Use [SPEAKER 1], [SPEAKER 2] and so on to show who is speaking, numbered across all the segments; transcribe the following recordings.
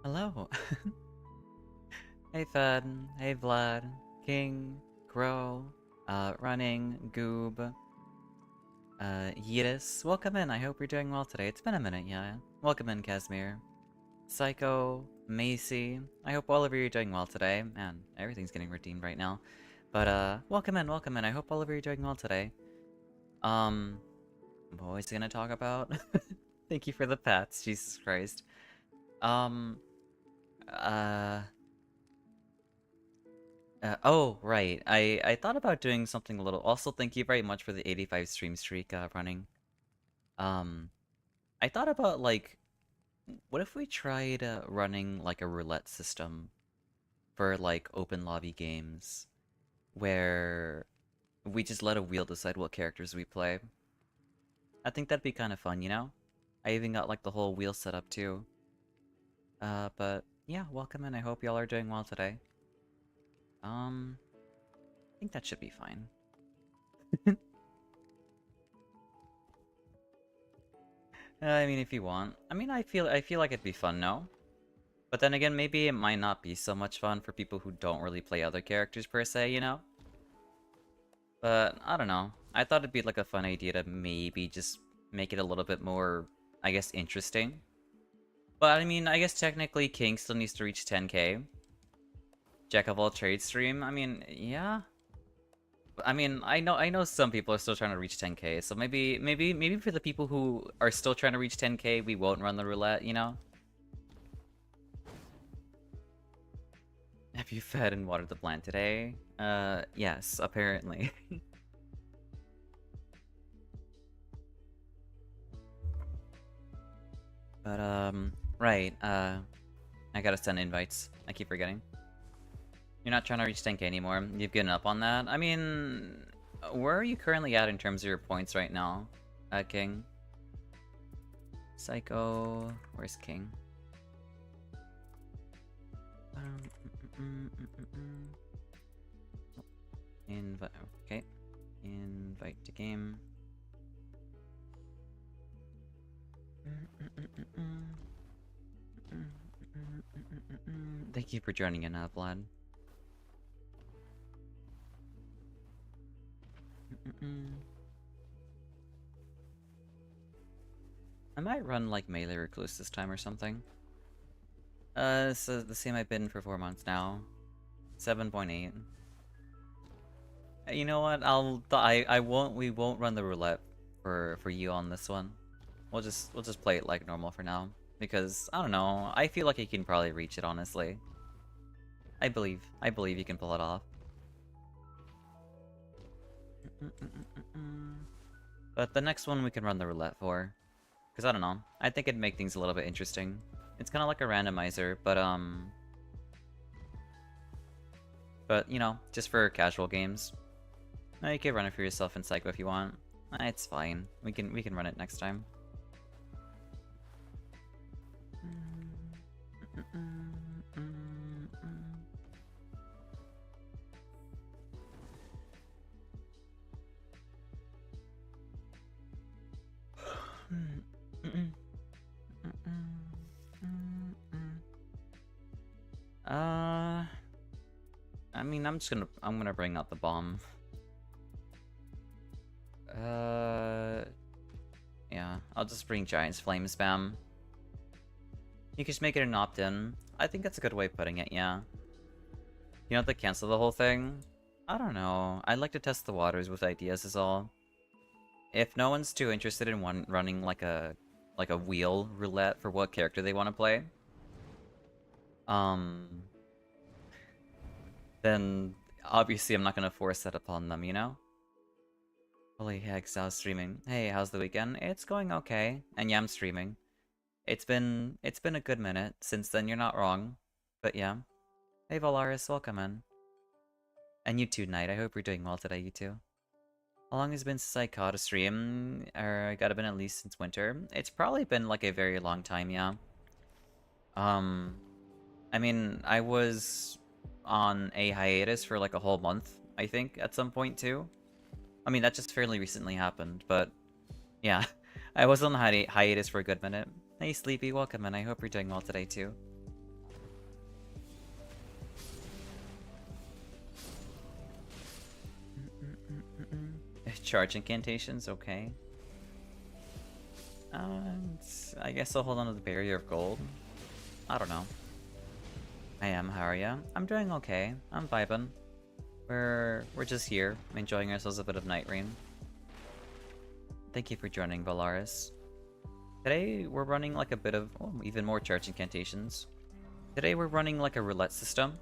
[SPEAKER 1] Hello. Hey Fed, hey Vlad, King, Crow, Running, Goob, Yeetus. Welcome in, I hope you're doing well today. It's been a minute, yeah. Welcome in, Casimir. Psycho, Macy. I hope all of you are doing well today. Man, everything's getting redeemed right now. But, welcome in, welcome in. I hope all of you are doing well today. What was I gonna talk about? Thank you for the pats, Jesus Christ. Um, uh... oh, right. I thought about doing something a little. Also, thank you very much for the 85 stream streak running. Um, I thought about like, what if we tried running like a roulette system for like open lobby games, where we just let a wheel decide what characters we play. I think that'd be kind of fun, you know? I even got like the whole wheel set up too. But yeah, welcome in. I hope y'all are doing well today. I think that should be fine. I mean, if you want. I mean, I feel like it'd be fun, no? But then again, maybe it might not be so much fun for people who don't really play other characters per se, you know? But, I don't know. I thought it'd be like a fun idea to maybe just make it a little bit more, I guess, interesting. But, I mean, I guess technically King still needs to reach 10k. Jack of all trades stream, I mean, yeah. I mean, I know some people are still trying to reach 10k, so maybe for the people who are still trying to reach 10k, we won't run the roulette, you know? Have you fed and watered the plant today? Yes, apparently. But, right, I gotta send invites. I keep forgetting. You're not trying to reach 10k anymore. You've given up on that? I mean, where are you currently at in terms of your points right now, King? Psycho... Where's King? Invite... Okay. Invite to game. Thank you for joining in, Vlad. I might run like melee recluse this time or something. This is the same I've been for 4 months now. 7.8. You know what? We won't run the roulette for you on this one. We'll just play it like normal for now. Because, I don't know, I feel like you can probably reach it, honestly. I believe you can pull it off. But the next one we can run the roulette for. Because, I don't know, I think it'd make things a little bit interesting. It's kind of like a randomizer, but, you know, just for casual games. You can run it for yourself in Psycho if you want. It's fine. We can run it next time. I mean, I'm gonna bring out the bomb. Yeah, I'll just bring Giant's Flame Spam. You can just make it an opt-in. I think that's a good way of putting it, yeah. You don't have to cancel the whole thing? I don't know. I'd like to test the waters with ideas is all. If no one's too interested in running like a wheel roulette for what character they want to play, then obviously I'm not gonna force that upon them, you know? Holy heck, Xao's streaming. Hey, how's the weekend? It's going okay. And yeah, I'm streaming. It's been a good minute since then, you're not wrong. But yeah. Hey Valaris, welcome in. And you too, Knight. I hope you're doing well today, you too. How long has it been since I caught a stream? Or gotta been at least since winter. It's probably been like a very long time, yeah. I mean, I was on a hiatus for like a whole month, I think, at some point too. I mean, that just fairly recently happened, but yeah. I was on hiatus for a good minute. Hey Sleepy, welcome in. I hope you're doing well today too. charge incantations, okay. I guess I'll hold on to the barrier of gold. I don't know. Hiya I'm Xao. I'm doing okay. I'm vibing. We're just here, enjoying ourselves a bit of Nightreign. Thank you for joining, Valaris. Today we're running like a bit of even more charge incantations. Today we're running like a roulette system,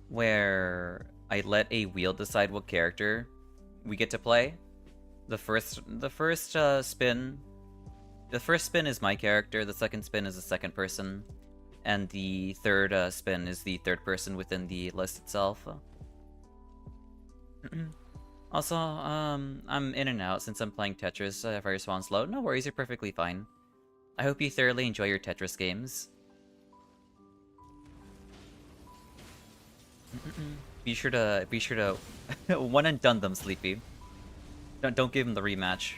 [SPEAKER 1] where I let a wheel decide what character we get to play. The first spin is my character. The second spin is the second person, and the third spin is the third person within the list itself. Also, I'm in and out since I'm playing Tetris if I respond slow. No worries, you're perfectly fine. I hope you thoroughly enjoy your Tetris games. Be sure to one and done them, Sleepy. Don't give him the rematch.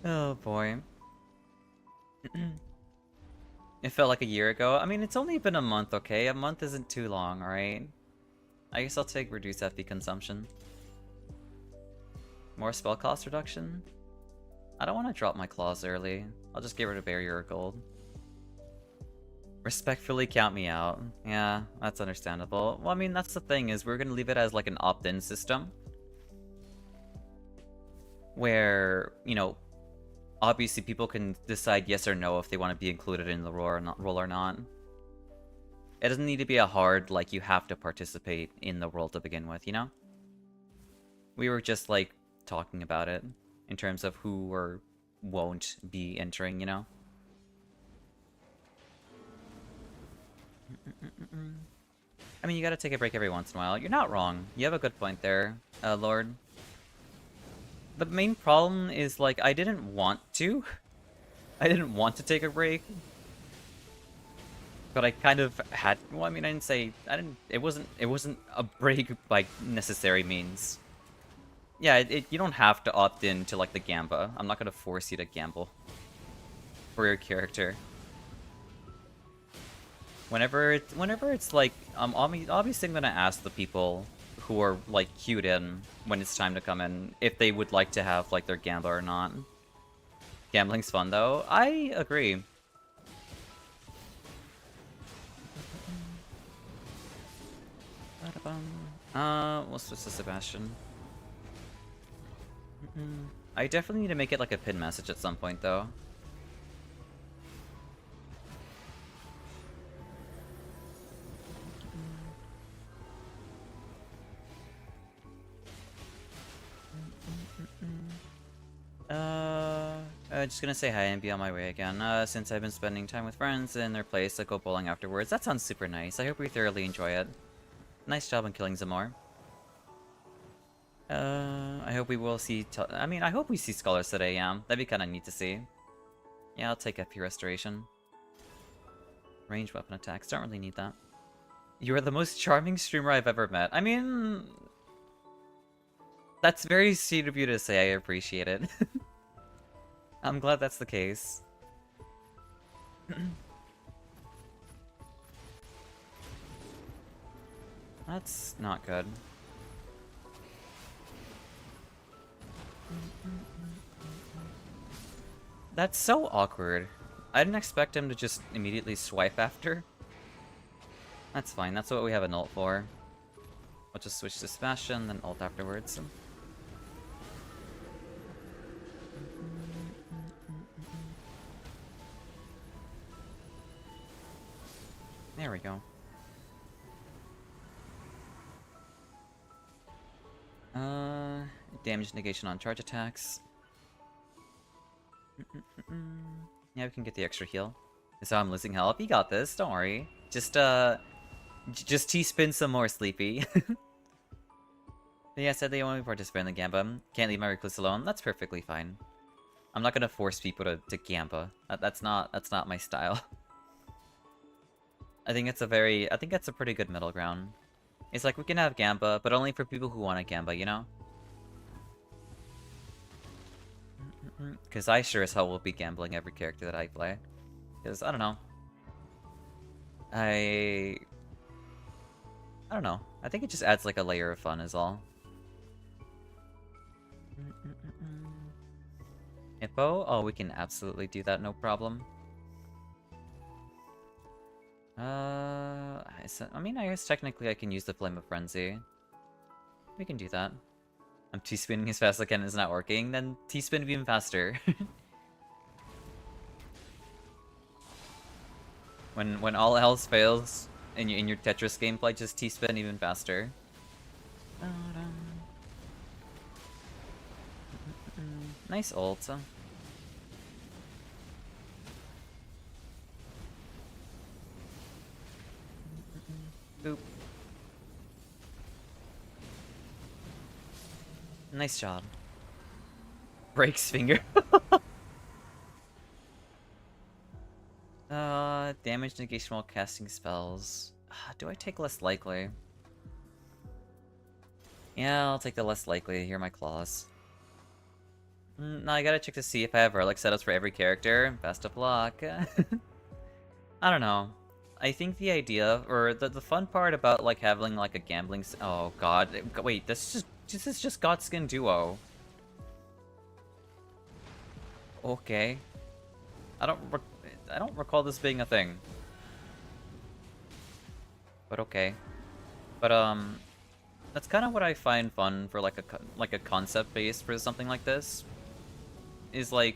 [SPEAKER 1] Oh boy. It felt like a year ago. I mean, it's only been a month, okay? A month isn't too long, alright? I guess I'll take reduced FP consumption. More spell cost reduction? I don't want to drop my claws early. I'll just get rid of barrier of gold. Respectfully count me out. Yeah, that's understandable. Well, I mean, that's the thing, is we're gonna leave it as like an opt-in system. Where, you know, obviously people can decide yes or no if they want to be included in the roll or not. It doesn't need to be a hard, like, you have to participate in the roll to begin with, you know? We were just, like, talking about it in terms of who or won't be entering, you know? I mean, you gotta take a break every once in a while. You're not wrong. You have a good point there, Lord. The main problem is, like, I didn't want to. I didn't want to take a break. But I kind of had. Well, I mean, I didn't say. It wasn't a break by necessary means. Yeah, you don't have to opt in to like the Gamba. I'm not gonna force you to gamble for your character. Whenever it's like, obviously I'm gonna ask the people who are like queued in when it's time to come in if they would like to have like their Gamba or not. Gambling's fun though. I agree. We'll switch to Sebastian. I definitely need to make it like a pin message at some point, though. Just gonna say hi and be on my way again. Since I've been spending time with friends in their place, I go bowling afterwards. That sounds super nice. I hope we thoroughly enjoy it. Nice job on killing Zamor. I hope we will see. I hope we see Scholars today, yeah. That'd be kind of neat to see. Yeah, I'll take FP Restoration. Range weapon attacks. Don't really need that. You are the most charming streamer I've ever met. I mean, that's very sweet of you to say. I appreciate it. I'm glad that's the case. That's not good. That's so awkward. I didn't expect him to just immediately swipe after. That's fine, that's what we have an ult for. I'll just switch to Sebastian, then ult afterwards. There we go. Damage negation on charge attacks. Yeah, we can get the extra heal. This is how I'm losing health. You got this, don't worry. Just T-spin some more, Sleepy. Yeah, I said they only participate in the Gamba. Can't leave my recluse alone. That's perfectly fine. I'm not gonna force people to Gamba. That's not my style. I think that's a pretty good middle ground. It's like, we can have Gamba, but only for people who want a Gamba, you know? Because I sure as hell will be gambling every character that I play. Because, I don't know. I don't know. I think it just adds like a layer of fun is all. Hippo? Oh, we can absolutely do that, no problem. I mean, I guess technically I can use the Flame of Frenzy. We can do that. I'm T-spinning as fast as I can, it's not working, then T-spin even faster. When all else fails in your Tetris gameplay, just T-spin even faster. Nice ult. Boop. Nice job. Breaks finger. Damage negation while casting spells. Do I take less likely? Yeah, I'll take the less likely. Here are my claws. No, I gotta check to see if I have relic setups for every character. Best of luck. I don't know. I think the idea, or the fun part about like having like a gambling. Oh god, wait, this is just Godskin Duo. Okay. I don't recall this being a thing. But okay. But that's kind of what I find fun for like a concept base for something like this. Is like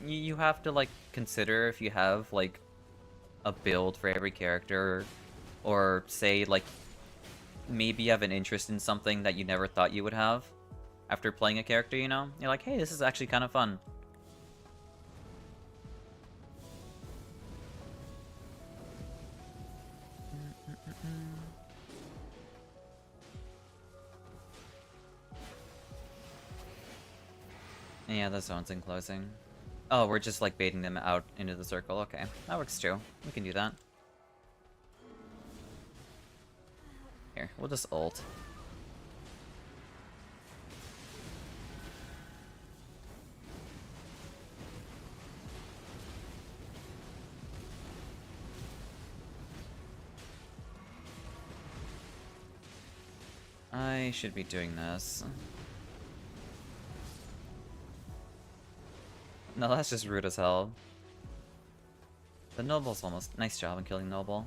[SPEAKER 1] you have to like consider if you have like a build for every character, or say like maybe you have an interest in something that you never thought you would have after playing a character, you know? You're like, hey, this is actually kind of fun. Yeah, the zone's enclosing. Oh, we're just like baiting them out into the circle. Okay, that works too. We can do that. Here, we'll just ult. I should be doing this. No, that's just rude as hell. The Noble's almost... Nice job in killing Noble.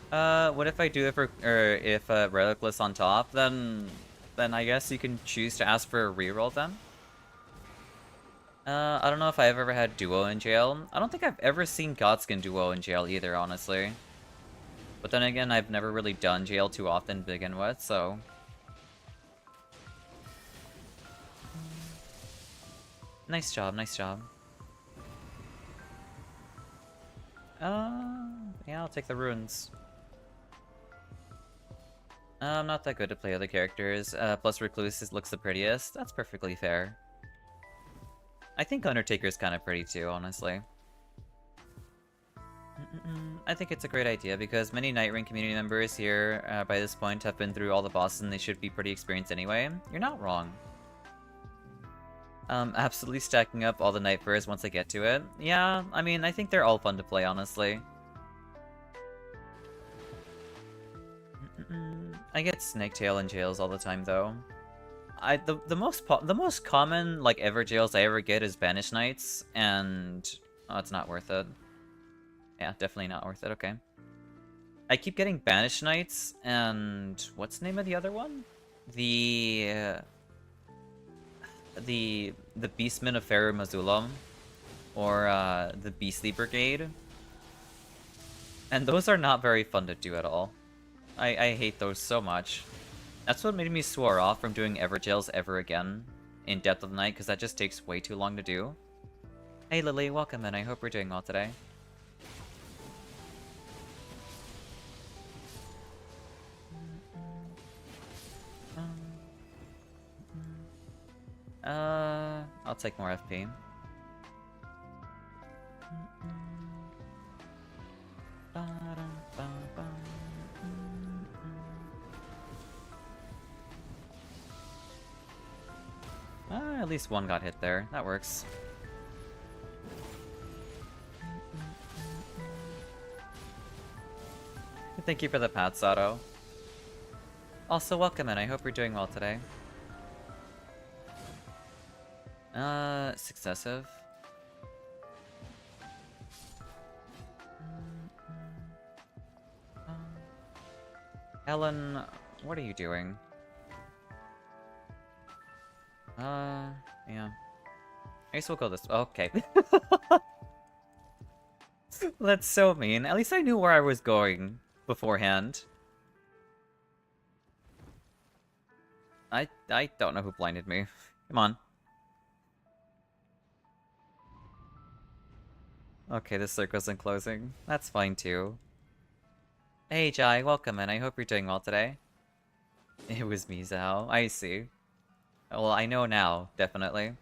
[SPEAKER 1] What if I do it for... Or if Relicless on top, then I guess you can choose to ask for a reroll then? I don't know if I've ever had Duo in jail. I don't think I've ever seen Godskin Duo in jail either, honestly. But then again, I've never really done jail too often to begin with, so... Nice job, nice job. Yeah, I'll take the runes. I'm not that good to play other characters. Plus Recluse looks the prettiest. That's perfectly fair. I think Undertaker's kind of pretty too, honestly. I think it's a great idea because many Nightreign community members here by this point have been through all the bosses and they should be pretty experienced anyway. You're not wrong. Absolutely stacking up all the Night Furs once I get to it. Yeah, I mean, I think they're all fun to play, honestly. I get Snaketail in jails all the time, though. The most common, like, ever jails I ever get is Banish Knights, and... Oh, it's not worth it. Yeah, definitely not worth it, okay. I keep getting Banish Knights, and... What's the name of the other one? The Beastmen of Faru Mazulam, or the Beastly Brigade, and those are not very fun to do at all. I hate those so much. That's what made me swear off from doing Everjails ever again in Depth of Night, because that just takes way too long to do. Hey Lily, welcome in. I hope you're doing well today. I'll take more FP. At least one got hit there. That works. Thank you for the pat, Sato. Also, welcome in. I hope you're doing well today. Successive. Helen, what are you doing? Yeah. I guess we'll go this. Okay. That's so mean. At least I knew where I was going beforehand. I don't know who blinded me. Come on. Okay, the circle's closing. That's fine too. Hey Jai, welcome in. I hope you're doing well today. It was me, Zhao. I see. Well, I know now, definitely.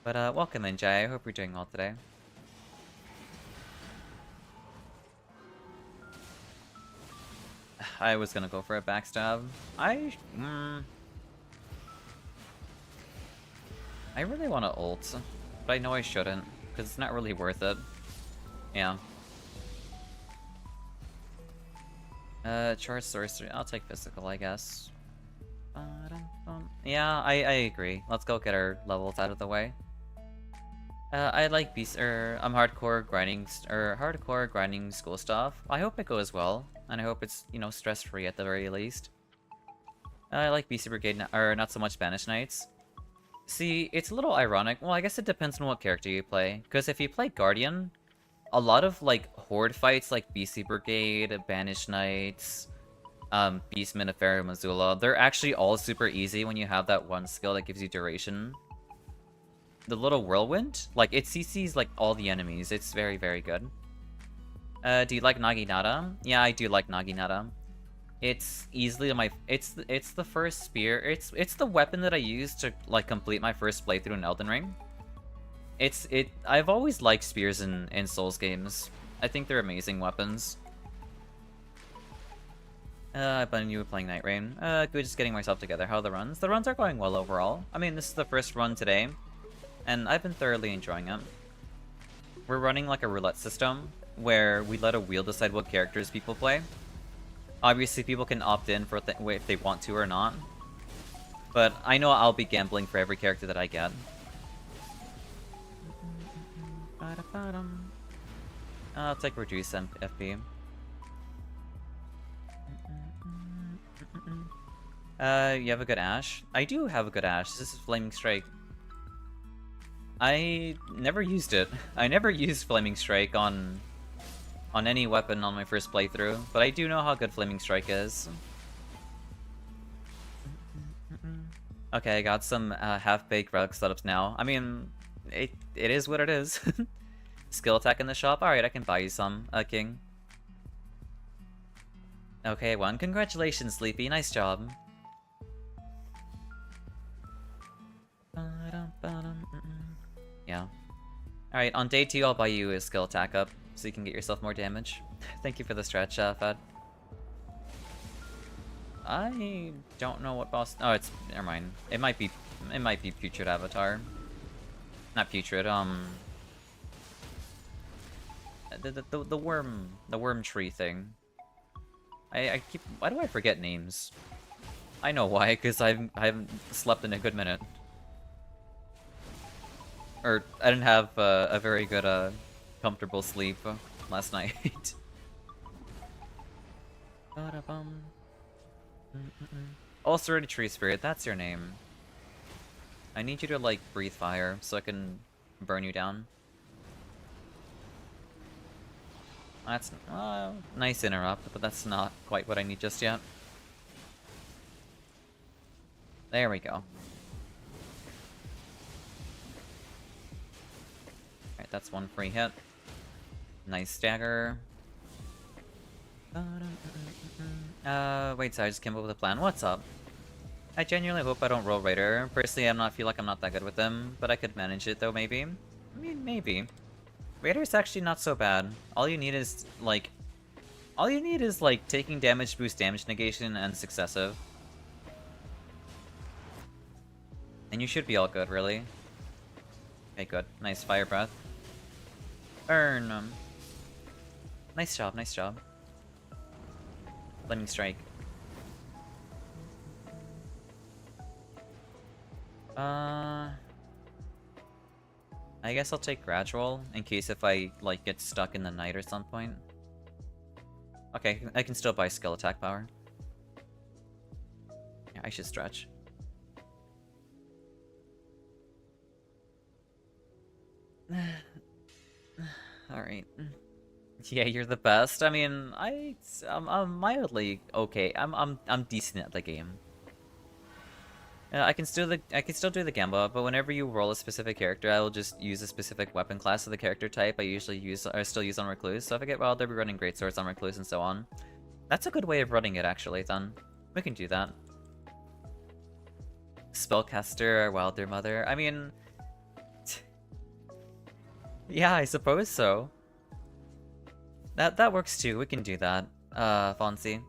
[SPEAKER 1] But welcome in, Jai. I hope you're doing well today. I was gonna go for a backstab. I really want to ult, but I know I shouldn't, because it's not really worth it. Yeah. Charge sorcery. I'll take physical, I guess. Yeah, I agree. Let's go get our levels out of the way. I like beast I'm hardcore grinding school stuff. I hope it goes well, and I hope it's, you know, stress-free at the very least. I like BC Brigade, or not so much Spanish Knights. See, it's a little ironic. Well, I guess it depends on what character you play. Because if you play Guardian, a lot of, like, horde fights like BC Brigade, Banished Knights, Beastmen of Pharaoh Missoula, they're actually all super easy when you have that one skill that gives you duration. The little whirlwind, like, it CCs, like, all the enemies. It's very, very good. Do you like Naginata? Yeah, I do like Naginata. It's easily it's the first spear. It's the weapon that I use to, like, complete my first playthrough in Elden Ring. I've always liked spears in Souls games. I think they're amazing weapons. But you were playing Nightreign. Good, just getting myself together. How are the runs? The runs are going well overall. I mean, this is the first run today, and I've been thoroughly enjoying it. We're running like a roulette system, where we let a wheel decide what characters people play. Obviously, people can opt in for if they want to or not. But I know I'll be gambling for every character that I get. I'll take reduce FP. You have a good Ash? I do have a good Ash. This is Flaming Strike. I never used it. I never used Flaming Strike on any weapon on my first playthrough, but I do know how good Flaming Strike is. Okay, I got some half-baked relic setups now. I mean, it is what it is. Skill attack in the shop? Alright, I can buy you some, King. Okay, one. Congratulations, Sleepy. Nice job. Yeah. Alright, on day 2, I'll buy you a skill attack up, so you can get yourself more damage. Thank you for the stretch, Fad. I don't know what boss... Oh, it's... Never mind. It might be Putrid Avatar. Not Putrid, the worm tree thing. I keep... Why do I forget names? I know why, because I haven't slept in a good minute. Or, I didn't have a very good, comfortable sleep last night. Ulcerated Tree Spirit, that's your name. I need you to, like, breathe fire so I can burn you down. That's nice interrupt, but that's not quite what I need just yet. There we go. Alright, that's one free hit. Nice stagger. Wait, so I just came up with a plan. What's up? I genuinely hope I don't roll Raider. Personally, feel like I'm not that good with them, but I could manage it though, maybe. I mean, maybe. Raider's actually not so bad. All you need is, like, taking damage, boost damage negation, and successive. And you should be all good, really. Okay, good. Nice fire breath. Burn! Nice job, nice job. Lightning strike. I guess I'll take gradual in case if I like get stuck in the night or some point. Okay, I can still buy skill attack power. Yeah, I should stretch. Alright. Yeah, you're the best. I mean, I'm mildly okay. I'm decent at the game. I can still do the gamble, but whenever you roll a specific character, I will just use a specific weapon class of the character type. I still use on Recluse. So if I get wild, I'll be running great swords on Recluse and so on. That's a good way of running it, actually. Then we can do that. Spellcaster or Wilder Mother. I mean, yeah, I suppose so. That works too. We can do that. Fonzie.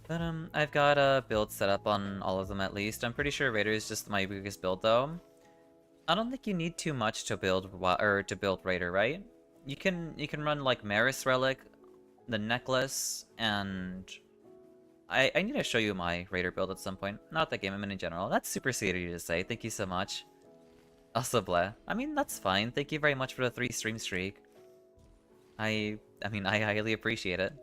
[SPEAKER 1] But I've got a build set up on all of them at least. I'm pretty sure Raider is just my biggest build though. I don't think you need too much to build Raider, right? You can run like Maris Relic, the necklace, and I need to show you my Raider build at some point. Not that game, I mean in general. That's super sweet of you to say. Thank you so much. Also, bleh. I mean, that's fine. Thank you very much for the 3 stream streak. I mean, I highly appreciate it.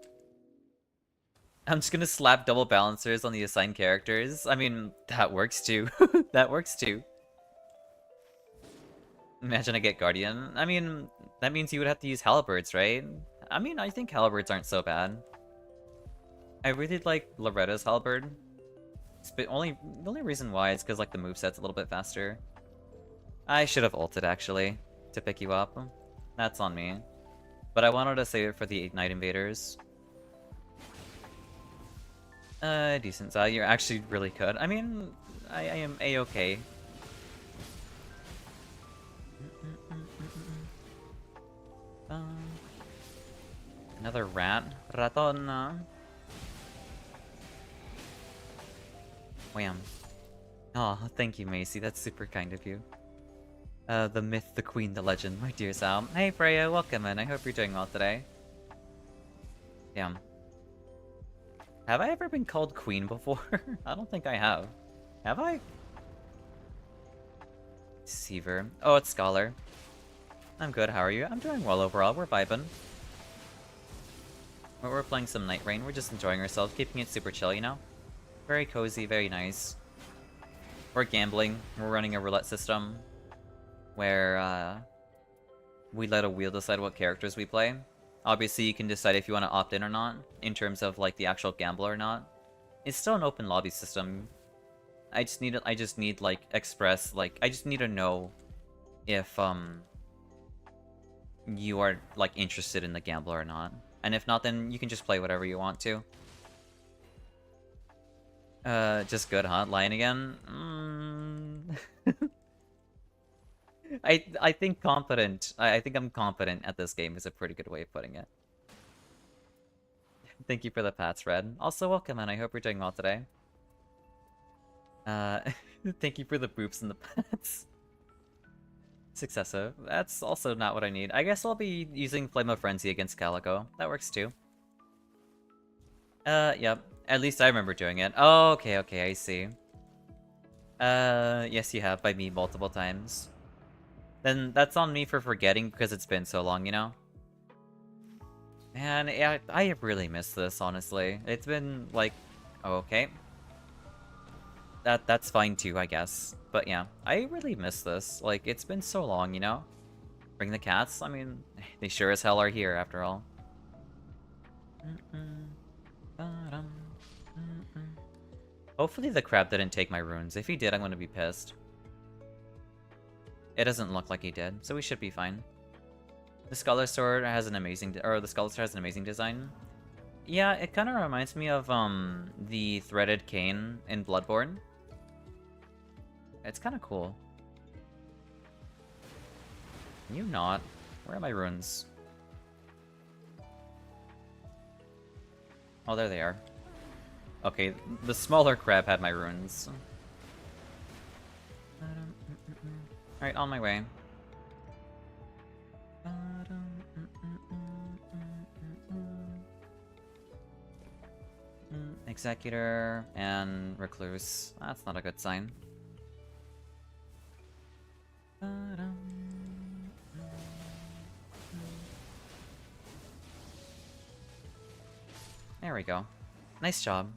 [SPEAKER 1] I'm just gonna slap double balancers on the assigned characters. I mean, that works too. That works too. Imagine I get Guardian. I mean, that means you would have to use Halberds, right? I mean, I think Halberds aren't so bad. I really like Loretta's Halberd. The only reason why is because like the moveset's a little bit faster. I should have ulted actually to pick you up. That's on me. But I wanted to save it for the Night Invaders. Decent Xao. You're actually really good. I mean, I am a-okay. Another rat. Raton. Wham. Oh, thank you, Macy. That's super kind of you. The myth, the queen, the legend, my dear Xao. Hey, Freya, welcome in. I hope you're doing well today. Damn. Have I ever been called queen before? I don't think I have. Have I? Deceiver. Oh, it's Scholar. I'm good, how are you? I'm doing well overall, we're vibing. We're playing some Nightreign, we're just enjoying ourselves, keeping it super chill, you know? Very cozy, very nice. We're gambling, we're running a roulette system where we let a wheel decide what characters we play. Obviously, you can decide if you want to opt in or not, in terms of like the actual gamble or not. It's still an open lobby system. I just need like express, like I just need to know if you are like interested in the gamble or not. And if not, then you can just play whatever you want to. Just good, huh? Lying again? I think confident. I think I'm confident at this game is a pretty good way of putting it. Thank you for the pats, Red. Also, welcome, and I hope you're doing well today. Thank you for the boops and the pats. Successive. That's also not what I need. I guess I'll be using Flame of Frenzy against Calico. That works too. Yep. At least I remember doing it. Oh, okay, I see. Yes you have, by me multiple times. Then that's on me for forgetting because it's been so long, you know? Man, I have really missed this, honestly. It's been, like... Oh, okay. That's fine too, I guess. But yeah, I really miss this. Like, it's been so long, you know? Bring the cats? I mean, they sure as hell are here, after all. Hopefully the crab didn't take my runes. If he did, I'm gonna be pissed. It doesn't look like he did, so we should be fine. The Scholar Sword has an amazing... the Scholar Sword has an amazing design. Yeah, it kind of reminds me of, the Threaded Cane in Bloodborne. It's kind of cool. Can you not? Where are my runes? Oh, there they are. Okay, the smaller crab had my runes. Alright, on my way. Executor and Recluse. That's not a good sign. There we go. Nice job.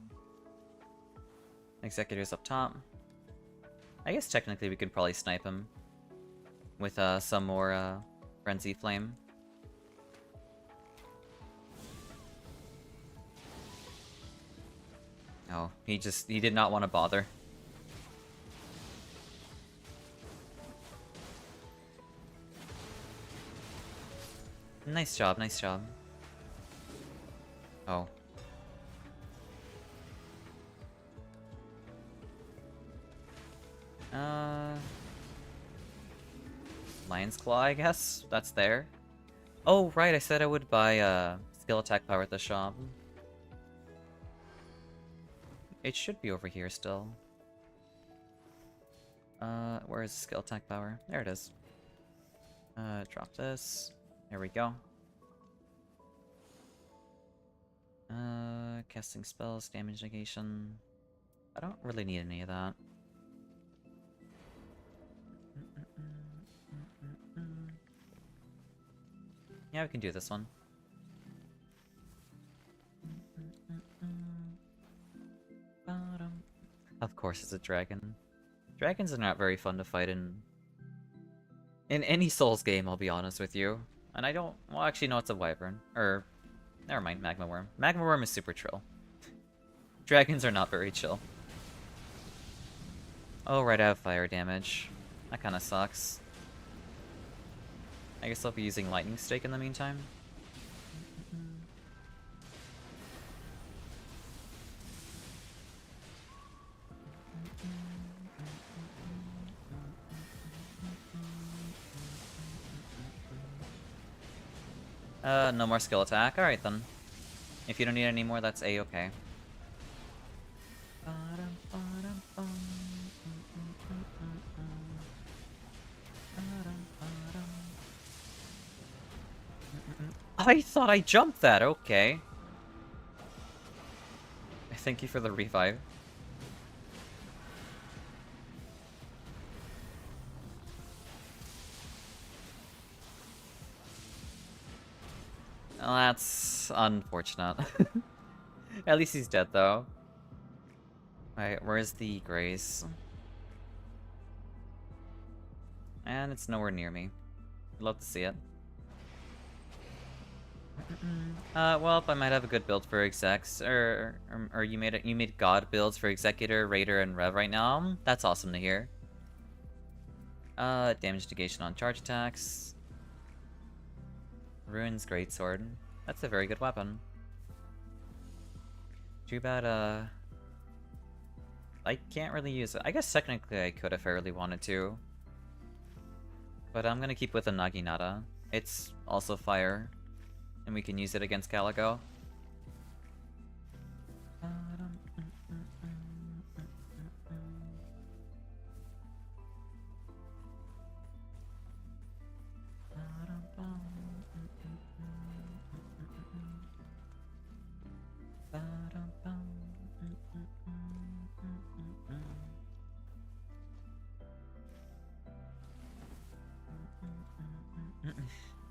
[SPEAKER 1] Executor's up top. I guess technically we could probably snipe him with some more Frenzy Flame. Oh, he did not want to bother. Nice job, nice job. Oh. Lion's Claw, I guess? That's there. Oh, right, I said I would buy skill attack power at the shop. It should be over here still. Where is skill attack power? There it is. Drop this. There we go. Casting spells, damage negation. I don't really need any of that. Yeah, we can do this one. Of course it's a dragon. Dragons are not very fun to fight in any Souls game, I'll be honest with you. And I don't... Well, actually, no, it's a wyvern. Or... Never mind, Magma Worm. Magma Worm is super chill. Dragons are not very chill. Oh, right, I have fire damage. That kinda sucks. I guess I'll be using Lightning Stake in the meantime. No more skill attack. Alright then. If you don't need any more, that's A-okay. I thought I jumped that, okay. Thank you for the revive. Well, that's unfortunate. At least he's dead, though. Alright, where's the Grace? And it's nowhere near me. I'd love to see it. Well, I might have a good build for execs, or you made god builds for Executor, Raider, and Rev right now. That's awesome to hear. Damage negation on charge attacks. Ruin's Greatsword. That's a very good weapon. Too bad, I can't really use it. I guess technically I could if I really wanted to. But I'm gonna keep with the Naginata. It's also fire. And we can use it against Calico.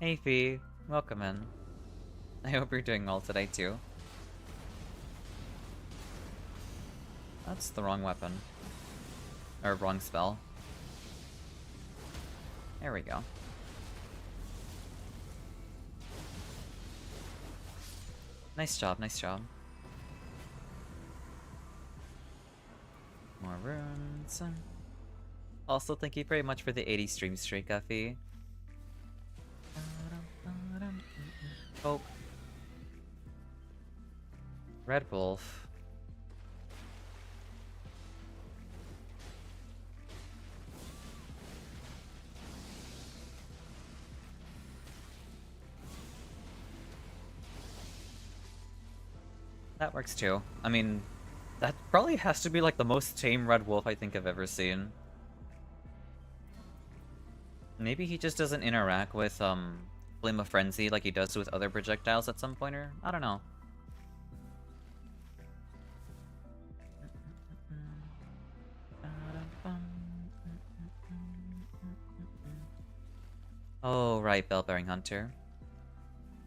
[SPEAKER 1] Hey Fee, welcome in. I hope you're doing well today too. That's the wrong weapon. Or wrong spell. There we go. Nice job, nice job. More runes. Also, thank you very much for the 80 stream streak, Effie. Oh. Red Wolf. That works too. I mean, that probably has to be like the most tame Red Wolf I think I've ever seen. Maybe he just doesn't interact with Flame of Frenzy like he does with other projectiles at some point, or I don't know. Oh, right, Bell-bearing Hunter.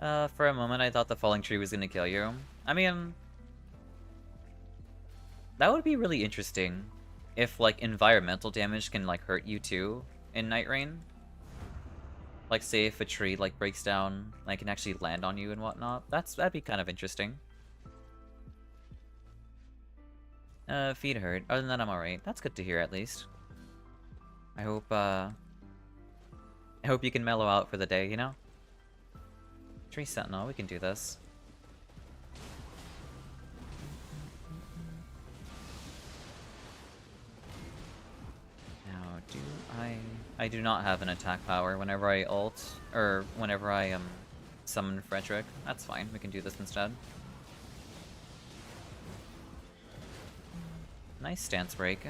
[SPEAKER 1] For a moment I thought the Falling Tree was gonna kill you. I mean, That would be really interesting. If, like, environmental damage can, like, hurt you too in Nightreign. Like, say if a tree, like, breaks down, like, can actually land on you and whatnot. That'd be kind of interesting. Feet hurt. Other than that, I'm alright. That's good to hear, at least. I hope you can mellow out for the day, you know? Tree Sentinel, we can do this. Now, I do not have an attack power whenever I ult, or whenever I summon Frederick. That's fine, we can do this instead. Nice stance break.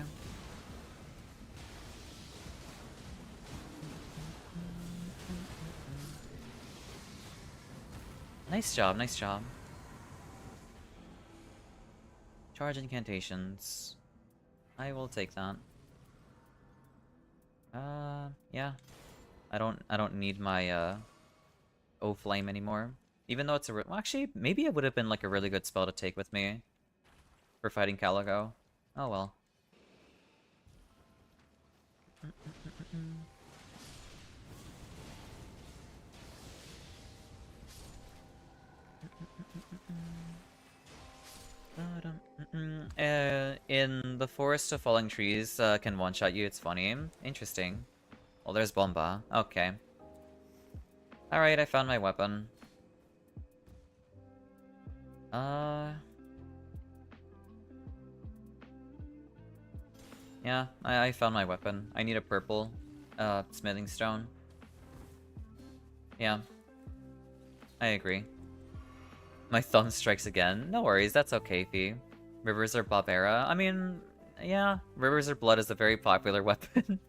[SPEAKER 1] Nice job, nice job. Charge incantations. I will take that. Yeah. I don't need my O Flame anymore. Even though it's a well, actually, maybe it would have been like a really good spell to take with me for fighting Calico. Oh well. In the Forest of Falling Trees can one-shot you, it's funny. Interesting. Well, there's Bomba. Okay. Alright, I found my weapon. Yeah, I found my weapon. I need a purple smithing stone. Yeah. I agree. My thumb strikes again. No worries, that's okay, Fee. Rivers or Barbera? I mean, yeah, Rivers or Blood is a very popular weapon.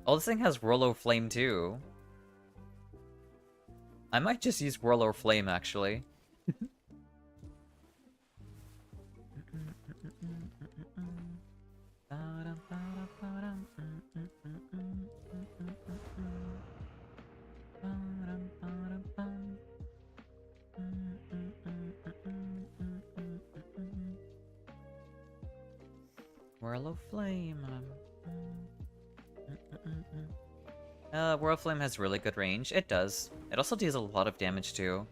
[SPEAKER 1] Oh, this thing has Rollo Flame too. I might just use Rollo Flame, actually. Whirl of Flame. Whirl of Flame has really good range. It does. It also deals a lot of damage too.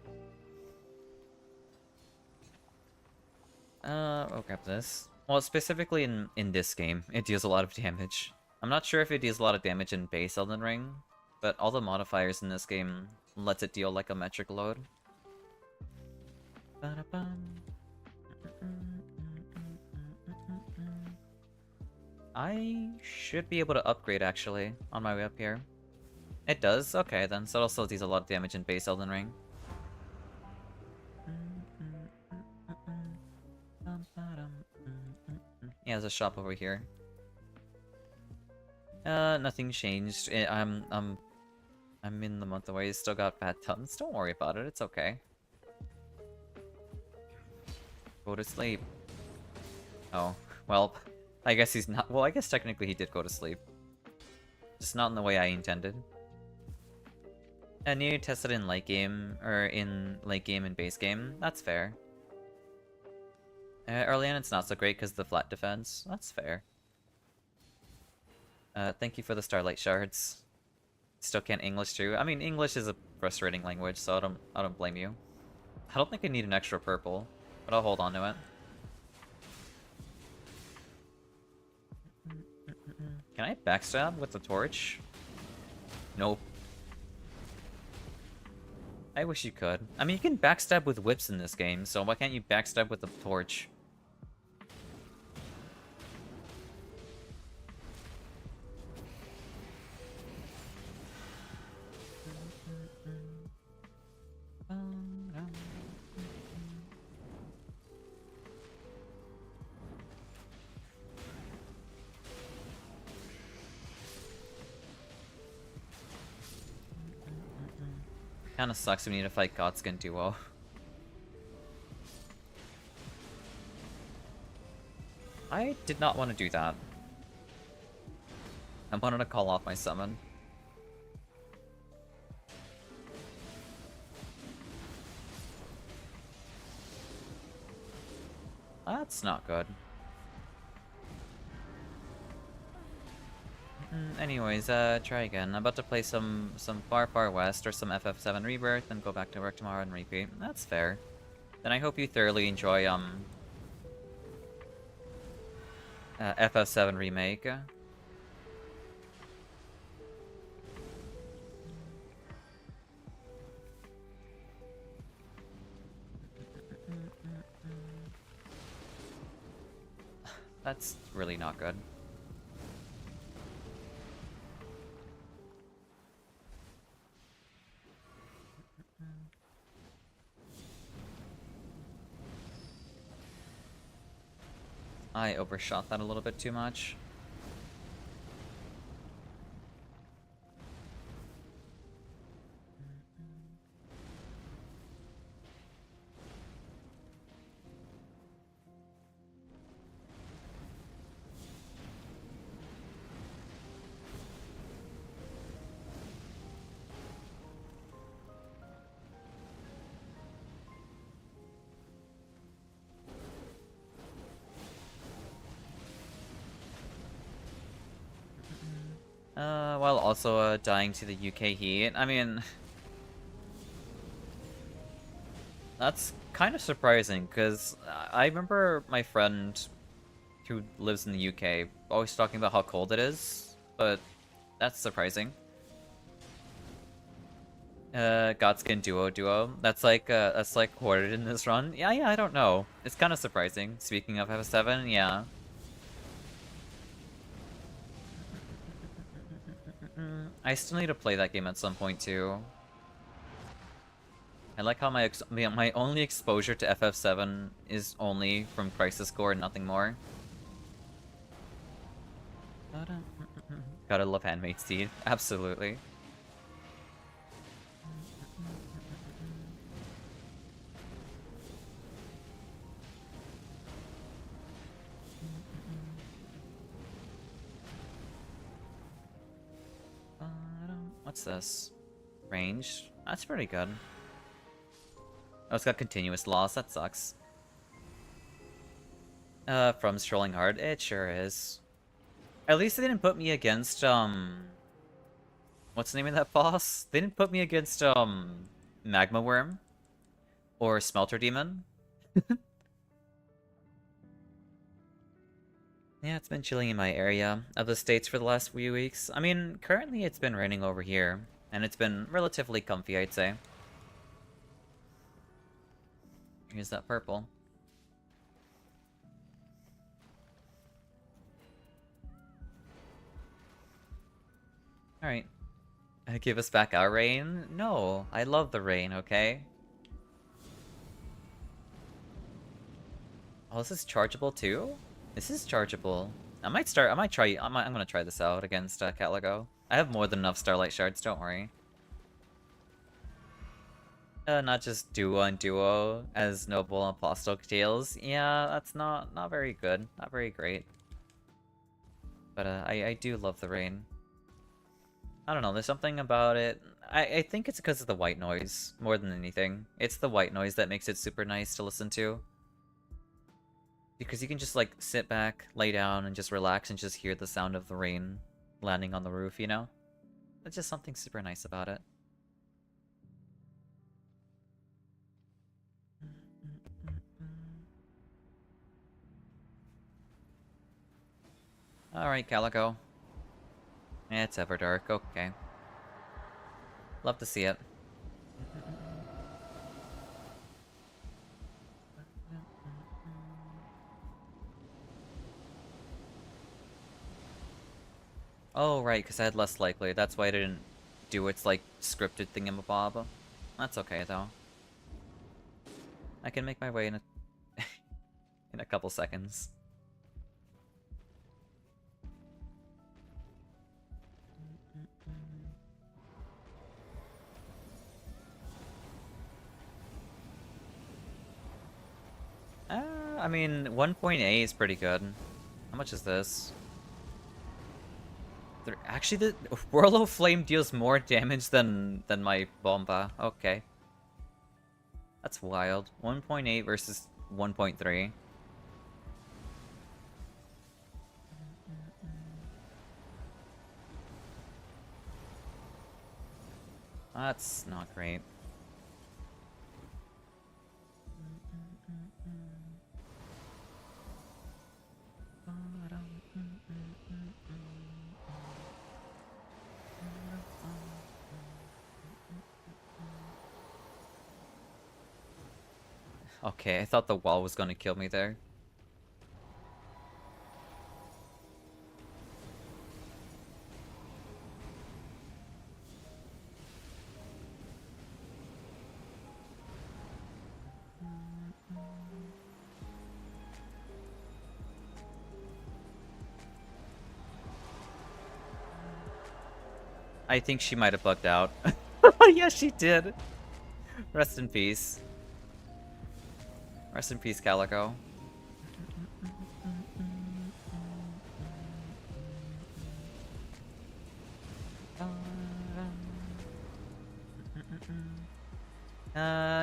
[SPEAKER 1] I'll grab this. Well, specifically in this game, it deals a lot of damage. I'm not sure if it deals a lot of damage in base Elden Ring, but all the modifiers in this game lets it deal like a metric load. I should be able to upgrade, actually, on my way up here. It does? Okay, then. So it also deals a lot of damage in base Elden Ring. Yeah, there's a shop over here. Nothing changed. I'm in the month away. Still got bad tons. Don't worry about it. It's okay. Go to sleep. Oh, well, I guess he's not. Well, I guess technically he did go to sleep. Just not in the way I intended. And you tested in late game, or in late game and base game. That's fair. Early on, it's not so great because of the flat defense. That's fair. Thank you for the Starlight Shards. Still can't English too. I mean, English is a frustrating language, so I don't blame you. I don't think I need an extra purple, but I'll hold on to it. Can I backstab with the torch? Nope. I wish you could. I mean, you can backstab with whips in this game, so why can't you backstab with the torch? Kinda sucks we need to fight Godskin duo. I did not want to do that. I wanted to call off my summon. That's not good. Anyways, try again. I'm about to play some Far Far West or some FF7 Rebirth and go back to work tomorrow and repeat. That's fair. Then I hope you thoroughly enjoy FF7 Remake. That's really not good. I overshot that a little bit too much. While also dying to the UK heat. I mean, that's kind of surprising, because I remember my friend who lives in the UK always talking about how cold it is, but that's surprising. Godskin duo. That's like hoarded in this run. Yeah, I don't know. It's kind of surprising. Speaking of FF7, yeah. I still need to play that game at some point too. I like how my only exposure to FF7 is only from Crisis Core and nothing more. Gotta love Handmaid's Tale. Absolutely. What's this? Range? That's pretty good. Oh, it's got continuous loss. That sucks. From Strolling Hard? It sure is. At least they didn't put me against, what's the name of that boss? They didn't put me against, Magma Worm. Or Smelter Demon. Yeah, it's been chilling in my area of the States for the last few weeks. I mean, currently it's been raining over here, and it's been relatively comfy, I'd say. Here's that purple. Alright. Give us back our rain? No, I love the rain, okay? Oh, this is chargeable too? This is chargeable. I'm gonna try this out against Calico. I have more than enough Starlight Shards, don't worry. Not just duo and duo as Noble and Apostle Tales. Yeah, that's not very good. Not very great. But I do love the rain. I don't know, there's something about it. I think it's because of the white noise, more than anything. It's the white noise that makes it super nice to listen to. Because you can just, like, sit back, lay down, and just relax and just hear the sound of the rain landing on the roof, you know? There's just something super nice about it. Alright, Calico. It's Everdark, okay. Love to see it. Oh, right, because I had less likely. That's why I didn't do its, like, scripted thingamabob. That's okay, though. I can make my way in a... in a couple seconds. I mean, 1.8 is pretty good. How much is this? Actually, the Whirl of Flame deals more damage than my Bomba. Okay. That's wild. 1.8 versus 1.3. That's not great. Okay, I thought the wall was gonna kill me there. I think she might have bugged out. Yes, she did. Rest in peace. Rest in peace, Calico.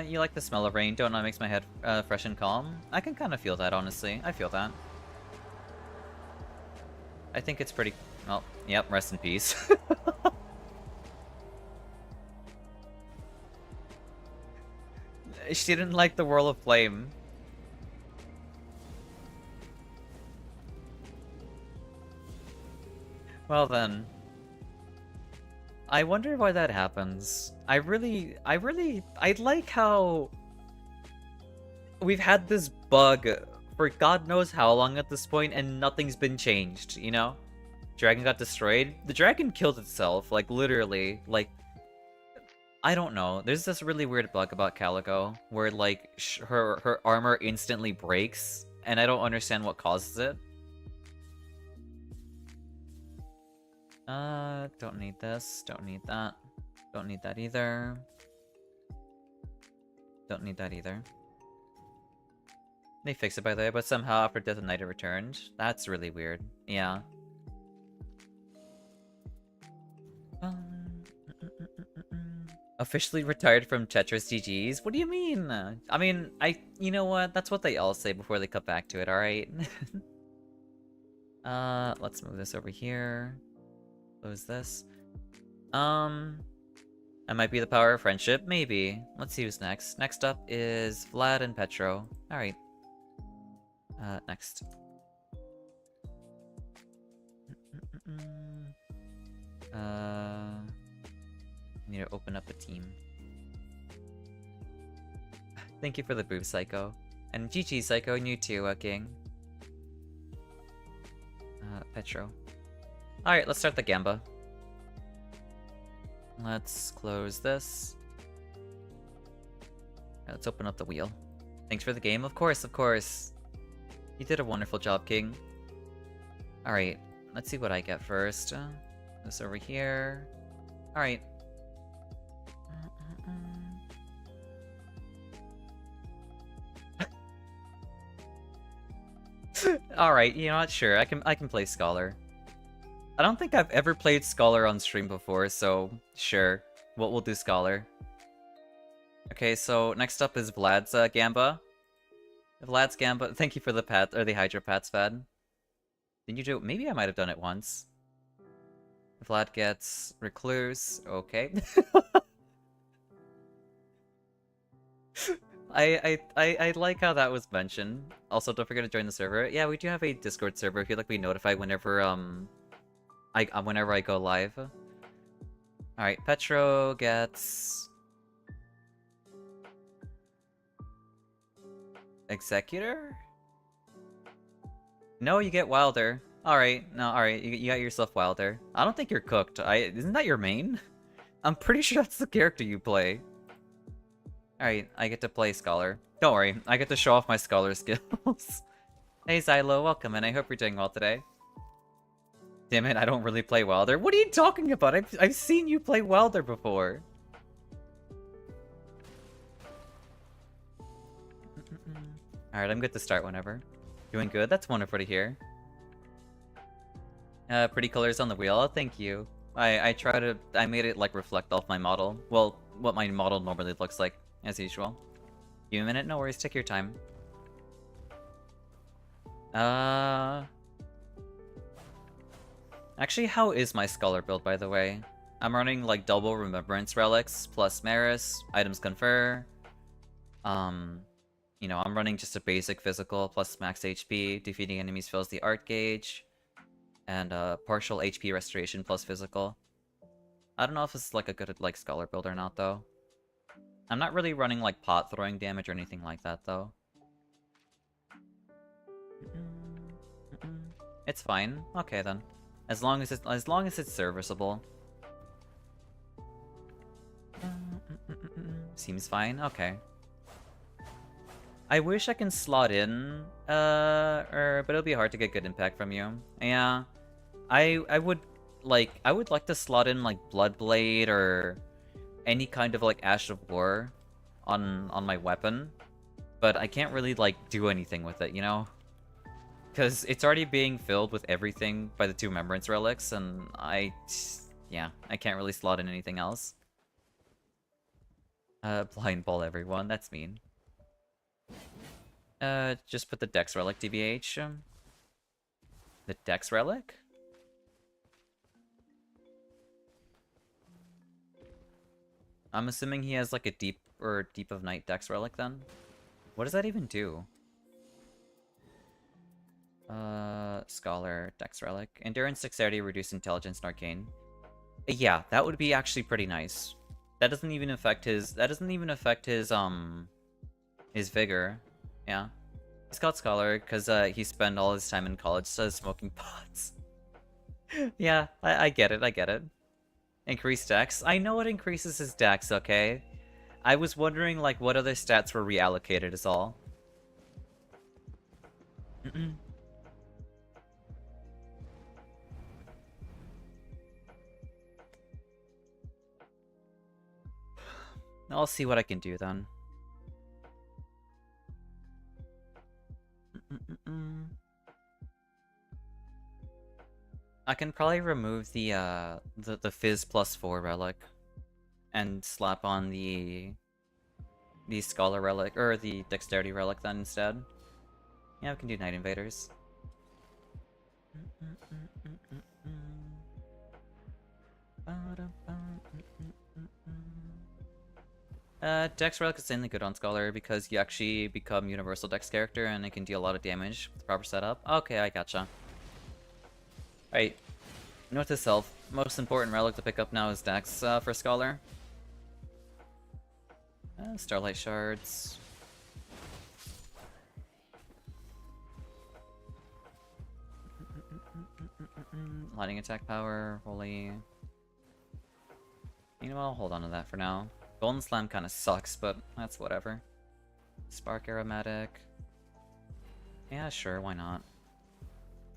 [SPEAKER 1] You like the smell of rain, don't know? It makes my head fresh and calm. I can kind of feel that, honestly. I feel that. I think it's pretty... Well, yep, rest in peace. She didn't like the Whirl of Flame. Well then. I wonder why that happens. I like how we've had this bug for God knows how long at this point and nothing's been changed, you know? Dragon got destroyed. The dragon killed itself, like literally, like I don't know. There's this really weird bug about Calico where like her armor instantly breaks and I don't understand what causes it. Don't need this. Don't need that. Don't need that either. Don't need that either. They fixed it by the way, but somehow after Death of Night it returned. That's really weird. Yeah. Officially retired from Tetris GG's? What do you mean? I mean, you know what? That's what they all say before they cut back to it, alright? Let's move this over here. Close this. That might be the power of friendship, maybe. Let's see who's next. Next up is Vlad and Petro. Alright. Next. Need to open up a team. Thank you for the boob, Psycho. And GG, Psycho, and you too, King. Petro. Alright, let's start the Gamba. Let's close this. Right, let's open up the wheel. Thanks for the game. Of course, of course. You did a wonderful job, King. Alright, let's see what I get first. This over here. Alright. Alright, you know what? Sure, I can play Scholar. I don't think I've ever played Scholar on stream before, so sure. We'll do Scholar. Okay, so next up is Vlad's Gamba. Vlad's Gamba. Thank you for the pat or the Hydro Pats, Vad. Did you do? Maybe I might have done it once. Vlad gets Recluse. Okay. I like how that was mentioned. Also, don't forget to join the server. Yeah, we do have a Discord server if you'd like to be notified whenever whenever I go live. Alright, Petro gets Executor? No, you get Wilder. Alright, no, alright, you got yourself Wilder. I don't think you're cooked. Isn't that your main? I'm pretty sure that's the character you play. Alright, I get to play Scholar. Don't worry, I get to show off my Scholar skills. Hey Xylo, welcome and I hope you're doing well today. Damn it, I don't really play Wilder. What are you talking about? I've seen you play Wilder before. Alright, I'm good to start whenever. Doing good? That's wonderful to hear. Pretty colors on the wheel. Oh, thank you. I made it like reflect off my model. Well, what my model normally looks like, as usual. Give me a minute, no worries, take your time. Actually, how is my Scholar build, by the way? I'm running like double Remembrance Relics plus Maris, items confer. You know, I'm running just a basic physical plus max HP. Defeating enemies fills the art gauge. And partial HP restoration plus physical. I don't know if it's like a good like scholar build or not though. I'm not really running like pot throwing damage or anything like that though. It's fine. Okay then. As long as it's serviceable. Seems fine. Okay. I wish I can slot in, but it'll be hard to get good impact from you. Yeah, I would like to slot in like Bloodblade or any kind of like Ash of War on my weapon, but I can't really like do anything with it, you know, because it's already being filled with everything by the 2 Remembrance Relics, and yeah, I can't really slot in anything else. Blind ball everyone. That's mean. Just put the Dex Relic, DBH. The Dex Relic? I'm assuming he has like a Deep of Night Dex Relic then? What does that even do? Scholar, Dex Relic. Endurance, Dexterity, Reduced Intelligence, and Arcane. Yeah, that would be actually pretty nice. That doesn't even affect his Vigor. Yeah. He's called Scholar because he spent all his time in college smoking pots. Yeah, I get it, I get it. Increased dex. I know it increases his dex, okay? I was wondering, like, what other stats were reallocated is all. I'll see what I can do then. I can probably remove the Fizz +4 relic and slap on the Scholar relic or the Dexterity relic then instead. Yeah, we can do Night Invaders. Dex Relic is mainly good on Scholar because you actually become Universal Dex character and it can deal a lot of damage with the proper setup. Okay, I gotcha. Alright. Note to self, most important relic to pick up now is Dex for Scholar. Starlight Shards. Lightning attack power, holy. You know, I'll hold on to that for now. Golden Slam kind of sucks, but that's whatever. Spark Aromatic. Yeah, sure, why not?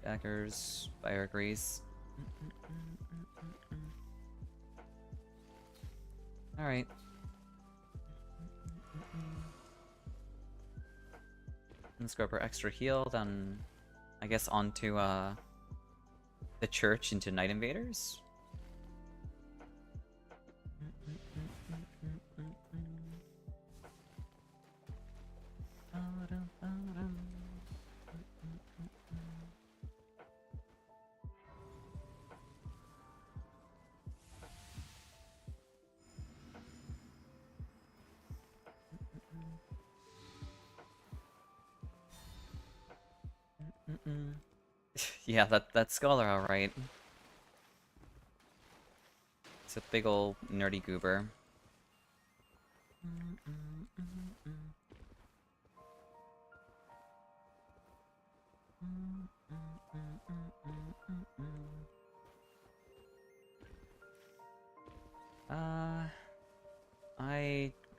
[SPEAKER 1] Daggers, Fire Grease. Alright. Let's go for extra heal, then I guess onto the church into Night Invaders. Yeah, that's Scholar, alright. It's a big ol' nerdy goober.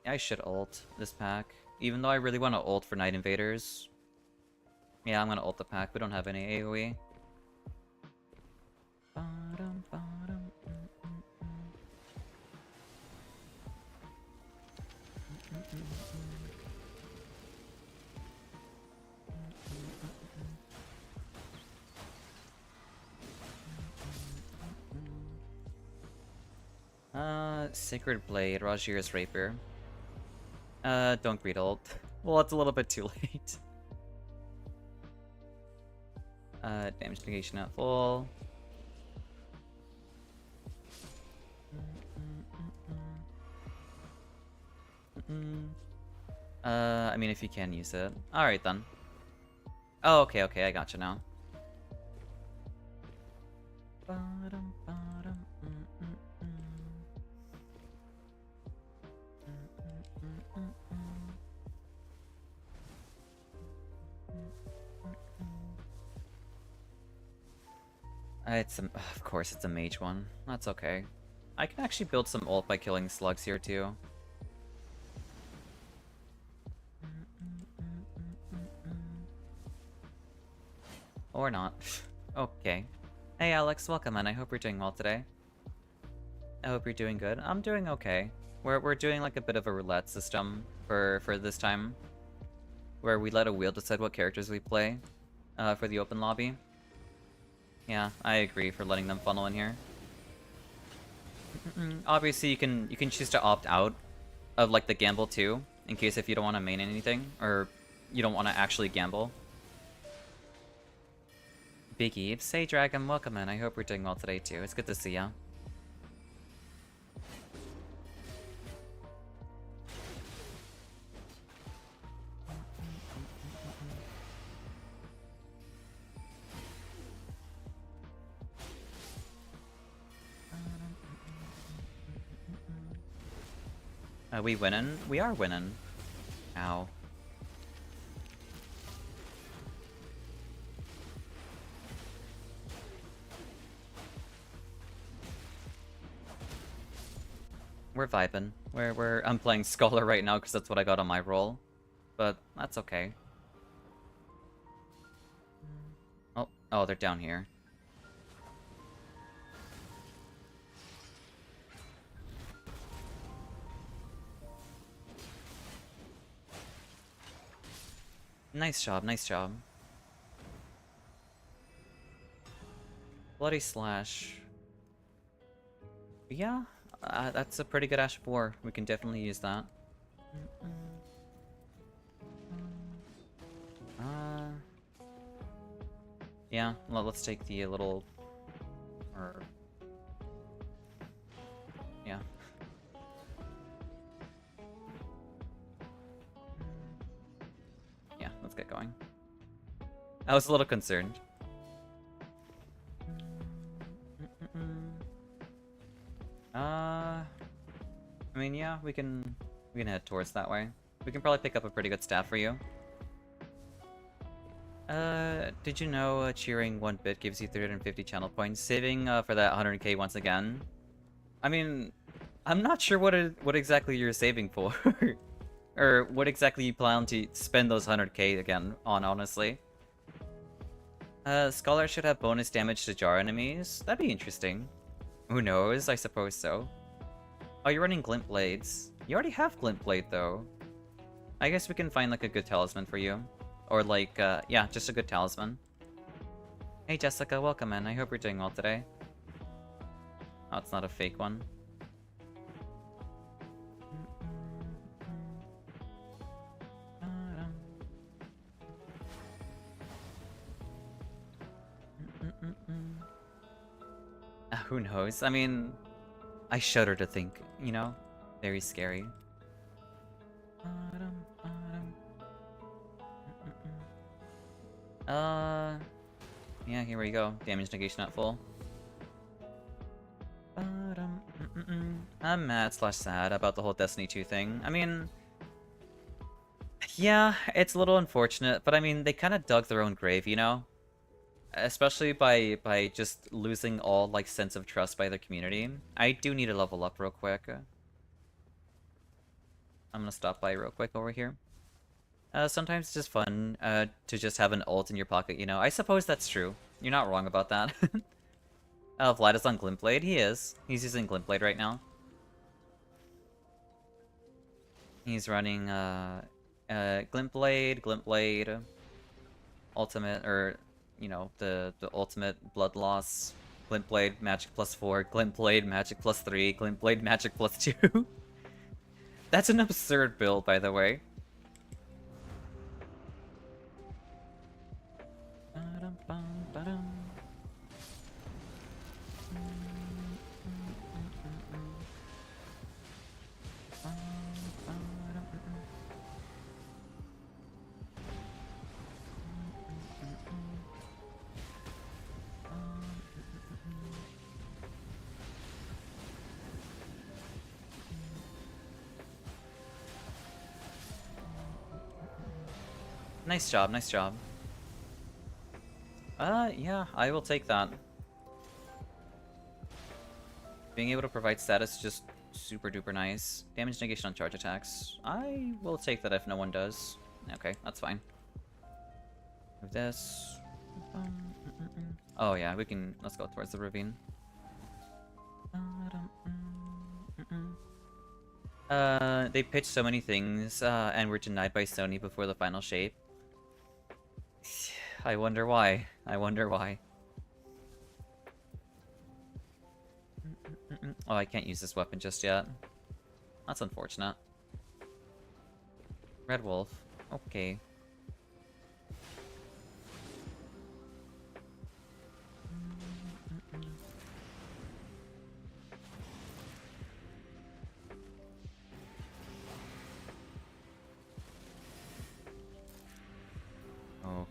[SPEAKER 1] I should ult this pack. Even though I really want to ult for Night Invaders. Yeah, I'm gonna ult the pack. We don't have any AoE. Sacred Blade, Rajir's Rapier. Don't greed ult. Well, it's a little bit too late. Damage negation at full. I mean, if you can use it. Alright then. Oh, okay, I gotcha now. Of course, it's a mage one. That's okay. I can actually build some ult by killing slugs here too. Or not. Okay. Hey Alex, welcome in. I hope you're doing well today. I hope you're doing good. I'm doing okay. We're doing like a bit of a roulette system for this time, where we let a wheel decide what characters we play for the open lobby. Yeah, I agree for letting them funnel in here. Obviously, you can choose to opt out of like the gamble too, in case if you don't want to main anything or you don't want to actually gamble. Big Eves, hey Dragon, welcome in. I hope you're doing well today too. It's good to see ya. Are we winning? We are winning. Ow. We're vibing. I'm playing Scholar right now because that's what I got on my roll. But that's okay. Oh, they're down here. Nice job, nice job. Bloody Slash. Yeah, that's a pretty good Ash of War. We can definitely use that. Yeah, let's take the little... Yeah. Yeah, let's get going. I was a little concerned. I mean, yeah, we can head towards that way. We can probably pick up a pretty good staff for you. Did you know cheering 1 bit gives you 350 channel points? Saving for that 100k once again. I mean, I'm not sure what exactly you're saving for. Or what exactly you plan to spend those 100k again on, honestly. Scholar should have bonus damage to jar enemies. That'd be interesting. Who knows? I suppose so. Oh, you're running Glint Blades. You already have Glint Blade, though. I guess we can find, like, a good talisman for you. Or, like, yeah, just a good talisman. Hey, Jessica, welcome in. I hope you're doing well today. Oh, it's not a fake one. Who knows? I mean, I shudder to think, you know? Very scary. Yeah, here we go. Damage negation at full. I'm mad / sad about the whole Destiny 2 thing. I mean, yeah, it's a little unfortunate, but I mean, they kind of dug their own grave, you know? Especially by just losing all, like, sense of trust by the community. I do need to level up real quick. I'm gonna stop by real quick over here. Sometimes it's just fun to just have an ult in your pocket, you know? I suppose that's true. You're not wrong about that. Vlad is on Glintblade? He is. He's using Glintblade right now. He's running Glintblade, Ultimate, or, you know, the ultimate blood loss. Glintblade, magic +4, Glintblade, magic +3, Glintblade, magic +2. That's an absurd build, by the way. Nice job, nice job. Yeah, I will take that. Being able to provide status is just super duper nice. Damage negation on charge attacks. I will take that if no one does. Okay, that's fine. Move this. Oh yeah, we can, let's go towards the ravine. They pitched so many things, and were denied by Sony before the final shape. I wonder why. I wonder why. Oh, I can't use this weapon just yet. That's unfortunate. Red Wolf. Okay.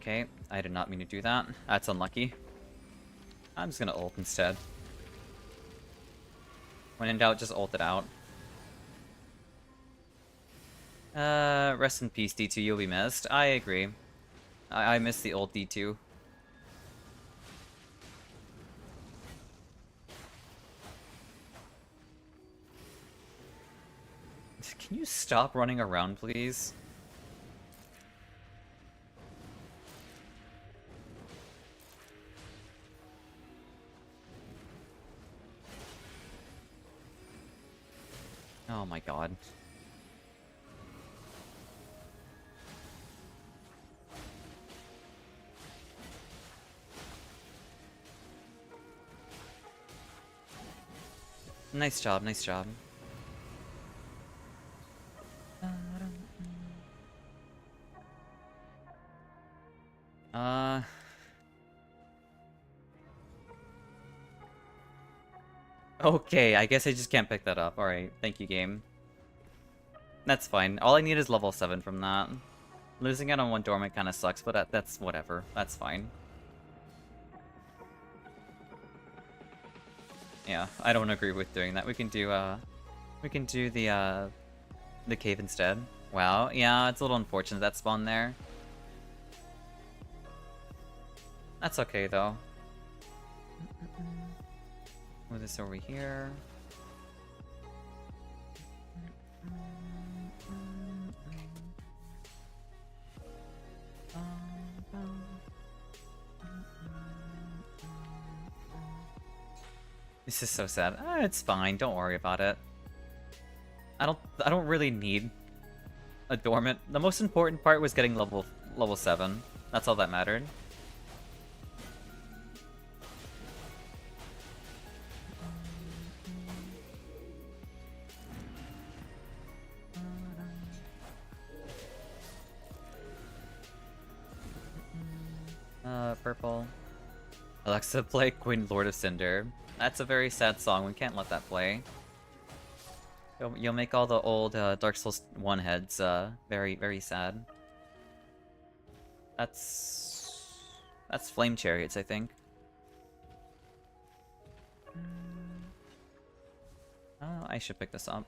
[SPEAKER 1] Okay, I did not mean to do that. That's unlucky. I'm just gonna ult instead. When in doubt, just ult it out. Rest in peace, D2, you'll be missed. I agree. I miss the old D2. Can you stop running around, please? Oh my god. Nice job, nice job. Okay, I guess I just can't pick that up. Alright, thank you, game. That's fine. All I need is level 7 from that. Losing out on one dormant kind of sucks, but that's whatever. That's fine. Yeah, I don't agree with doing that. We can do the cave instead. Wow, yeah, it's a little unfortunate that spawn there. That's okay though. Move this over here. This is so sad. It's fine. Don't worry about it. I don't really need a dormant. The most important part was getting level 7. That's all that mattered. Purple. Alexa, play Queen Lord of Cinder. That's a very sad song. We can't let that play. You'll make all the old Dark Souls 1 heads very, very sad. That's Flame Chariots, I think. Oh, I should pick this up.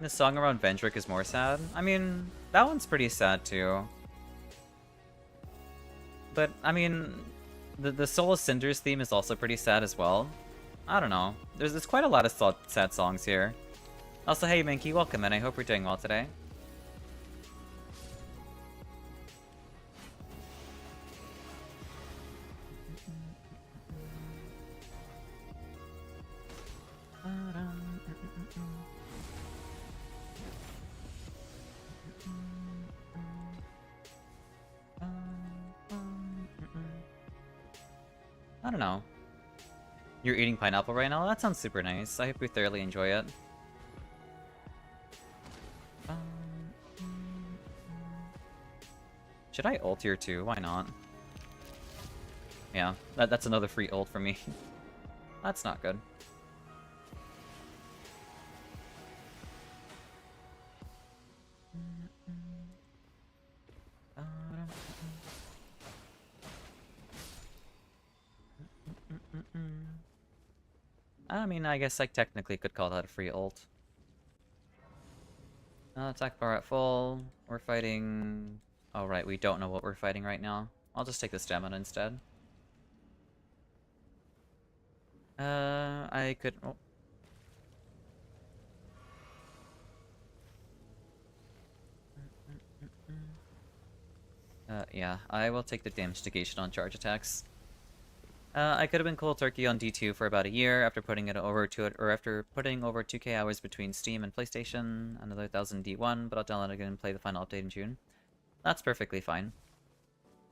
[SPEAKER 1] The song around Vendrick is more sad. I mean, that one's pretty sad too. But, I mean, the Soul of Cinders theme is also pretty sad as well. I don't know. There's quite a lot of sad songs here. Also, hey Minky, welcome in. I hope you're doing well today. I don't know. You're eating pineapple right now? That sounds super nice. I hope you thoroughly enjoy it. Should I ult here too? Why not? Yeah, that's another free ult for me. That's not good. I mean, I guess I technically could call that a free ult. Attack bar at full. We're fighting... Oh, right, we don't know what we're fighting right now. I'll just take the stamina instead. I could... Oh. Yeah, I will take the damage negation on charge attacks. I could have been cold turkey on D2 for about a year after putting it over to it, or after putting over 2K hours between Steam and PlayStation, another 1,000 D1, but I'll download it again and play the final update in June. That's perfectly fine.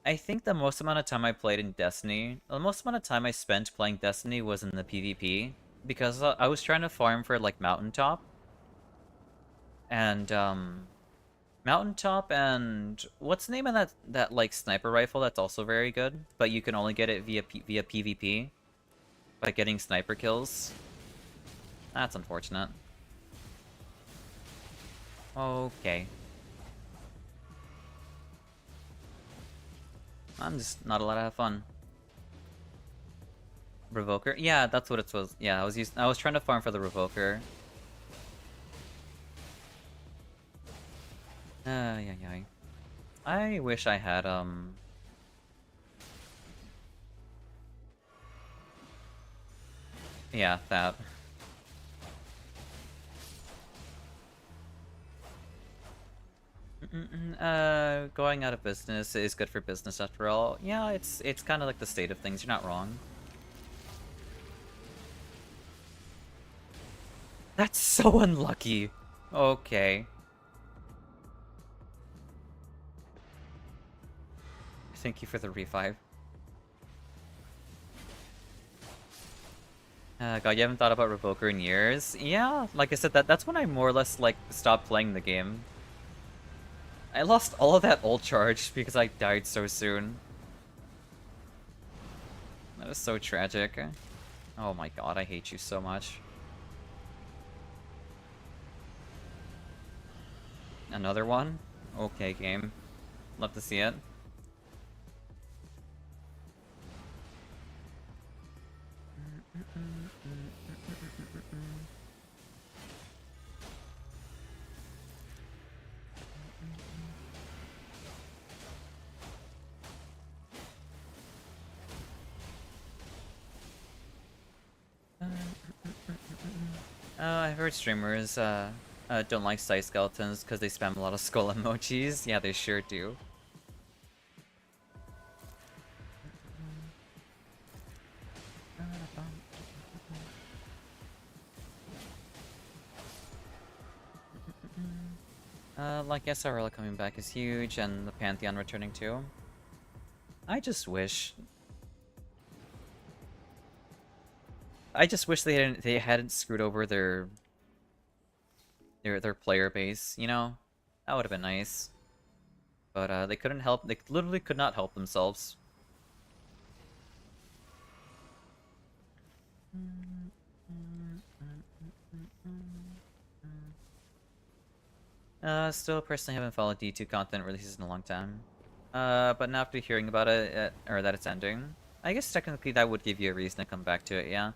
[SPEAKER 1] I think the most amount of time I played in Destiny, the most amount of time I spent playing Destiny was in the PvP, because I was trying to farm for, like, Mountaintop, and, Mountaintop and... What's the name of that like, sniper rifle that's also very good, but you can only get it via PvP? By getting sniper kills? That's unfortunate. Okay. I'm just not allowed to have fun. Revoker? Yeah, that's what it was. Yeah, I was trying to farm for the Revoker. Yeah. I wish I had, yeah, that. Going out of business is good for business after all. Yeah, it's kind of like the state of things. You're not wrong. That's so unlucky. Okay. Thank you for the revive. God, you haven't thought about Revoker in years? Yeah, like I said, that's when I more or less, like, stopped playing the game. I lost all of that ult charge because I died so soon. That is so tragic. Oh my god, I hate you so much. Another one? Okay, game. Love to see it. I've heard streamers don't like side skeletons because they spam a lot of skull emojis. Yeah, they sure do. Like SRL coming back is huge, and the Pantheon returning too. I just wish they hadn't screwed over their player base, you know? That would have been nice. But they couldn't help, they literally could not help themselves. Still personally haven't followed D2 content releases in a long time. But now after hearing about it, or that it's ending, I guess technically that would give you a reason to come back to it, yeah.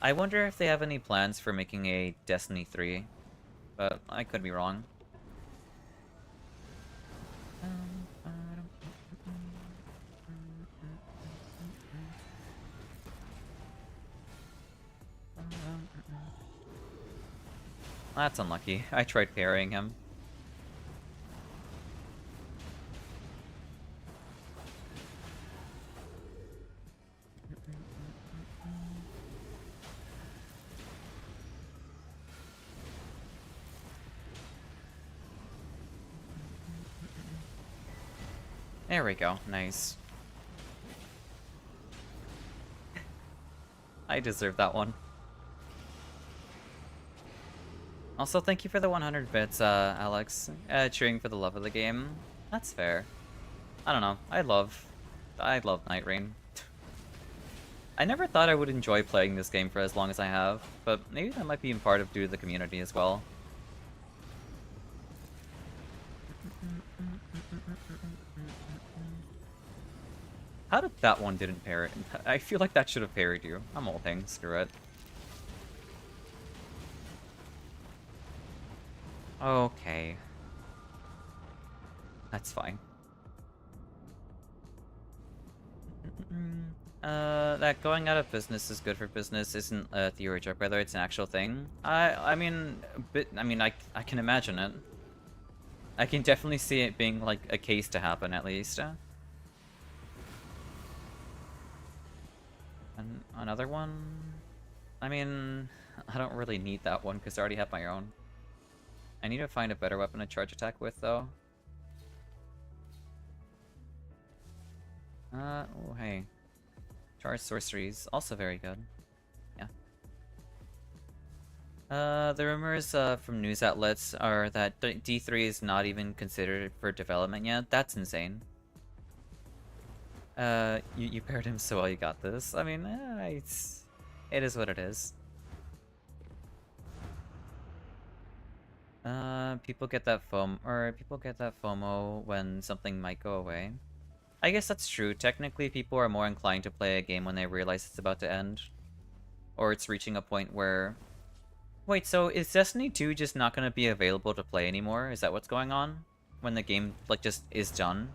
[SPEAKER 1] I wonder if they have any plans for making a Destiny 3, but I could be wrong. That's unlucky. I tried parrying him. There we go. Nice. I deserve that one. Also, thank you for the 100 bits, Alex. Cheering for the love of the game. That's fair. I don't know. I love Nightreign. I never thought I would enjoy playing this game for as long as I have, but maybe that might be in part of due to the community as well. How did that one didn't parry? I feel like that should have parried you. I'm ulting. Screw it. Okay. That's fine. That going out of business is good for business isn't a theory joke, whether it's an actual thing. I mean, I can imagine it. I can definitely see it being like a case to happen at least. And another one? I mean, I don't really need that one because I already have my own. I need to find a better weapon to charge attack with though. Oh hey. Charge sorceries, also very good. Yeah. The rumors from news outlets are that D3 is not even considered for development yet. That's insane. You paired him so well, you got this. I mean, it is what it is. People get that FOMO when something might go away. I guess that's true. Technically, people are more inclined to play a game when they realize it's about to end. Or it's reaching a point where... Wait, so is Destiny 2 just not going to be available to play anymore? Is that what's going on? When the game, like, just is done?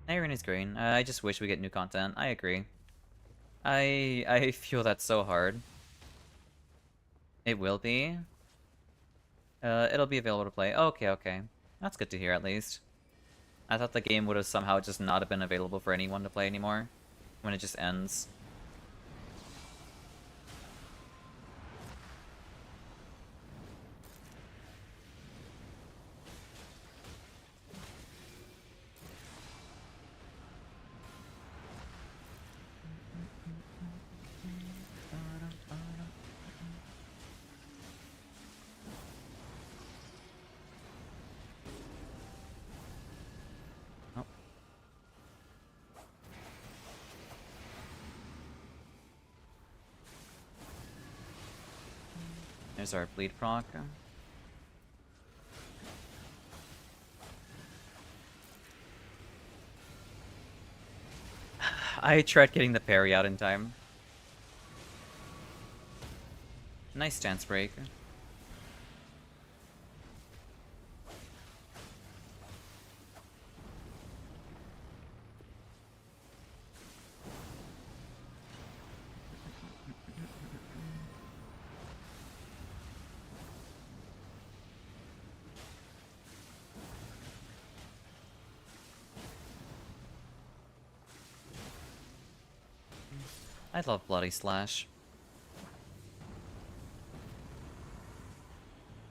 [SPEAKER 1] Nightreign is green. I just wish we get new content. I agree. I feel that's so hard. It will be? It'll be available to play. Okay, okay. That's good to hear, at least. I thought the game would have somehow just not have been available for anyone to play anymore. When it just ends. Oh. There's our bleed proc. I tried getting the parry out in time. Nice stance break. I love Bloody Slash.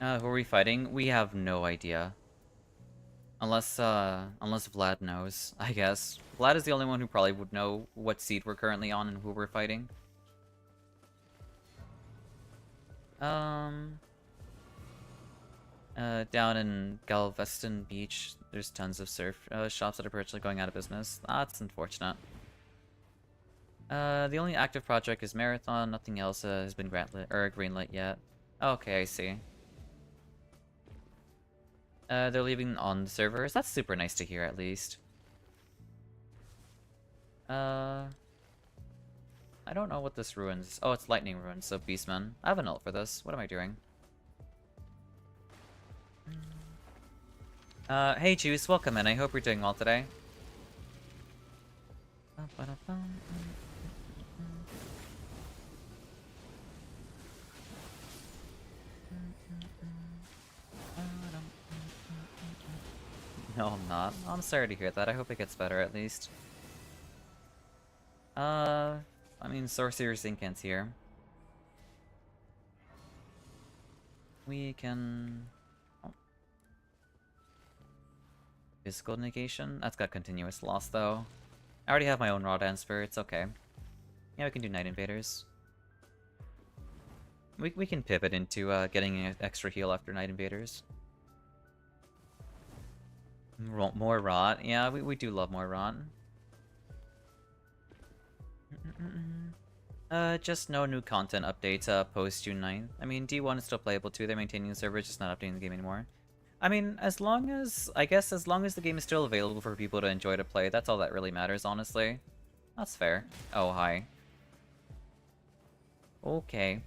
[SPEAKER 1] Who are we fighting? We have no idea. Unless Vlad knows, I guess. Vlad is the only one who probably would know what seed we're currently on and who we're fighting. Down in Galveston Beach, there's tons of surf shops that are virtually going out of business. That's unfortunate. The only active project is Marathon. Nothing else has been greenlit yet. Okay, I see. They're leaving on the servers. That's super nice to hear, at least. I don't know what this ruins. Oh, it's Lightning Ruins, so Beastman. I have an ult for this. What am I doing? Hey Juice, welcome in. I hope you're doing well today. No, I'm not. I'm sorry to hear that. I hope it gets better at least. I mean, Sorcerer Zinkant's here. We can... Oh. Physical negation? That's got continuous loss, though. I already have my own Raw Dancer, it's okay. Yeah, we can do Night Invaders. We can pivot into getting an extra heal after Night Invaders. More rot. Yeah, we do love more rot. Just no new content updates post June 9th. I mean, D1 is still playable too. They're maintaining the server, just not updating the game anymore. I mean, as long as the game is still available for people to enjoy to play, that's all that really matters, honestly. That's fair. Oh, hi. Okay.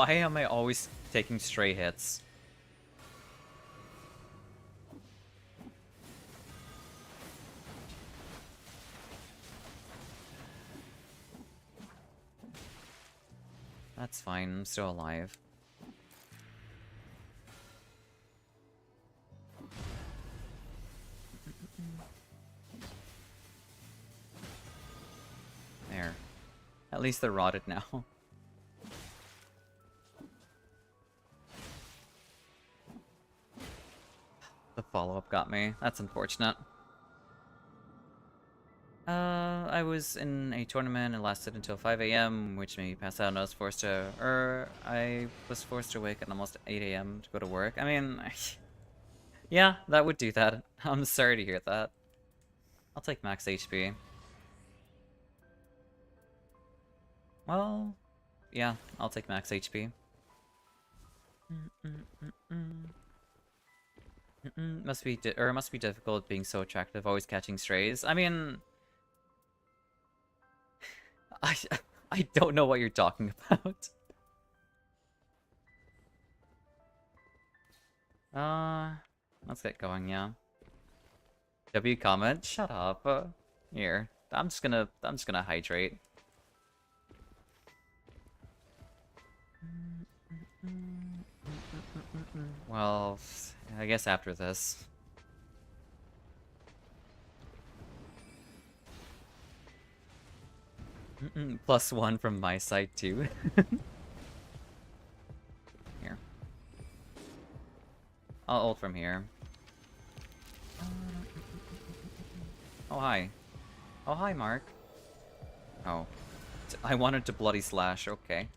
[SPEAKER 1] Why am I always taking stray hits? That's fine, I'm still alive. There. At least they're rotted now. The follow-up got me. That's unfortunate. I was in a tournament. It lasted until 5 a.m., which made me pass out, and I was forced to wake at almost 8 a.m. to go to work. I mean, yeah, that would do that. I'm sorry to hear that. I'll take max HP. Well, yeah, I'll take max HP. Must be difficult being so attractive, always catching strays. I mean, I don't know what you're talking about. Let's get going, yeah. W comment, shut up. Here, I'm just gonna hydrate. Well, I guess after this. +1 from my side too. Here. I'll ult from here. Oh, hi. Oh, hi, Mark. Oh. I wanted to bloody slash, okay.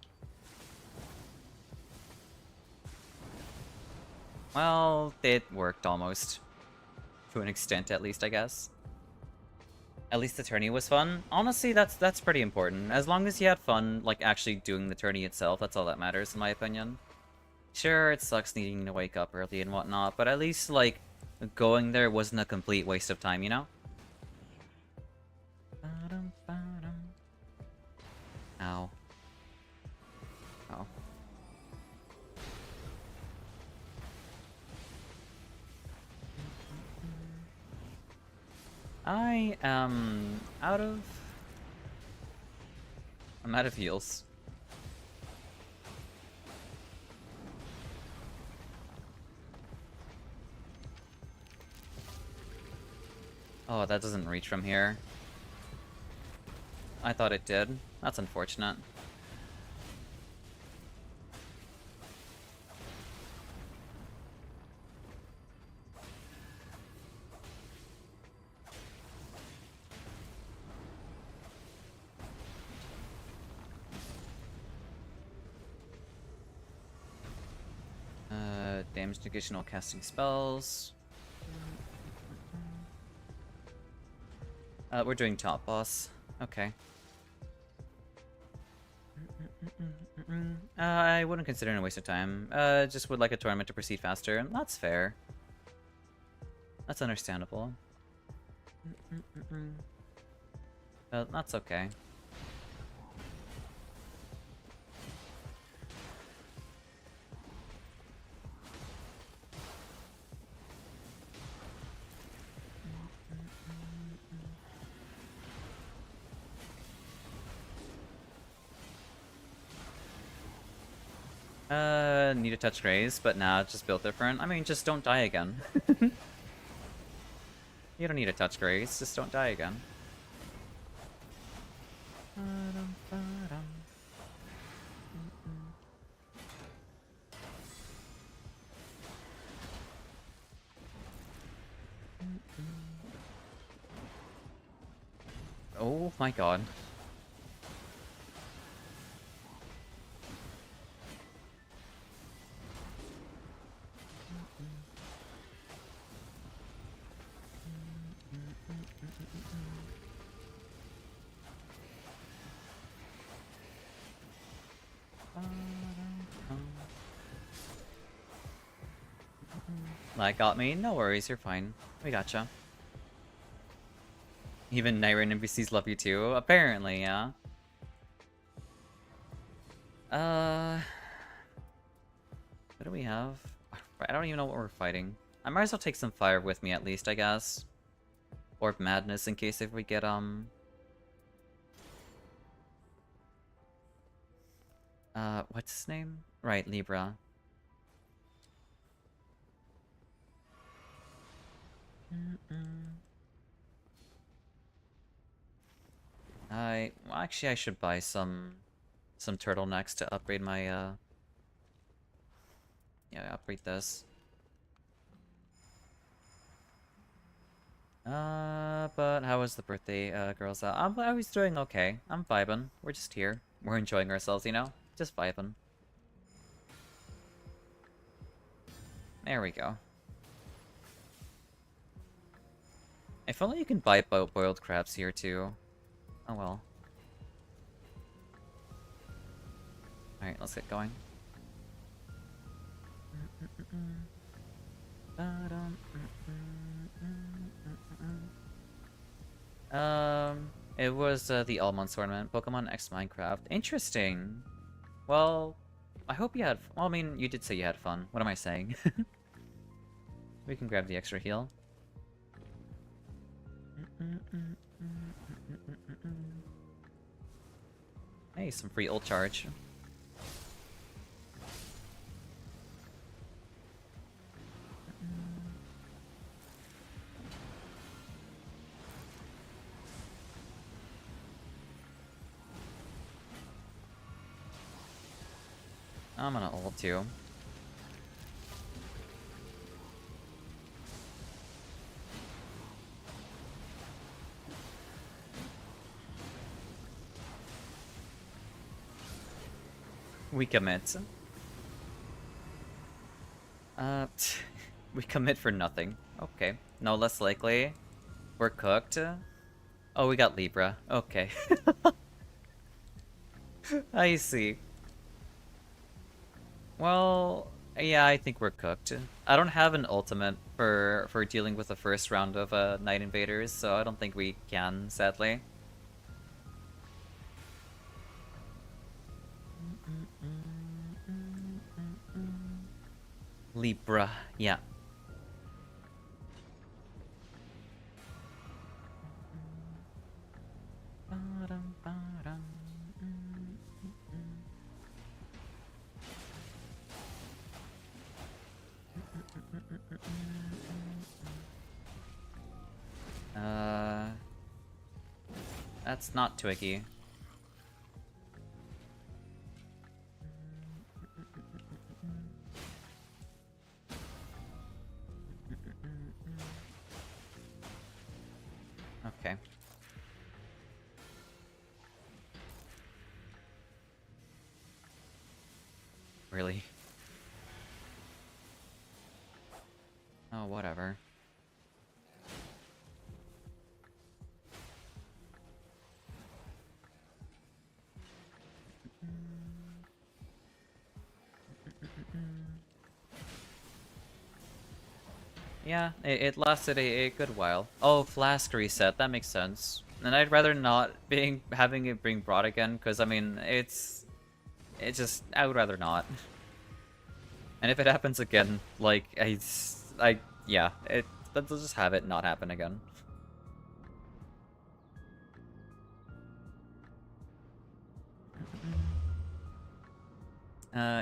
[SPEAKER 1] Well, it worked almost. To an extent, at least, I guess. At least the tourney was fun. Honestly, that's pretty important. As long as you had fun, like, actually doing the tourney itself, that's all that matters, in my opinion. Sure, it sucks needing to wake up early and whatnot, but at least, like, going there wasn't a complete waste of time, you know? Ow. Oh. I am out of... I'm out of heals. Oh, that doesn't reach from here. I thought it did. That's unfortunate. Damage negation while casting spells. We're doing top boss. Okay. I wouldn't consider it a waste of time. Just would like a tournament to proceed faster. That's fair. That's understandable. That's okay. Need to touch graze, but nah, it's just built different. I mean, just don't die again. You don't need to touch graze, just don't die again. Oh my god. That got me. No worries, you're fine. We gotcha. Even Nightreign NPCs love you too? Apparently, yeah. What do we have? I don't even know what we're fighting. I might as well take some fire with me at least, I guess. Orb Madness in case if we get, what's his name? Right, Libra. Well, actually, I should buy some turtlenecks to upgrade my, yeah, upgrade this. But how was the birthday, girls out? I was doing okay. I'm vibing. We're just here. We're enjoying ourselves, you know? Just vibing. There we go. If only you can buy boiled crabs here, too. Oh well. Alright, let's get going. It was the Almond Tournament, Pokemon X Minecraft. Interesting. Well, I hope you had. Well, I mean, you did say you had fun. What am I saying? We can grab the extra heal. Hey, some free ult charge. I'm gonna ult too. We commit. We commit for nothing. Okay. No less likely. We're cooked. Oh, we got Libra. Okay. I see. Well, yeah, I think we're cooked. I don't have an ultimate for dealing with the first round of Night Invaders, so I don't think we can, sadly. Libra, yeah. That's not Twiggy. Okay. Really? Oh, whatever. Yeah, it lasted a good while. Oh, flask reset, that makes sense. And I'd rather not having it being brought again, because I mean, I would rather not. And if it happens again, like, yeah, let's just have it not happen again.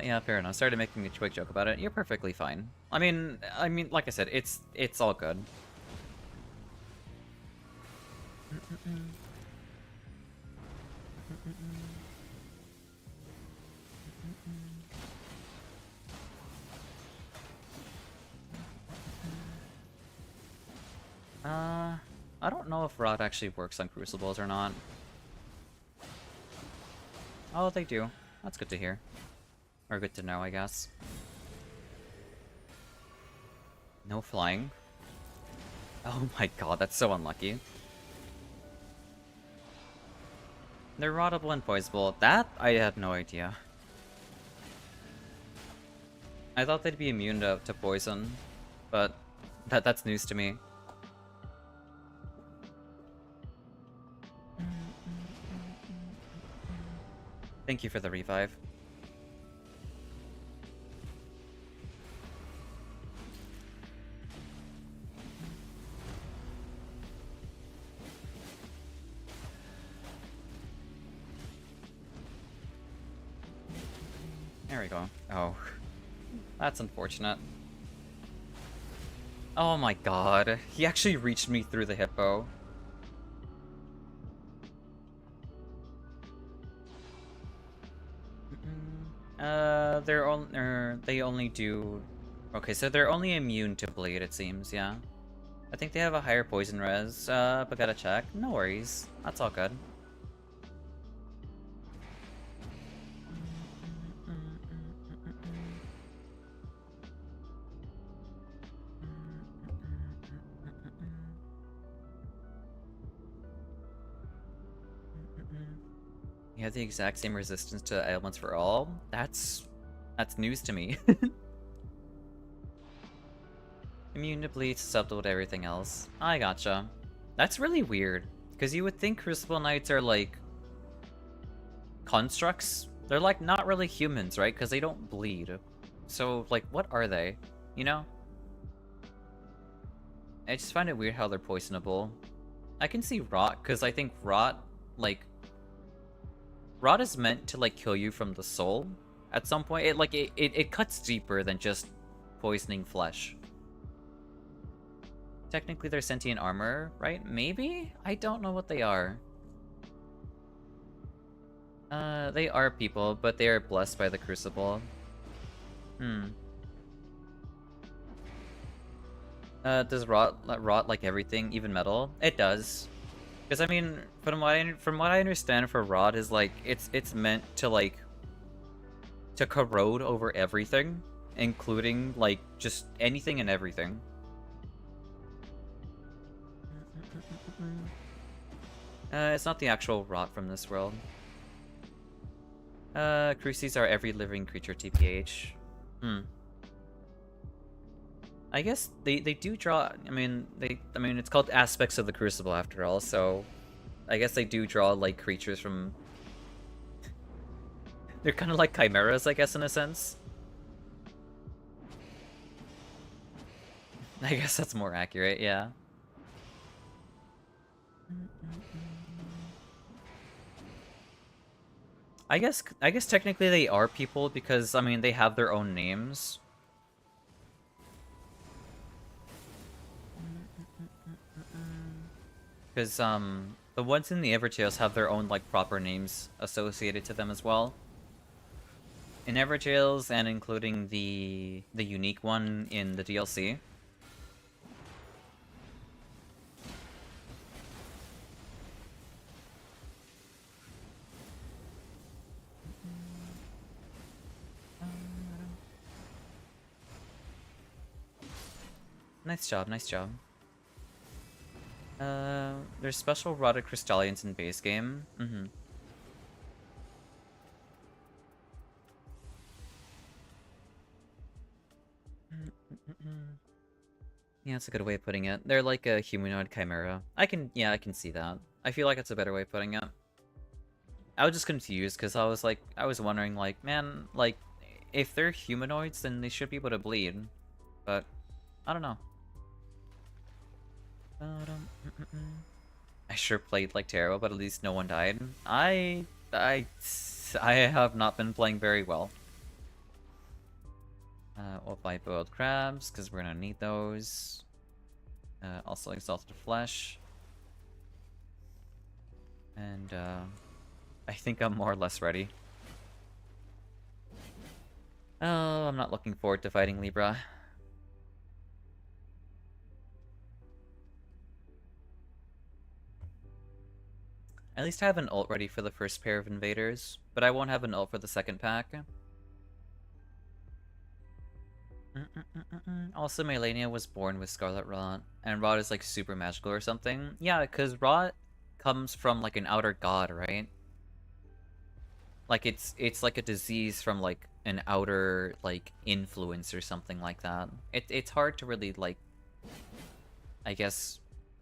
[SPEAKER 1] Yeah, fair enough. Started making a twig joke about it. You're perfectly fine. I mean, like I said, it's all good. I don't know if Rod actually works on Crucibles or not. Oh, they do. That's good to hear. Or good to know, I guess. No flying. Oh my god, that's so unlucky. They're rottable and poisonable. That, I had no idea. I thought they'd be immune to poison, but that's news to me. Thank you for the revive. There we go. Oh. That's unfortunate. Oh my god. He actually reached me through the hippo. They only do... Okay, so they're only immune to bleed, it seems, yeah. I think they have a higher poison res, but gotta check. No worries. That's all good. You have the exact same resistance to ailments for all? That's news to me. Immune to bleed, susceptible to everything else. I gotcha. That's really weird, because you would think Crucible Knights are like constructs. They're like not really humans, right? Because they don't bleed. So like, what are they? You know? I just find it weird how they're poisonable. I can see Rot, because I think Rot, like... Rot is meant to, like, kill you from the soul. At some point, it cuts deeper than just poisoning flesh. Technically, they're sentient armor, right? Maybe? I don't know what they are. They are people, but they are blessed by the Crucible. Does rot like everything, even metal? It does. Because I mean, from what I understand for rot is like it's meant to like to corrode over everything, including like just anything and everything. It's not the actual rot from this world. Crucies are every living creature TPH. I guess they do draw. I mean it's called aspects of the Crucible after all, so I guess they do draw like creatures from. They're kind of like chimeras, I guess, in a sense. I guess that's more accurate, yeah. I guess technically they are people because I mean they have their own names. Because the ones in the Everjails have their own like proper names associated to them as well. In Everjails and including the unique one in the DLC. Nice job, nice job. There's special rotted crystallians in base game. Yeah, that's a good way of putting it. They're like a humanoid chimera. I can see that. I feel like it's a better way of putting it. I was just confused because I was wondering like, man, like, if they're humanoids, then they should be able to bleed. But, I don't know. I sure played like terrible, but at least no one died. I have not been playing very well. We'll buy boiled crabs because we're gonna need those. Also exalted flesh. And I think I'm more or less ready. Oh, I'm not looking forward to fighting Libra. At least I have an ult ready for the first pair of invaders, but I won't have an ult for the second pack. Also, Melania was born with Scarlet Rot, and Rot is like super magical or something. Yeah, because Rot comes from like an outer god, right? Like it's like a disease from like an outer like influence or something like that. It's hard to really like, I guess,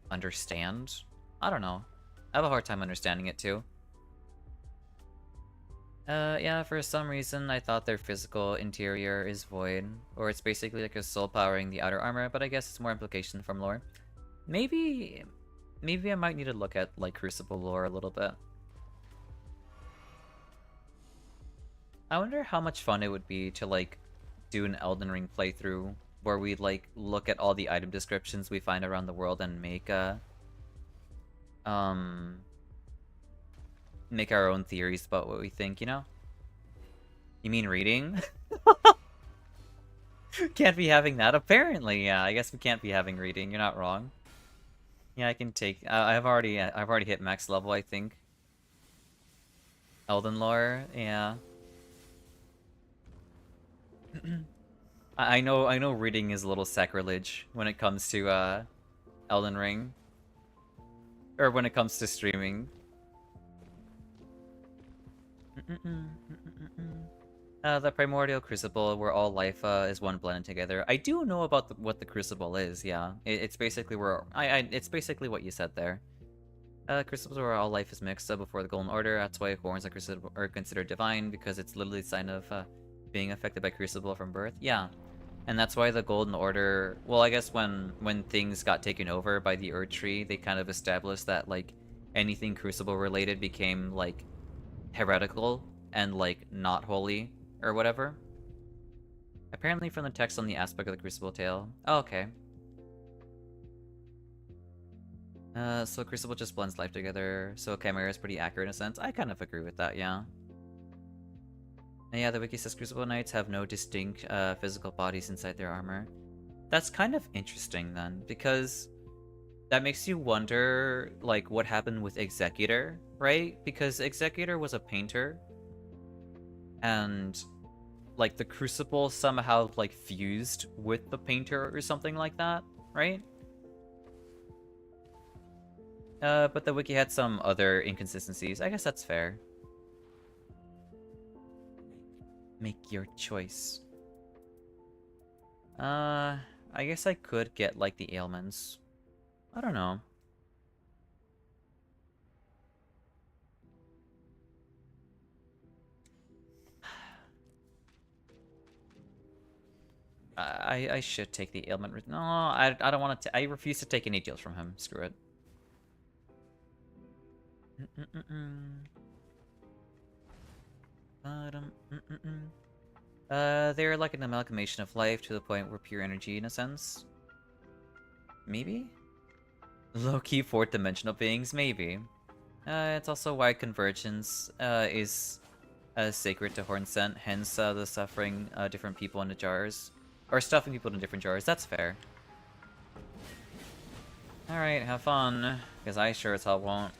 [SPEAKER 1] understand. I don't know. I have a hard time understanding it too. Yeah, for some reason I thought their physical interior is void, or it's basically like a soul powering the outer armor, but I guess it's more implication from lore. Maybe I might need to look at like Crucible lore a little bit. I wonder how much fun it would be to, like, do an Elden Ring playthrough where we, like, look at all the item descriptions we find around the world and um, make our own theories about what we think, you know? You mean reading? Can't be having that? Apparently, yeah. I guess we can't be having reading. You're not wrong. Yeah, I can take... I've already hit max level, I think. Elden lore, yeah. I know reading is a little sacrilege when it comes to Elden Ring. Or when it comes to streaming. The primordial crucible, where all life is one blended together. I do know about what the crucible is. Yeah, it's basically where it's basically what you said there. Crucibles where all life is mixed before the Golden Order. That's why horns are considered divine, because it's literally a sign of being affected by crucible from birth. Yeah, and that's why the Golden Order. Well, I guess when things got taken over by the Erd Tree, they kind of established that like anything crucible related became like heretical and like not holy or whatever. Apparently from the text on the aspect of the Crucible tale. Oh, okay. So Crucible just blends life together, so Chimera is pretty accurate in a sense. I kind of agree with that, yeah. And yeah, the wiki says Crucible Knights have no distinct physical bodies inside their armor. That's kind of interesting then, because that makes you wonder, like, what happened with Executor, right? Because Executor was a painter, and like the Crucible somehow like fused with the painter or something like that, right? But the wiki had some other inconsistencies. I guess that's fair. Make your choice. I guess I could get like the ailments. I don't know. I should take the ailment. No, I don't want to. I refuse to take any deals from him. Screw it. They're like an amalgamation of life to the point where pure energy, in a sense. Maybe? Low-key fourth-dimensional beings, maybe. It's also why convergence is sacred to Hornsent, hence the suffering different people into jars. Or stuffing people into different jars, that's fair. Alright, have fun, because I sure as hell won't.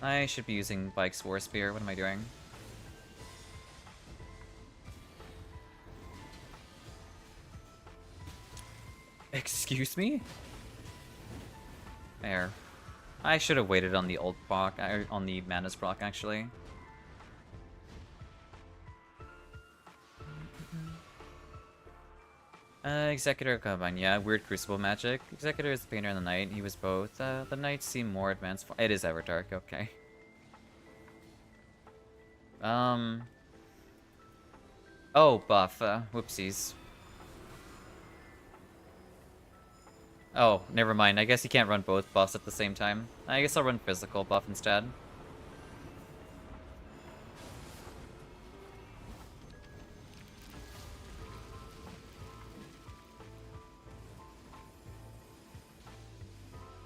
[SPEAKER 1] I should be using Bike's War Spear, what am I doing? Excuse me? There. I should have waited on the old proc, on the Mana's proc, actually. Executor combine, yeah, weird Crucible magic. Executor is the painter and the knight, he was both. The knights seem more advanced. It is Everdark, okay. Oh, buff, whoopsies. Oh, never mind. I guess you can't run both buffs at the same time. I guess I'll run physical buff instead.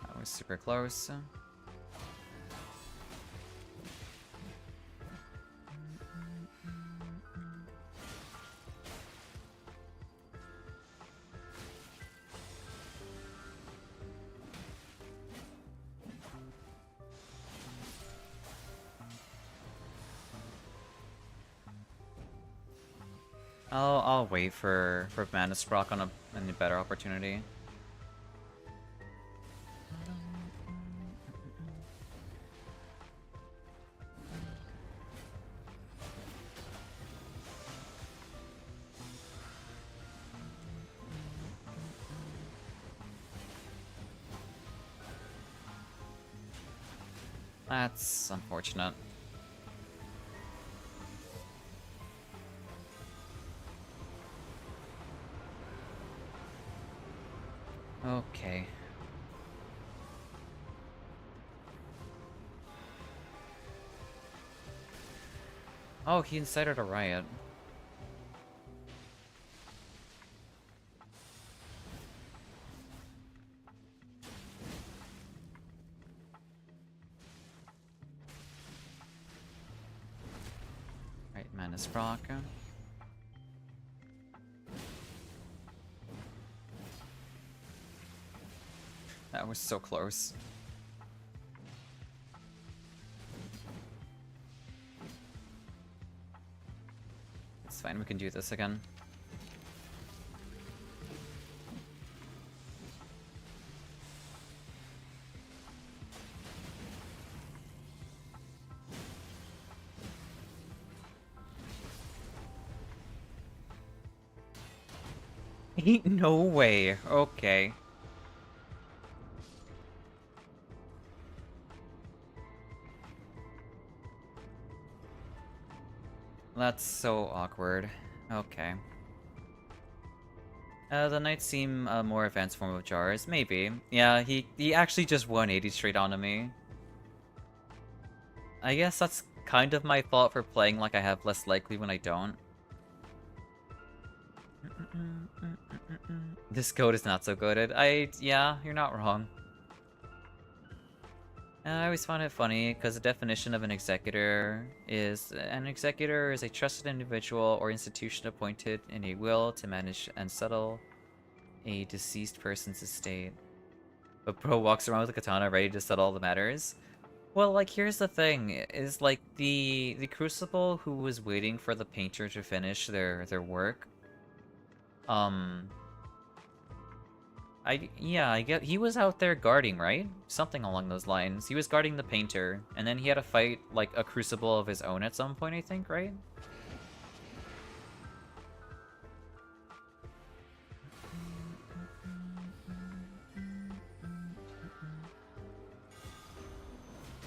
[SPEAKER 1] That was super close. I'll wait for Mana Sprock on a better opportunity. That's unfortunate. Okay. Oh, he incited a riot. Right, Manus Rock. That was so close. It's fine, we can do this again. Ain't no way. Okay. That's so awkward. Okay. The knights seem a more advanced form of jars. Maybe. Yeah, he actually just 180 straight onto me. I guess that's kind of my fault for playing like I have less likely when I don't. This code is not so good. Yeah, you're not wrong. I always found it funny because the definition of an executor is a trusted individual or institution appointed in a will to manage and settle a deceased person's estate. But bro walks around with a katana ready to settle all the matters. Well, like, here's the thing, is like the Crucible who was waiting for the painter to finish their work. I get he was out there guarding, right? Something along those lines. He was guarding the painter, and then he had to fight like a Crucible of his own at some point, I think, right?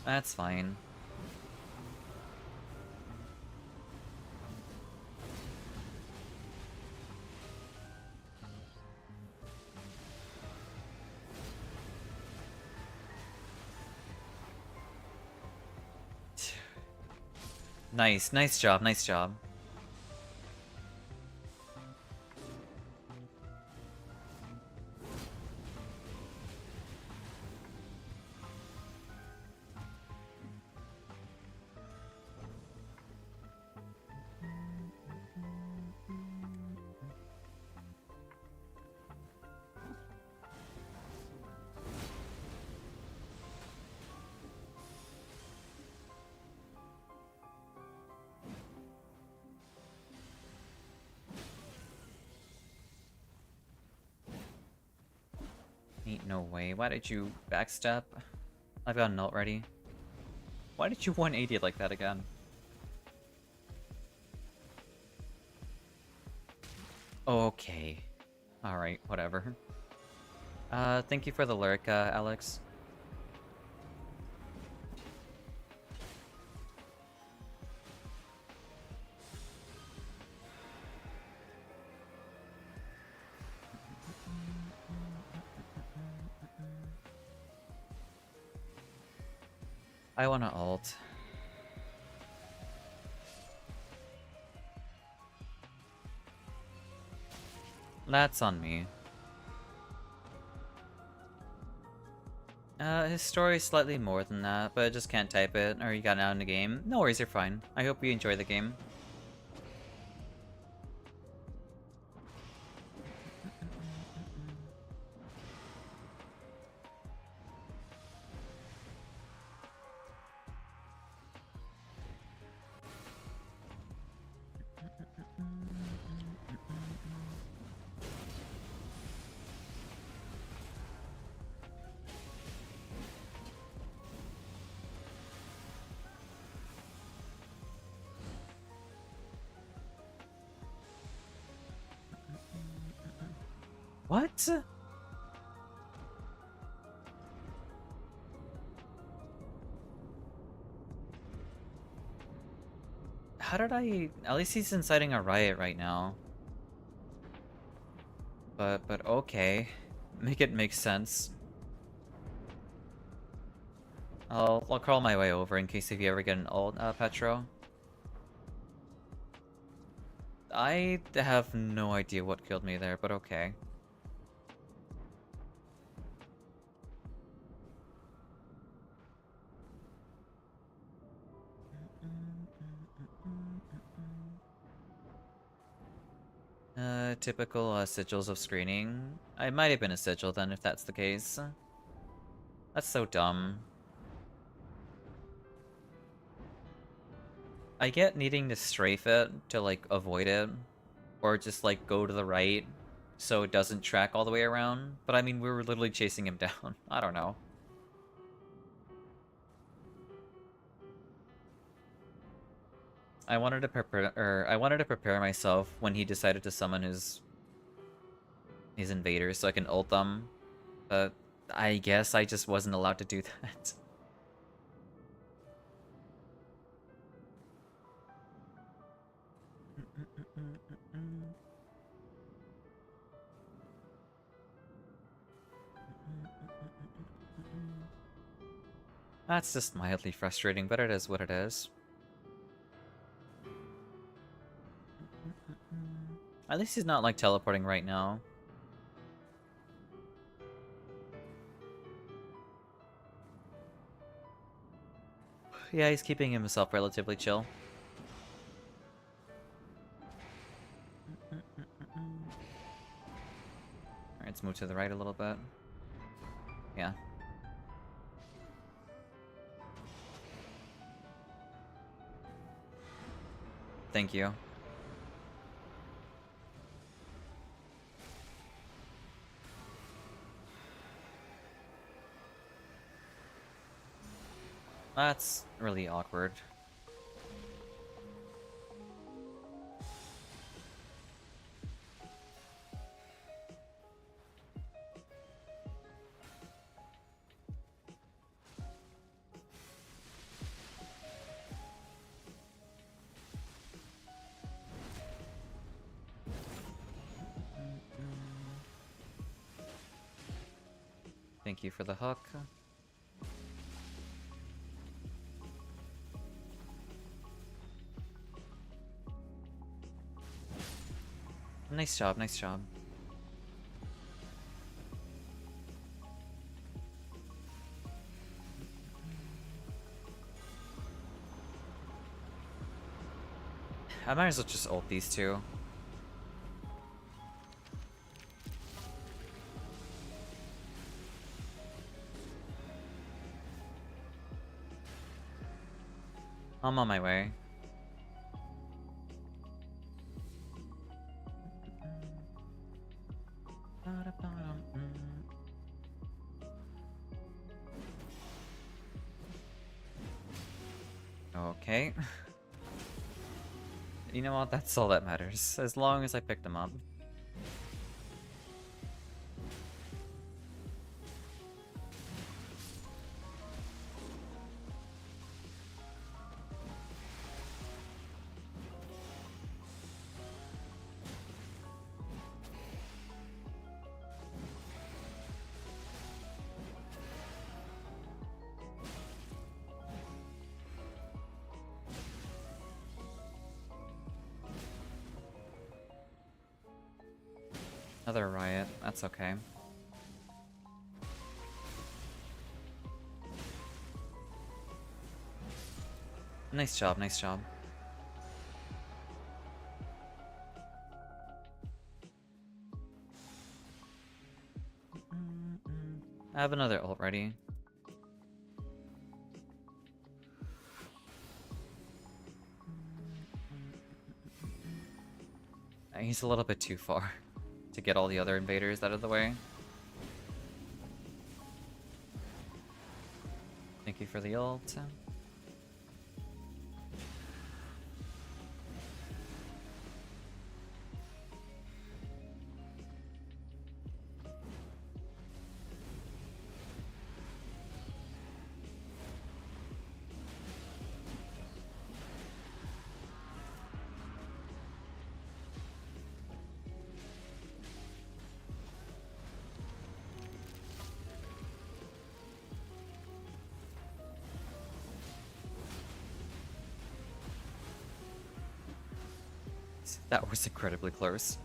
[SPEAKER 1] That's fine. Nice job, nice job. Ain't no way. Why did you backstep? I've got an ult ready. Why did you 180 like that again? Okay. Alright, whatever. Thank you for the lyric, Alex. I wanna ult. That's on me. His story's slightly more than that, but I just can't type it, or you got out in the game. No worries, you're fine. I hope you enjoy the game. What? How did I... At least he's inciting a riot right now. But okay. Make it make sense. I'll crawl my way over in case if you ever get an ult, Petro. I have no idea what killed me there, but okay. Typical sigils of screening. I might have been a sigil then, if that's the case. That's so dumb. I get needing to strafe it to, like, avoid it. Or just, like, go to the right so it doesn't track all the way around. But I mean, we were literally chasing him down. I don't know. I wanted to prepare myself when he decided to summon his invaders so I can ult them. But I guess I just wasn't allowed to do that. That's just mildly frustrating, but it is what it is. At least he's not, like, teleporting right now. Yeah, he's keeping himself relatively chill. Alright, let's move to the right a little bit. Yeah. Thank you. That's really awkward. Thank you for the hook. Nice job, nice job. I might as well just ult these two. I'm on my way. Okay. You know what? That's all that matters. As long as I picked them up. Another riot. That's okay. Nice job, nice job. I have another ult ready. He's a little bit too far to get all the other invaders out of the way. Thank you for the ult. That was incredibly close.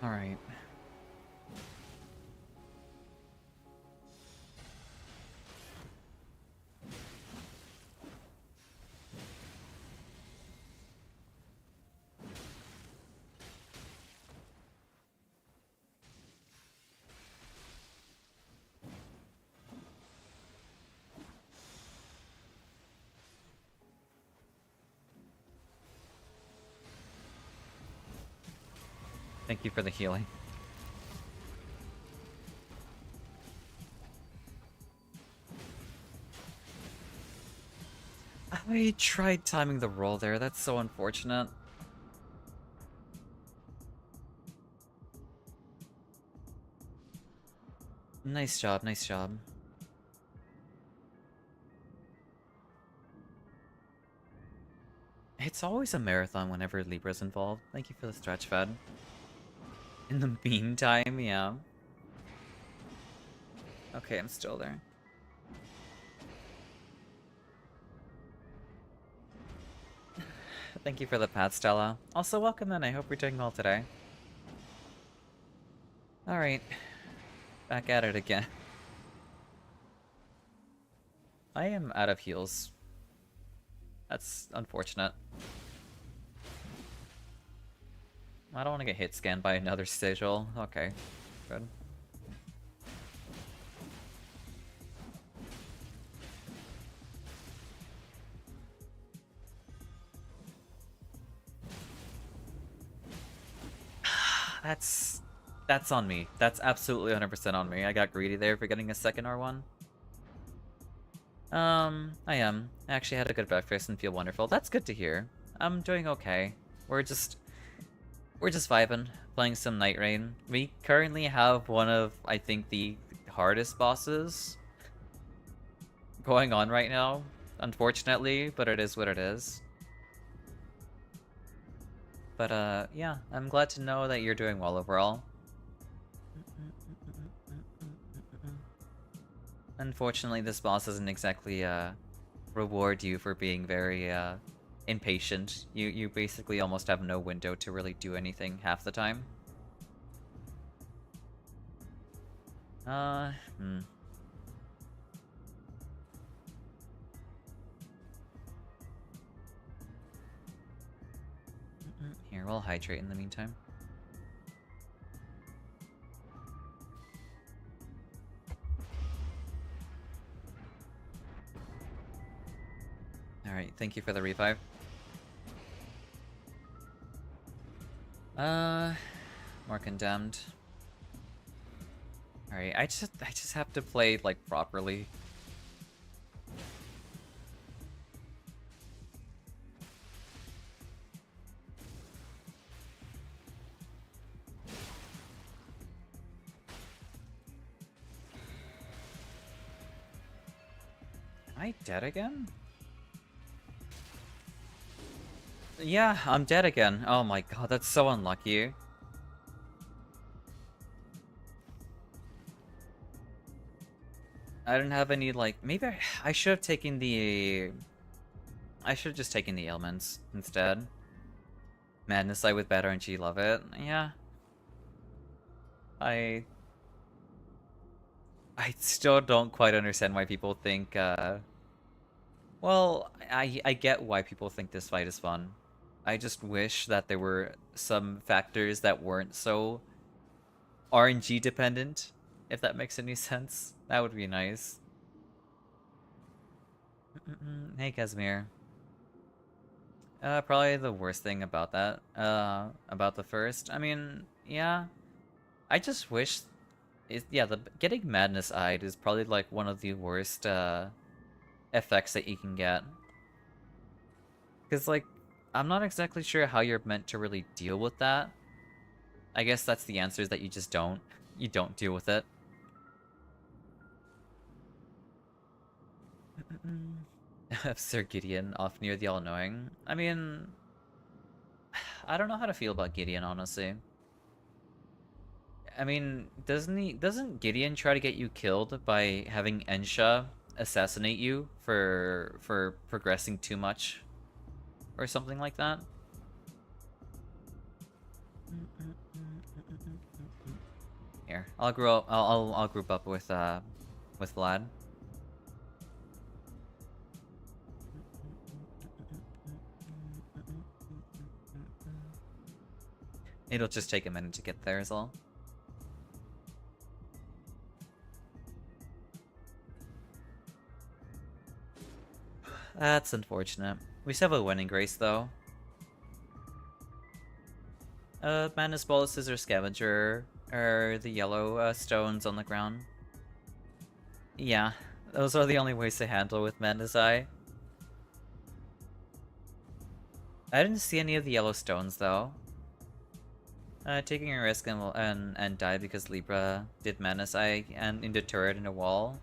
[SPEAKER 1] Alright. Thank you for the healing. I tried timing the roll there, that's so unfortunate. Nice job, nice job. It's always a marathon whenever Libra's involved. Thank you for the stretch fed. In the meantime, yeah. Okay, I'm still there. Thank you for the pat, Stella. Also, welcome in. I hope you're doing well today. Alright. Back at it again. I am out of heals. That's unfortunate. I don't want to get hit scanned by another sigil. Okay, good. That's on me. That's absolutely 100% on me. I got greedy there for getting a second R1. I am. I actually had a good breakfast and feel wonderful. That's good to hear. I'm doing okay. We're just vibing, playing some Nightreign. We currently have one of, I think, the hardest bosses going on right now, unfortunately, but it is what it is. But, yeah, I'm glad to know that you're doing well overall. Unfortunately, this boss doesn't exactly, reward you for being very, impatient. You basically almost have no window to really do anything half the time. Here, we'll hydrate in the meantime. Alright, thank you for the revive. More condemned. Alright, I just have to play, like, properly. Am I dead again? Yeah, I'm dead again. Oh my god, that's so unlucky. I didn't have any, like, maybe I should have taken the... I should have just taken the ailments instead. Madness Light with better RNG, love it. Yeah. I still don't quite understand why people think, well, I get why people think this fight is fun. I just wish that there were some factors that weren't so RNG dependent, if that makes any sense. That would be nice. Hey, Casimir. Probably the worst thing about that, about the first. I mean, yeah. I just wish... yeah, getting Madness Eyed is probably, like, one of the worst, effects that you can get. Because, like, I'm not exactly sure how you're meant to really deal with that. I guess that's the answer, is that you just don't. You don't deal with it. Sir Gideon off near the all-knowing. I mean, I don't know how to feel about Gideon, honestly. I mean, doesn't Gideon try to get you killed by having Ensha assassinate you for progressing too much? Or something like that? Here, I'll grow up. I'll group up with Vlad. It'll just take a minute to get there, is all. That's unfortunate. We still have a winning grace, though. Madness Boluses or Scavenger are the yellow stones on the ground. Yeah, those are the only ways to handle with Madness Eye. I didn't see any of the yellow stones, though. Taking a risk and die because Libra did Madness Eye and into turret in a wall.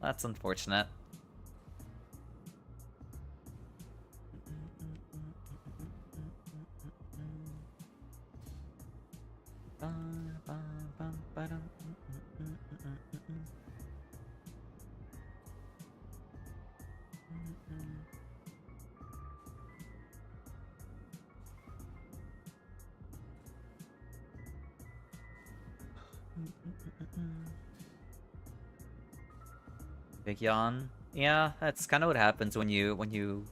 [SPEAKER 1] That's unfortunate. Big yawn. Yeah, that's kind of what happens when you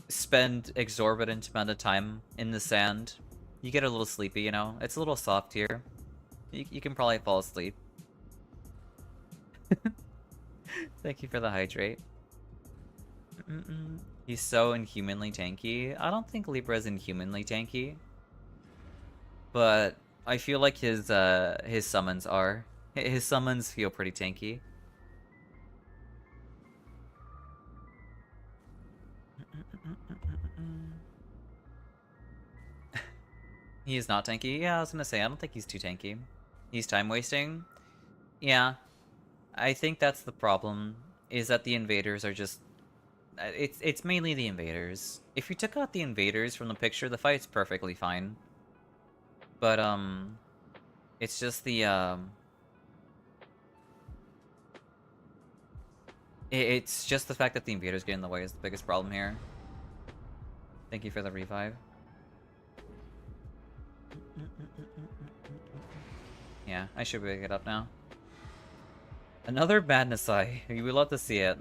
[SPEAKER 1] spend exorbitant amount of time in the sand. You get a little sleepy, you know? It's a little soft here. You can probably fall asleep. Thank you for the hydrate. He's so inhumanly tanky. I don't think Libra's inhumanly tanky. But I feel like his summons are. His summons feel pretty tanky. He is not tanky? Yeah, I was gonna say, I don't think he's too tanky. He's time wasting? Yeah. I think that's the problem, is that the invaders are just... It's mainly the invaders. If you took out the invaders from the picture, the fight's perfectly fine. But, it's just the, It's just the fact that the invaders get in the way is the biggest problem here. Thank you for the revive. Yeah, I should wake it up now. Another Madness Eye. We would love to see it.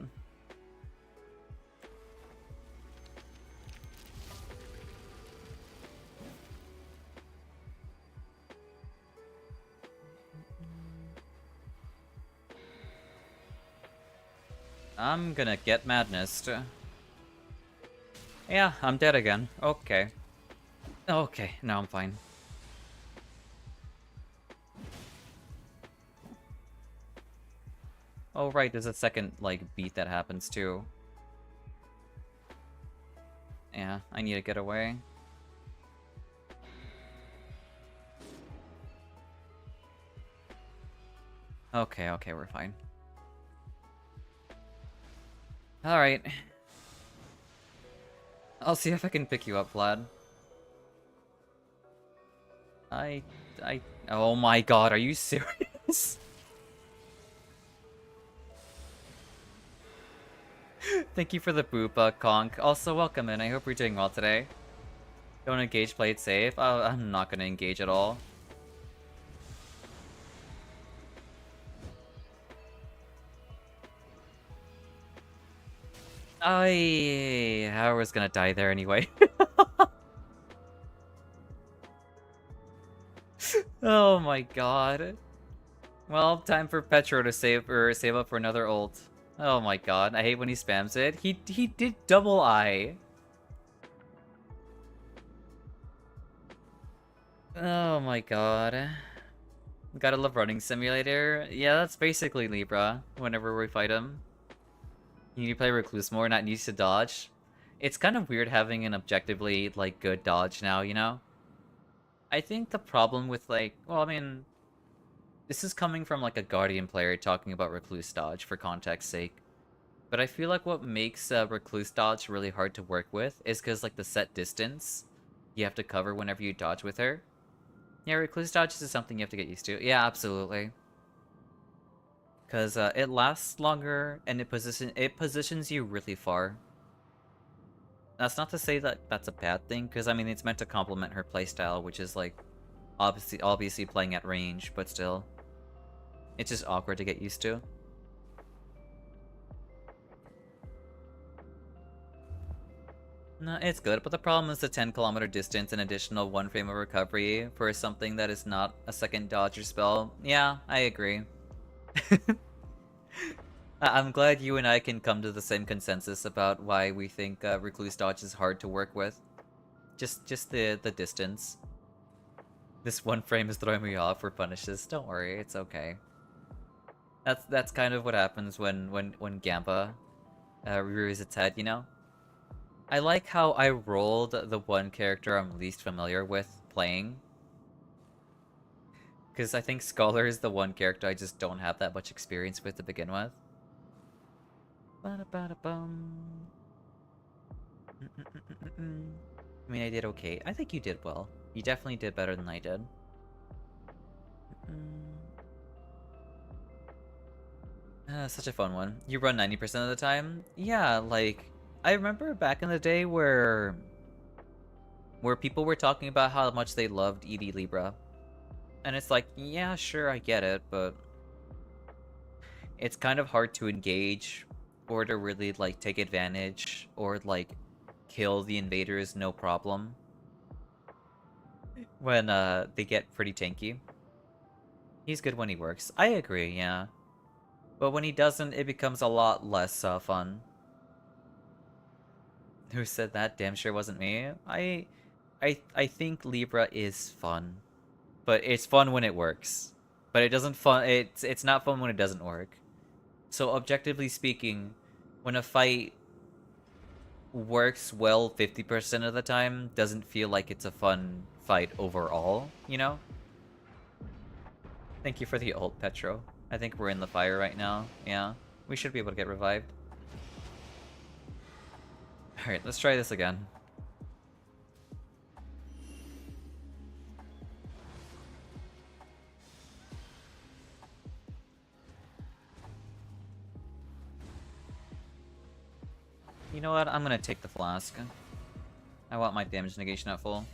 [SPEAKER 1] I'm gonna get madness. Yeah, I'm dead again. Okay. Okay, now I'm fine. Oh right, there's a second, like, beat that happens too. Yeah, I need to get away. Okay, okay, we're fine. Alright. I'll see if I can pick you up, Vlad. Oh my god, are you serious? Thank you for the boop, Conk. Also, welcome in. I hope you're doing well today. Don't engage, play it safe. I'm not gonna engage at all. I was gonna die there anyway. Oh my god. Well, time for Petro to save up for another ult. Oh my god, I hate when he spams it. He did double I. Oh my god. Gotta love running simulator. Yeah, that's basically Libra whenever we fight him. You need to play Recluse more, not need to dodge. It's kind of weird having an objectively, like, good dodge now, you know? I think the problem with, like... Well, I mean... This is coming from, like, a Guardian player talking about Recluse dodge, for context's sake. But I feel like what makes Recluse dodge really hard to work with is because, like, the set distance you have to cover whenever you dodge with her. Yeah, Recluse dodge is something you have to get used to. Yeah, absolutely. Because it lasts longer, and it positions you really far. That's not to say that that's a bad thing, because I mean it's meant to complement her playstyle, which is like obviously playing at range, but still, it's just awkward to get used to. No, it's good, but the problem is the 10-kilometer distance and additional 1 frame of recovery for something that is not a second dodge or spell. Yeah, I agree. I'm glad you and I can come to the same consensus about why we think Recluse Dodge is hard to work with. Just the distance. This 1 frame is throwing me off for punishes. Don't worry, it's okay. That's kind of what happens when Gampa rears its head, you know? I like how I rolled the one character I'm least familiar with playing. Because I think Scholar is the one character I just don't have that much experience with to begin with. Ba-da-ba-da-bum. I mean, I did okay. I think you did well. You definitely did better than I did. Such a fun one. You run 90% of the time? Yeah, like... I remember back in the day where people were talking about how much they loved ED Libra. And it's like, yeah, sure, I get it, but... It's kind of hard to engage, or to really, like, take advantage, or, like, kill the invaders no problem. When, they get pretty tanky. He's good when he works. I agree, yeah. But when he doesn't, it becomes a lot less, fun. Who said that? Damn sure wasn't me. I think Libra is fun. But it's fun when it works. But it doesn't fun it's not fun when it doesn't work. So objectively speaking, when a fight works well 50% of the time, doesn't feel like it's a fun fight overall, you know? Thank you for the ult, Petro. I think we're in the fire right now. Yeah. We should be able to get revived. Alright, let's try this again. You know what? I'm gonna take the flask. I want my damage negation at full.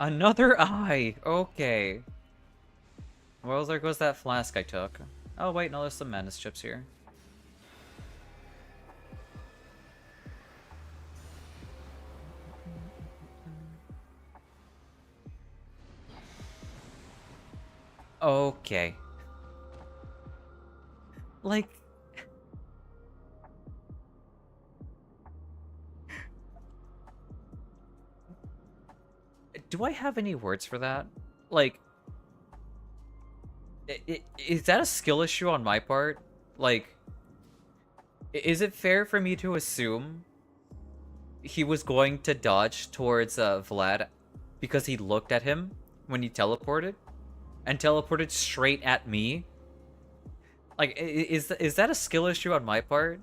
[SPEAKER 1] Another eye! Okay. Well, there goes that flask I took. Oh wait, no, there's some madness chips here. Okay. Like... Do I have any words for that? Like... Is that a skill issue on my part? Like... Is it fair for me to assume he was going to dodge towards Vlad because he looked at him when he teleported? And teleported straight at me? Like, is that a skill issue on my part?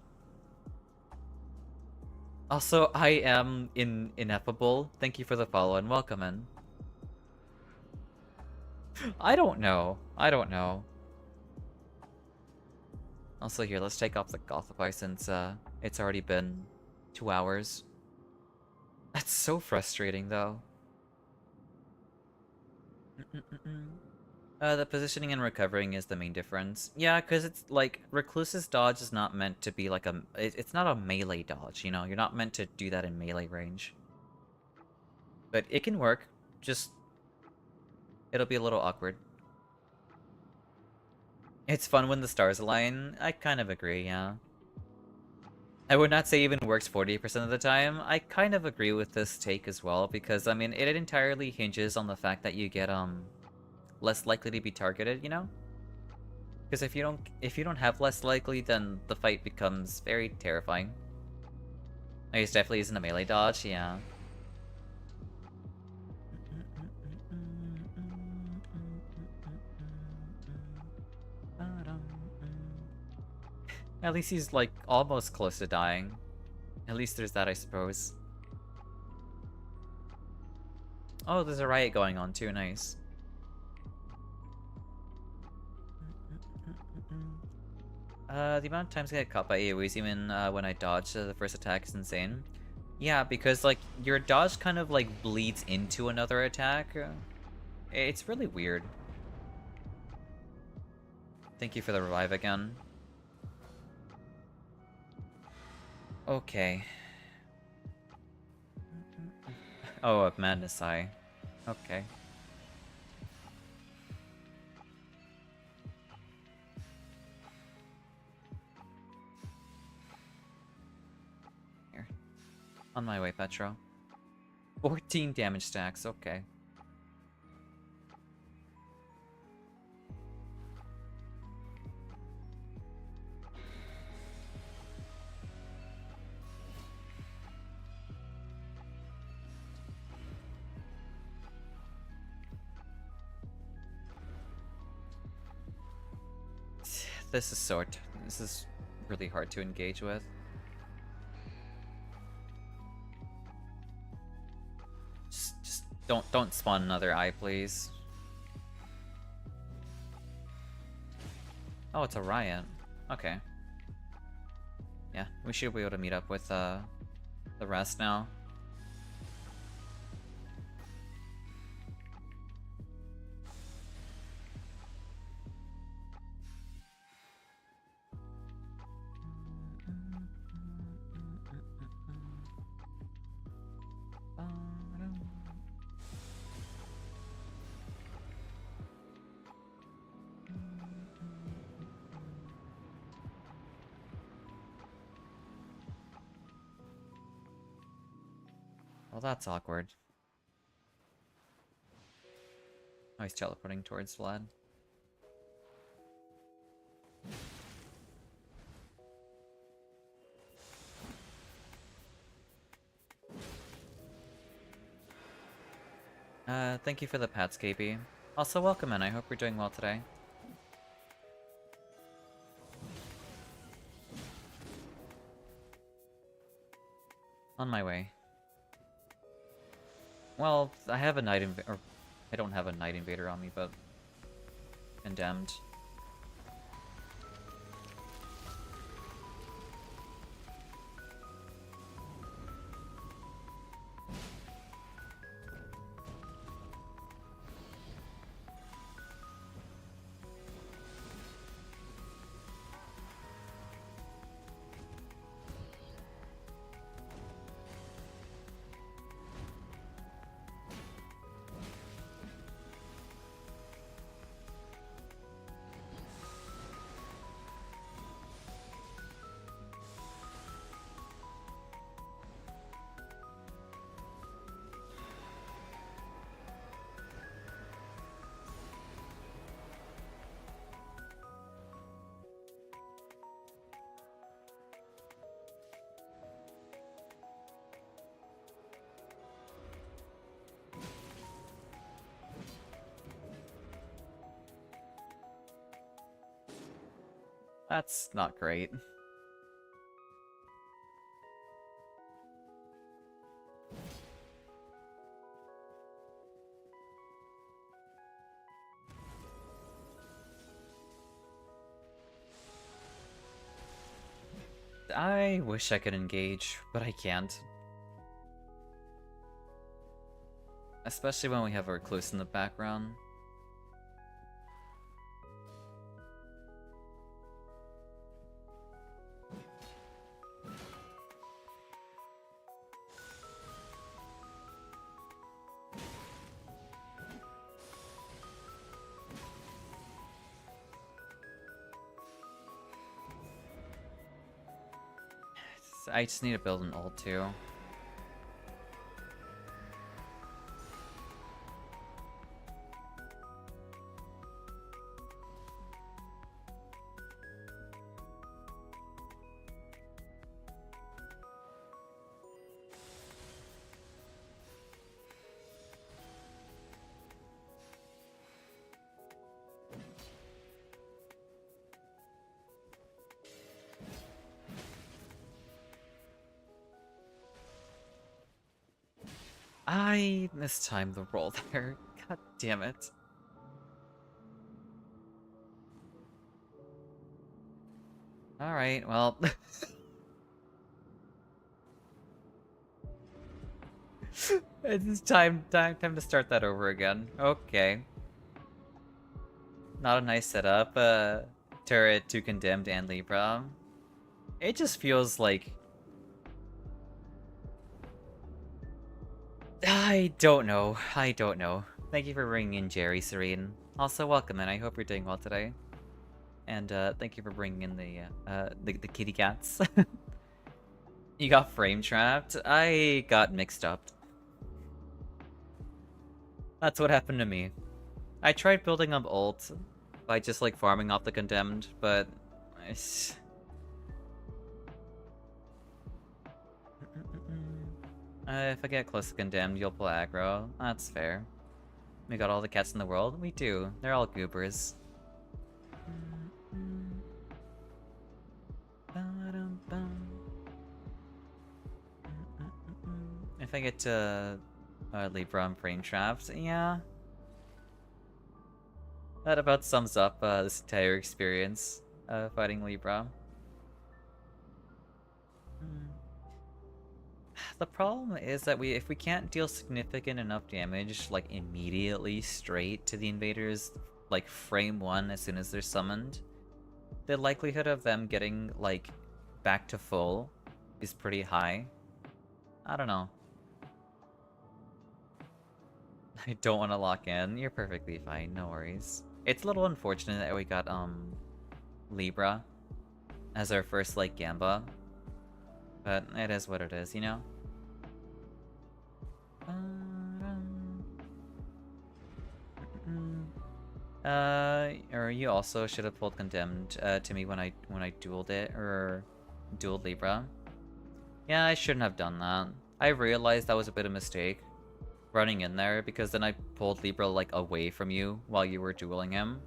[SPEAKER 1] Also, I am ineffable. Thank you for the follow and welcome in. I don't know. I don't know. Also here, let's take off the Gothify since it's already been 2 hours. That's so frustrating though. The positioning and recovering is the main difference. Yeah, because it's like, Recluse's dodge is not meant to be like a... It's not a melee dodge, you know? You're not meant to do that in melee range. But it can work. Just It'll be a little awkward. It's fun when the stars align. I kind of agree, yeah. I would not say even works 40% of the time. I kind of agree with this take as well, because, I mean, it entirely hinges on the fact that you get, less likely to be targeted, you know? Because if you don't have less likely, then the fight becomes very terrifying. Oh, he's definitely using a melee dodge, yeah. At least he's, like, almost close to dying. At least there's that, I suppose. Oh, there's a riot going on too, nice. The amount of times I get caught by AoEs even when I dodge the first attack is insane. Yeah, because, like, your dodge kind of, like, bleeds into another attack. It's really weird. Thank you for the revive again. Okay. Oh, a madness eye. Okay. Here. On my way, Petro. 14 damage stacks, okay. This is really hard to engage with. Just don't spawn another eye, please. Oh, it's a riot. Okay. Yeah, we should be able to meet up with the rest now. Well, that's awkward. Oh, he's teleporting towards Vlad. Thank you for the pats, KP. Also, welcome in. I hope you're doing well today. On my way. Well, I have a Night Invader, or I don't have a Night Invader on me, but Condemned. That's not great. I wish I could engage, but I can't. Especially when we have a recluse in the background. I just need to build an ult too. I mistimed the roll there. God damn it. Alright, well. It's time to start that over again. Okay. Not a nice setup. Turret to Condemned and Libra. It just feels like... I don't know. I don't know. Thank you for bringing in Jerry Serene. Also, welcome in. I hope you're doing well today. And thank you for bringing in the kitty cats. You got frame trapped? I got mixed up. That's what happened to me. I tried building up ult by just like farming off the Condemned, but... if I get close to Condemned, you'll pull aggro. That's fair. We got all the cats in the world? We do. They're all goobers. If I get to Libra and frame trapped, yeah. That about sums up this entire experience fighting Libra. The problem is that if we can't deal significant enough damage, like immediately straight to the invaders, like frame 1 as soon as they're summoned, the likelihood of them getting like back to full is pretty high. I don't know. I don't want to lock in. You're perfectly fine, no worries. It's a little unfortunate that we got Libra as our first like Gamba, but it is what it is, you know? Or you also should have pulled Condemned to me when I dueled it, or dueled Libra. Yeah, I shouldn't have done that. I realized that was a bit of a mistake, running in there, because then I pulled Libra like away from you while you were dueling him.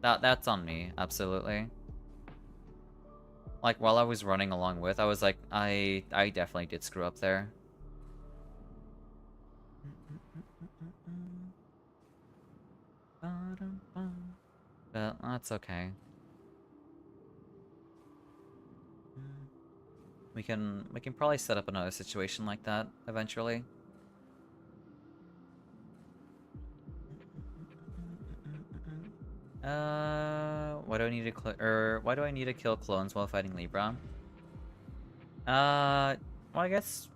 [SPEAKER 1] That's on me, absolutely. Like while I was running along with, I was like, I definitely did screw up there. But that's okay. We can probably set up another situation like that eventually. Why do I need to why do I need to kill clones while fighting Libra? Well, I guess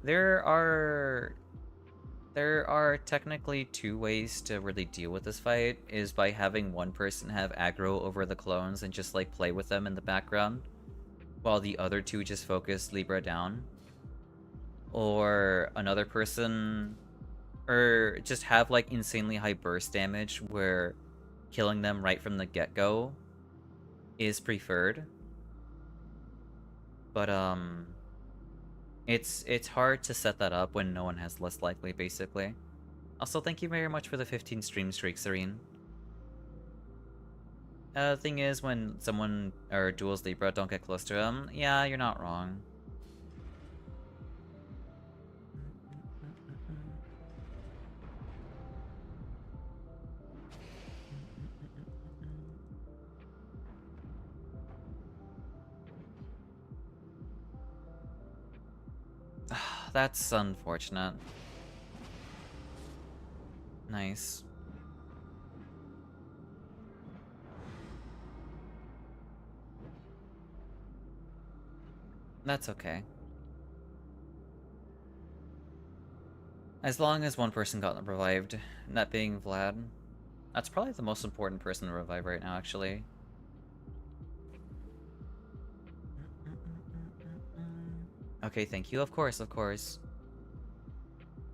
[SPEAKER 1] there are technically two ways to really deal with this fight, is by having one person have aggro over the clones and just like play with them in the background, while the other two just focus Libra down. Or another person, or just have like insanely high burst damage where killing them right from the get-go is preferred. But it's hard to set that up when no one has less likely, basically. Also, thank you very much for the 15 stream streak, Serene. Thing is, when someone or duels Libra, don't get close to him. Yeah, you're not wrong. That's unfortunate. Nice. That's okay. As long as one person got revived, that being Vlad. That's probably the most important person to revive right now, actually. Okay, thank you. Of course, of course.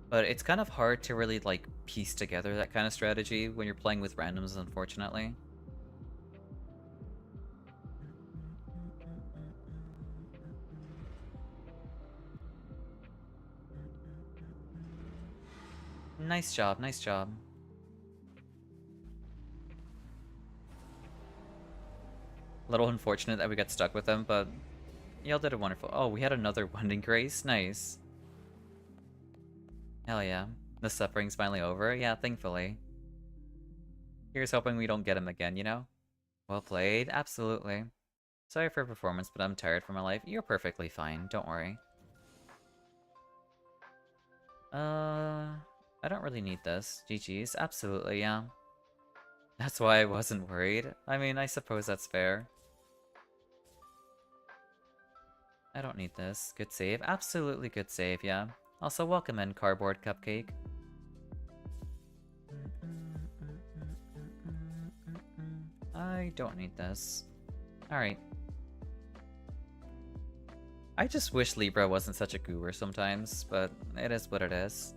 [SPEAKER 1] But it's kind of hard to really, like, piece together that kind of strategy when you're playing with randoms, unfortunately. Nice job, nice job. A little unfortunate that we got stuck with them, but y'all did a wonderful... Oh, we had another Wending Grace? Nice. Hell yeah. The suffering's finally over? Yeah, thankfully. Here's hoping we don't get him again, you know? Well played, absolutely. Sorry for performance, but I'm tired from my life. You're perfectly fine, don't worry. I don't really need this. GG's, absolutely, yeah. That's why I wasn't worried. I mean, I suppose that's fair. I don't need this. Good save. Absolutely good save, yeah. Also, welcome in, Cardboard Cupcake. I don't need this. Alright. I just wish Libra wasn't such a goober sometimes, but it is what it is.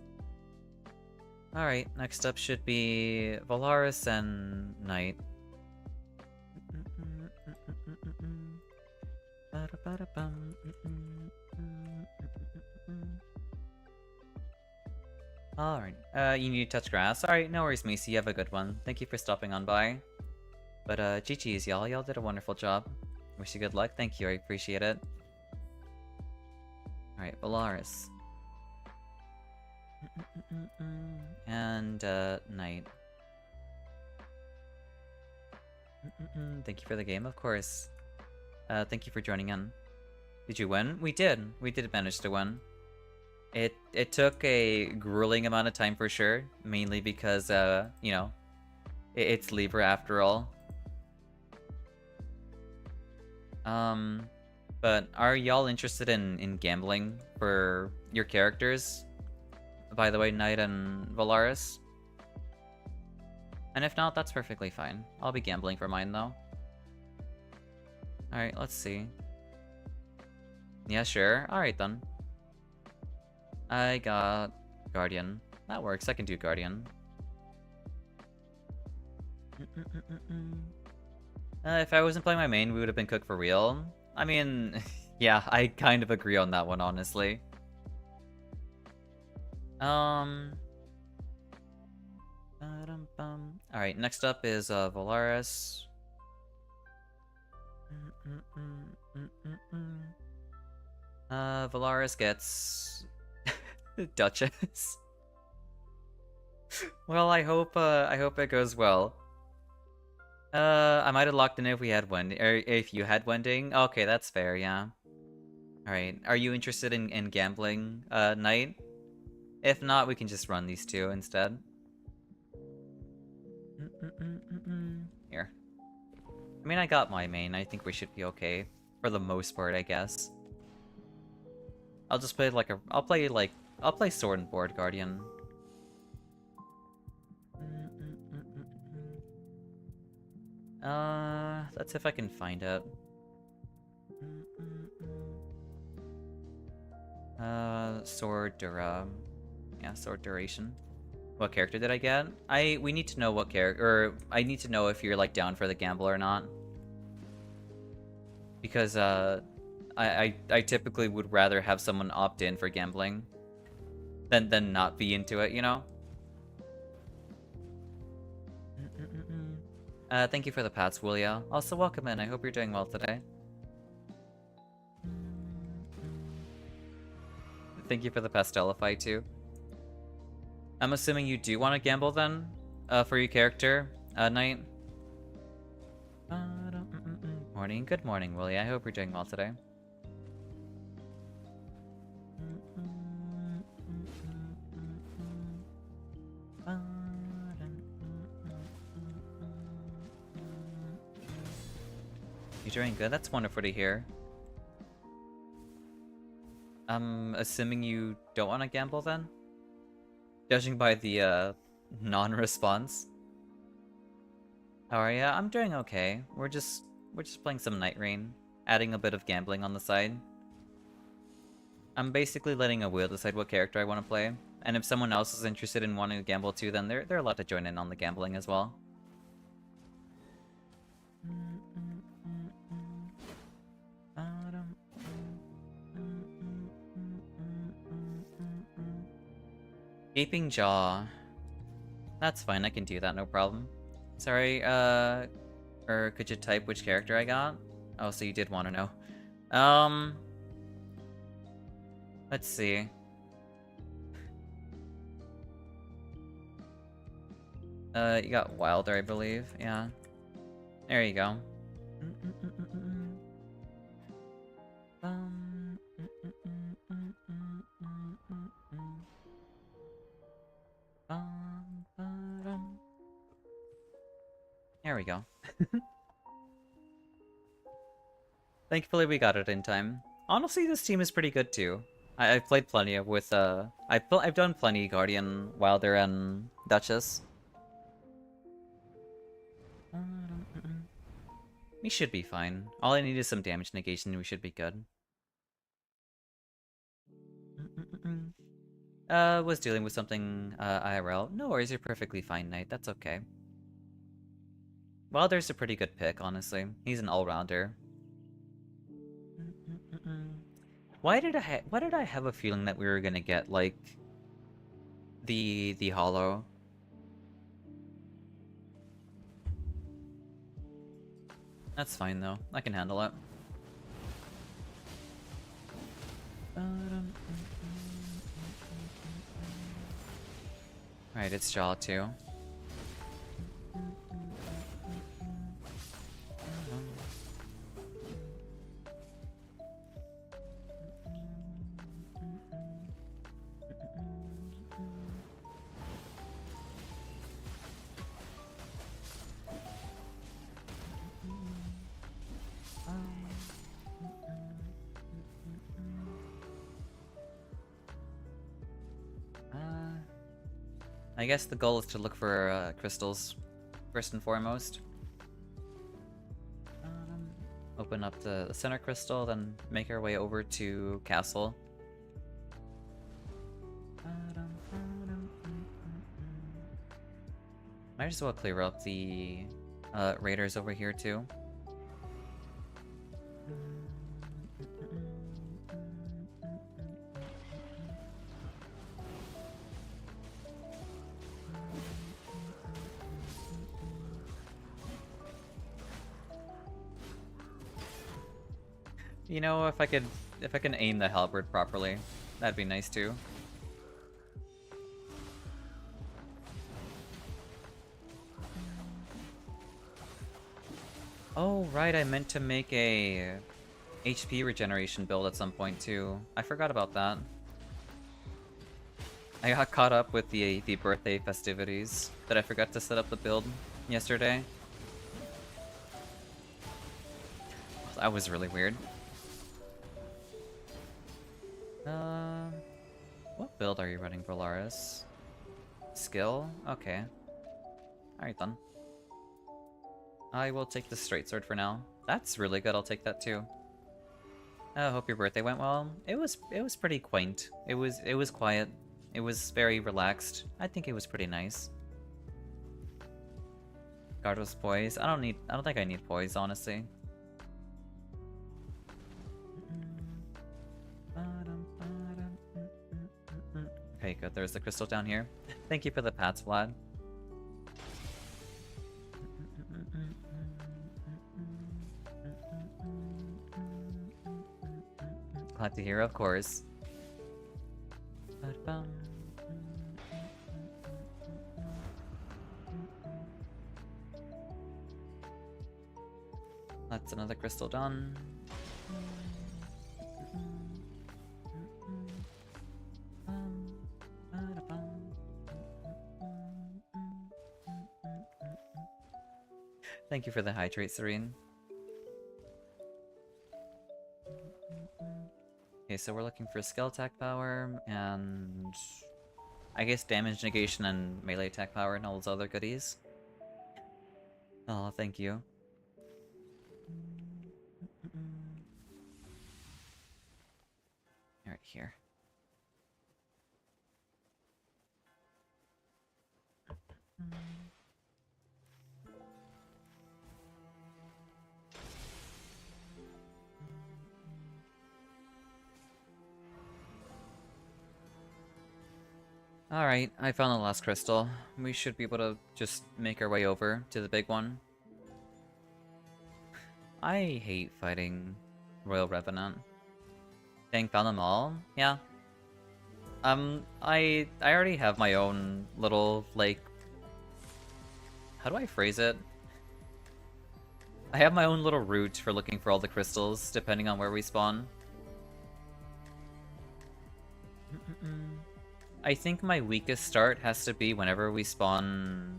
[SPEAKER 1] Alright, next up should be Valaris and Knight. Alright, you need to touch grass. Alright, no worries, Macy, you have a good one. Thank you for stopping on by. But, GG's, y'all. Y'all did a wonderful job. Wish you good luck. Thank you, I appreciate it. Alright, Valaris. And, Knight. Thank you for the game, of course. Thank you for joining in. Did you win? We did. We did manage to win. It took a grueling amount of time for sure, mainly because, you know, it's Libra after all. But are y'all interested in gambling for your characters? By the way, Knight and Valaris? And if not, that's perfectly fine. I'll be gambling for mine, though. Alright, let's see. Yeah, sure. Alright, then. I got Guardian. That works. I can do Guardian. If I wasn't playing my main, we would have been cooked for real. I mean, yeah, I kind of agree on that one, honestly. Alright, next up is Valaris. Valaris gets Duchess. Well, I hope it goes well. I might have locked in if we had Wending, or if you had Wending. Okay, that's fair, yeah. Alright, are you interested in gambling, Knight? If not, we can just run these two instead. Here. I mean, I got my main. I think we should be okay. For the most part, I guess. I'll just play like a... I'll play Sword and Board Guardian. Let's see if I can find it. Sword Dura... Yeah, Sword Duration. What character did I get? We need to know what character, or I need to know if you're like down for the gamble or not. Because I typically would rather have someone opt in for gambling than not be into it, you know? Thank you for the pats, Willia. Also, welcome in. I hope you're doing well today. Thank you for the Pastelify, too. I'm assuming you do want to gamble, then? For your character, Knight? Morning. Good morning, Willie. I hope you're doing well today. You're doing good? That's wonderful to hear. I'm assuming you don't want to gamble, then? Judging by the, non-response. How are ya? I'm doing okay. We're just playing some Nightreign, adding a bit of gambling on the side. I'm basically letting a wheel decide what character I want to play. And if someone else is interested in wanting to gamble too, then they're allowed to join in on the gambling as well. Gaping Jaw. That's fine, I can do that, no problem. Sorry, or could you type which character I got? Oh, so you did want to know. Let's see. You got Wilder, I believe. Yeah. There you go. There we go. Thankfully we got it in time. Honestly, this team is pretty good too. I've played plenty of with I've done plenty Guardian, Wilder, and Duchess. We should be fine. All I need is some damage negation, we should be good. Was dealing with something IRL. No worries, you're perfectly fine, Knight. That's okay. Wilder's a pretty good pick, honestly. He's an all-rounder. Why did I have a feeling that we were gonna get like the hollow? That's fine though. I can handle it. Right, it's Jaw too. I guess the goal is to look for crystals, first and foremost. Open up the center crystal, then make our way over to Castle. Might as well clear up the raiders over here too. You know, if I can aim the halberd properly, that'd be nice too. Oh, right, I meant to make a HP regeneration build at some point too. I forgot about that. I got caught up with the birthday festivities that I forgot to set up the build yesterday. That was really weird. What build are you running, Volaris? Skill? Okay. Alright then. I will take the straight sword for now. That's really good, I'll take that too. I hope your birthday went well. It was pretty quaint. It was quiet. It was very relaxed. I think it was pretty nice. Guard was poise. I don't think I need poise, honestly. Okay, good. There's the crystal down here. Thank you for the pats, Vlad. Glad to hear, of course. That's another crystal done. Thank you for the hydrate, Serene. Okay, so we're looking for skill attack power, and I guess damage negation and melee attack power and all those other goodies. Oh, thank you. Alright, Right here. Alright, I found the last crystal. We should be able to just make our way over to the big one. I hate fighting Royal Revenant. Dang, found them all? Yeah. I already have my own little, like... How do I phrase it? I have my own little route for looking for all the crystals, depending on where we spawn. I think my weakest start has to be whenever we spawn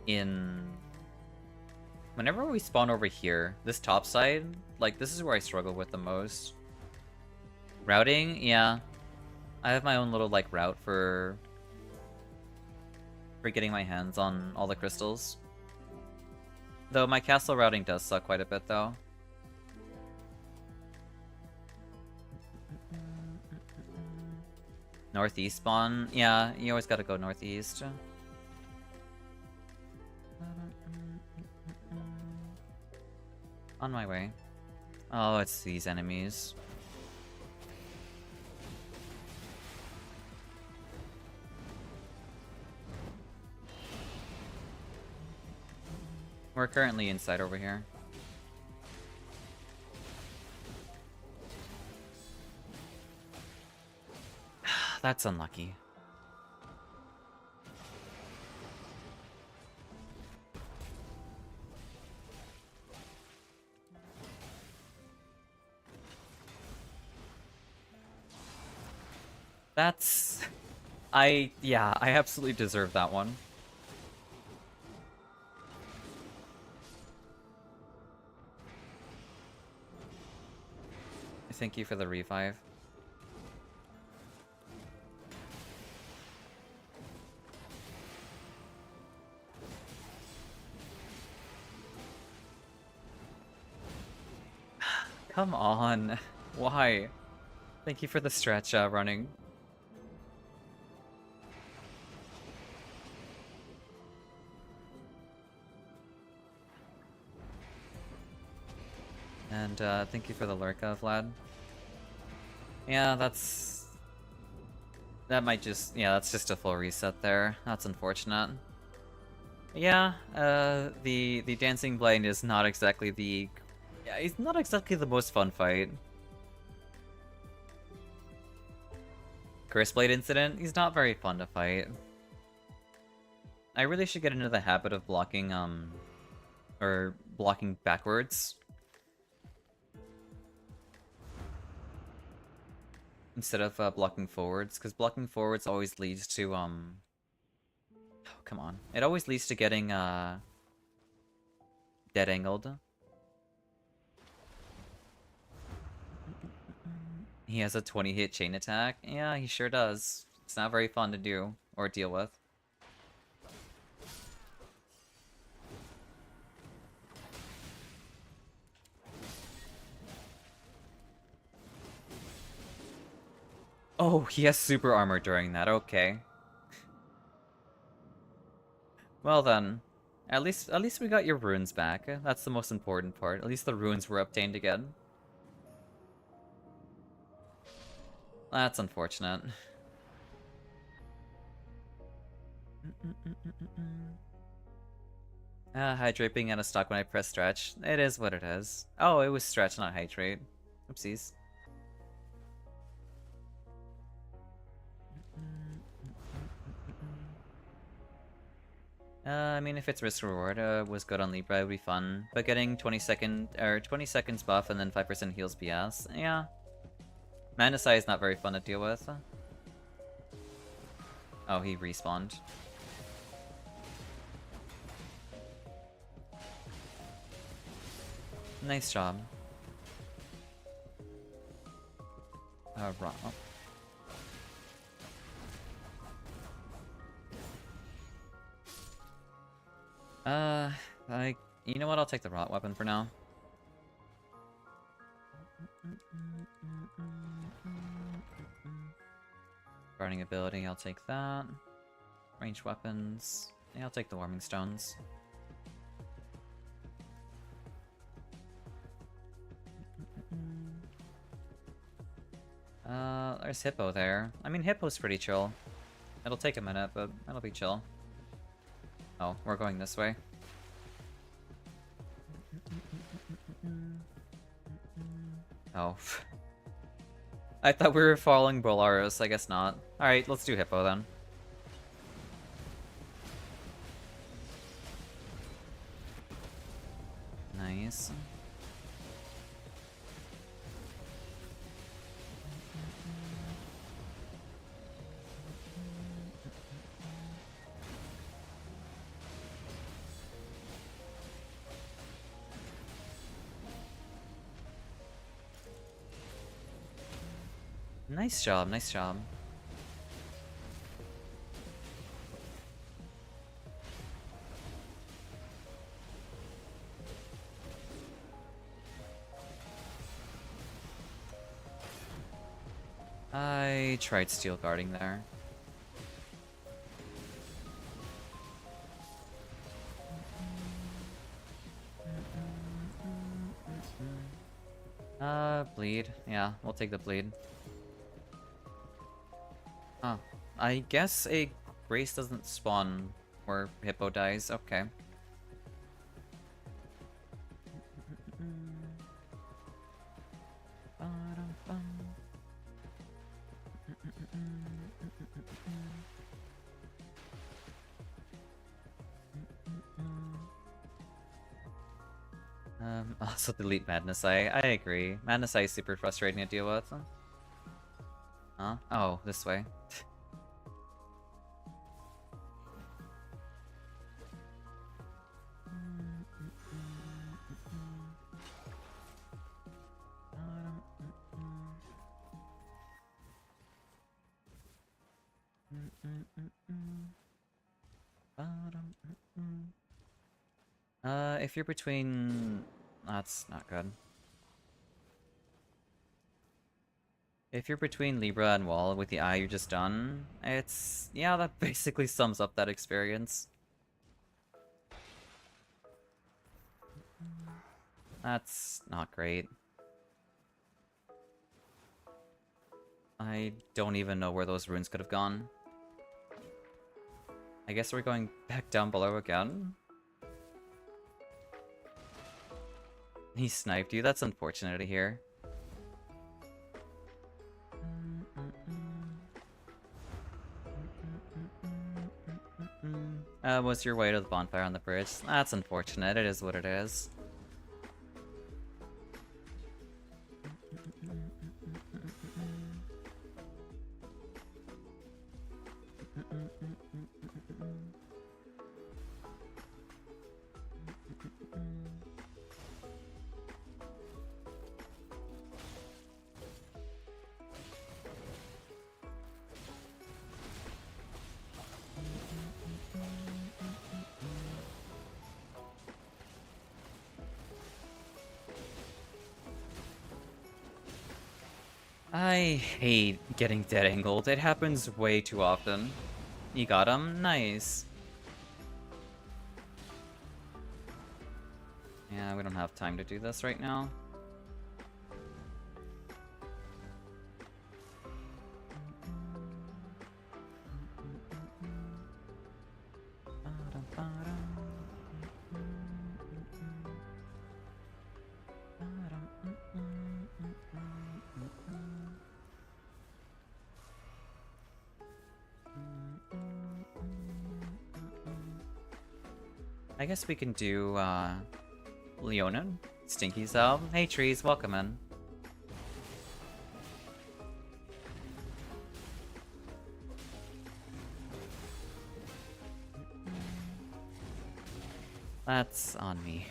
[SPEAKER 1] in... Whenever we spawn over here, this top side, like, this is where I struggle with the most. Routing? Yeah. I have my own little, like, route for getting my hands on all the crystals. Though my castle routing does suck quite a bit, though. Northeast spawn? Yeah, you always gotta go northeast. On my way. Oh, it's these enemies. We're currently inside over here. That's unlucky. That's... yeah, I absolutely deserve that one. Thank you for the revive. Come on. Why? Thank you for the stretch running. And thank you for the Lurka, Vlad. Yeah, that's... That might just... Yeah, that's just a full reset there. That's unfortunate. Yeah, the Dancing Blade is not exactly the... Yeah, it's not exactly the most fun fight. Curse Blade Incident, he's not very fun to fight. I really should get into the habit of blocking, or blocking backwards. Instead of blocking forwards, because blocking forwards always leads to, oh, come on. It always leads to getting, dead-angled. He has a 20-hit chain attack? Yeah, he sure does. It's not very fun to do, or deal with. Oh, he has super armor during that, okay. Well then, at least we got your runes back. That's the most important part. At least the runes were obtained again. That's unfortunate. Hydrate being out of stock when I press stretch. It is what it is. Oh, it was stretch, not hydrate. Oopsies. I mean, if it's risk reward, was good on Libra, it would be fun. But getting 20 seconds buff and then 5% heals BS, yeah. Manasai is not very fun to deal with. Oh, he respawned. Nice job. Right. You know what? I'll take the rot weapon for now. Guarding ability, I'll take that. Ranged weapons. Yeah, I'll take the warming stones. There's Hippo there. I mean, Hippo's pretty chill. It'll take a minute, but it'll be chill. Oh, we're going this way. Oh. I thought we were following Bolaros, I guess not. Alright, let's do Hippo then. Nice. Nice job, nice job. I tried steel guarding there. Bleed. Yeah, we'll take the bleed. Oh, I guess a Grace doesn't spawn where Hippo dies. Okay. Also delete Madness Eye. I agree. Madness Eye is super frustrating to deal with. Huh? Oh, this way. If you're between... That's not good. If you're between Libra and Wall with the eye you just done, it's... Yeah, that basically sums up that experience. That's not great. I don't even know where those runes could have gone. I guess we're going back down below again? He sniped you? That's unfortunate to hear. Was your way to the bonfire on the bridge? That's unfortunate. It is what it is. I hate getting dead angled. It happens way too often. You got him? Nice. Yeah, we don't have time to do this right now. I guess we can do, Leonin, Stinky Zell. Hey trees, welcome in. That's on me.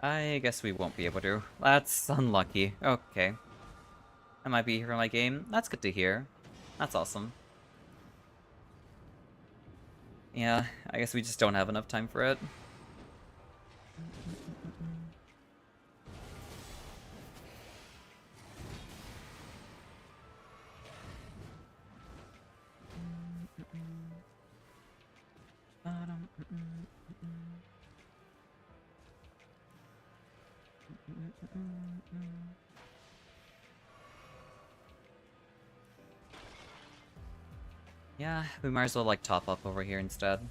[SPEAKER 1] I guess we won't be able to. That's unlucky. Okay. I might be here for my game. That's good to hear. That's awesome. Yeah, I guess we just don't have enough time for it. Yeah, we might as well like top up over here instead.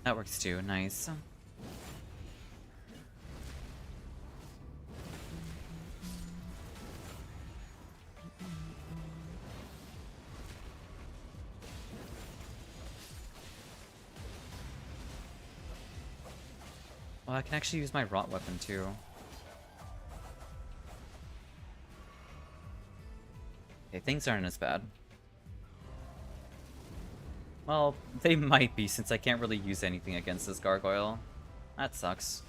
[SPEAKER 1] That works too, nice. Well, I can actually use my rot weapon too. Okay, things aren't as bad. Well, they might be since I can't really use anything against this gargoyle. That sucks.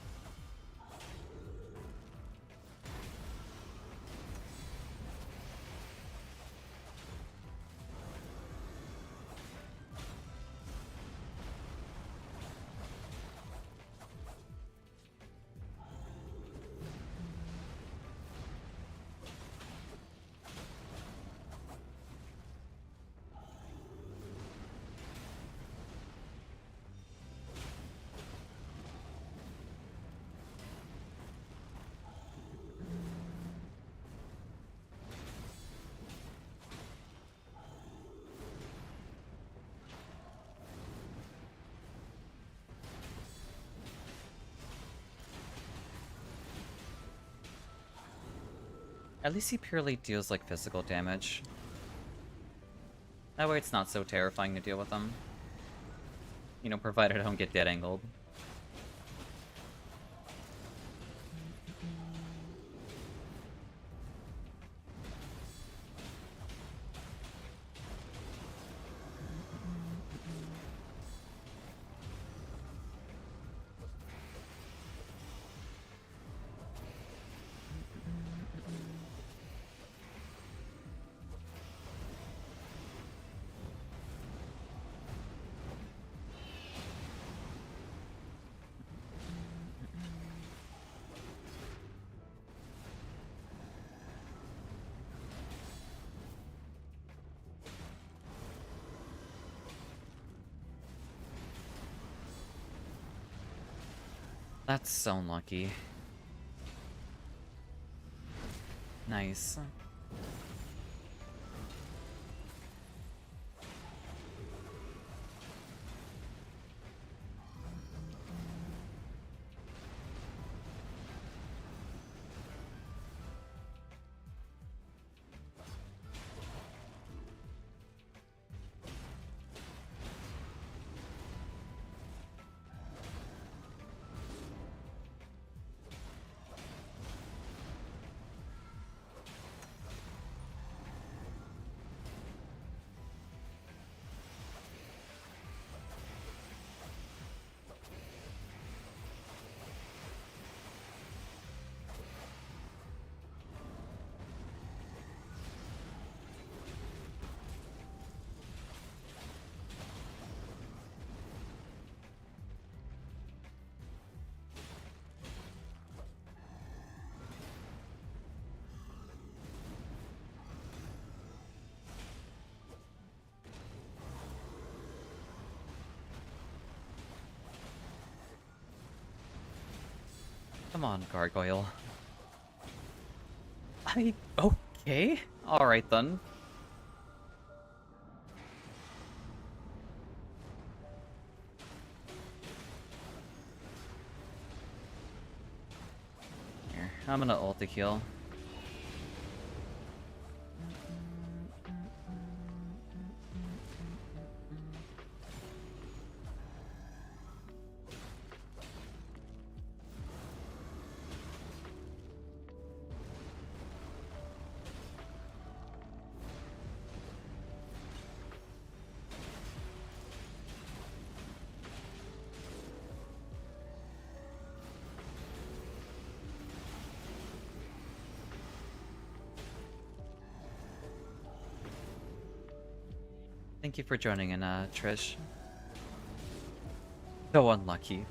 [SPEAKER 1] At least he purely deals like physical damage. That way it's not so terrifying to deal with him. You know, provided I don't get dead angled. That's so unlucky. Nice. Come on, gargoyle. Okay. Alright then. Here, I'm gonna ult to heal. Thank you for joining in, Trish. So unlucky.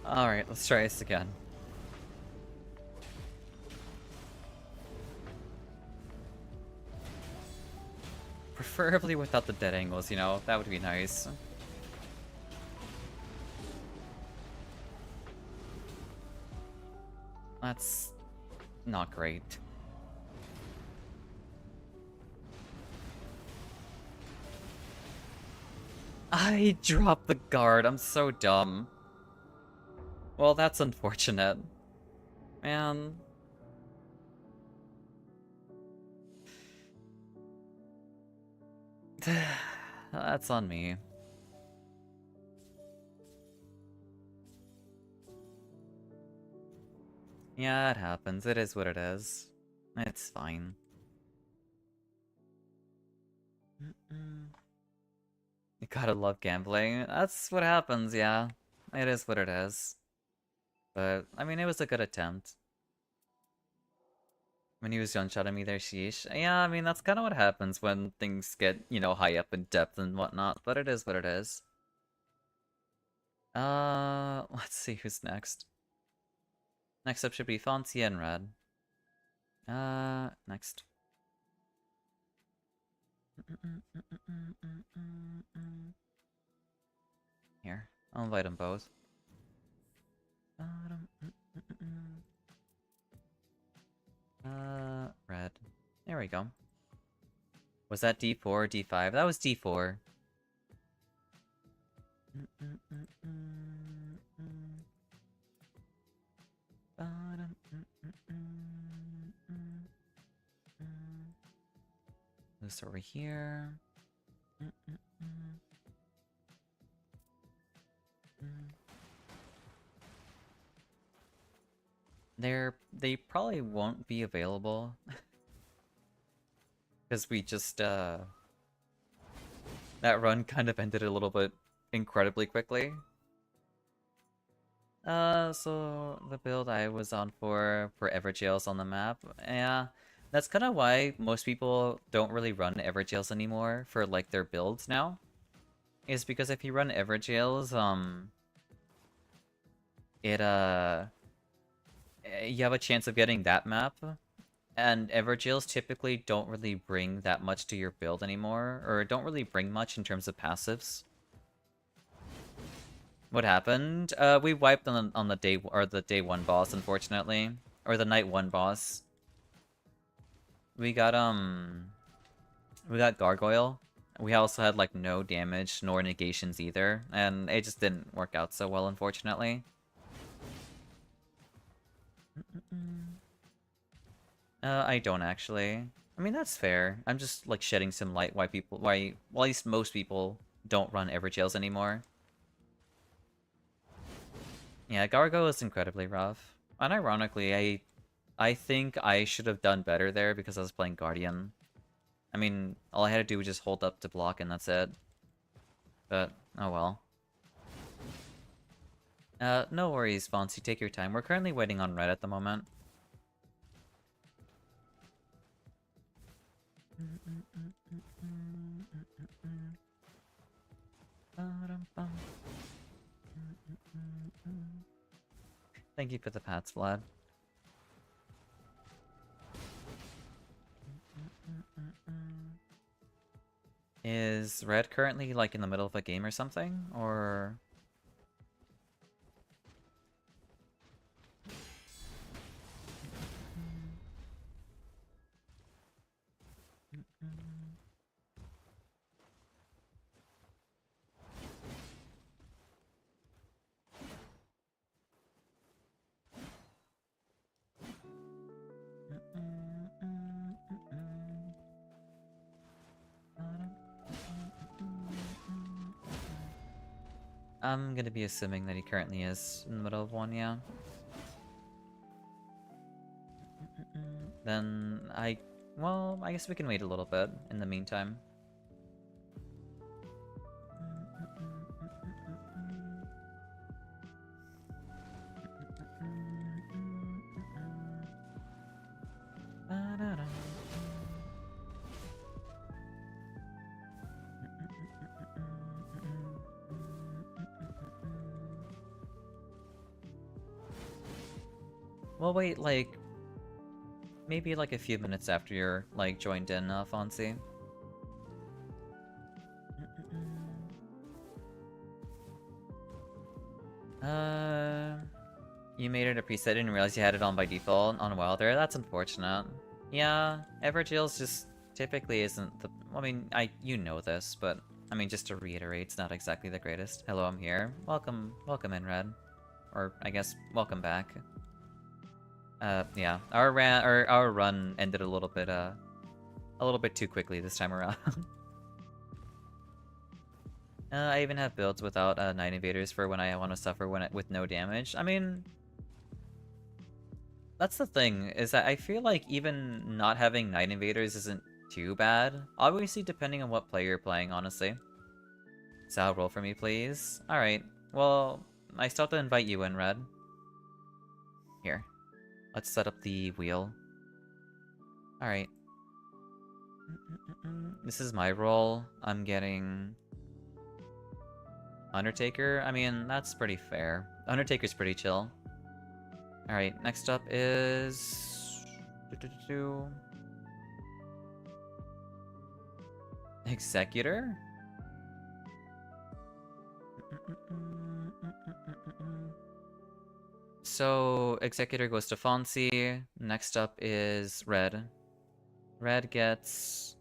[SPEAKER 1] Alright, let's try this again. Preferably without the dead angles, you know? That would be nice. That's not great. I dropped the guard. I'm so dumb. Well, that's unfortunate. Man. That's on me. Yeah, it happens. It is what it is. It's fine. You gotta love gambling. That's what happens, yeah. It is what it is. But, I mean, it was a good attempt. When he was one-shotting me there, sheesh. Yeah, I mean, that's kind of what happens when things get, you know, high up in depth and whatnot. But it is what it is. Let's see who's next. Next up should be Fancy and Red. Next. Here, I'll invite them both. Red. There we go. Was that D4 or D5? That was D4. This over here. They probably won't be available. Because we just, that run kind of ended a little bit incredibly quickly. So the build I was on for Everjails on the map, yeah, that's kind of why most people don't really run Everjails anymore for, like, their builds now. Is because if you run Everjails, you have a chance of getting that map. And Everjails typically don't really bring that much to your build anymore, or don't really bring much in terms of passives. What happened? We wiped on the day 1 boss, unfortunately, or the night 1 boss. We got Gargoyle. We also had, like, no damage nor negations either, and it just didn't work out so well, unfortunately. I don't actually. I mean, that's fair. I'm just, like, shedding some light why, well, at least most people don't run Everjails anymore. Yeah, Gargo is incredibly rough. Unironically, I think I should have done better there because I was playing Guardian. I mean, all I had to do was just hold up to block and that's it. But, oh well. No worries, Fonzie, take your time. We're currently waiting on red at the moment. Thank you for the pats, Vlad. Is red currently, like, in the middle of a game or something? Or... I'm gonna be assuming that he currently is in the middle of one, yeah. Then well, I guess we can wait a little bit in the meantime. We'll wait, like, maybe like a few minutes after you're, like, joined in, Fonzie. You made it a preset, didn't realize you had it on by default on Wilder. That's unfortunate. Yeah, Everjail's just typically isn't the... I mean, you know this, but I mean, just to reiterate, it's not exactly the greatest. Hello, I'm here. Welcome in, Red. Or, I guess, welcome back. Yeah, our run ended a little bit too quickly this time around. I even have builds without Night Invaders for when I want to suffer with no damage. I mean, that's the thing, is that I feel like even not having Night Invaders isn't too bad. Obviously, depending on what player you're playing, honestly. Xao, roll for me, please. Alright, well, I still have to invite you in, Red. Here. Let's set up the wheel. Alright. This is my role. I'm getting... Undertaker? I mean, that's pretty fair. Undertaker's pretty chill. Alright, next up is... Executor? So, Executor goes to Fonzie. Next up is Red. Red gets...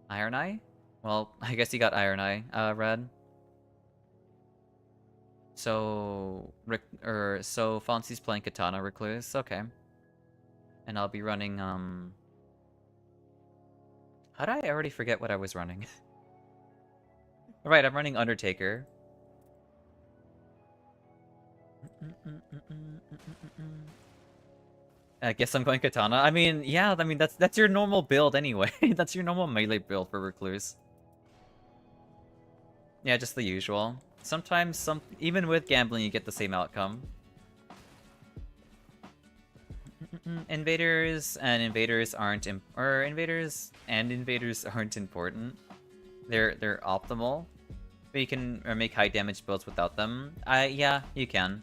[SPEAKER 1] Iron Eye? Well, I guess you got Iron Eye, Red. So, so Fonzie's playing Katana Recluse, okay. And I'll be running, How did I already forget what I was running? Right, I'm running Undertaker. I guess I'm going Katana. I mean, yeah, I mean, that's your normal build anyway. That's your normal melee build for Recluse. Yeah, just the usual. Sometimes, even with gambling, you get the same outcome. Invaders and invaders aren't invaders aren't important. They're optimal, but you can make high damage builds without them. Yeah, you can.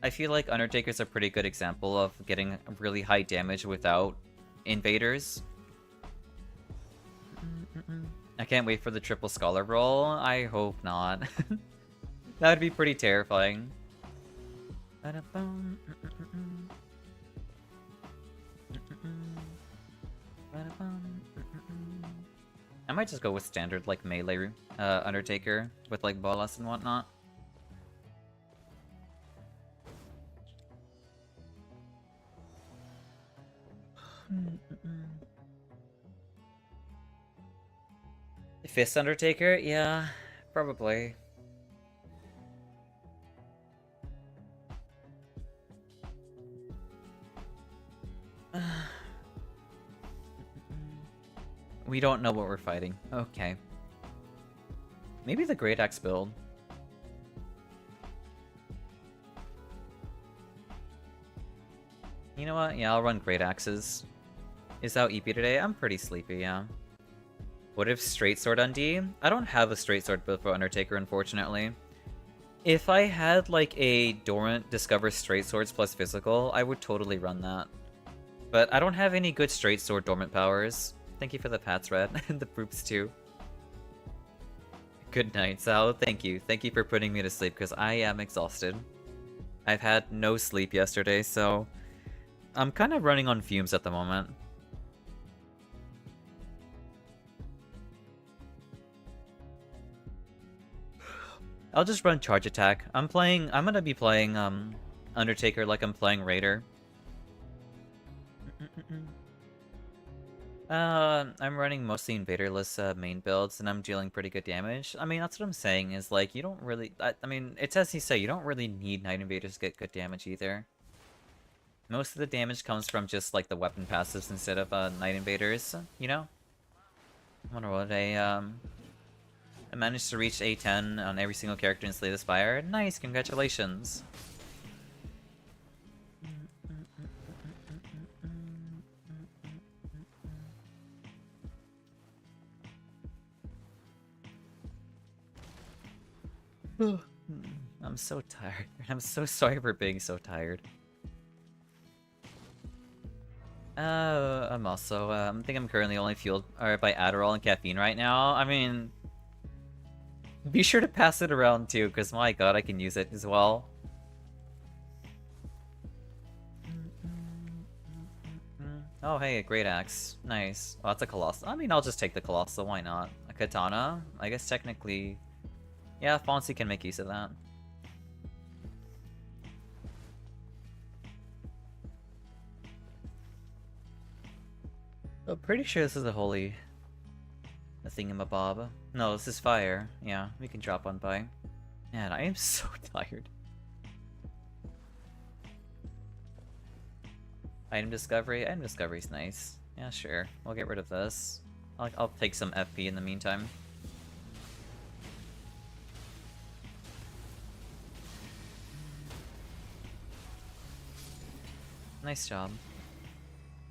[SPEAKER 1] I feel like Undertaker's a pretty good example of getting really high damage without invaders. I can't wait for the triple scholar roll. I hope not. That would be pretty terrifying. I might just go with standard, like, melee Undertaker with, like, bolas and whatnot. Fist Undertaker? Yeah, probably. We don't know what we're fighting. Okay. Maybe the Great Axe build. You know what? Yeah, I'll run Great Axes. Is Xao EP today? I'm pretty sleepy, yeah. What if Straight Sword on D? I don't have a Straight Sword build for Undertaker, unfortunately. If I had, like, a Dorant Discover Straight Swords plus Physical, I would totally run that. But I don't have any good Straight Sword Dormant powers. Thank you for the pats, Red, and the Proops, too. Good night, Xao. Thank you. Thank you for putting me to sleep, because I am exhausted. I've had no sleep yesterday, so... I'm kind of running on fumes at the moment. I'll just run Charge Attack. I'm gonna be playing, Undertaker like I'm playing Raider. I'm running mostly invaderless main builds, and I'm dealing pretty good damage. I mean, that's what I'm saying, is like, you don't really... I mean, it's as you say, you don't really need Night Invaders to get good damage either. Most of the damage comes from just, like, the weapon passives instead of Night Invaders, you know? I wonder what I managed to reach A10 on every single character in Slay the Spire. Nice, congratulations! I'm so tired. I'm so sorry for being so tired. I'm also, I think I'm currently only fueled by Adderall and caffeine right now. I mean, be sure to pass it around too, because my god, I can use it as well. Oh, hey, a great axe. Nice. Oh, that's a colossal. I mean, I'll just take the colossal, why not? A katana? I guess technically... Yeah, Fonzie can make use of that. I'm pretty sure this is a holy... a thingamabob. No, this is fire. Yeah, we can drop one by. Man, I am so tired. Item discovery? Item discovery's nice. Yeah, sure. We'll get rid of this. I'll take some FP in the meantime. Nice job.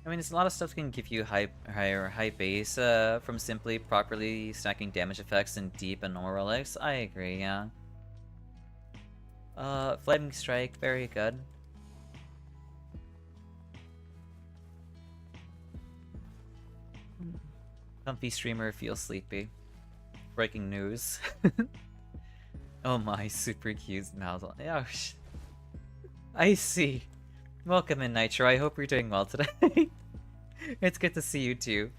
[SPEAKER 1] I mean, there's a lot of stuff can give you high base from simply properly stacking damage effects in deep and normal relics. I agree, yeah. Flaming Strike, very good. Comfy streamer feels sleepy. Breaking news. Oh my, super accused mouth. Oh, I see. Welcome in, Nitro. I hope you're doing well today. It's good to see you too.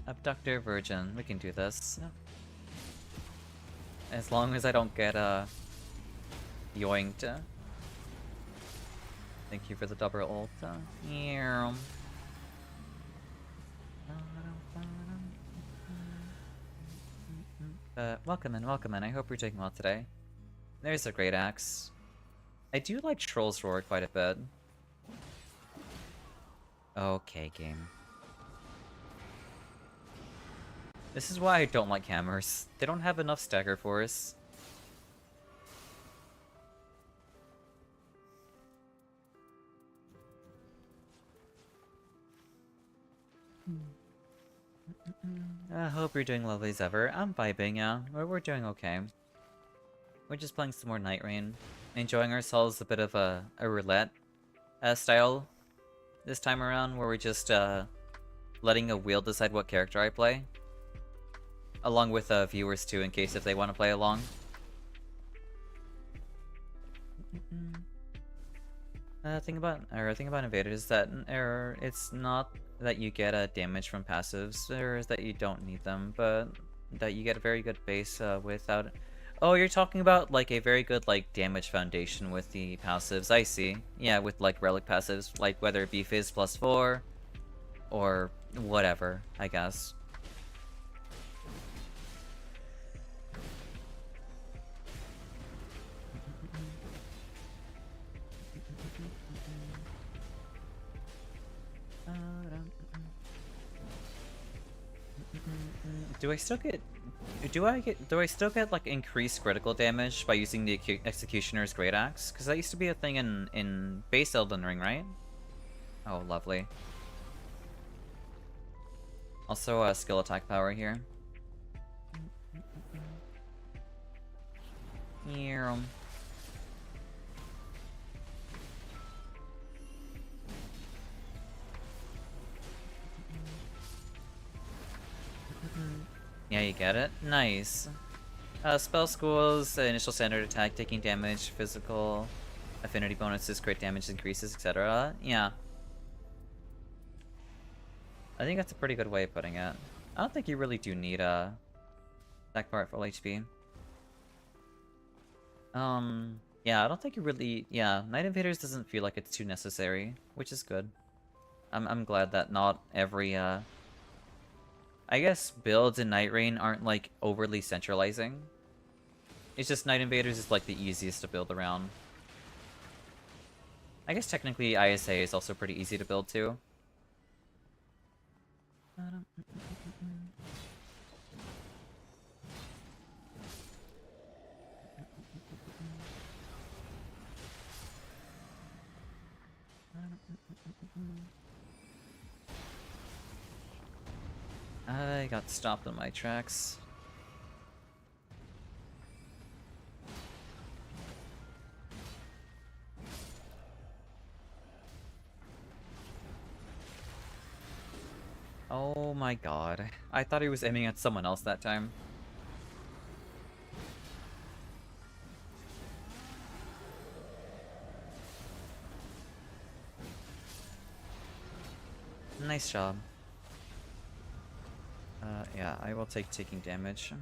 [SPEAKER 1] Abductor Virgin. We can do this. As long as I don't get yoinked. Thank you for the double ult. Yeah. Welcome in, welcome in. I hope you're doing well today. There's a great axe. I do like Troll's Roar quite a bit. Okay, game. This is why I don't like hammers. They don't have enough stagger force. I hope you're doing lovely as ever. I'm vibing, yeah. We're doing okay. We're just playing some more Nightreign. Enjoying ourselves a bit of a roulette style this time around, where we're just letting a wheel decide what character I play. Along with viewers too, in case if they want to play along. Thing about invaders is that it's not that you get damage from passives, or is that you don't need them, but that you get a very good base without. Oh, you're talking about like a very good like damage foundation with the passives. I see. Yeah, with like relic passives, like whether it be Fizz +4 or whatever, I guess. Do I still get like increased critical damage by using the Executioner's Great Axe? Because that used to be a thing in base Elden Ring, right? Oh, lovely. Also, skill attack power here. Yeah. Yeah, you get it. Nice. Spell schools, initial standard attack, taking damage, physical, affinity bonuses, crit damage increases, etc. Yeah. I think that's a pretty good way of putting it. I don't think you really do need a attack power at full HP. Yeah, I don't think it really... Yeah, Night Invaders doesn't feel like it's too necessary, which is good. I'm glad that not every, I guess builds in Nightreign aren't, like, overly centralizing. It's just Night Invaders is, like, the easiest to build around. I guess technically ISA is also pretty easy to build, too. I got stopped on my tracks. Oh my god. I thought he was aiming at someone else that time. Nice job. Yeah, I will take taking damage.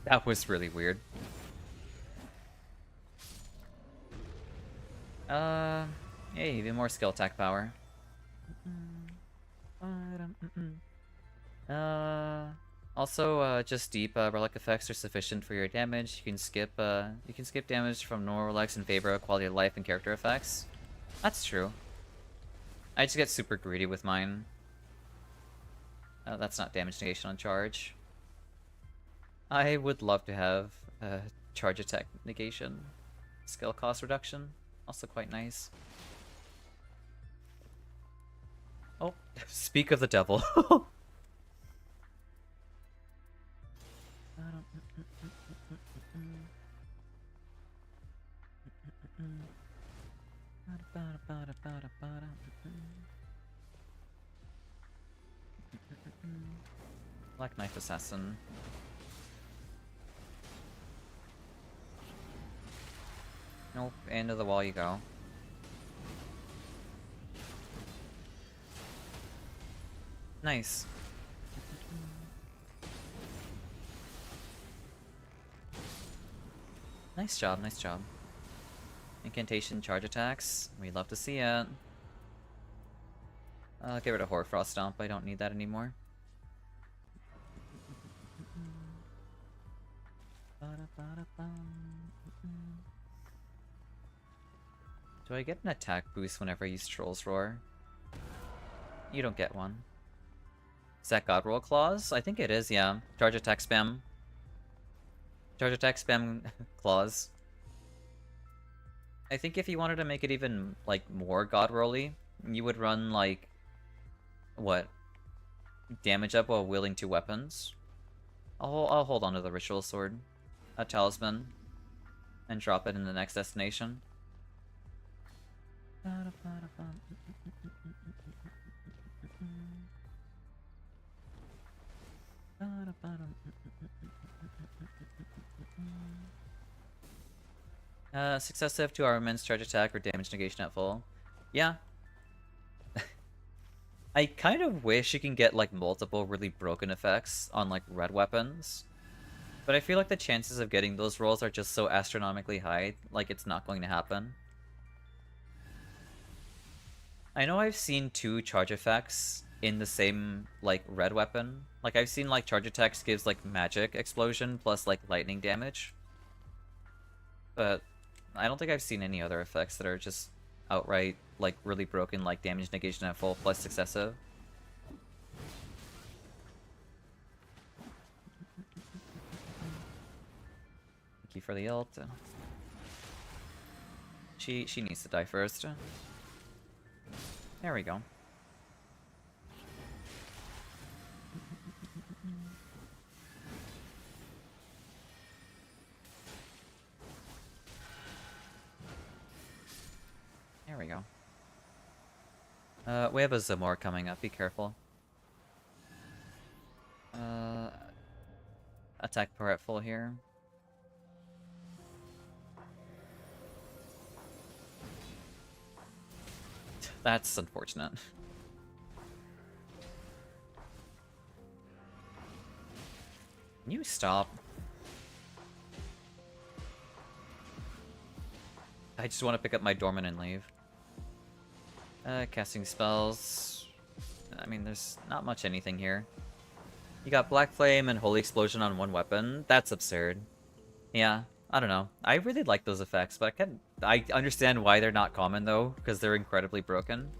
[SPEAKER 1] That was really weird. Yeah, even more skill attack power. Uh, Also, just deep relic effects are sufficient for your damage. You can skip damage from normal relics in favor of quality of life and character effects. That's true. I just get super greedy with mine. That's not damage negation on charge. I would love to have charge attack negation. Skill cost reduction. Also quite nice. Oh, speak of the devil. Black Knife Assassin. Nope, into the wall you go. Nice. Nice job, nice job. Incantation charge attacks. We love to see it. I'll get rid of Hoarfrost Stomp. I don't need that anymore. Do I get an attack boost whenever I use Troll's Roar? You don't get one. Is that God Roll Claws? I think it is, yeah. Charge attack spam. Charge attack spam claws. I think if you wanted to make it even, like, more God Rolly, you would run, like, what? Damage up while wielding two weapons. I'll hold on to the Ritual Sword. A Talisman. And drop it in the next destination. Successive to armaments, charge attack, or damage negation at full. Yeah. I kind of wish you can get, like, multiple really broken effects on, like, red weapons. But I feel like the chances of getting those rolls are just so astronomically high, like, it's not going to happen. I know I've seen two charge effects in the same, like, red weapon. Like, I've seen, like, charge attacks gives, like, magic explosion plus, like, lightning damage. But I don't think I've seen any other effects that are just outright, like, really broken, like damage negation at full plus successive. Thank you for the ult. She needs to die first. There we go. There we go. We have a Zamor coming up, be careful. Attack power at full here. That's unfortunate. Can you stop? I just want to pick up my Dormant and leave. Casting spells. I mean, there's not much anything here. You got Black Flame and Holy Explosion on one weapon. That's absurd. Yeah, I don't know. I really like those effects, but I understand why they're not common though, because they're incredibly broken.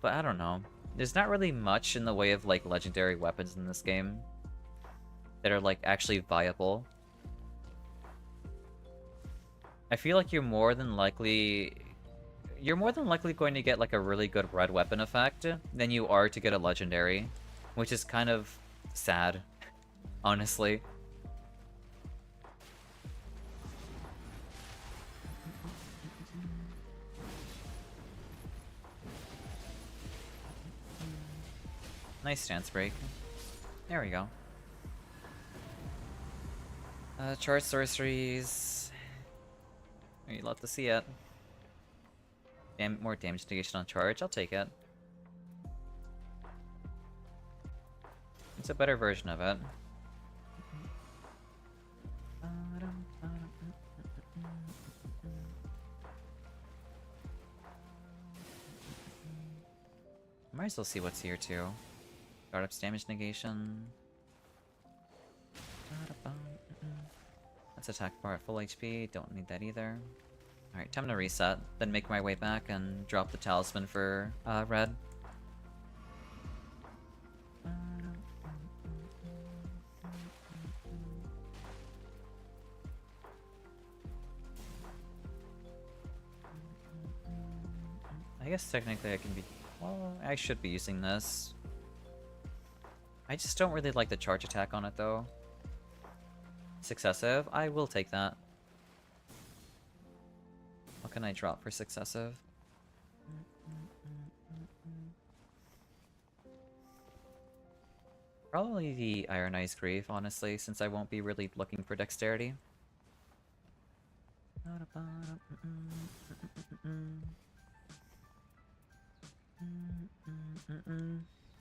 [SPEAKER 1] But I don't know. There's not really much in the way of like legendary weapons in this game that are like actually viable. I feel like you're more than likely going to get like a really good red weapon effect than you are to get a legendary, which is kind of sad, honestly. Nice stance break. There we go. Charge sorceries. You'd love to see it. More damage negation on charge. I'll take it. It's a better version of it. Might as well see what's here too. Guard up's damage negation. Let's attack bar at full HP. Don't need that either. Alright, time to reset. Then make my way back and drop the talisman for red. I guess technically I can be... Well, I should be using this. I just don't really like the charge attack on it though. Successive? I will take that. What can I drop for successive? Probably the Ironized Grave, honestly, since I won't be really looking for dexterity.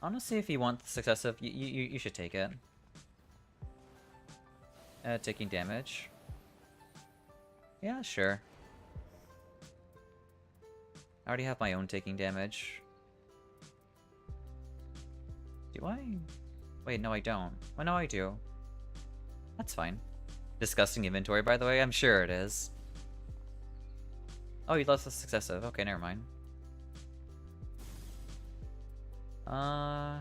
[SPEAKER 1] Honestly, if you want successive, you should take it. Taking damage. Yeah, sure. I already have my own taking damage. Do I? Wait, no I don't. Oh no, I do. That's fine. Disgusting inventory, by the way. I'm sure it is. Oh, you lost the successive. Okay, never mind. I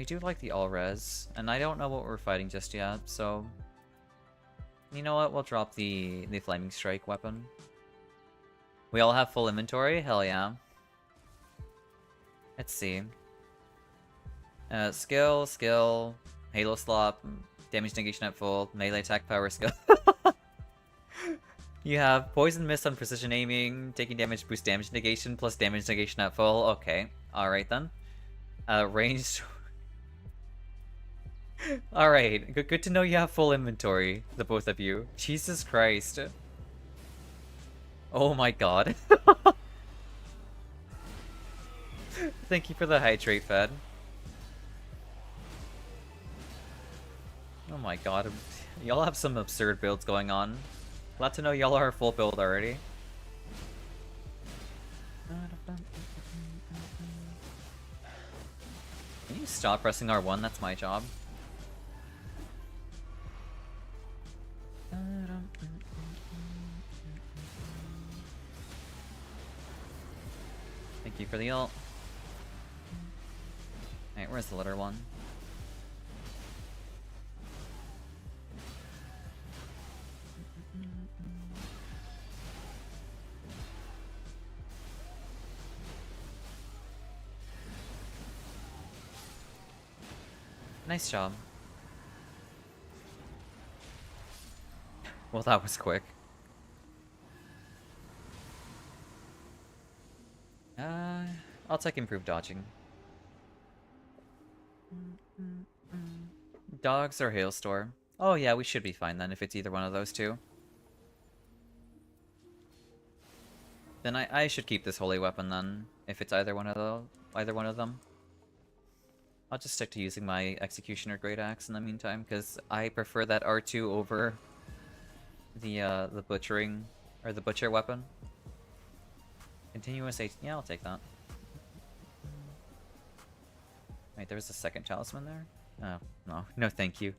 [SPEAKER 1] do like the all-res, and I don't know what we're fighting just yet, so... You know what? We'll drop the Flaming Strike weapon. We all have full inventory? Hell yeah. Let's see. Skill, Halo Slop, damage negation at full, melee attack power skill. You have Poison Mist on precision aiming, taking damage boost damage negation, plus damage negation at full. Okay, alright then. Ranged... Alright, good to know you have full inventory, the both of you. Jesus Christ. Oh my god. Thank you for the hydrate fed. Oh my god, y'all have some absurd builds going on. Glad to know y'all are full build already. Can you stop pressing R1? That's my job. Thank you for the ult. Alright, where's the litter one? Nice job. Well, that was quick. I'll take improved dodging. Dogs or Hailstorm? Oh yeah, we should be fine then if it's either one of those two. Then I should keep this holy weapon then, if it's either one of them. I'll just stick to using my Executioner Great Axe in the meantime, because I prefer that R2 over the butchering or the butcher weapon. Continuous 8. Yeah, I'll take that. Wait, there was a second talisman there? Oh, no. No, thank you.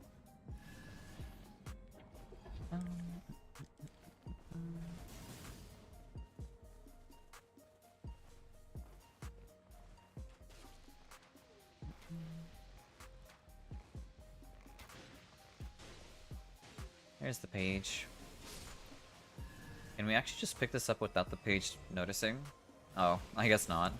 [SPEAKER 1] Here's the page. Can we actually just pick this up without the page noticing? Oh, I guess not.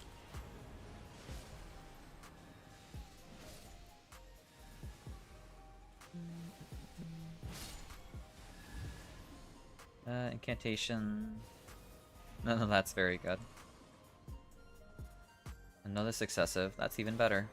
[SPEAKER 1] Incantation. No, that's very good. Another successive. That's even better.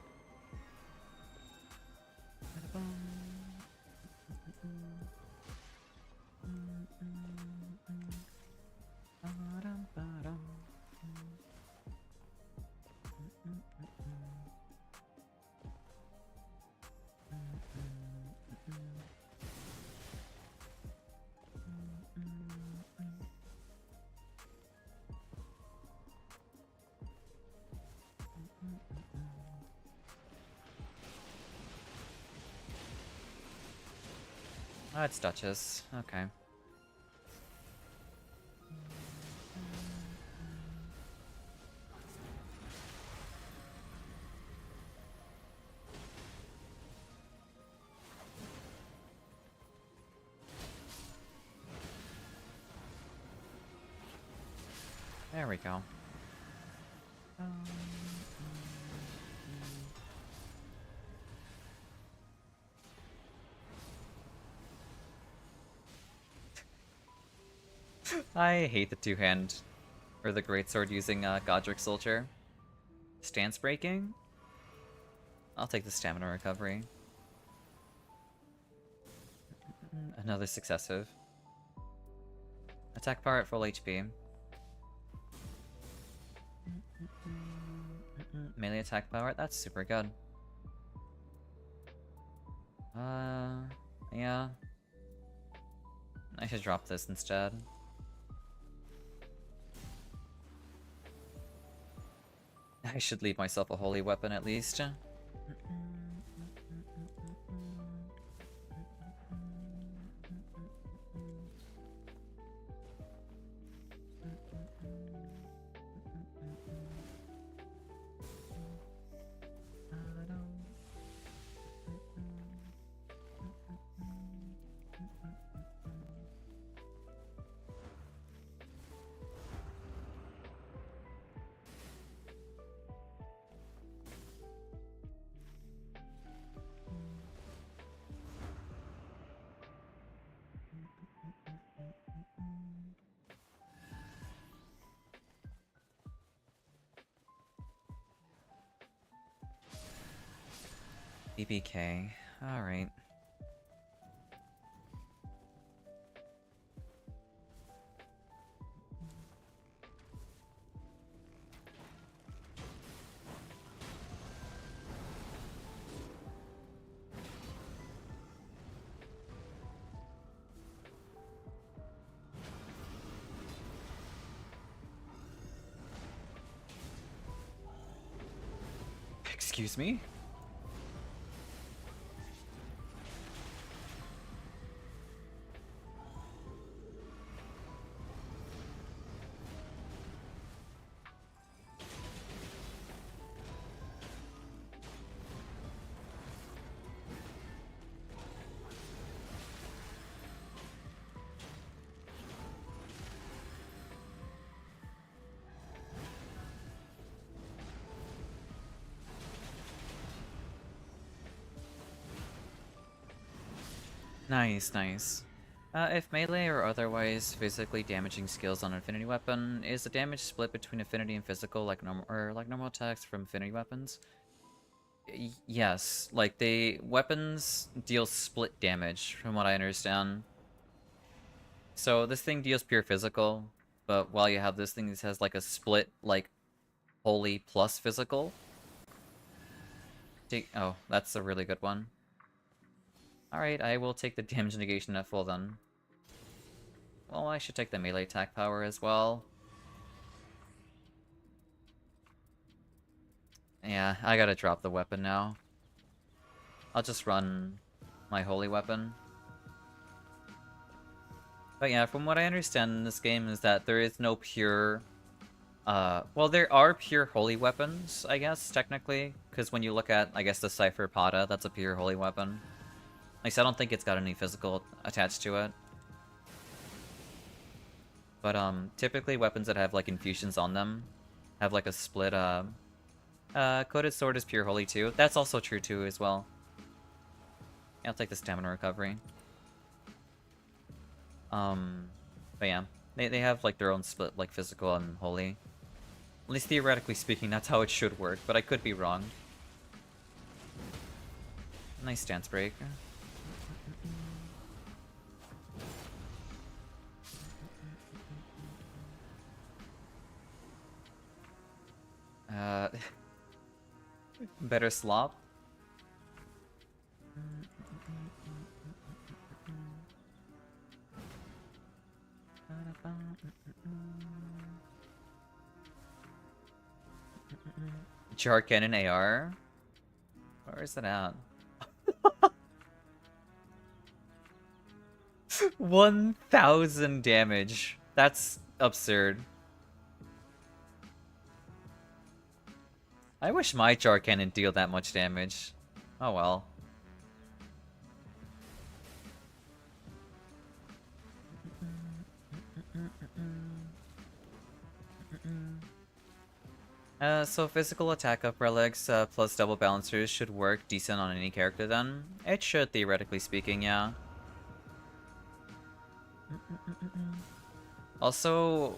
[SPEAKER 1] Oh, it's Duchess. Okay. There we go. I hate the two-hand, or the greatsword using Godric Soldier. Stance breaking? I'll take the stamina recovery. Another successive. Attack power at full HP. Melee attack power, that's super good. Yeah. I should drop this instead. I should leave myself a holy weapon at least. BBK. Alright. Excuse me? Nice, nice. If melee or otherwise physically damaging skills on Infinity Weapon, is the damage split between Affinity and physical like normal attacks from Affinity weapons? Yes, like weapons deal split damage from what I understand. So this thing deals pure physical, but while you have this thing, this has like a split like holy plus physical. Oh, that's a really good one. Alright, I will take the damage negation at full then. Well, I should take the melee attack power as well. Yeah, I gotta drop the weapon now. I'll just run my holy weapon. But yeah, from what I understand in this game is that there is no pure... well, there are pure holy weapons, I guess, technically. Because when you look at, I guess, the Cypher Pada, that's a pure holy weapon. Like, so I don't think it's got any physical attached to it. But, typically weapons that have, like, infusions on them have, like, a split, Coated Sword is pure holy, too. That's also true, too, as well. Yeah, I'll take the stamina recovery. But yeah. They have, like, their own split, like, physical and holy. At least theoretically speaking, that's how it should work, but I could be wrong. Nice stance break. Better slop. Jar Cannon AR? Where is it at? 1,000 damage. That's absurd. I wish my Jar Cannon deal that much damage. Oh well. So physical attack up relics plus double balancers should work decent on any character then? It should, theoretically speaking, yeah. Also,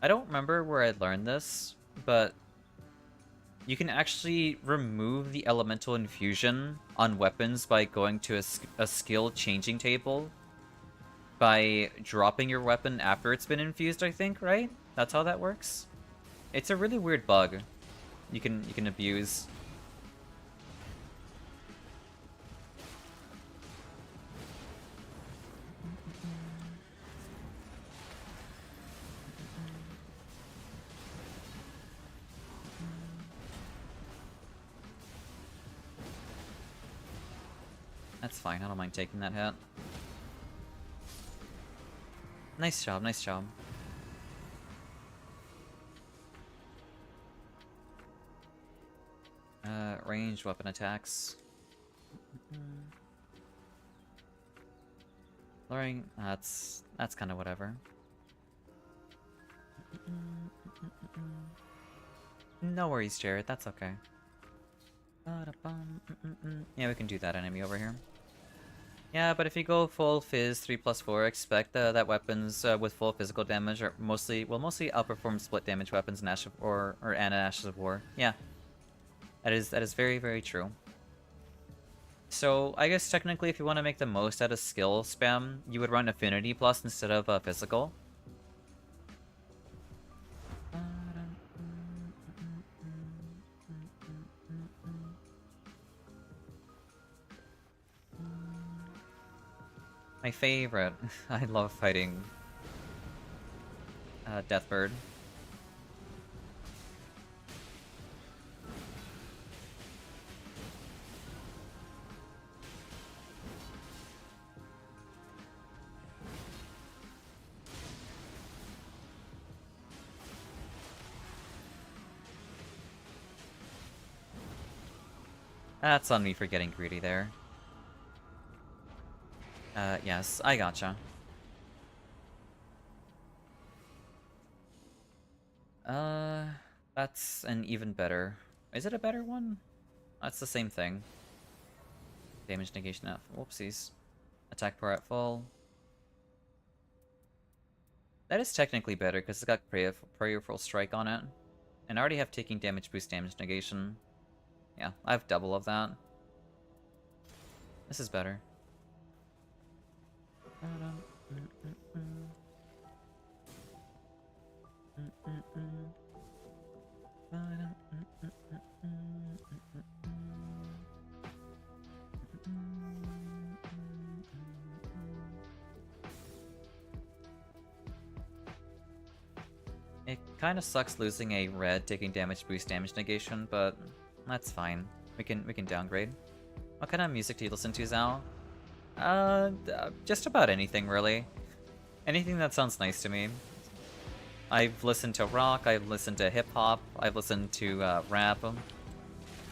[SPEAKER 1] I don't remember where I learned this, but you can actually remove the elemental infusion on weapons by going to a skill changing table by dropping your weapon after it's been infused, I think, right? That's how that works? It's a really weird bug you can abuse. That's fine, I don't mind taking that hit. Nice job, nice job. Ranged weapon attacks. Lowering, that's kind of whatever. No worries, Jared, that's okay. Yeah, we can do that enemy over here. Yeah, but if you go full Fizz 3+4, expect that weapons with full physical damage will mostly outperform split damage weapons in Ash of War or Ashes of War. Yeah, that is very, very true. So I guess technically, if you want to make the most out of skill spam, you would run Affinity Plus instead of physical. My favorite. I love fighting Deathbird. That's on me for getting greedy there. Yes, I gotcha. That's an even better... Is it a better one? That's the same thing. Damage negation F. Whoopsies. Attack power at full. That is technically better because it's got Prayerful Strike on it. And I already have taking damage boost damage negation. Yeah, I have double of that. This is better. It kind of sucks losing a red taking damage boost damage negation, but that's fine. We can downgrade. What kind of music do you listen to, Xao? Just about anything really. Anything that sounds nice to me. I've listened to rock, I've listened to hip hop, I've listened to rap,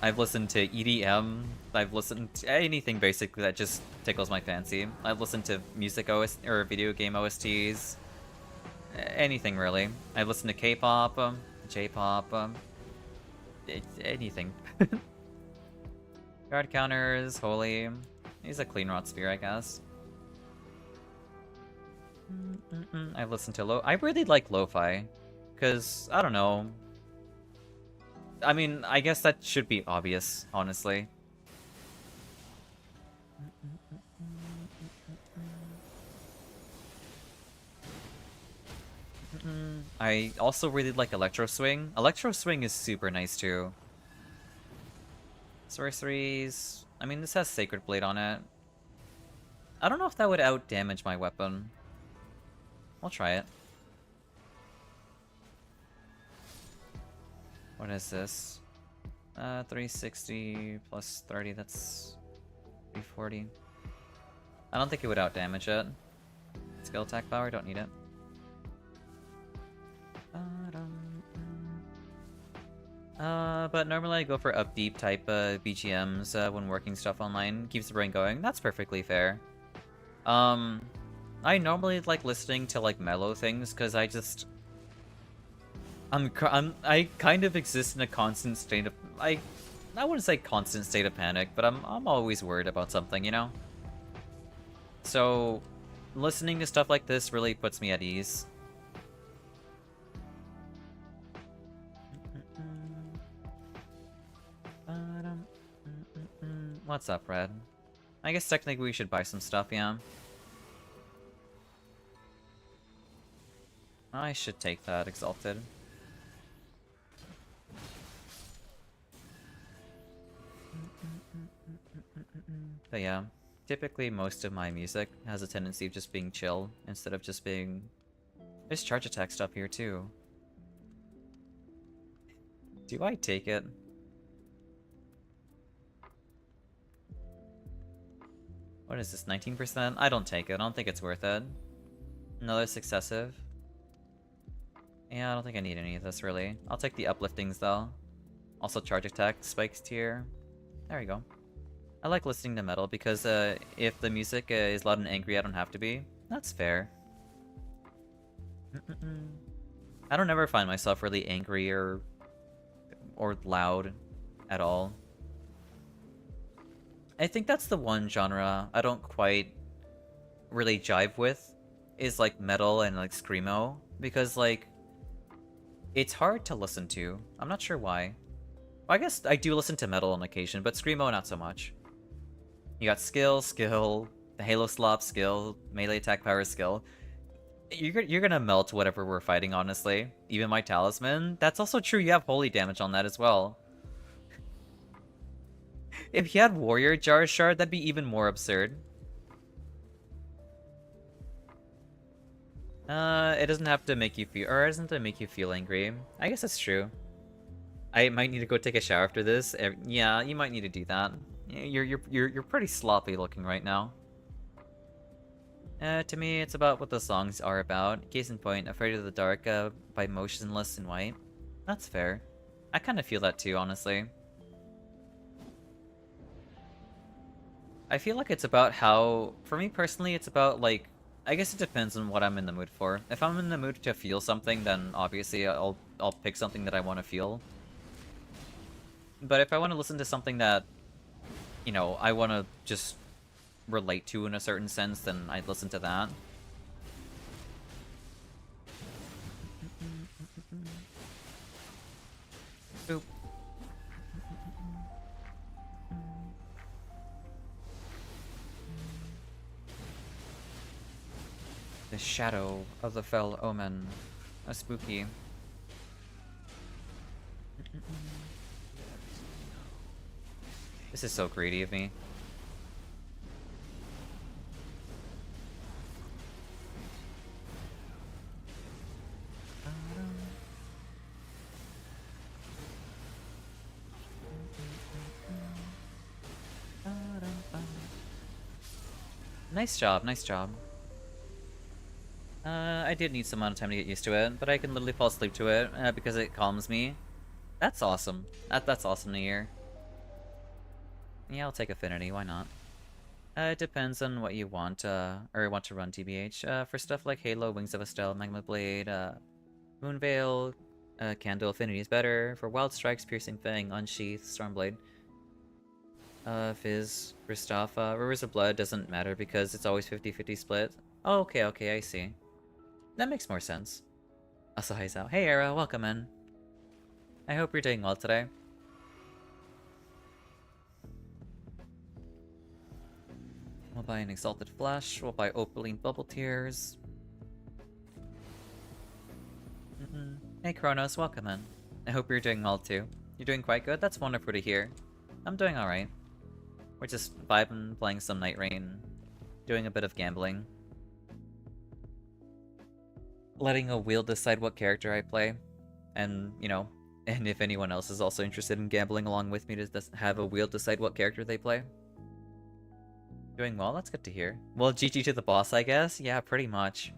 [SPEAKER 1] I've listened to EDM, I've listened to anything basically that just tickles my fancy. I've listened to music or video game OSTs. Anything really. I've listened to K-pop, J-pop, anything. Guard counters, holy. He's a clean rot sphere, I guess. I've listened to I really like lo-fi, cause I don't know. I mean, I guess that should be obvious, honestly. I also really like Electro Swing. Electro Swing is super nice too. Sorceries. I mean, this has Sacred Blade on it. I don't know if that would out-damage my weapon. I'll try it. What is this? 360 plus 30, that's 340. I don't think it would out-damage it. Skill attack power, don't need it. But normally I go for up deep type BGMs when working stuff online. Keeps the brain going. That's perfectly fair. I normally like listening to like mellow things because I just I kind of exist in a constant state of I wouldn't say constant state of panic, but I'm always worried about something, you know? So listening to stuff like this really puts me at ease. What's up, Red? I guess technically we should buy some stuff, yeah. I should take that, Exalted. But yeah, typically most of my music has a tendency of just being chill, instead of just being... There's charge attack stuff here too. Do I take it? What is this, 19%? I don't take it. I don't think it's worth it. Another successive. Yeah, I don't think I need any of this, really. I'll take the upliftings, though. Also charge attack spikes tier. There we go. I like listening to metal because if the music is loud and angry, I don't have to be. That's fair. I don't ever find myself really angry or loud at all. I think that's the one genre I don't quite really jive with, is like metal and like screamo, because like it's hard to listen to. I'm not sure why. I guess I do listen to metal on occasion, but screamo not so much. You got skill, the Halo slop skill, melee attack power skill. You're gonna melt whatever we're fighting, honestly. Even my talisman. That's also true, you have holy damage on that as well. If you had Warrior Jar Shard, that'd be even more absurd. It doesn't have to make you feel, or it doesn't have to make you feel angry. I guess that's true. I might need to go take a shower after this. Yeah, you might need to do that. You're pretty sloppy looking right now. To me, it's about what the songs are about. Case in point, Afraid of the Dark by Motionless in White. That's fair. I kind of feel that too, honestly. I feel like it's about how, for me personally, it's about like, I guess it depends on what I'm in the mood for. If I'm in the mood to feel something, then obviously I'll pick something that I want to feel. But if I want to listen to something that, you know, I want to just relate to in a certain sense, then I'd listen to that. Boop. The shadow of the fell omen. A spooky. This is so greedy of me. Nice job, nice job. I did need some amount of time to get used to it, but I can literally fall asleep to it because it calms me. That's awesome. That's awesome to hear. Yeah, I'll take Affinity, why not? It depends on what you want, or want to run, TBH. For stuff like Halo, Wings of Estelle, Magma Blade, Moonveil, Candle, Affinity is better. For Wild Strikes, Piercing Fang, Unsheath, Stormblade. Fizz, Christopha, Rivers of Blood doesn't matter because it's always 50-50 split. Oh, okay, I see. That makes more sense. Also, Hiya I'm Xao. Hey, Era, welcome in. I hope you're doing well today. We'll buy an Exalted Flash. We'll buy Opaline Bubble Tears. Hey, Kronos, welcome in. I hope you're doing well too. You're doing quite good? That's wonderful to hear. I'm doing alright. We're just vibing, playing some Nightreign, doing a bit of gambling. Letting a wheel decide what character I play. And, you know, and if anyone else is also interested in gambling along with me to have a wheel decide what character they play. Doing well, that's good to hear. Well, GG to the boss, I guess? Yeah, pretty much.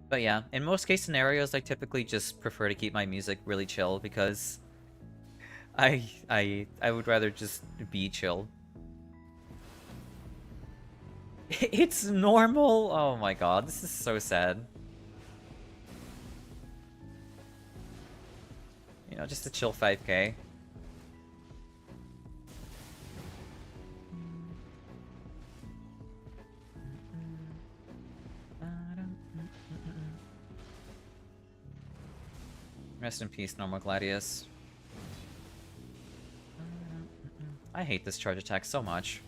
[SPEAKER 1] But yeah, in most case scenarios, I typically just prefer to keep my music really chill because I would rather just be chill. It's normal? Oh my god, this is so sad. You know, just a chill 5k. Rest in peace, normal Gladius. I hate this charge attack so much.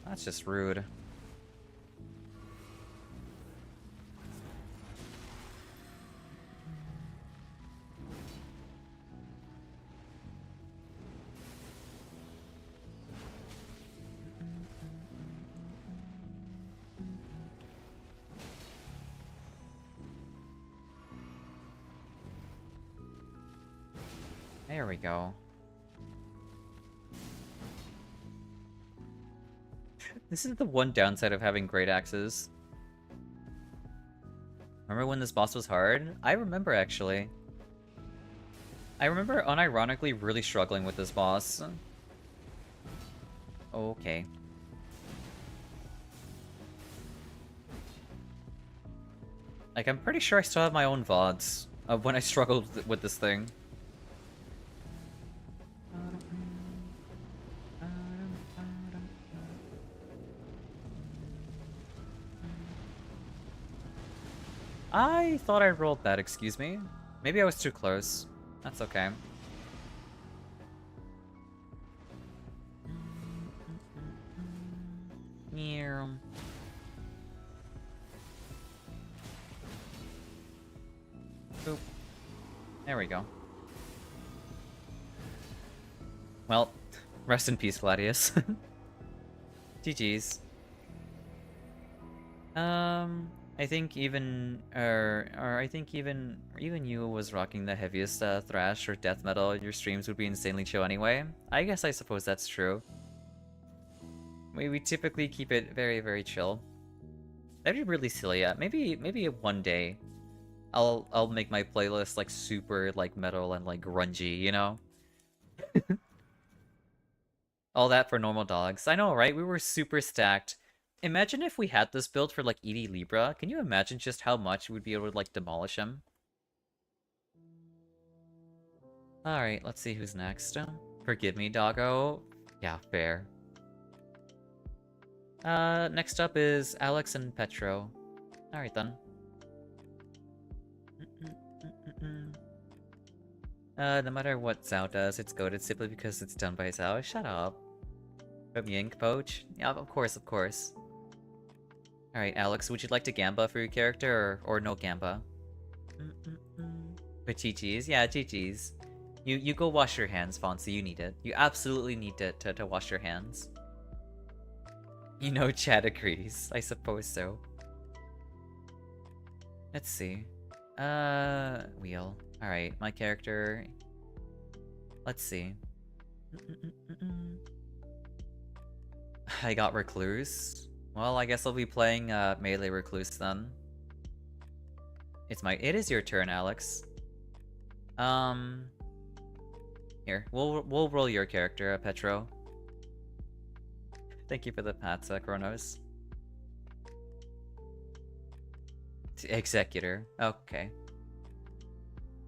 [SPEAKER 1] That's just rude. There we go. This is the one downside of having great axes. Remember when this boss was hard? I remember, actually. I remember unironically really struggling with this boss. Okay. Like, I'm pretty sure I still have my own VODs of when I struggled with this thing. I thought I rolled that, excuse me. Maybe I was too close. That's okay. Yeah. Boop. There we go. Well, rest in peace, Gladius. GG's. I think even, I think even you was rocking the heaviest thrash or death metal. Your streams would be insanely chill anyway. I suppose that's true. We typically keep it very, very chill. That'd be really silly. Yeah, maybe one day, I'll make my playlist like super like metal and like grungy, you know. All that for normal dogs. I know, right? We were super stacked Imagine if we had this build for like ED Libra. Can you imagine just how much we'd be able to like demolish him? Alright, let's see who's next. Forgive me, doggo. Yeah, fair. Next up is Alex and Petro. Alright then. No matter what Xao does, it's goated simply because it's done by Xao. Shut up. From Yink Poach? Yeah, of course, of course. Alright, Alex, would you like to Gamba for your character, or no Gamba? But GG's? Yeah, GG's. You go wash your hands, Fonzie, you need it. You absolutely need it to wash your hands. You know Chad agrees. I suppose so. Let's see. Wheel. Alright, my character... Let's see. I got Recluse. Well, I guess I'll be playing Melee Recluse then. It is your turn, Alex. Here, we'll roll your character, Petro. Thank you for the pats, Kronos. Executor. Okay.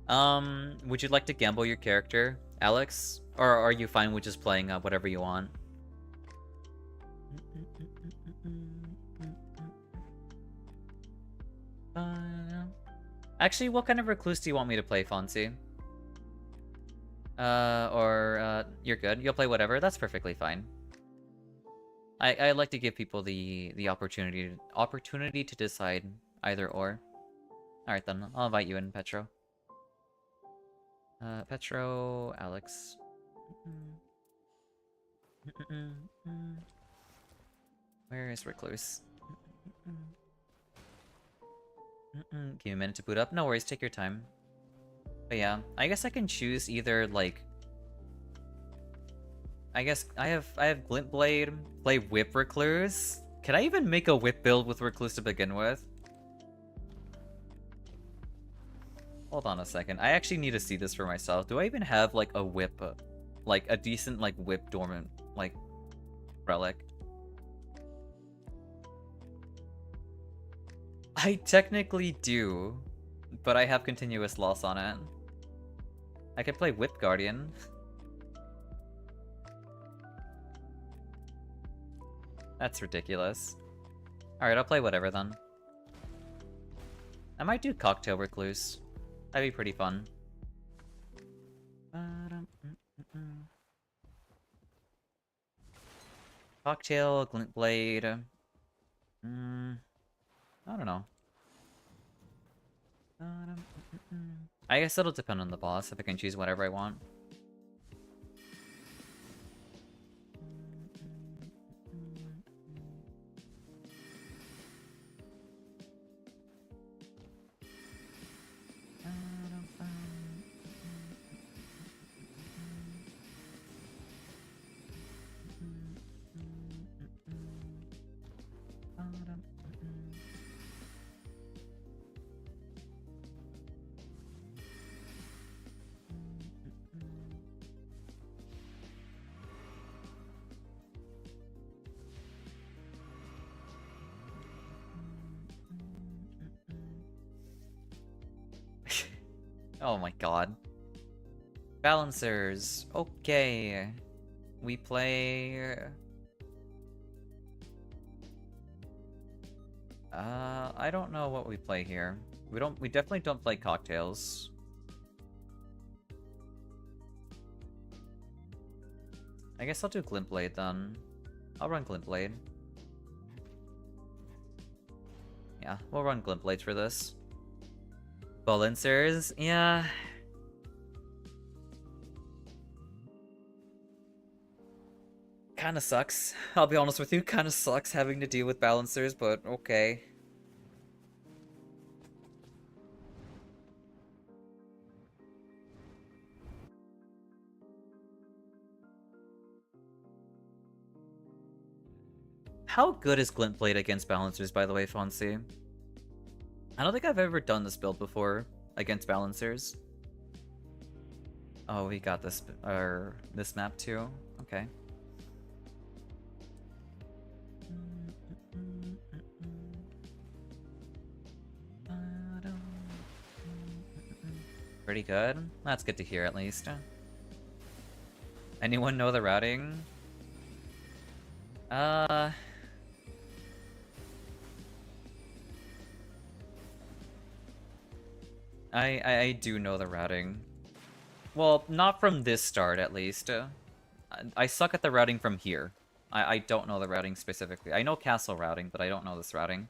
[SPEAKER 1] Would you like to gamble your character, Alex? Or are you fine with just playing whatever you want? Actually, what kind of recluse do you want me to play, Fonzie? You're good. You'll play whatever. That's perfectly fine. I like to give people the opportunity to decide either or. All right then, I'll invite you in, Petro. Petro, Alex. Where is Recluse? Give me a minute to boot up. No worries, take your time. But yeah, I guess I can choose either like. I guess I have Glint Blade, play Whip Recluse. Can I even make a Whip build with Recluse to begin with? Hold on a second. I actually need to see this for myself. Do I even have like a whip, like a decent like whip dormant like relic? I technically do, but I have continuous loss on it. I could play Whip Guardian. That's ridiculous. Alright, I'll play whatever then. I might do Cocktail Recluse. That'd be pretty fun. Cocktail, Glint Blade. I don't know. I guess it'll depend on the boss if I can choose whatever I want. Oh my god. Balancers. Okay. We play... I don't know what we play here. We definitely don't play cocktails. I guess I'll do Glint Blade then. I'll run Glint Blade. Yeah, we'll run Glint Blades for this. Balancers, yeah. Kinda sucks. I'll be honest with you, kinda sucks having to deal with balancers, but okay. How good is Glint Blade against balancers, by the way, Fonzie? I don't think I've ever done this build before against balancers. Oh, we got this map too. Okay. Pretty good. That's good to hear, at least. Anyone know the routing? I do know the routing. Well, not from this start, at least. I suck at the routing from here. I don't know the routing specifically. I know castle routing, but I don't know this routing.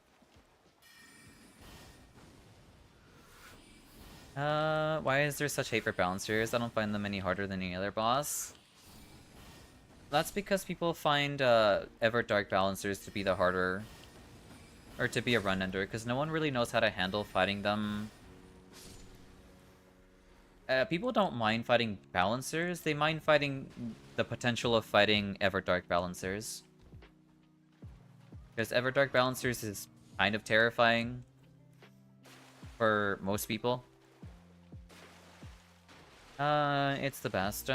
[SPEAKER 1] Why is there such hate for balancers? I don't find them any harder than any other boss. That's because people find Everdark balancers to be the harder, or to be a run ender, because no one really knows how to handle fighting them. People don't mind fighting balancers, they mind fighting the potential of fighting Everdark balancers. Because Everdark balancers is kind of terrifying for most people. It's the best.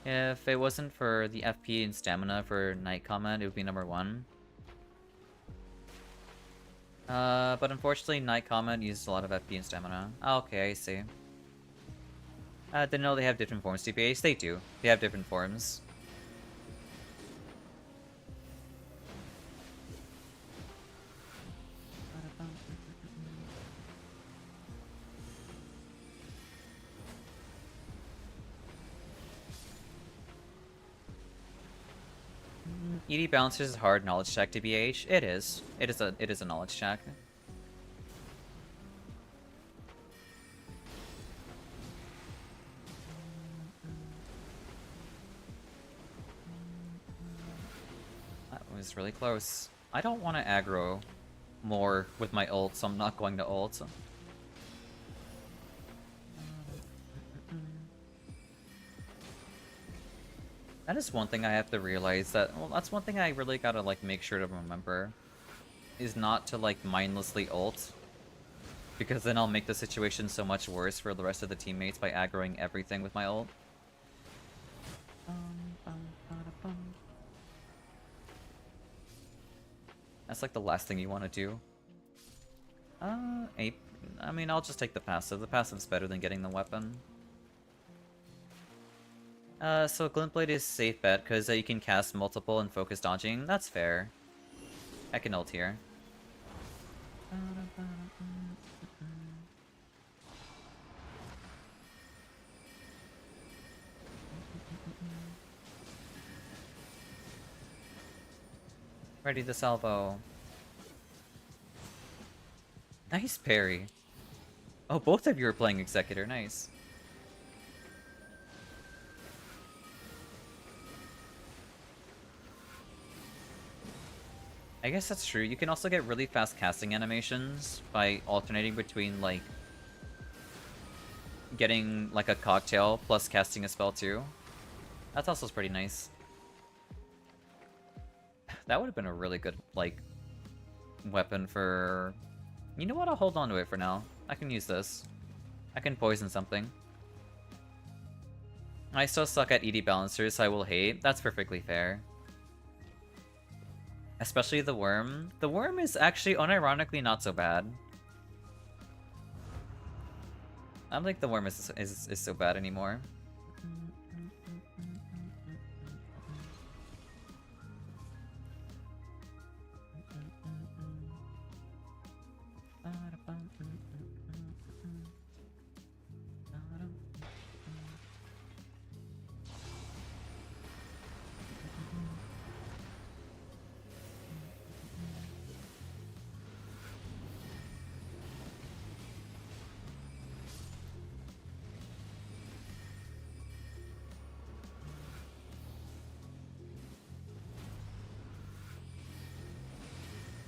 [SPEAKER 1] If it wasn't for the FP and stamina for Night Comet, it would be number 1. But unfortunately, Night Comet uses a lot of FP and stamina. Okay, I see. Didn't know they have different forms, TPH. They do. They have different forms. ED Balancers is a hard knowledge check to BH. It is. It is a knowledge check. That was really close. I don't want to aggro more with my ult, so I'm not going to ult. That is one thing I have to realize that, well, that's one thing I really gotta, like, make sure to remember. Is not to, like, mindlessly ult. Because then I'll make the situation so much worse for the rest of the teammates by aggroing everything with my ult. That's, like, the last thing you want to do. I mean, I'll just take the passive. The passive's better than getting the weapon. So Glintblade is safe bet, because you can cast multiple and focus dodging. That's fair. I can ult here. Ready to salvo. Nice parry. Oh, both of you are playing Executor. Nice. I guess that's true. You can also get really fast casting animations by alternating between, like, getting, like, a cocktail plus casting a spell too. That's also pretty nice. That would have been a really good, like, weapon for... You know what? I'll hold on to it for now. I can use this. I can poison something. I still suck at ED balancers, so I will hate. That's perfectly fair. Especially the worm. The worm is actually unironically not so bad. I don't think the worm is so bad anymore.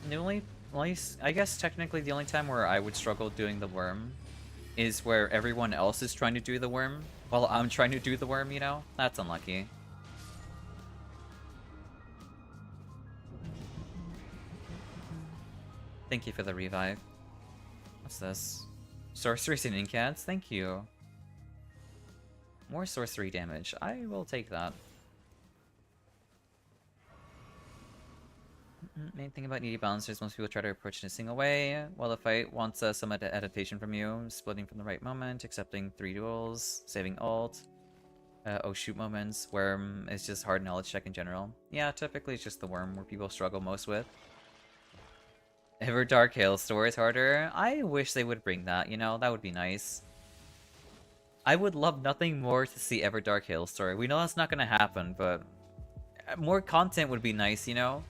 [SPEAKER 1] The only, I guess technically the only time where I would struggle doing the worm is where everyone else is trying to do the worm while I'm trying to do the worm, you know? That's unlucky. Thank you for the revive. What's this? Sorceries and Incads? Thank you. More sorcery damage. I will take that. Main thing about needy balancers, most people try to approach in a single way, while the fight wants some adaptation from you, splitting from the right moment, accepting 3 duels, saving ult, oh shoot moments, worm is just hard knowledge check in general. Yeah, typically it's just the worm where people struggle most with. Ever Dark Hail Story is harder. I wish they would bring that, you know, that would be nice. I would love nothing more to see Ever Dark Hail Story. We know that's not gonna happen, but more content would be nice, you know?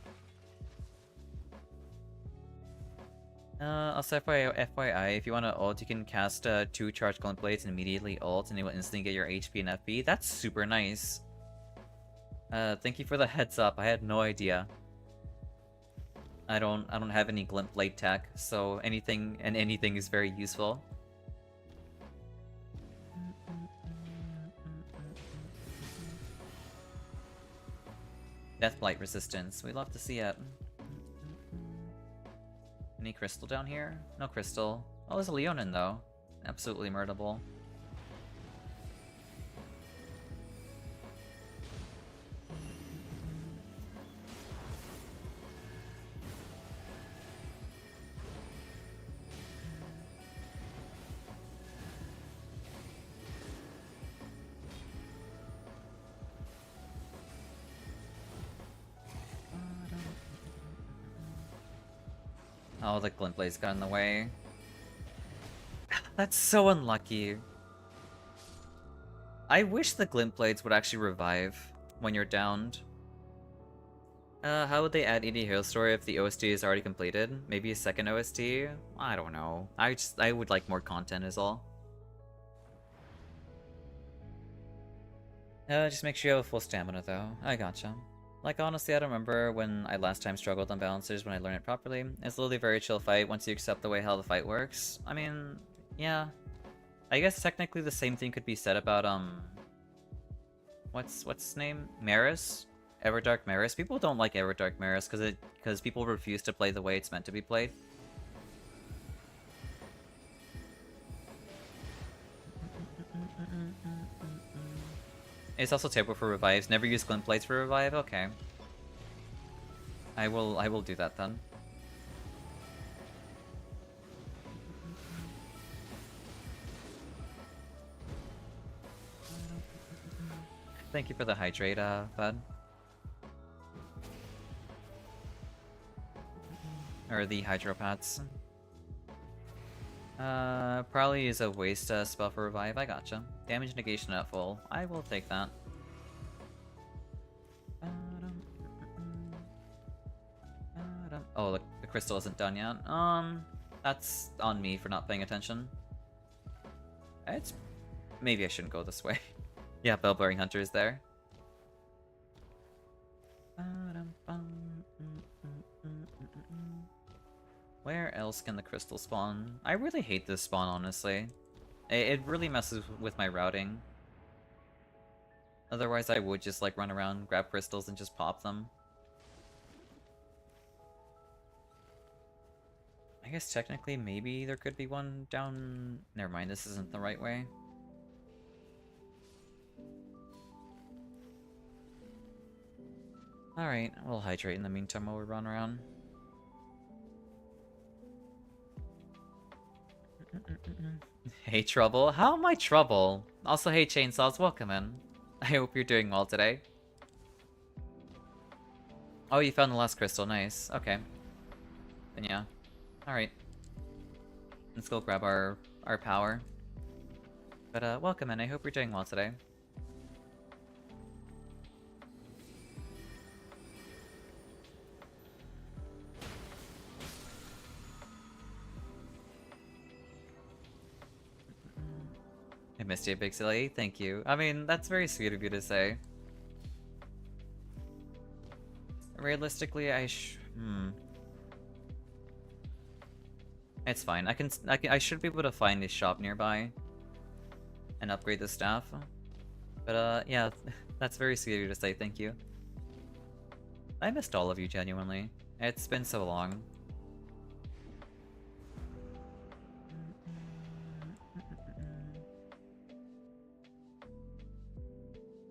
[SPEAKER 1] Also FYI, if you want to ult, you can cast 2 charged glint blades and immediately ult, and it will instantly get your HP and FP. That's super nice. Thank you for the heads up. I had no idea. I don't have any glint blade tech, so anything is very useful. Deathblight resistance. We love to see it. Any crystal down here? No crystal. Oh, there's a Leonin though. Absolutely murderable. Oh, the glint blades got in the way. That's so unlucky. I wish the glint blades would actually revive when you're downed. How would they add ED Hero Story if the OST is already completed? Maybe a second OST? I don't know. I would like more content is all. Just make sure you have a full stamina though. I gotcha. Like, honestly, I don't remember when I last time struggled on balancers when I learned it properly. It's literally a very chill fight once you accept the way how the fight works. I mean, yeah. I guess technically the same thing could be said about, what's his name? Maris? Everdark Maris? People don't like Everdark Maris because people refuse to play the way it's meant to be played. It's also terrible for revives. Never use glint blades for revive? Okay. I will do that then. Thank you for the hydrate, bud. Or the hydropats. Probably is a waste spell for revive. I gotcha. Damage negation at full. I will take that. Oh, the crystal isn't done yet. That's on me for not paying attention. Maybe I shouldn't go this way. Yeah, Bell-bearing Hunter is there. Where else can the crystal spawn? I really hate this spawn, honestly. It really messes with my routing. Otherwise, I would just like run around, grab crystals, and just pop them. I guess technically, maybe there could be one down... Never mind, this isn't the right way. Alright, we'll hydrate in the meantime while we run around. Hey Trouble, how am I Trouble? Also, hey Chainsaws, welcome in. I hope you're doing well today. Oh, you found the last crystal, nice. Okay. Then yeah. Alright. Let's go grab our power. But welcome in, I hope you're doing well today. I missed you, Big Silly. Thank you. I mean, that's very sweet of you to say. Realistically, It's fine. I should be able to find a shop nearby and upgrade the staff. But yeah, that's very sweet of you to say. Thank you. I missed all of you, genuinely. It's been so long.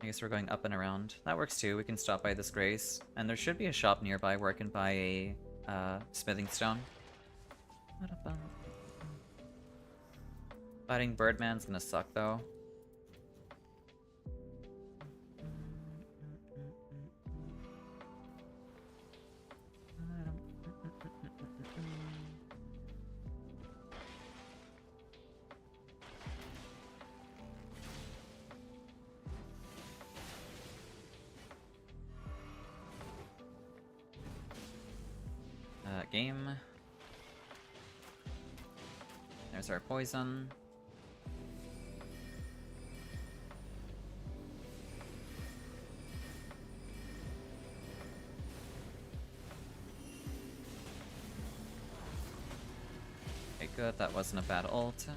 [SPEAKER 1] I guess we're going up and around. That works too. We can stop by this Grace. And there should be a shop nearby where I can buy a smithing stone. Fighting Birdman's gonna suck though. Game. There's our poison. Okay, good. That wasn't a bad ult.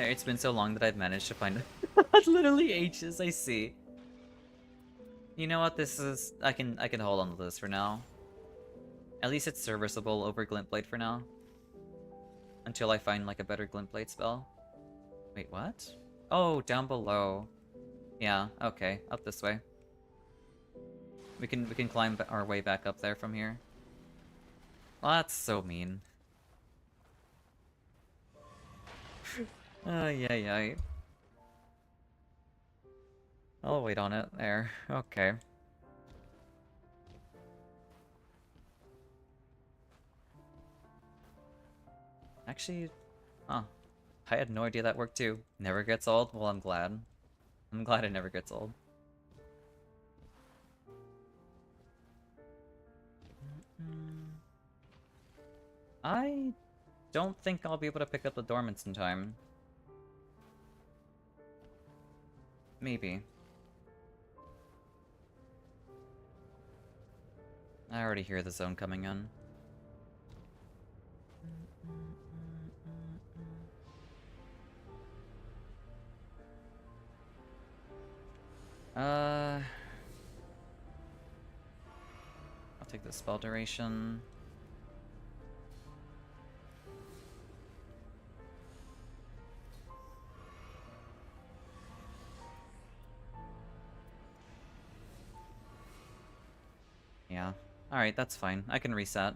[SPEAKER 1] It's been so long that I've managed to find literally H's, I see. You know what, this is... I can hold on to this for now. At least it's serviceable over Glintblade for now. Until I find like a better Glintblade spell. Wait, what? Oh, down below. Yeah, okay, up this way. We can climb our way back up there from here. Well, that's so mean. Yeah. I'll wait on it. There. Okay. Actually, huh. I had no idea that worked too. Never gets old? Well, I'm glad. I'm glad it never gets old. I don't think I'll be able to pick up the dormants in time. Maybe. I already hear the zone coming in. I'll take the spell duration. Yeah. Alright, that's fine. I can reset.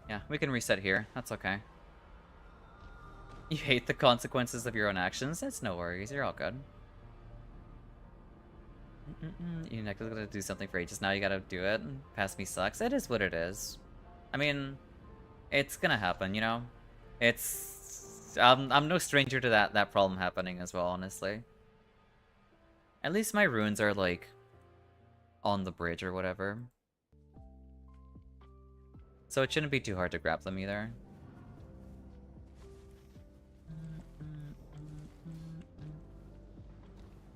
[SPEAKER 1] Yeah, we can reset here. That's okay. You hate the consequences of your own actions? That's no worries. You're all good. You gotta do something for ages. Now you gotta do it. Past me sucks. It is what it is. I mean, it's gonna happen, you know? It's... I'm no stranger to that problem happening as well, honestly. At least my runes are, like, on the bridge or whatever. So it shouldn't be too hard to grab them either.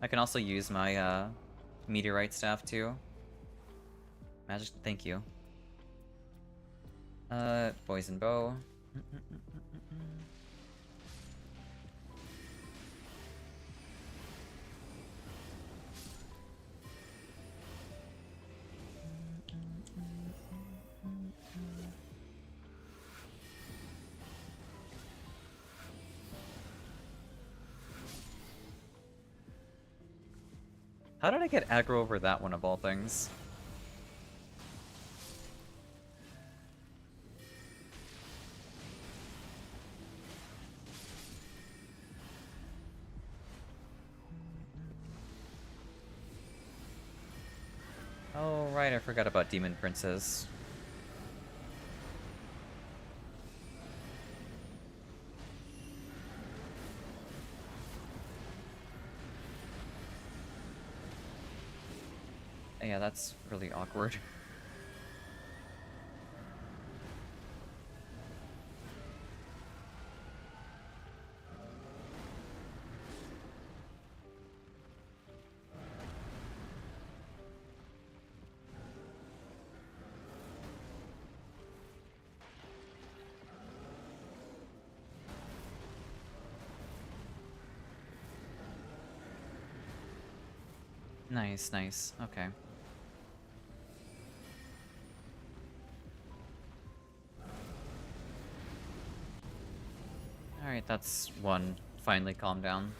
[SPEAKER 1] I can also use my, meteorite staff too. Magic, thank you. Poison bow. How did I get aggro over that one of all things? Oh, right, I forgot about Demon Princes. Yeah, that's really awkward. Nice, nice. Okay. Alright, that's one. Finally calm down.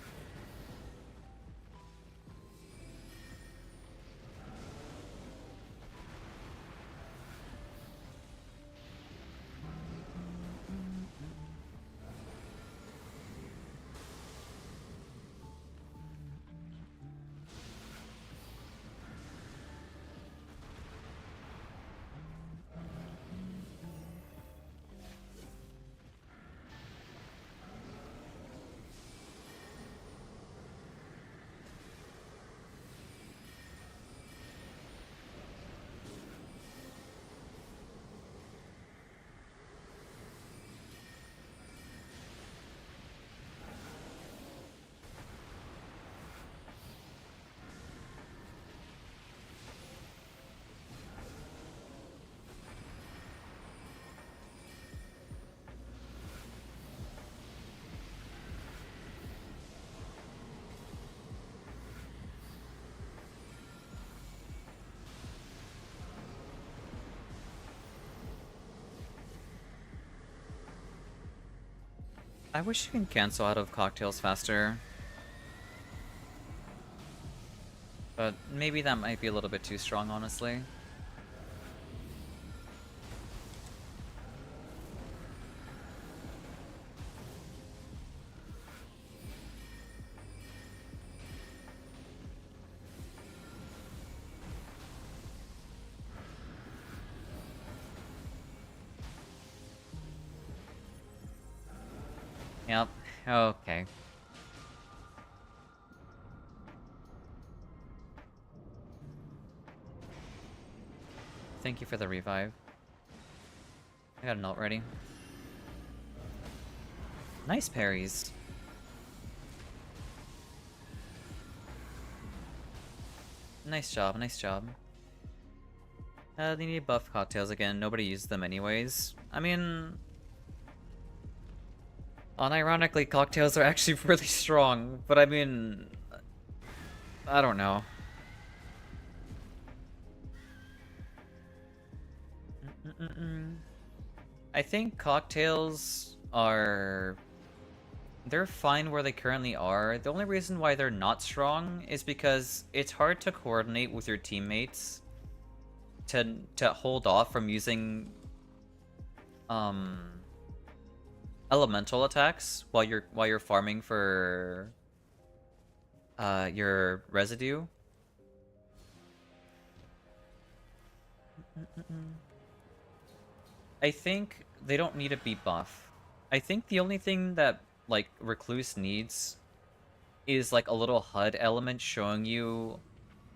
[SPEAKER 1] I wish you can cancel out of cocktails faster. But maybe that might be a little bit too strong, honestly. Yep. Okay. Thank you for the revive. I got an ult ready. Nice parries. Nice job, nice job. They need buff cocktails again. Nobody used them anyways. I mean... unironically, cocktails are actually really strong, but I mean... I don't know. I think cocktails are... they're fine where they currently are. The only reason why they're not strong is because it's hard to coordinate with your teammates to hold off from using elemental attacks while you're farming for your residue. I think they don't need a beat buff. I think the only thing that like Recluse needs is like a little HUD element showing you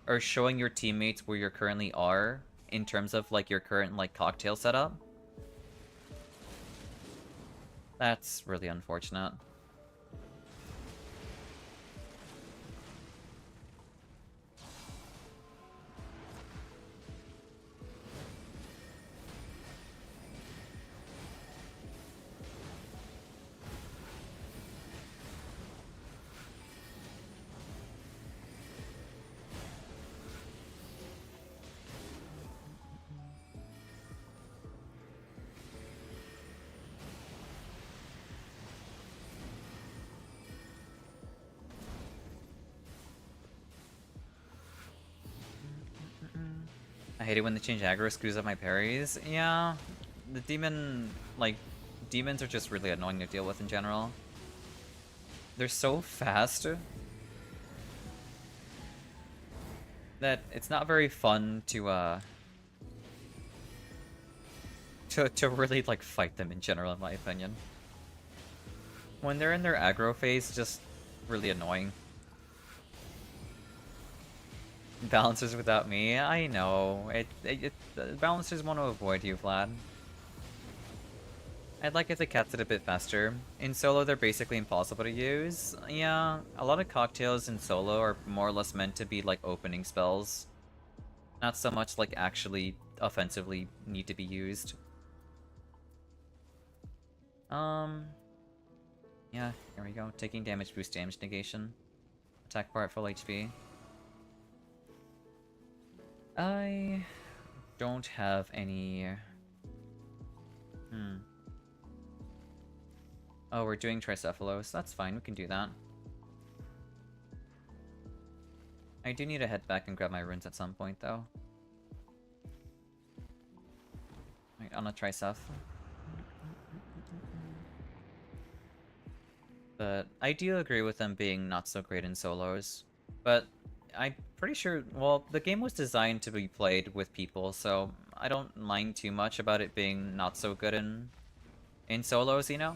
[SPEAKER 1] or showing your teammates where you currently are in terms of like your current like cocktail setup. That's really unfortunate. I hate it when they change aggro, screws up my parries. Yeah, the demon, like, demons are just really annoying to deal with in general. They're so fast that it's not very fun to really, like, fight them in general, in my opinion. When they're in their aggro phase, just really annoying. Balancers without me, I know. Balancers want to avoid you, Vlad. I'd like if they kept it a bit faster. In solo, they're basically impossible to use. Yeah, a lot of cocktails in solo are more or less meant to be like opening spells. Not so much like actually offensively need to be used. Yeah, here we go. Taking damage boost damage negation. Attack part full HP. I don't have any... Oh, we're doing Tricephalos. That's fine, we can do that. I do need to head back and grab my runes at some point, though. Right, on a Triceph. But I do agree with them being not so great in solos. But I'm pretty sure, well, the game was designed to be played with people, so I don't mind too much about it being not so good in solos, you know?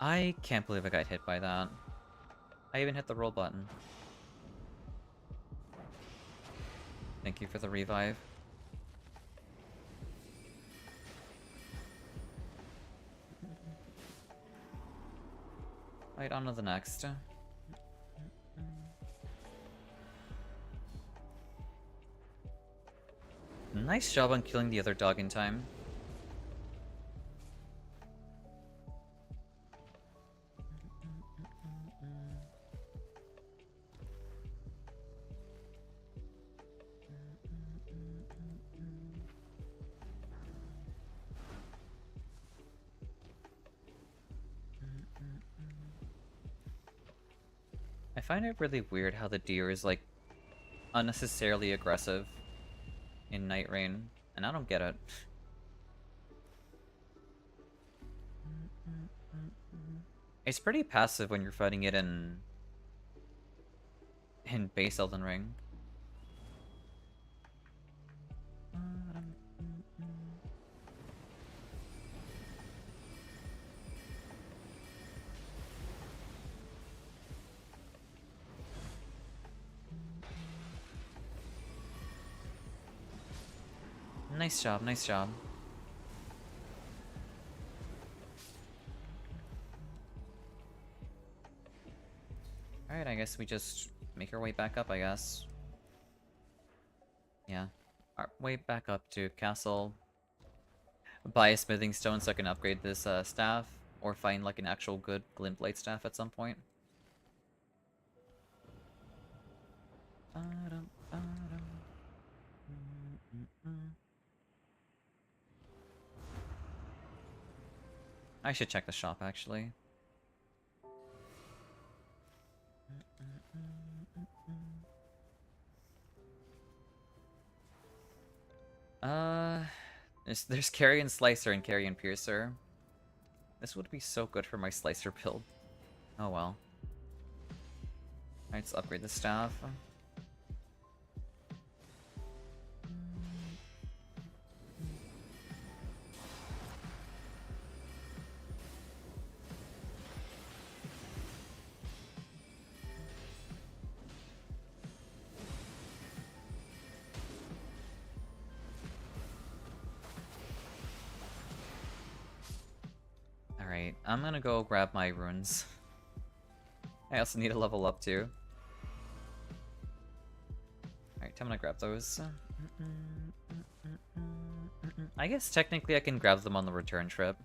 [SPEAKER 1] I can't believe I got hit by that. I even hit the roll button. Thank you for the revive. Right, on to the next. Nice job on killing the other dog in time. I find it really weird how the deer is, like, unnecessarily aggressive in Nightreign, and I don't get it. It's pretty passive when you're fighting it in base Elden Ring. Nice job, nice job. Alright, I guess we just make our way back up, I guess. Yeah. Our way back up to castle. Buy a smithing stone so I can upgrade this staff. Or find like an actual good glint blade staff at some point. I should check the shop, actually. There's Carrion Slicer and Carrion Piercer. This would be so good for my Slicer build. Oh well. Alright, let's upgrade the staff. Alright, I'm gonna go grab my runes. I also need to level up too. Alright, I'm gonna grab those. I guess technically I can grab them on the return trip.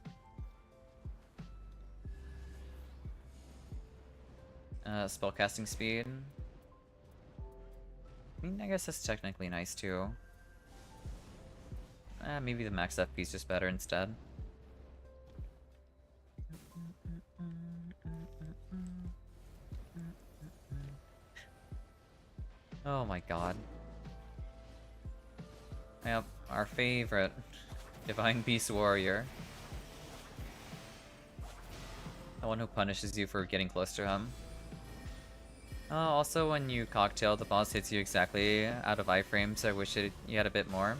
[SPEAKER 1] Spellcasting speed. I mean, I guess that's technically nice too. Maybe the max FP is just better instead. Oh my god. Yep, our favorite Divine Beast Warrior. The one who punishes you for getting close to him. Oh, also when you cocktail, the boss hits you exactly out of iframes, so I wish you had a bit more.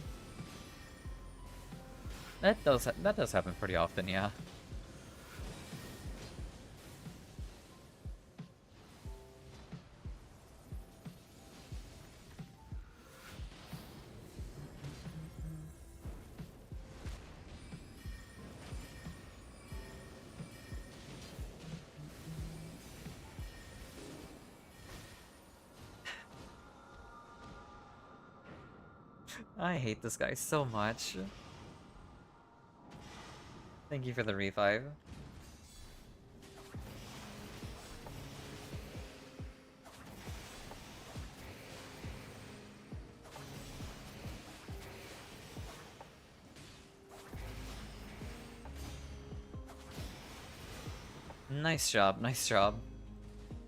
[SPEAKER 1] That does happen pretty often, yeah. I hate this guy so much. Thank you for the revive. Nice job, nice job.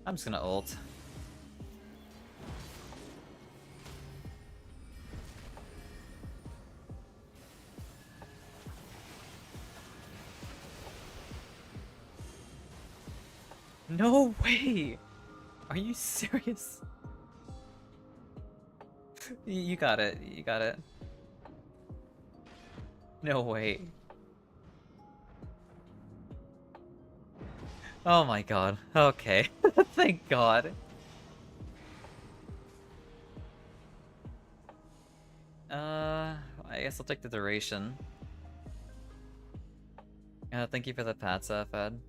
[SPEAKER 1] I'm just gonna ult. No way! Are you serious? You got it, you got it. No way. Oh my god. Okay. Thank god. I guess I'll take the duration. Thank you for the pats, Fed.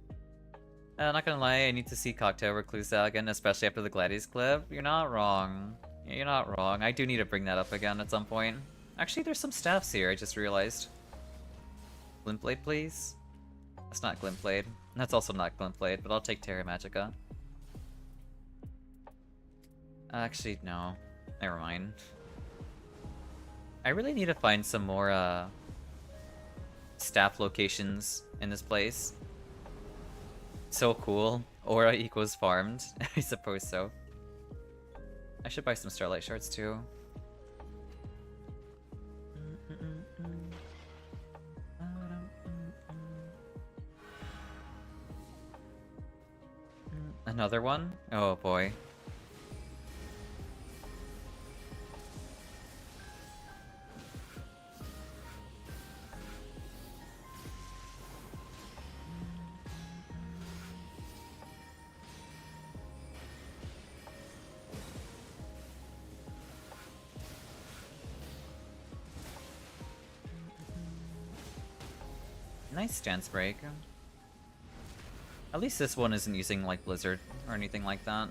[SPEAKER 1] Not gonna lie, I need to see Cocktail Recluse out again, especially after the Gladius clip. You're not wrong. You're not wrong. I do need to bring that up again at some point. Actually, there's some staffs here, I just realized. Glintblade, please? That's not Glintblade. That's also not Glintblade, but I'll take Terra Magica. Actually, no. Never mind. I really need to find some more, staff locations in this place. So cool. Aura equals farmed. I suppose so. I should buy some Starlight Shards too. Another one? Oh boy. Nice stance break. At least this one isn't using like Blizzard or anything like that.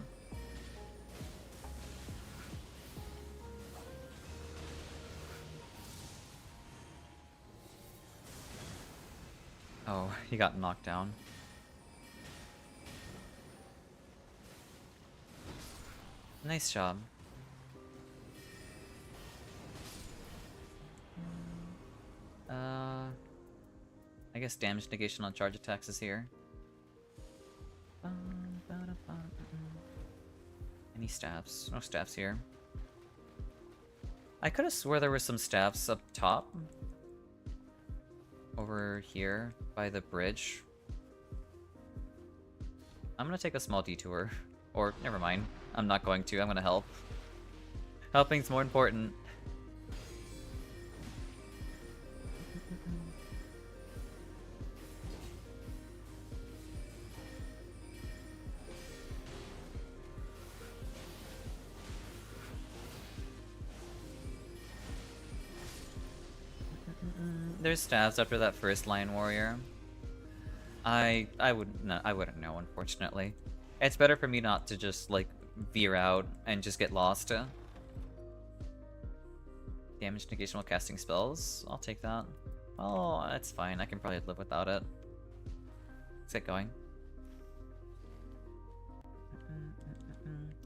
[SPEAKER 1] Oh, he got knocked down. Nice job. I guess damage negation on charge attacks is here. Any stabs? No stabs here. I could have swore there were some stabs up top. Over here by the bridge. I'm gonna take a small detour. Or, never mind. I'm not going to. I'm gonna help. Helping's more important. There's stabs after that first Lion Warrior. I wouldn't know, unfortunately. It's better for me not to just like veer out and just get lost. Damage negation while casting spells. I'll take that. Oh, that's fine. I can probably live without it. Let's get going.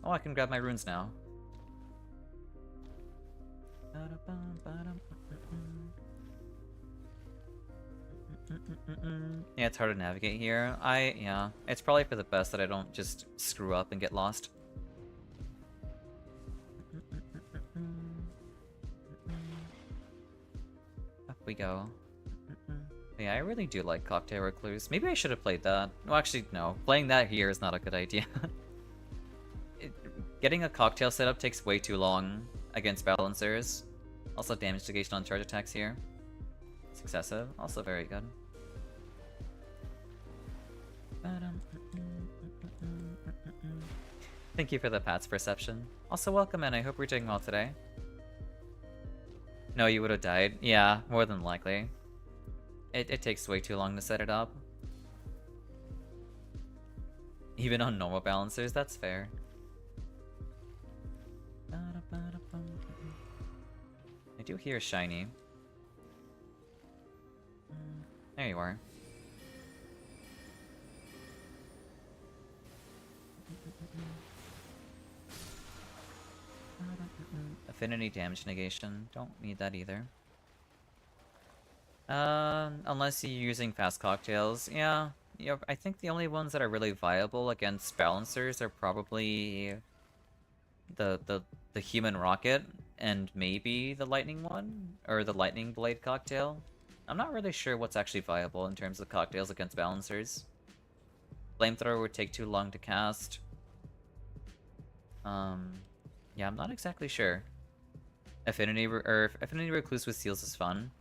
[SPEAKER 1] Oh, I can grab my runes now. Yeah, it's hard to navigate here. Yeah, it's probably for the best that I don't just screw up and get lost. Up we go. Yeah, I really do like Cocktail Recluse. Maybe I should have played that. Well, actually, no. Playing that here is not a good idea. Getting a cocktail setup takes way too long against balancers. Also, damage negation on charge attacks here. Successive, also very good. Thank you for the Pat's perception. Also, welcome in. I hope you're doing well today. No, you would have died. Yeah, more than likely. It takes way too long to set it up. Even on normal balancers, that's fair. I do hear shiny. There you are. Affinity damage negation. Don't need that either. Unless you're using fast cocktails. Yeah, I think the only ones that are really viable against balancers are probably the human rocket and maybe the lightning one or the lightning blade cocktail. I'm not really sure what's actually viable in terms of cocktails against balancers. Flamethrower would take too long to cast. Yeah, I'm not exactly sure. Affinity Recluse with seals is fun.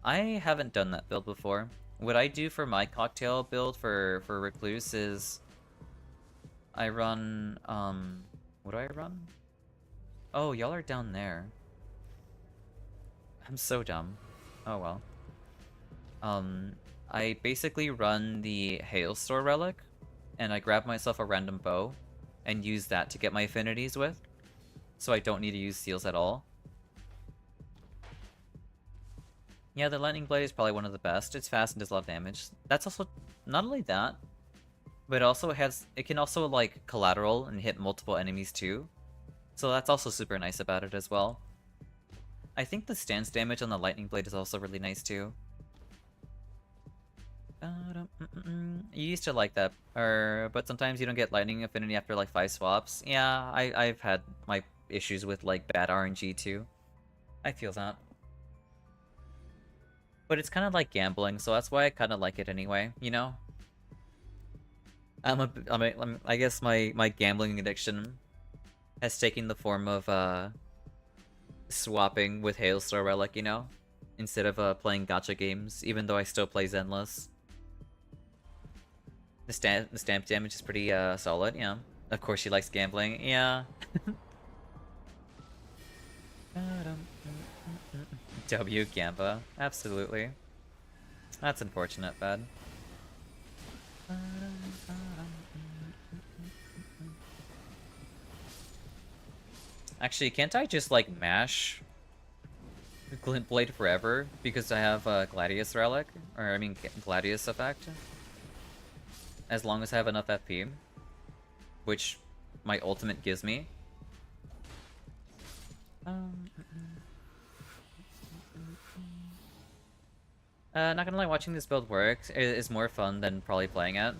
[SPEAKER 1] I haven't done that build before. What I do for my cocktail build for Recluse is I run what do I run? Oh, y'all are down there. I'm so dumb. Oh well. I basically run the Hailstorm relic and I grab myself a random bow and use that to get my affinities with. So I don't need to use seals at all. Yeah, the Lightning Blade is probably one of the best. It's fast and does a lot of damage. That's also, not only that, but it can also like collateral and hit multiple enemies too. So that's also super nice about it as well. I think the stance damage on the Lightning Blade is also really nice too. You used to like that, but sometimes you don't get lightning affinity after like 5 swaps. Yeah, I've had my issues with like bad RNG too. I feel that. But it's kind of like gambling, so that's why I kind of like it anyway, you know? I guess my gambling addiction has taken the form of swapping with Hailstorm Relic, you know? Instead of playing gacha games, even though I still play Zenless. The stamp damage is pretty solid, yeah. Of course she likes gambling, yeah. W Gamba, absolutely. That's unfortunate, bad. Actually, can't I just like mash Glint Blade forever because I have Gladius Relic? Or I mean Gladius effect? As long as I have enough FP. Which my ultimate gives me. Not gonna lie, watching this build work is more fun than probably playing it.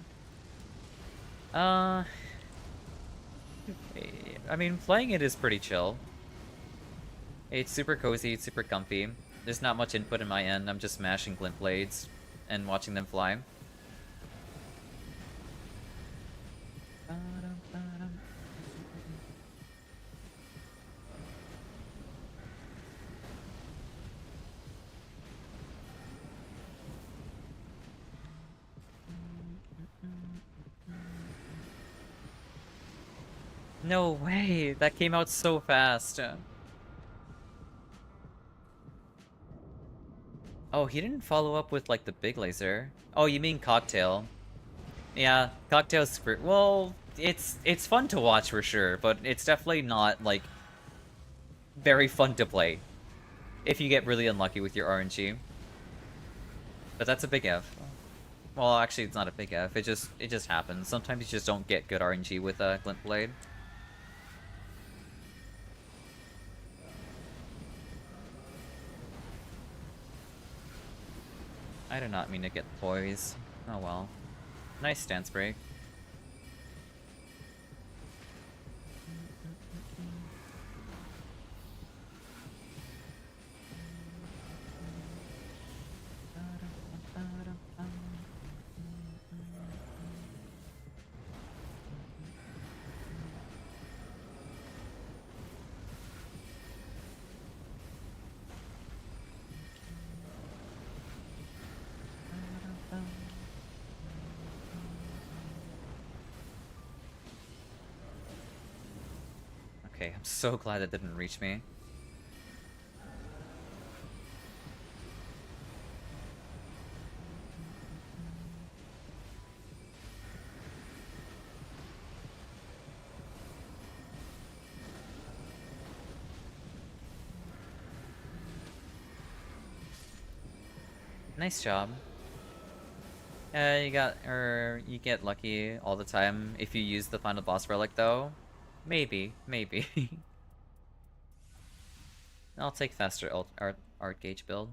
[SPEAKER 1] I mean, playing it is pretty chill. It's super cozy, it's super comfy. There's not much input in my end, I'm just smashing glint blades and watching them fly. No way! That came out so fast. Oh, he didn't follow up with, like, the big laser. Oh, you mean Cocktail. Yeah, Cocktail's super... Well, it's fun to watch for sure, but it's definitely not, like, very fun to play. If you get really unlucky with your RNG. But that's a big F. Well, actually, it's not a big F. It just happens. Sometimes you just don't get good RNG with Glint Blade. I did not mean to get poise. Oh well. Nice stance break. Okay, I'm so glad that didn't reach me. Nice job. You get lucky all the time if you use the final boss relic though. Maybe. I'll take faster art gauge build.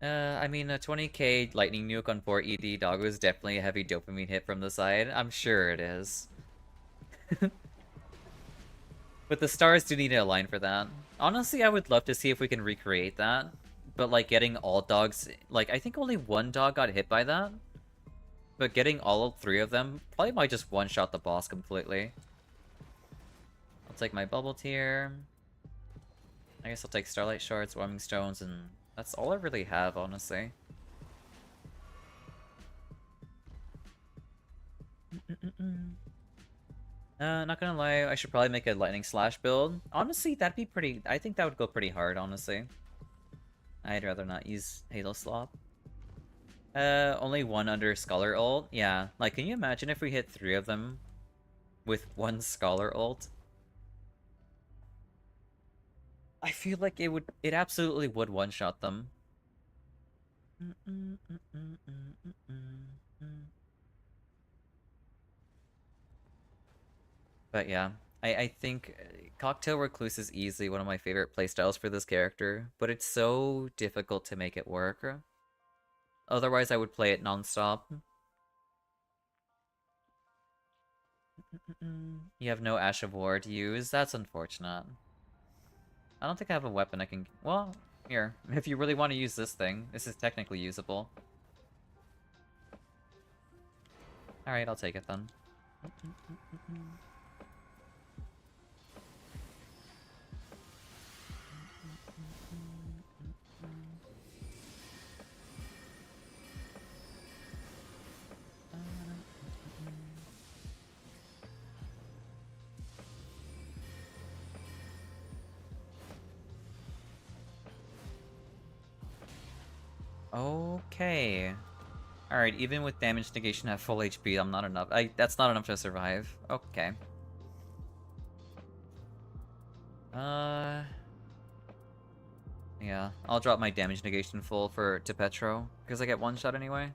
[SPEAKER 1] I mean, a 20k lightning nuke on 4 ED doggo is definitely a heavy dopamine hit from the side. I'm sure it is. But the stars do need to align for that. Honestly, I would love to see if we can recreate that. But like getting all dogs, like I think only one dog got hit by that. But getting all three of them probably might just one-shot the boss completely. I'll take my bubble tier. I guess I'll take starlight shards, warming stones, and that's all I really have, honestly. Not gonna lie, I should probably make a lightning slash build. Honestly, that'd be pretty. I think that would go pretty hard, honestly. I'd rather not use Halo Slop. Only one under Scholar ult? Yeah, like, can you imagine if we hit 3 of them with one Scholar ult? I feel like it absolutely would one-shot them. But yeah, I think Cocktail Recluse is easily one of my favorite playstyles for this character, but it's so difficult to make it work. Otherwise, I would play it non-stop. You have no Ash of War to use? That's unfortunate. I don't think I have a weapon I can... Well, here. If you really want to use this thing, this is technically usable. Alright, I'll take it then. Okay. Alright, even with damage negation at full HP, I'm not enough. That's not enough to survive. Okay. Yeah, I'll drop my damage negation full to Petro, because I get one shot anyway.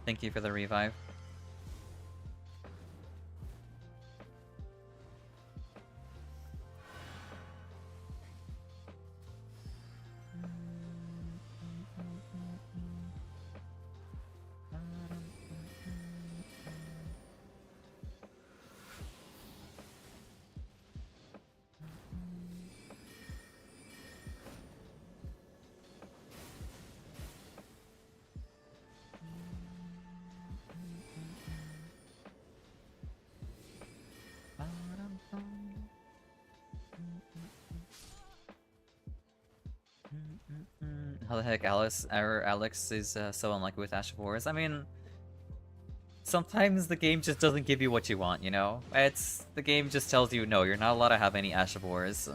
[SPEAKER 1] Thank you for the revive. How the heck Alex is so unlucky with Ash of Wars? I mean, sometimes the game just doesn't give you what you want, you know? The game just tells you, no, you're not allowed to have any Ash of Wars.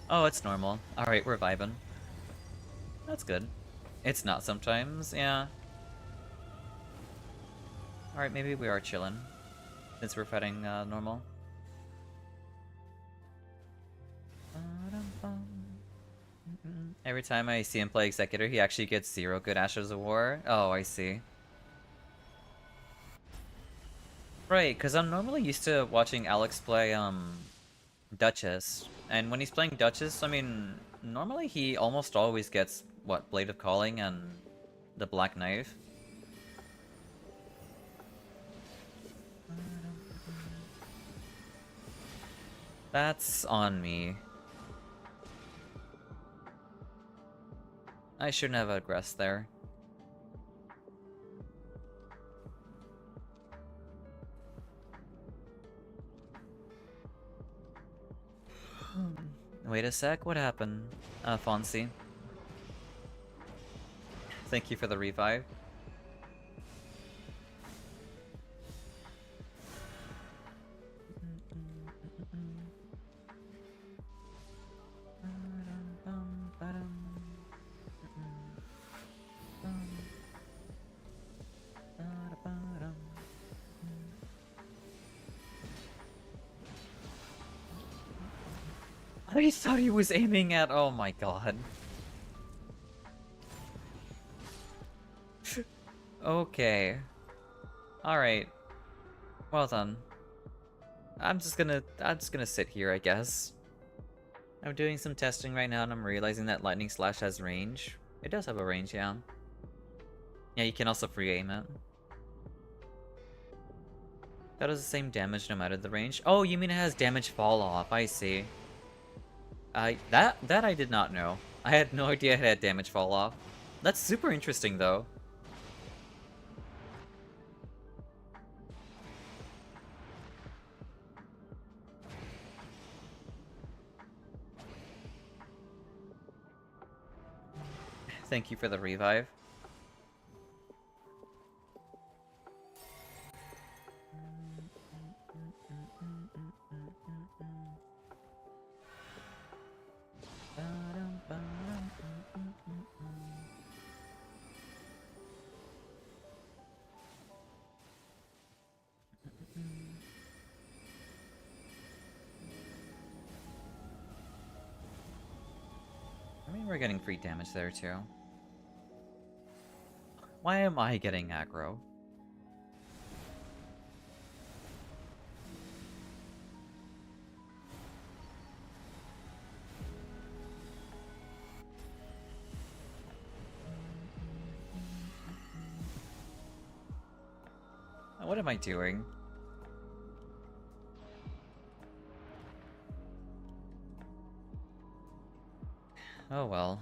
[SPEAKER 1] Oh, it's normal. Alright, we're vibing. That's good. It's not sometimes, yeah. Alright, maybe we are chilling. Since we're fighting normal. Every time I see him play Executor, he actually gets 0 good Ashes of War. Oh, I see. Right, because I'm normally used to watching Alex play Duchess. And when he's playing Duchess, I mean, normally he almost always gets, what, Blade of Calling and the Black Knife? That's on me. I shouldn't have aggressed there. Wait a sec, what happened? Fonzie. Thank you for the revive. I thought he was aiming at... Oh my god. Okay. Alright. Well done. I'm just gonna sit here, I guess. I'm doing some testing right now and I'm realizing that Lightning Slash has range. It does have a range, yeah. Yeah, you can also free aim it. That does the same damage no matter the range. Oh, you mean it has damage fall off, I see. That I did not know. I had no idea it had damage fall off. That's super interesting though. Thank you for the revive. I mean, we're getting free damage there too. Why am I getting aggro? What am I doing? Oh well.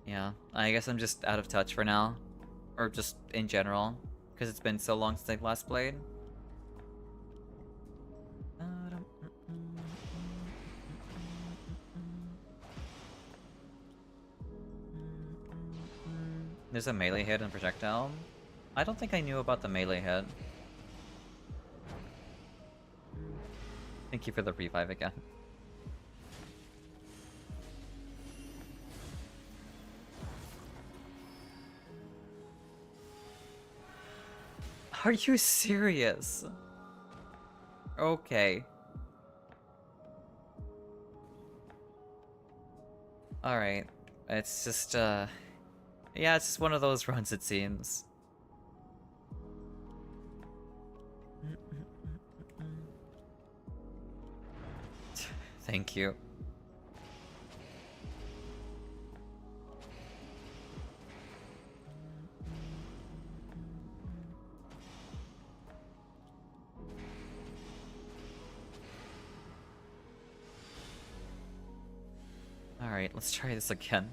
[SPEAKER 1] Yeah, I guess I'm just out of touch for now. Or just in general. Because it's been so long since I've last played. There's a melee hit and projectile. I don't think I knew about the melee hit. Thank you for the revive again. Are you serious? Okay. Alright. It's just, yeah, it's just one of those runs, it seems. Thank you. Alright, let's try this again.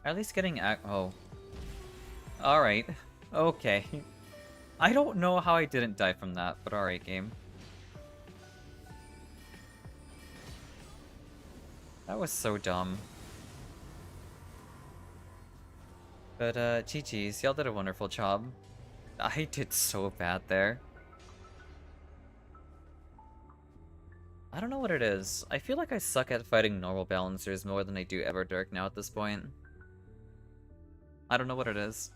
[SPEAKER 1] At least getting oh. Alright. Okay. I don't know how I didn't die from that, but alright, game. That was so dumb. But, GG's. Y'all did a wonderful job. I did so bad there. I don't know what it is. I feel like I suck at fighting normal balancers more than I do Everdark now at this point. I don't know what it is.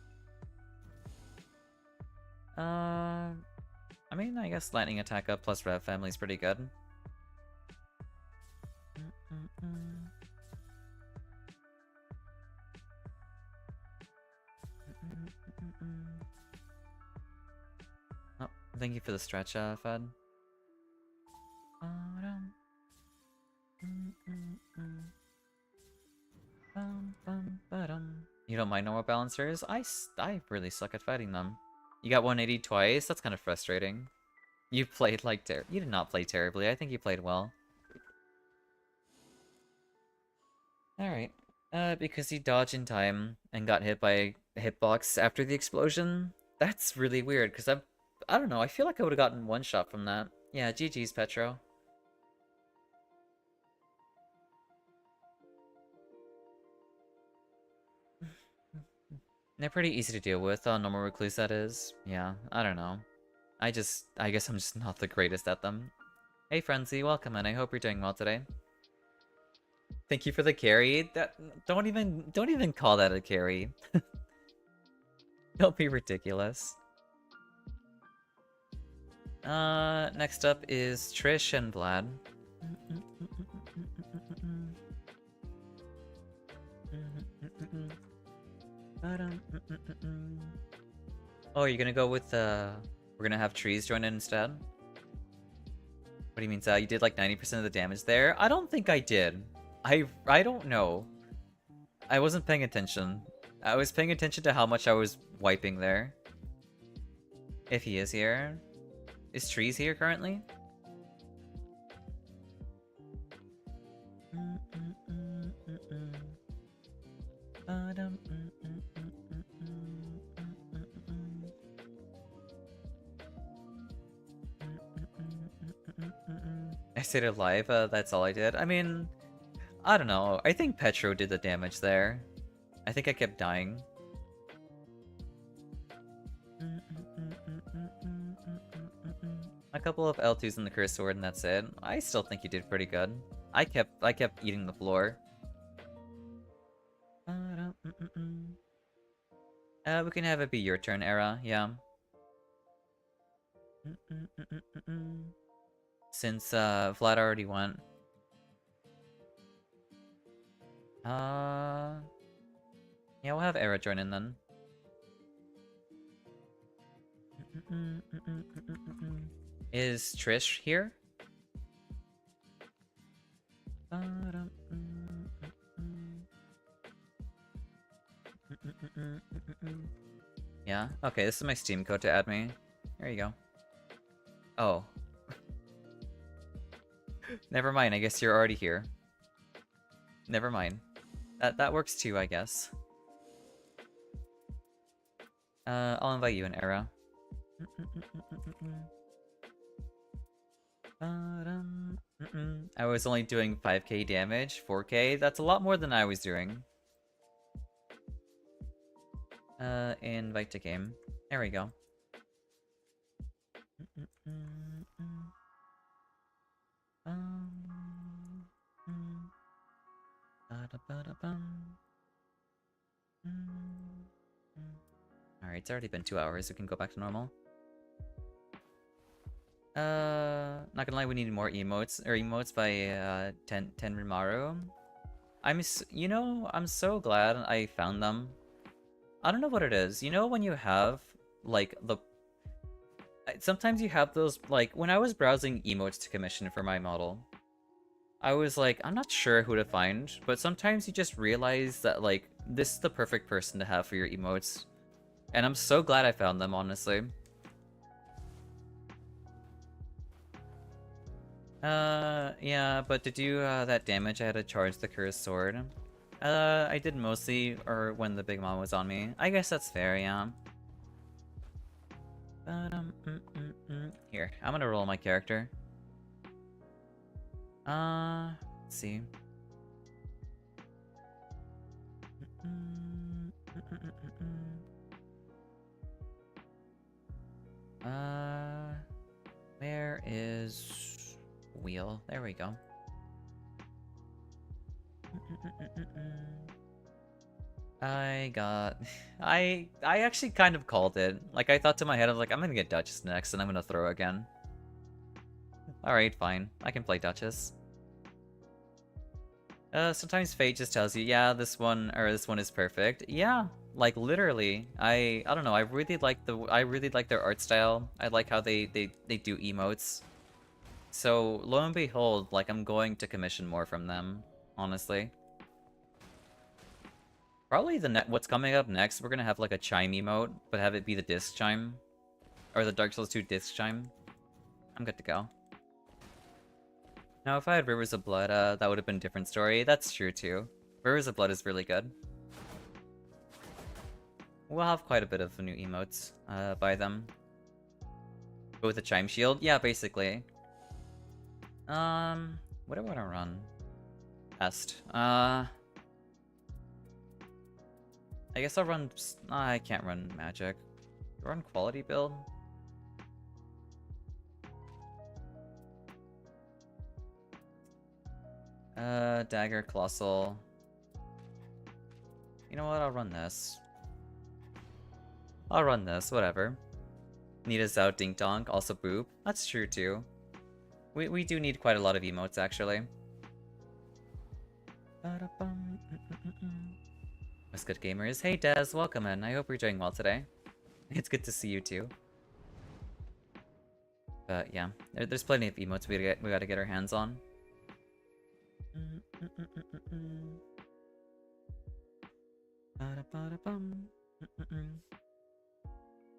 [SPEAKER 1] I mean, I guess lightning attack up plus rev family is pretty good. Oh, thank you for the stretch, Fed. You don't mind normal balancers? I really suck at fighting them. You got 180 twice? That's kind of frustrating. You played like you did not play terribly. I think you played well. Alright. Because he dodged in time and got hit by a hitbox after the explosion? That's really weird, because I don't know, I feel like I would have gotten one shot from that. Yeah, GG's, Petro. They're pretty easy to deal with on normal recluse, that is. Yeah, I don't know. I guess I'm just not the greatest at them. Hey Frenzy, welcome in. I hope you're doing well today. Thank you for the carry. Don't even call that a carry. Don't be ridiculous. Next up is Trish and Vlad. Oh, you're gonna go with we're gonna have trees join in instead? What do you mean, You did like 90% of the damage there? I don't think I did. I don't know. I wasn't paying attention. I was paying attention to how much I was wiping there. If he is here. Is trees here currently? I stayed alive, that's all I did. I mean, I don't know. I think Petro did the damage there. I think I kept dying. A couple of L2s in the Cursed Sword and that's it. I still think you did pretty good. I kept eating the floor. We can have it be your turn, Era, yeah. Since Vlad already went. Yeah, we'll have Era join in then. Is Trish here? Yeah? Okay, this is my Steam code to add me. There you go. Oh. Never mind, I guess you're already here. Never mind. That works too, I guess. I'll invite you in, Era. I was only doing 5k damage, 4k. That's a lot more than I was doing. Invite to game. There we go. Alright, it's already been 2 hours. We can go back to normal. Not gonna lie, we need more emotes by 10 Rimaru. You know, I'm so glad I found them. I don't know what it is. You know when you have like sometimes you have those, like when I was browsing emotes to commission for my model, I was like, I'm not sure who to find, but sometimes you just realize that like this is the perfect person to have for your emotes. And I'm so glad I found them, honestly. Yeah, but to do that damage, I had to charge the Cursed Sword. I did mostly, or when the Big Mom was on me. I guess that's fair, yeah. Here, I'm gonna roll my character. Let's see. Where is wheel? There we go. I got... I actually kind of called it. Like, I thought to my head, I was like, I'm gonna get Duchess next, and I'm gonna throw again. Alright, fine. I can play Duchess. Sometimes fate just tells you, yeah, this one is perfect. Yeah, like literally. I don't know. I really like their art style. I like how they do emotes. So lo and behold, like I'm going to commission more from them. Honestly, probably what's coming up next. We're gonna have like a chime emote, but have it be the disc chime, or the Dark Souls 2 disc chime. I'm good to go. Now, if I had Rivers of Blood, that would have been a different story. That's true, too. Rivers of Blood is really good. We'll have quite a bit of new emotes by them. Go with the Chime Shield? Yeah, basically. What do I want to run? Pest. I guess I'll run... I can't run Magic. I'll run Quality build? Dagger, Colossal. You know what? I'll run this. I'll run this, whatever. Need a Zao Ding Dong, also Boop. That's true too. We do need quite a lot of emotes actually. What's good, gamers? Hey Des, welcome in. I hope you're doing well today. It's good to see you too. But yeah, there's plenty of emotes we gotta get our hands on.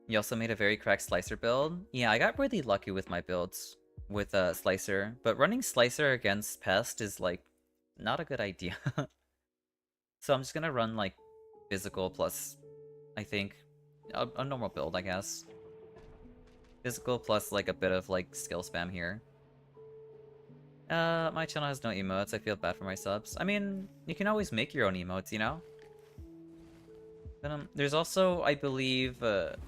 [SPEAKER 1] You also made a very cracked Slicer build? Yeah, I got really lucky with my builds with Slicer, but running Slicer against Pest is like not a good idea. So I'm just gonna run like physical plus, I think, a normal build, I guess. Physical plus like a bit of like skill spam here. My channel has no emotes. I feel bad for my subs. I mean, you can always make your own emotes, you know? But, there's also, I believe,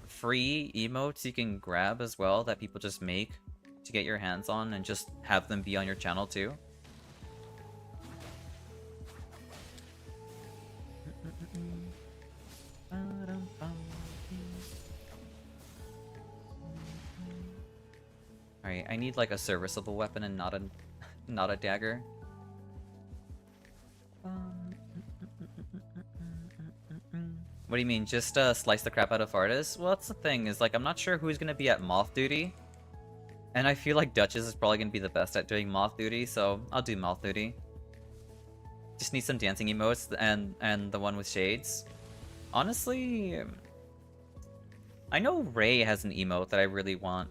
[SPEAKER 1] free emotes you can grab as well that people just make to get your hands on and just have them be on your channel too. Alright, I need like a serviceable weapon and not a dagger. What do you mean, just slice the crap out of Artis? Well, that's the thing, is like I'm not sure who's gonna be at moth duty. And I feel like Duchess is probably gonna be the best at doing moth duty, so I'll do moth duty. Just need some dancing emotes and the one with shades. Honestly, I know Ray has an emote that I really want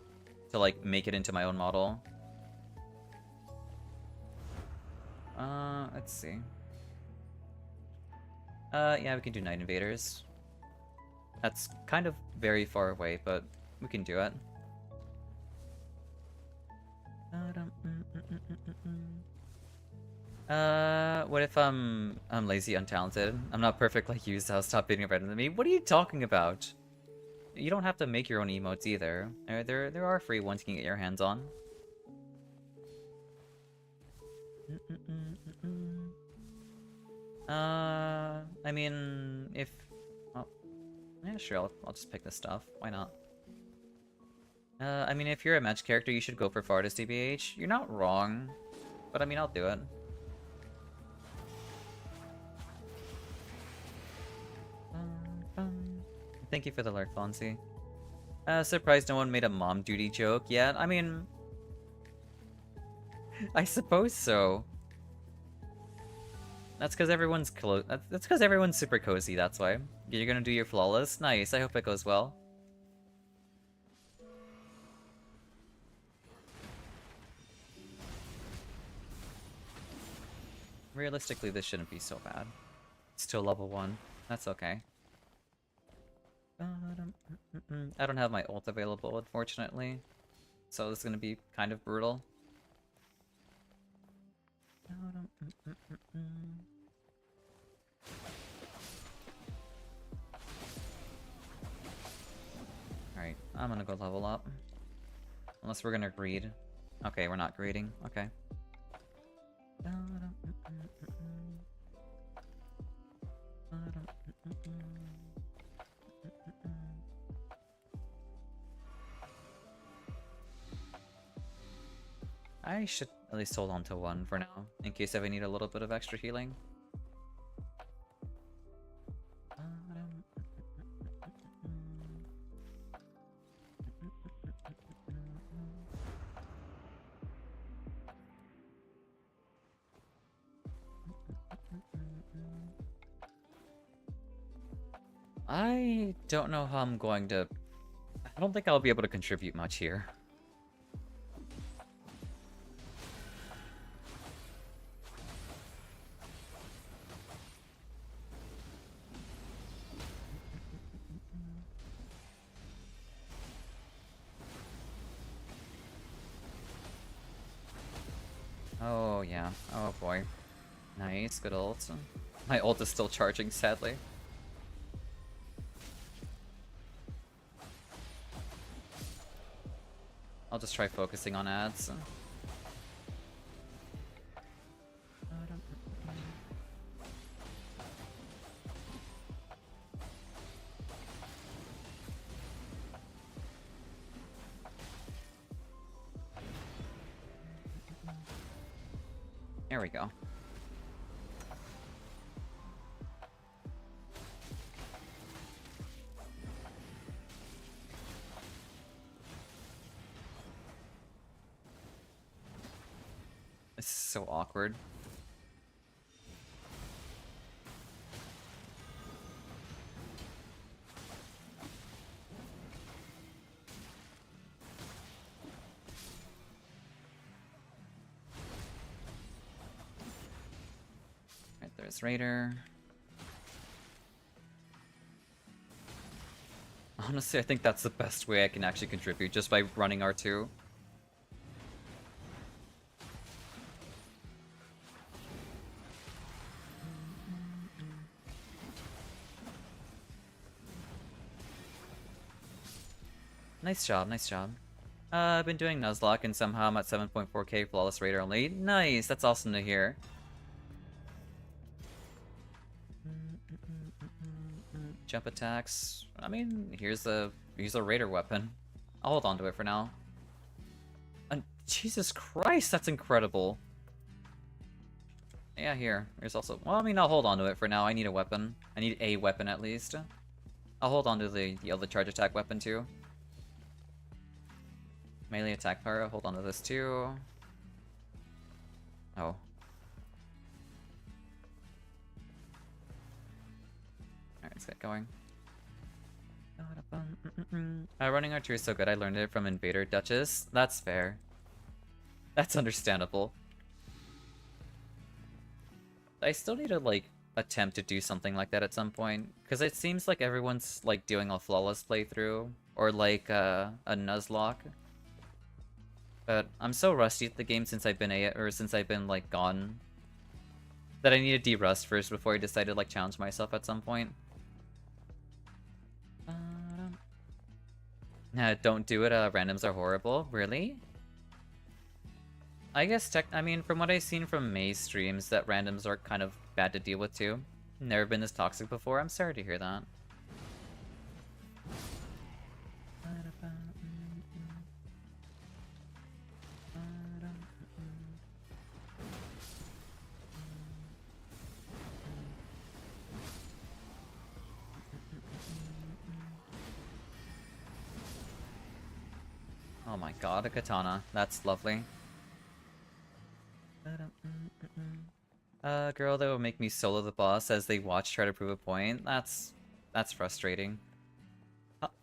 [SPEAKER 1] to like make it into my own model. Let's see. Yeah, we can do Night Invaders. That's kind of very far away, but we can do it. What if I'm lazy, untalented? I'm not perfect like you, so stop being better than me. What are you talking about? You don't have to make your own emotes either. There are free ones you can get your hands on. I mean, if... Oh, yeah, sure, I'll just pick this stuff. Why not? I mean, if you're a match character, you should go for Fartis DBH. You're not wrong, but I mean, I'll do it. Thank you for the lurk, Fonzie. Surprised no one made a mom duty joke yet. I mean... I suppose so. That's because everyone's that's because everyone's super cozy, that's why. You're gonna do your flawless? Nice, I hope it goes well. Realistically, this shouldn't be so bad. It's still level 1. That's okay. I don't have my ult available, unfortunately. So this is gonna be kind of brutal. Alright, I'm gonna go level up. Unless we're gonna greed. Okay, we're not greeding. Okay. I should at least hold on to one for now, in case if I need a little bit of extra healing. I don't know how I'm going to... I don't think I'll be able to contribute much here. Oh, yeah. Oh, boy. Nice, good ult. My ult is still charging, sadly. I'll just try focusing on ads. There we go. This is so awkward. Right, there's Raider. Honestly, I think that's the best way I can actually contribute, just by running R2. Nice job, nice job. I've been doing Nuzlocke and somehow I'm at 7.4k Flawless Raider only. Nice, that's awesome to hear. Jump attacks. I mean, here's a Raider weapon. I'll hold on to it for now. And Jesus Christ, that's incredible. Yeah, here's also... Well, I mean, I'll hold on to it for now. I need a weapon. I need a weapon at least. I'll hold on to the other charge attack weapon too. Melee attack power, hold on to this too. Oh. Alright, let's get going. Running R2 is so good, I learned it from Invader Duchess. That's fair. That's understandable. I still need to, like, attempt to do something like that at some point. Because it seems like everyone's, like, doing a flawless playthrough. Or, like, a Nuzlocke. But I'm so rusty at the game since I've been like gone, that I need to de-rust first before I decide to like challenge myself at some point. Nah, don't do it. Randoms are horrible. Really? I guess I mean, from what I've seen from May's streams, that randoms are kind of bad to deal with too. Never been this toxic before. I'm sorry to hear that. Oh my god, a katana. That's lovely. Girl that will make me solo the boss as they watch try to prove a point. That's frustrating.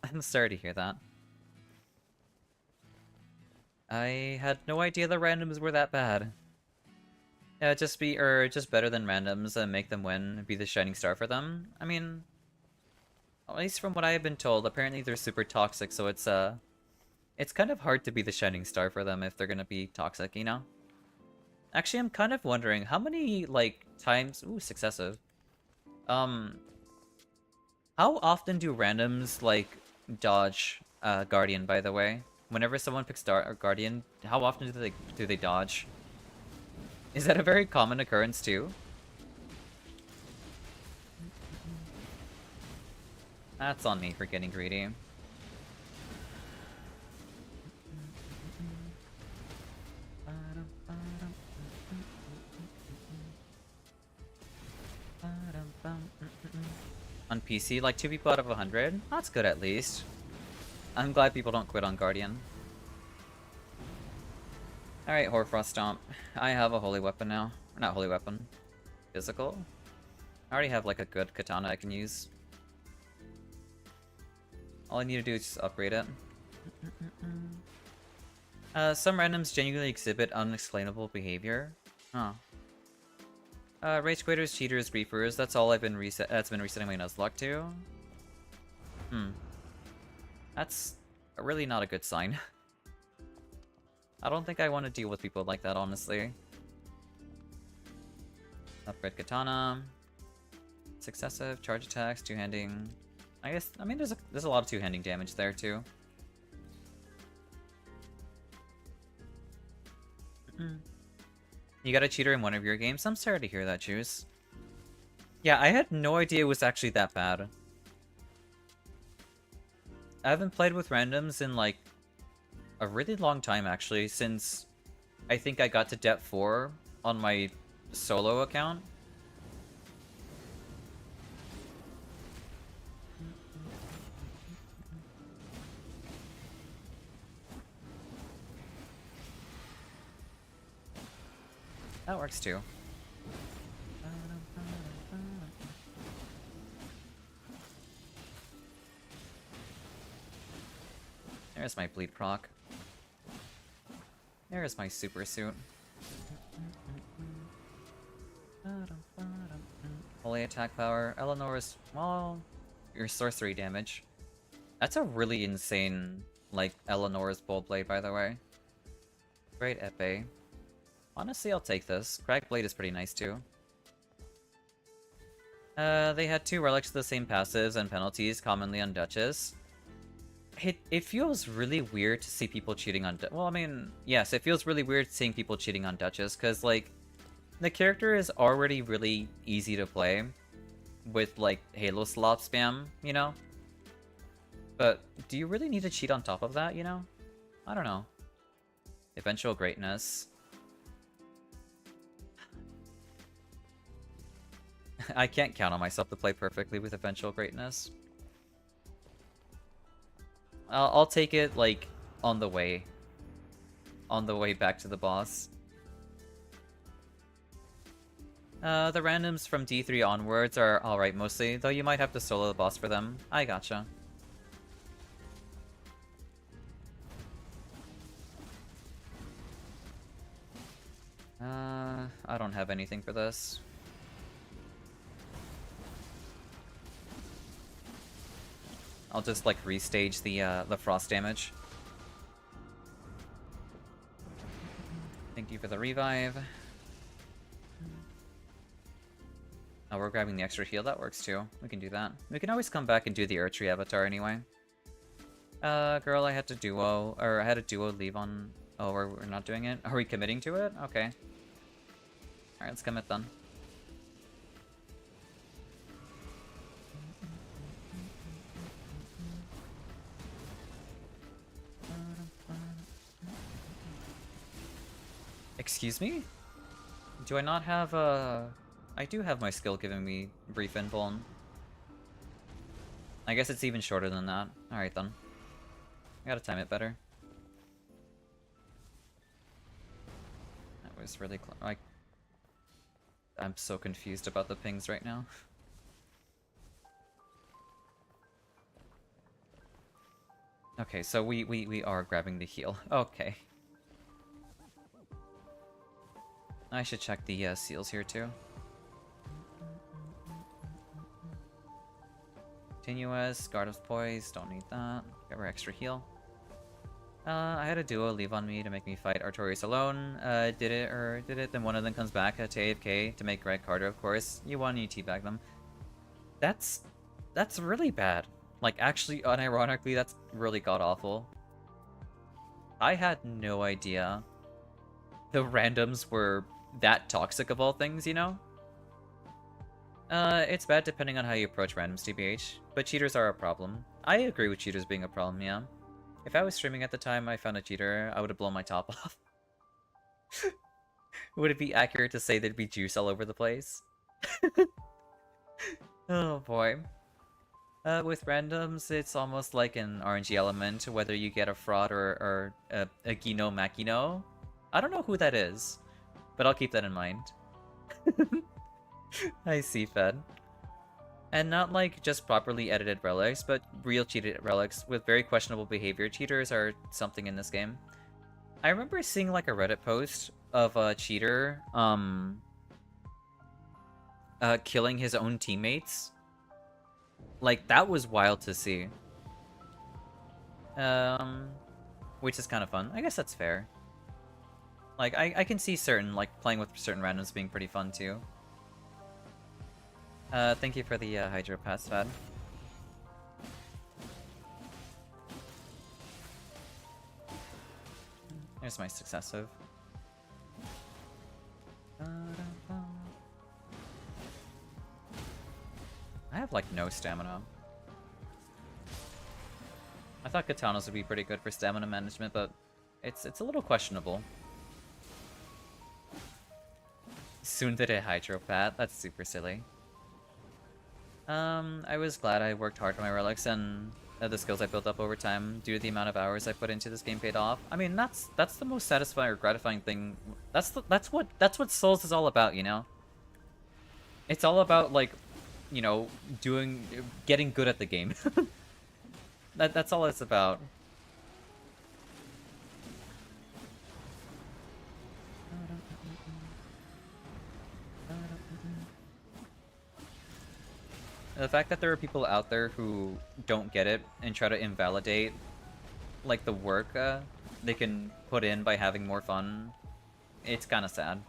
[SPEAKER 1] I'm sorry to hear that. I had no idea the randoms were that bad. Yeah, just better than randoms and make them win and be the shining star for them. I mean, at least from what I have been told, apparently they're super toxic, so it's kind of hard to be the shining star for them if they're gonna be toxic, you know? Actually, I'm kind of wondering, how many, like, times... Ooh, successive. How often do randoms, like, dodge Guardian, by the way? Whenever someone picks Guardian, how often do they dodge? Is that a very common occurrence, too? That's on me for getting greedy. on PC, like 2 people out of 100. That's good at least. I'm glad people don't quit on Guardian. Alright, Hoarfrost Stomp. I have a holy weapon now. Or not holy weapon. Physical? I already have like a good katana I can use. All I need to do is just upgrade it. Some randoms genuinely exhibit unexplainable behavior. Huh. Rage quitters, cheaters, griefers. That's all I've been that's been resetting my Nuzlocke to. That's really not a good sign. I don't think I want to deal with people like that, honestly. Upgrade katana. Successive charge attacks, two-handing. I mean, there's a lot of two-handing damage there too. You got a cheater in one of your games? I'm sorry to hear that, Juice. Yeah, I had no idea it was actually that bad. I haven't played with randoms in like a really long time, actually, since I think I got to Depth 4 on my solo account. That works too. There's my bleed proc. There's my super suit. Holy attack power. Eleanor's, well, your sorcery damage. That's a really insane, like, Eleanor's Bold Blade, by the way. Great epee. Honestly, I'll take this. Crack Blade is pretty nice, too. They had 2 relics with the same passives and penalties, commonly on Duchess. It feels really weird to see people cheating on... Well, I mean, yes, it feels really weird seeing people cheating on Duchess, because, like, the character is already really easy to play with, like, Halo slot spam, you know? But do you really need to cheat on top of that, you know? I don't know. Eventual Greatness. I can't count on myself to play perfectly with Eventual Greatness. I'll take it, like, on the way. On the way back to the boss. The randoms from D3 onwards are alright mostly, though you might have to solo the boss for them. I gotcha. I don't have anything for this. I'll just, like, restage the frost damage. Thank you for the revive. Oh, we're grabbing the extra heal. That works, too. We can do that. We can always come back and do the Erdtree avatar anyway. Girl, I had to duo... Or, I had a duo leave on... Oh, we're not doing it? Are we committing to it? Okay. Alright, let's commit then. Excuse me? Do I not have I do have my skill giving me brief invuln. I guess it's even shorter than that. Alright then. I gotta time it better. That was really close. I'm so confused about the pings right now. Okay, so we are grabbing the heal. Okay. I should check the seals here too. Continuous, Guard of Poise, don't need that. Grab our extra heal. I had a duo leave on me to make me fight Artorias alone. Did it, then one of them comes back to AFK to make Greg Carter, of course. You won, you teabag them. That's really bad. Like, actually, unironically, that's really god-awful. I had no idea the randoms were that toxic of all things, you know? It's bad depending on how you approach randoms, TBH, but cheaters are a problem. I agree with cheaters being a problem, yeah. If I was streaming at the time I found a cheater, I would have blown my top off. Would it be accurate to say there'd be juice all over the place? Oh boy. With randoms, it's almost like an RNG element, whether you get a fraud or a Gino Makino. I don't know who that is, but I'll keep that in mind. I see, Fed. And not like just properly edited relics, but real cheated relics with very questionable behavior. Cheaters are something in this game. I remember seeing like a Reddit post of a cheater killing his own teammates. Like, that was wild to see. Which is kind of fun. I guess that's fair. Like, I can see certain, like, playing with certain randoms being pretty fun, too. Thank you for the Hydro Pass, Fad. There's my successive. I have, like, no stamina. I thought katanas would be pretty good for stamina management, but it's a little questionable. Soon to hit Hydropat. That's super silly. I was glad I worked hard for my relics and the skills I built up over time due to the amount of hours I put into this game paid off. I mean, that's the most satisfying or gratifying thing. That's what Souls is all about, you know? It's all about, like, you know, getting good at the game. That's all it's about. The fact that there are people out there who don't get it and try to invalidate, like, the work they can put in by having more fun, it's kind of sad.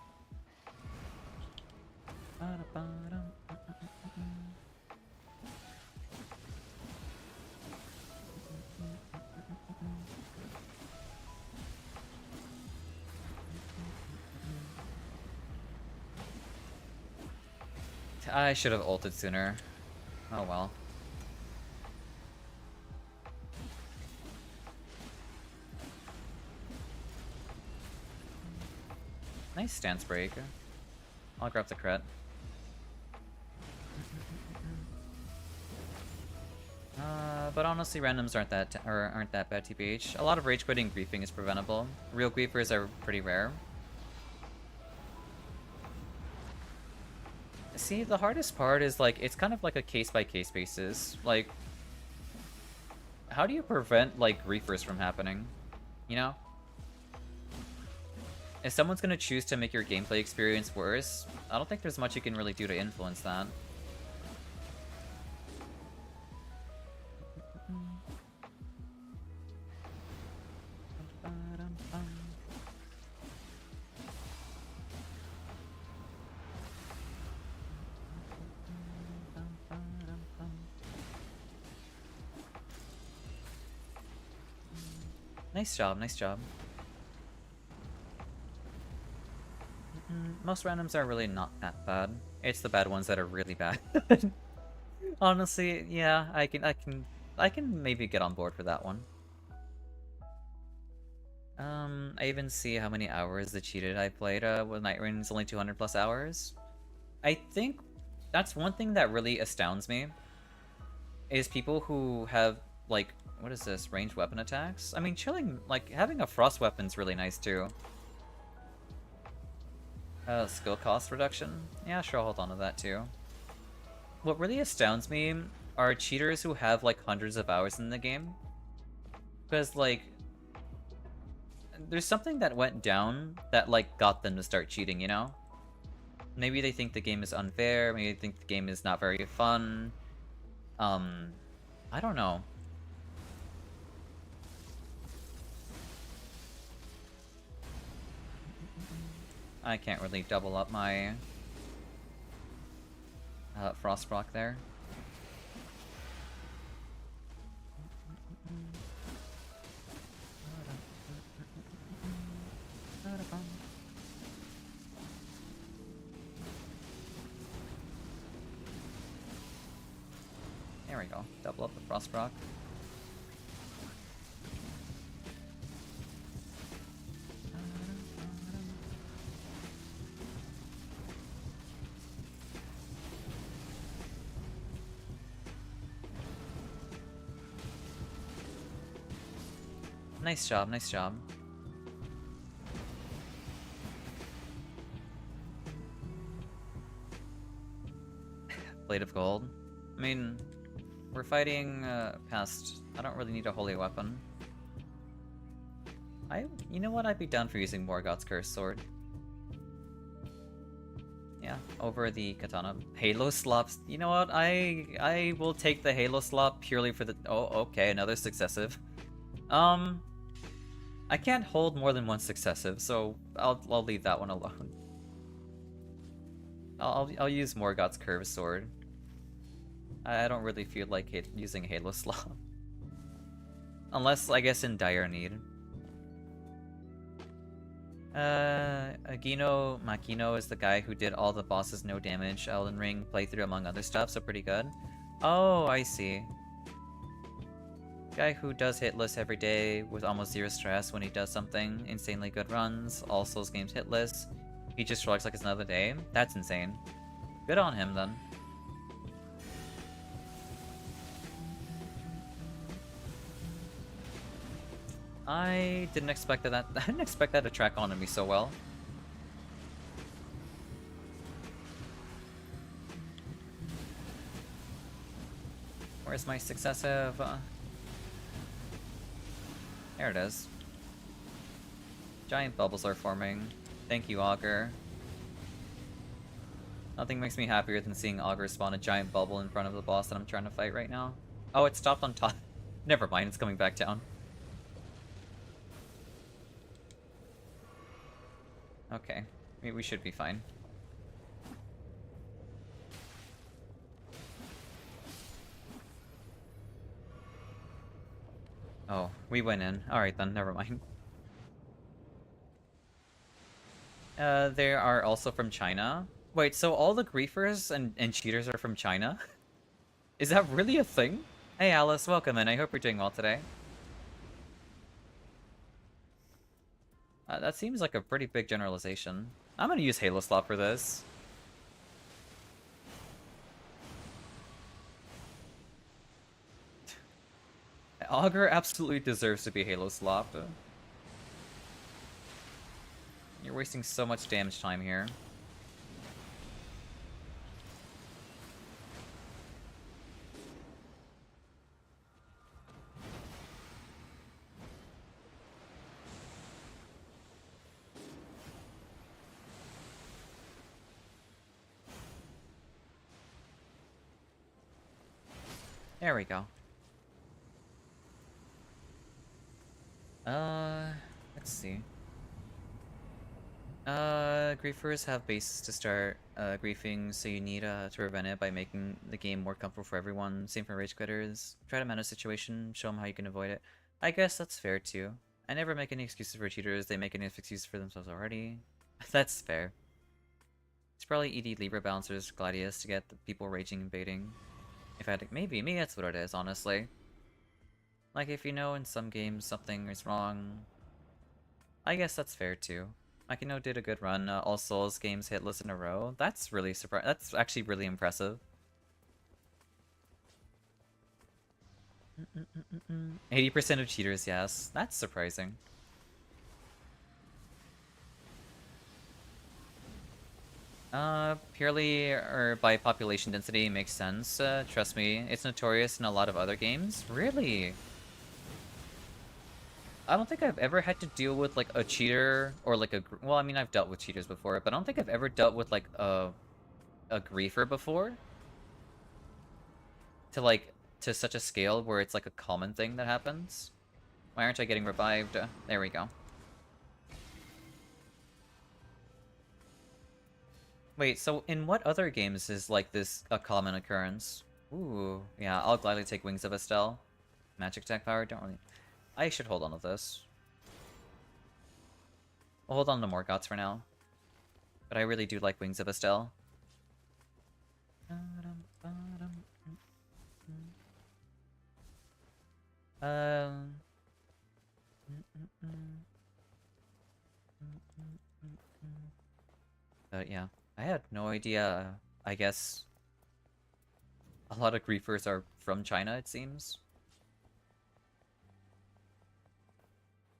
[SPEAKER 1] I should have ulted sooner. Oh well. Nice stance break. I'll grab the crit. But honestly, randoms aren't that bad, TBH. A lot of rage quitting griefing is preventable. Real griefers are pretty rare. See, the hardest part is, like, it's kind of like a case-by-case basis. Like, how do you prevent, like, griefers from happening? You know? If someone's gonna choose to make your gameplay experience worse, I don't think there's much you can really do to influence that. Nice job, nice job. Most randoms are really not that bad. It's the bad ones that are really bad. Honestly, yeah, I can maybe get on board for that one. I even see how many hours the cheated I played with Nightreign is only 200 plus hours. I think that's one thing that really astounds me, is people who have, like, what is this, ranged weapon attacks? I mean, chilling, like, having a frost weapon's really nice too. Skill cost reduction? Yeah, sure, I'll hold on to that too. What really astounds me are cheaters who have, like, hundreds of hours in the game. Because, like, there's something that went down that, like, got them to start cheating, you know? Maybe they think the game is unfair, maybe they think the game is not very fun. I don't know. I can't really double up my frost block there. There we go. Double up the frost block. Nice job, nice job. Blade of Gold. I mean, we're fighting past... I don't really need a holy weapon. You know what? I'd be down for using Morgoth's Cursed Sword. Yeah, over the katana. Halo slops. You know what? I will take the Halo slop purely for the... Oh, okay, another successive. I can't hold more than one successive, so I'll leave that one alone. I'll use Morgoth's Curved Sword. I don't really feel like using Halo slop. Unless, I guess, in dire need. Agino Makino is the guy who did all the bosses no damage Elden Ring playthrough among other stuff, so pretty good. Oh, I see. Guy who does hitless every day with almost zero stress when he does something. Insanely good runs. All Souls games hitless. He just shrugs like it's another day. That's insane. Good on him then. I didn't expect that. I didn't expect that to track onto me so well. Where's my successive? There it is. Giant bubbles are forming. Thank you, Augur. Nothing makes me happier than seeing Augur spawn a giant bubble in front of the boss that I'm trying to fight right now. Oh, it stopped on top. Never mind, it's coming back down. Okay, we should be fine. Oh, we went in. Alright then, never mind. They are also from China. Wait, so all the griefers and cheaters are from China? Is that really a thing? Hey Alice, welcome in. I hope you're doing well today. That seems like a pretty big generalization. I'm gonna use Halo Slop for this. Augur absolutely deserves to be Halo Slop. You're wasting so much damage time here. There we go. Let's see. Griefers have bases to start griefing, so you need to prevent it by making the game more comfortable for everyone. Same for rage quitters. Try to manage the situation, show them how you can avoid it. I guess that's fair too. I never make any excuses for cheaters, they make any excuses for themselves already. That's fair. It's probably ED Libra bouncers, Gladius, to get the people raging and baiting. If I had to, maybe that's what it is, honestly. Like, if you know in some games something is wrong, I guess that's fair too. Makino did a good run, all Souls games hitless in a row. That's really that's actually really impressive. 80% of cheaters, yes. That's surprising. Purely or by population density makes sense. Trust me, it's notorious in a lot of other games. Really? I don't think I've ever had to deal with like a cheater or like a... Well, I mean, I've dealt with cheaters before, but I don't think I've ever dealt with like a griefer before. To such a scale where it's like a common thing that happens. Why aren't I getting revived? There we go. Wait, so in what other games is like this a common occurrence? Ooh, yeah, I'll gladly take Wings of Estelle. Magic attack power, don't really... I should hold on to this. We'll hold on to Morgoth's for now. But I really do like Wings of Estelle. But yeah, I had no idea. I guess a lot of griefers are from China, it seems.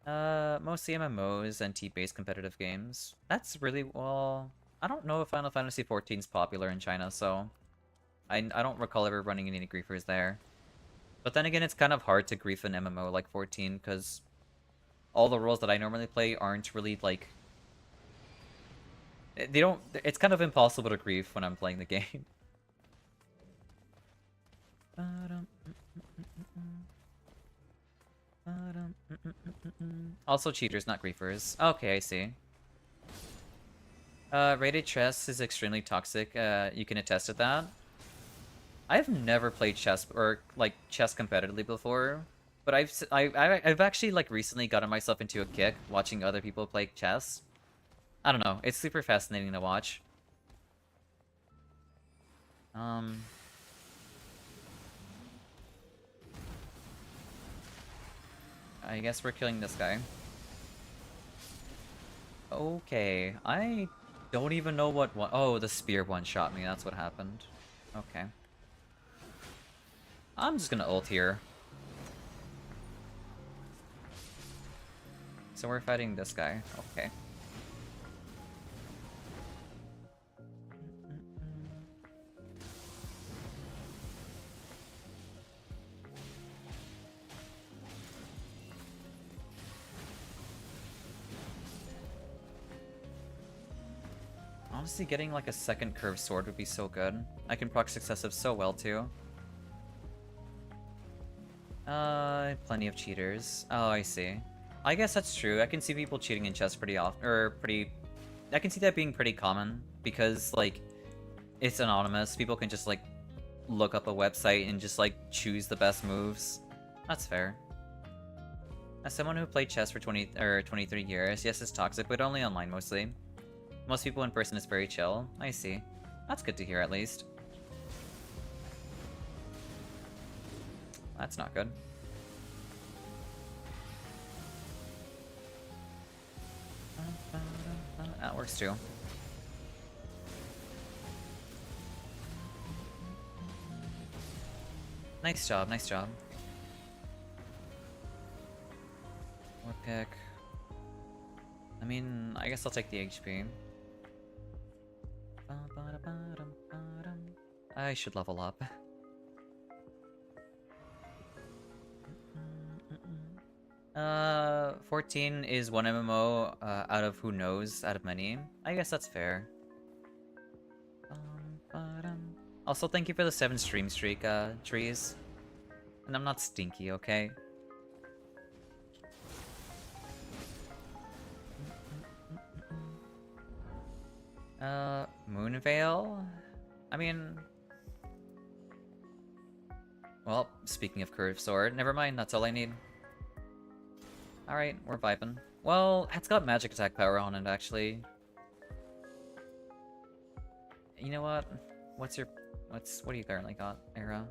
[SPEAKER 1] Mostly MMOs and T-based competitive games. That's really, well, I don't know if Final Fantasy XIV is popular in China, so I don't recall ever running into any griefers there. But then again, it's kind of hard to grief an MMO like 14, because all the roles that I normally play aren't really, like... They don't... It's kind of impossible to grief when I'm playing the game. Also cheaters, not griefers. Okay, I see. Rated chess is extremely toxic. You can attest to that. I've never played chess or like chess competitively before, but I've actually like recently gotten myself into a kick watching other people play chess. I don't know. It's super fascinating to watch. I guess we're killing this guy. Okay, I don't even know what one. Oh, the spear one-shot me. That's what happened. Okay. I'm just gonna ult here. So we're fighting this guy. Okay. Honestly, getting like a second curved sword would be so good. I can proc successive so well too. Plenty of cheaters. Oh, I see. I guess that's true. I can see people cheating in chess pretty often, or pretty... I can see that being pretty common, because, like, it's anonymous. People can just, like, look up a website and just, like, choose the best moves. That's fair. As someone who played chess for 23 years, yes, it's toxic, but only online mostly. Most people in person is very chill. I see. That's good to hear, at least. That's not good. That works too. Nice job, nice job. What pick? I mean, I guess I'll take the HP. I should level up. 14 is one MMO out of who knows, out of many. I guess that's fair. Also, thank you for the 7 stream streak, trees. And I'm not stinky, okay? Moonveil? I mean... Well, speaking of curved sword, never mind, that's all I need. Alright, we're vibing. Well, it's got magic attack power on it, actually. You know what? What do you currently got, Era?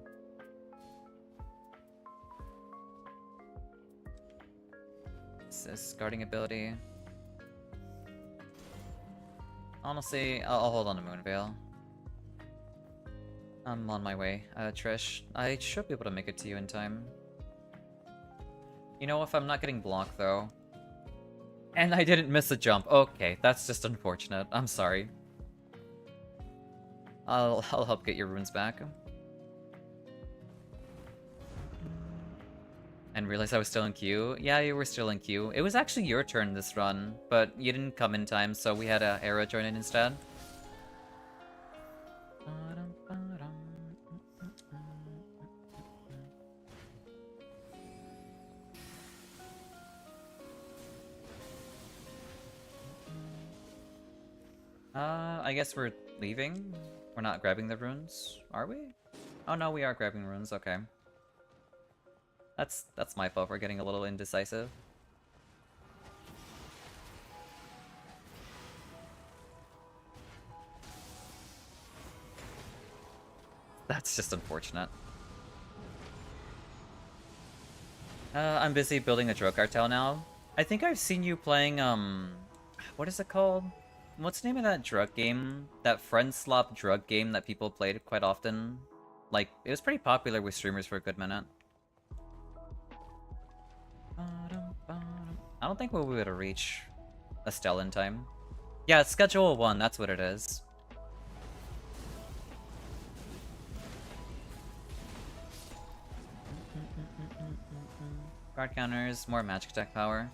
[SPEAKER 1] What's this guarding ability? Honestly, I'll hold on to Moonveil. I'm on my way. Trish, I should be able to make it to you in time. You know, if I'm not getting blocked, though. And I didn't miss a jump. Okay, that's just unfortunate. I'm sorry. I'll help get your runes back. And realize I was still in queue. Yeah, you were still in queue. It was actually your turn this run, but you didn't come in time, so we had Era join in instead. I guess we're leaving? We're not grabbing the runes, are we? Oh no, we are grabbing runes, okay. That's my fault for getting a little indecisive. That's just unfortunate. I'm busy building a drug cartel now. I think I've seen you playing, what is it called? What's the name of that drug game? That friend slop drug game that people played quite often? Like, it was pretty popular with streamers for a good minute. I don't think we'll be able to reach Estelle in time. Yeah, it's schedule 1, that's what it is. Guard counters, more magic attack power.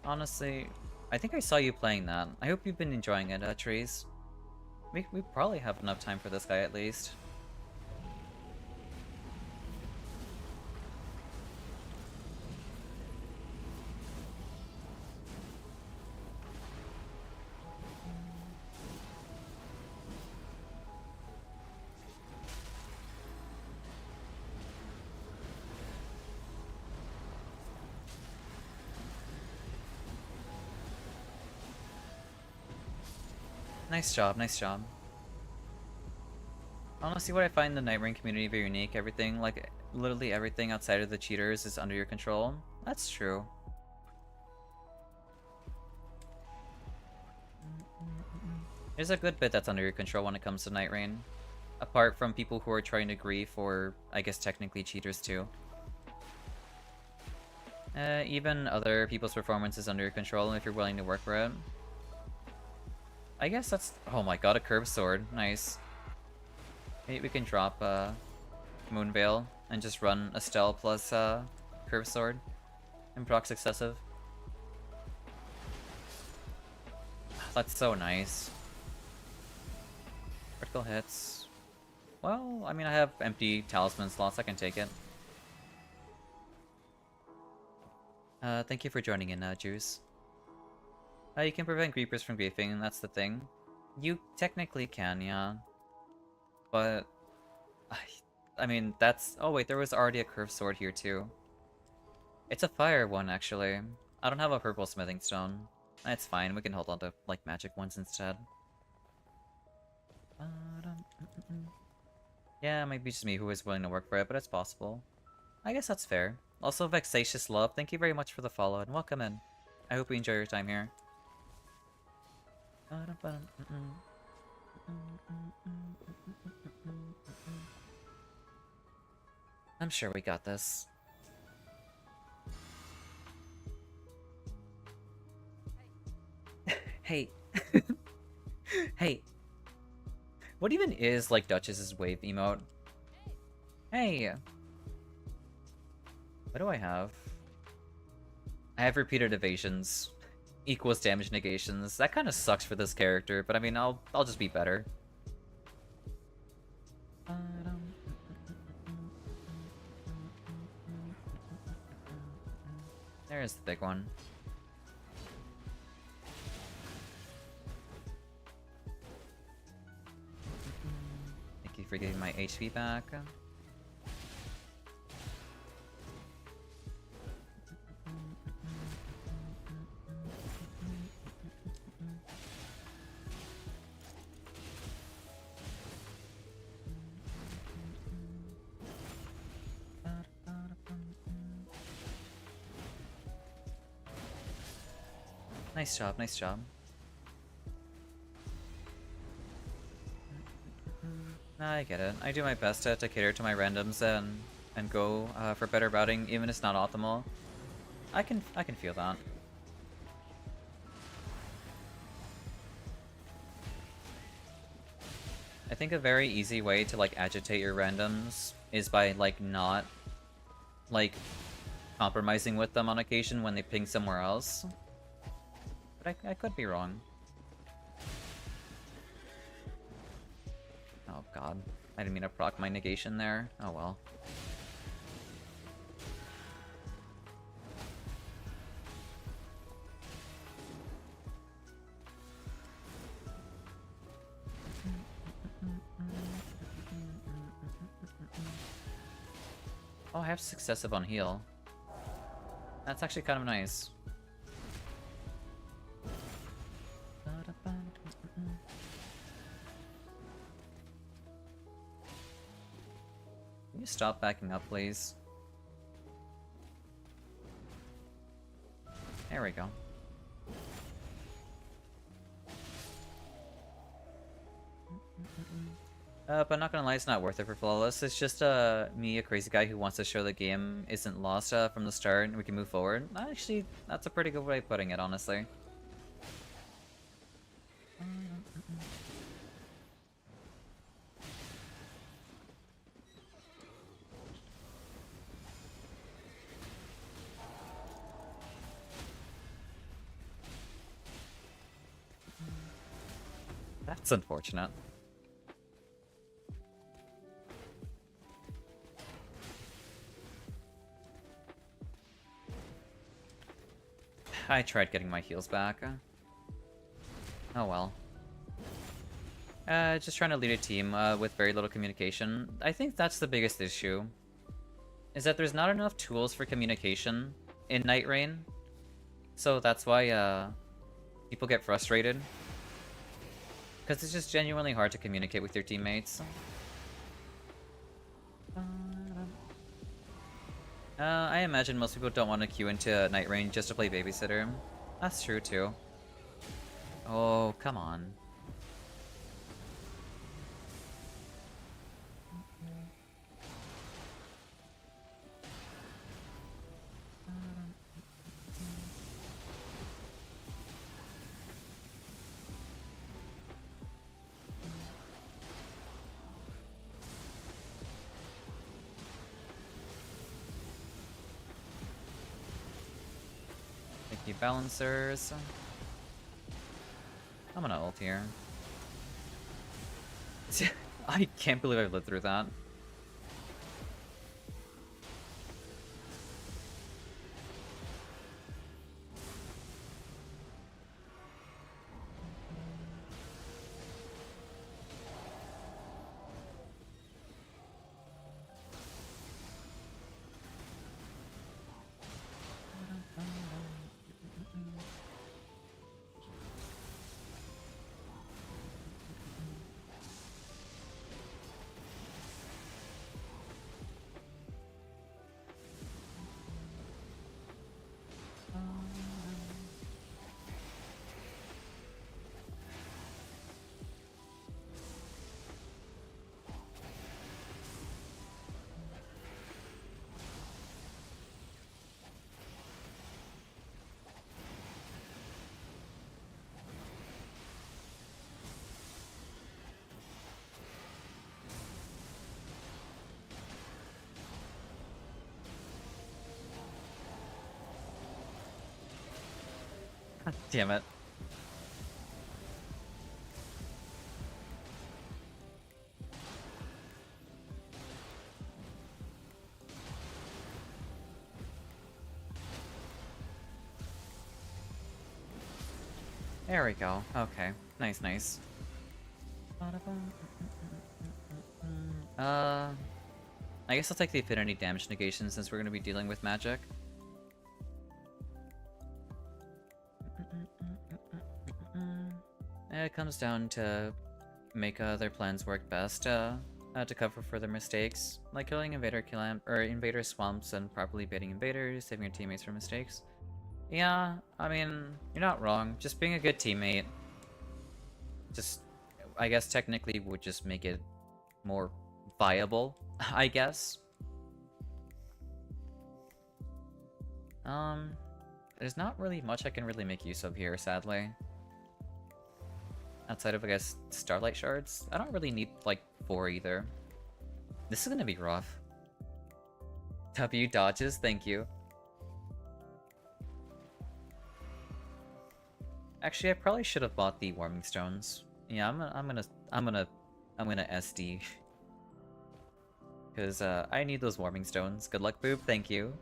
[SPEAKER 1] Honestly, I think I saw you playing that. I hope you've been enjoying it, Trees. We probably have enough time for this guy at least. Nice job, nice job. Honestly, what I find the Nightreign community very unique, everything, like, literally everything outside of the cheaters is under your control. That's true. There's a good bit that's under your control when it comes to Nightreign. Apart from people who are trying to grief, or I guess technically cheaters too. Even other people's performance is under your control if you're willing to work for it. I guess that's... Oh my god, a curved sword. Nice. Maybe we can drop Moonveil and just run Estelle plus curved sword and proc successive. That's so nice. Critical hits. Well, I mean, I have empty talisman slots, I can take it. Thank you for joining in, Juice. You can prevent creepers from griefing, that's the thing. You technically can, yeah. But... I mean, that's... Oh wait, there was already a curved sword here too. It's a fire one, actually. I don't have a purple smithing stone. It's fine, we can hold on to, like, magic ones instead. Yeah, it might be just me who is willing to work for it, but it's possible. I guess that's fair. Also, Vexatious Love, thank you very much for the follow, and welcome in. I hope you enjoy your time here. I'm sure we got this. Hey. Hey. What even is, like, Duchess's wave emote? Hey! What do I have? I have repeated evasions. Equals damage negations. That kind of sucks for this character, but I mean, I'll just be better. There's the big one. Thank you for getting my HP back. Nice job, nice job. I get it. I do my best to cater to my randoms and go for better routing, even if it's not optimal. I can feel that. I think a very easy way to, like, agitate your randoms is by, like, not, like, compromising with them on occasion when they ping somewhere else. But I could be wrong. Oh god. I didn't mean to proc my negation there. Oh well. Oh, I have successive on heal. That's actually kind of nice. Can you stop backing up, please? There we go. But not gonna lie, it's not worth it for Flawless. It's just me, a crazy guy who wants to show the game isn't lost from the start and we can move forward. Actually, that's a pretty good way of putting it, honestly. That's unfortunate. I tried getting my heals back. Oh well. Just trying to lead a team with very little communication. I think that's the biggest issue. Is that there's not enough tools for communication in Nightreign. So that's why people get frustrated. Because it's just genuinely hard to communicate with your teammates. I imagine most people don't want to queue into Nightreign just to play Babysitter. That's true too. Oh, come on. Thank you, balancers. I'm gonna ult here. I can't believe I lived through that. Damn it. There we go. Okay. Nice, nice. I guess I'll take the affinity damage negation since we're going to be dealing with magic. It comes down to make their plans work best to cover for their mistakes, like killing invader swamps and properly baiting invaders, saving your teammates from mistakes. Yeah, I mean, you're not wrong. Just being a good teammate, I guess technically would just make it more viable, I guess. There's not really much I can really make use of here, sadly. Outside of, I guess, Starlight Shards. I don't really need, like, 4 either. This is gonna be rough. W dodges, thank you. Actually, I probably should have bought the Warming Stones. Yeah, I'm gonna SD. Because, I need those Warming Stones. Good luck, Boob, thank you.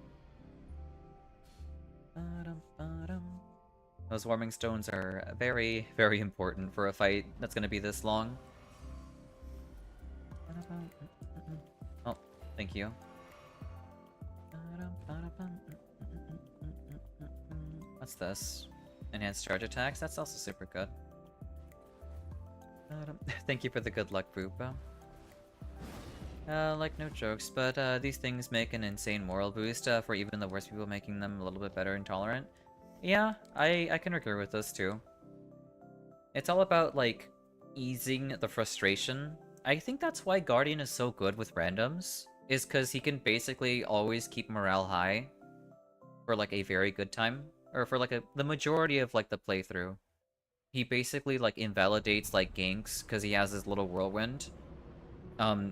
[SPEAKER 1] Those Warming Stones are very, very important for a fight that's gonna be this long. Oh, thank you. What's this? Enhanced charge attacks? That's also super good. Thank you for the good luck, Booba. Like, no jokes, but these things make an insane moral boost for even the worst people, making them a little bit better and tolerant. Yeah, I can agree with this too. It's all about, like, easing the frustration I think that's why Guardian is so good with randoms, is because he can basically always keep morale high for like a very good time, or for like the majority of like the playthrough. He basically like invalidates like ganks because he has his little whirlwind.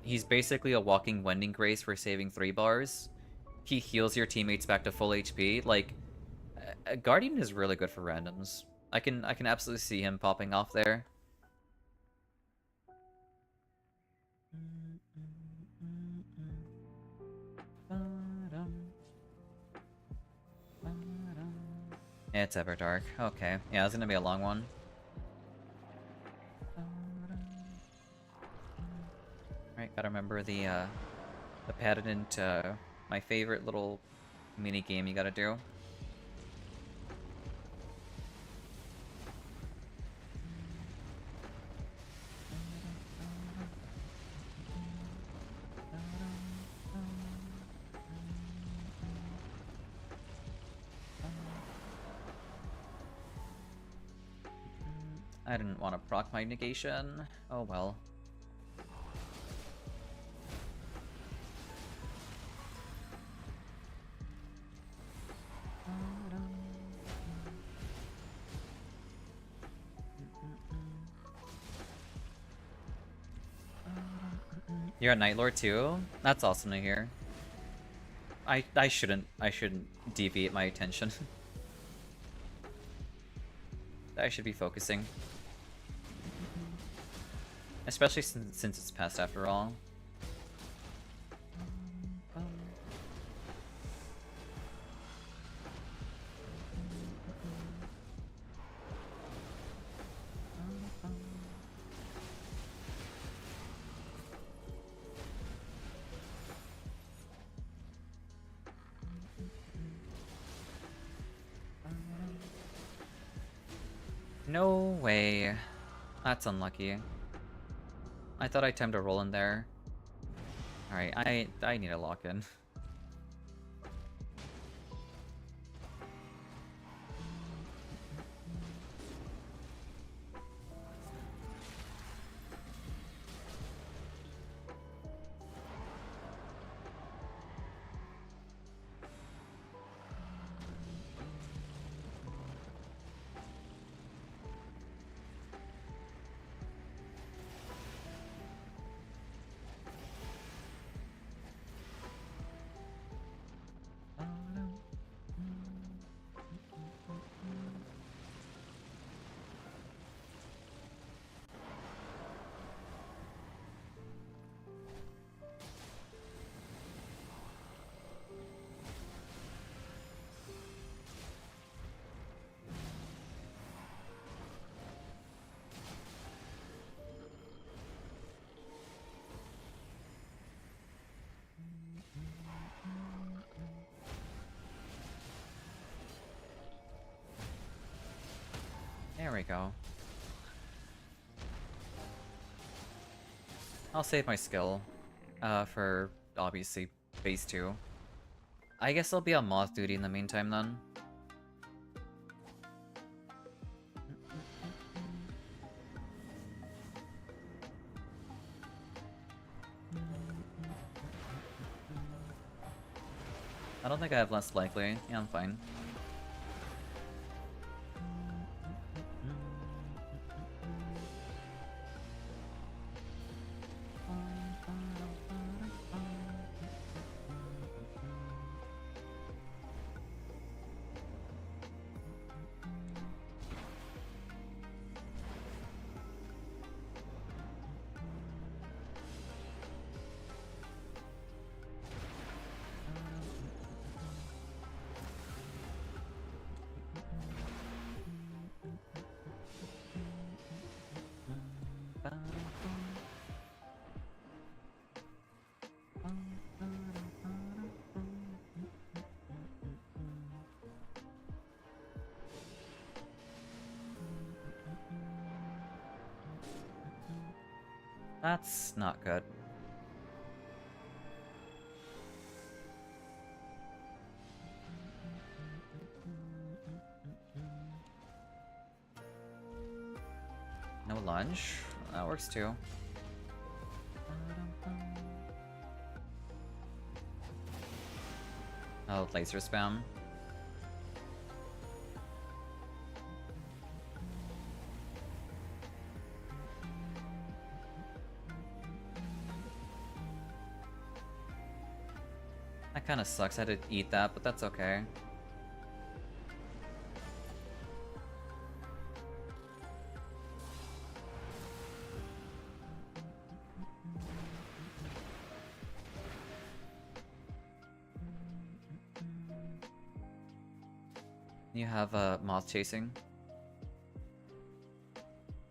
[SPEAKER 1] He's basically a walking wending grace for saving 3 bars. He heals your teammates back to full HP. Like, Guardian is really good for randoms. I can absolutely see him popping off there. It's Everdark. Okay. Yeah, it's gonna be a long one. Right, gotta remember the patent, my favorite little mini game you gotta do. I didn't want to proc my negation. Oh well. You're a Night Lord too? That's awesome to hear. I shouldn't deviate my attention. I should be focusing. Especially since it's past after all. No way. That's unlucky. I thought I timed a roll in there. Alright, I need a lock in. There we go. I'll save my skill for, obviously, phase 2. I guess I'll be on moth duty in the meantime, then. I don't think I have less likely. Yeah, I'm fine. That's not good. No lunge? That works too. Oh, laser spam. That kind of sucks. I had to eat that, but that's okay. You have moth chasing.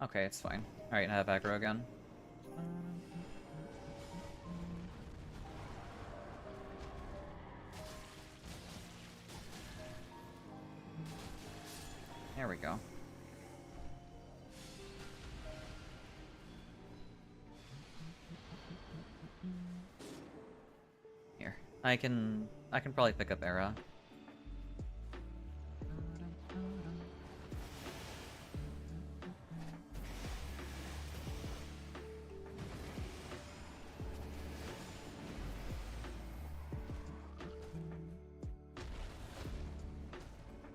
[SPEAKER 1] Okay, it's fine. Alright, I have aggro again. There we go. Here. I can probably pick up Era.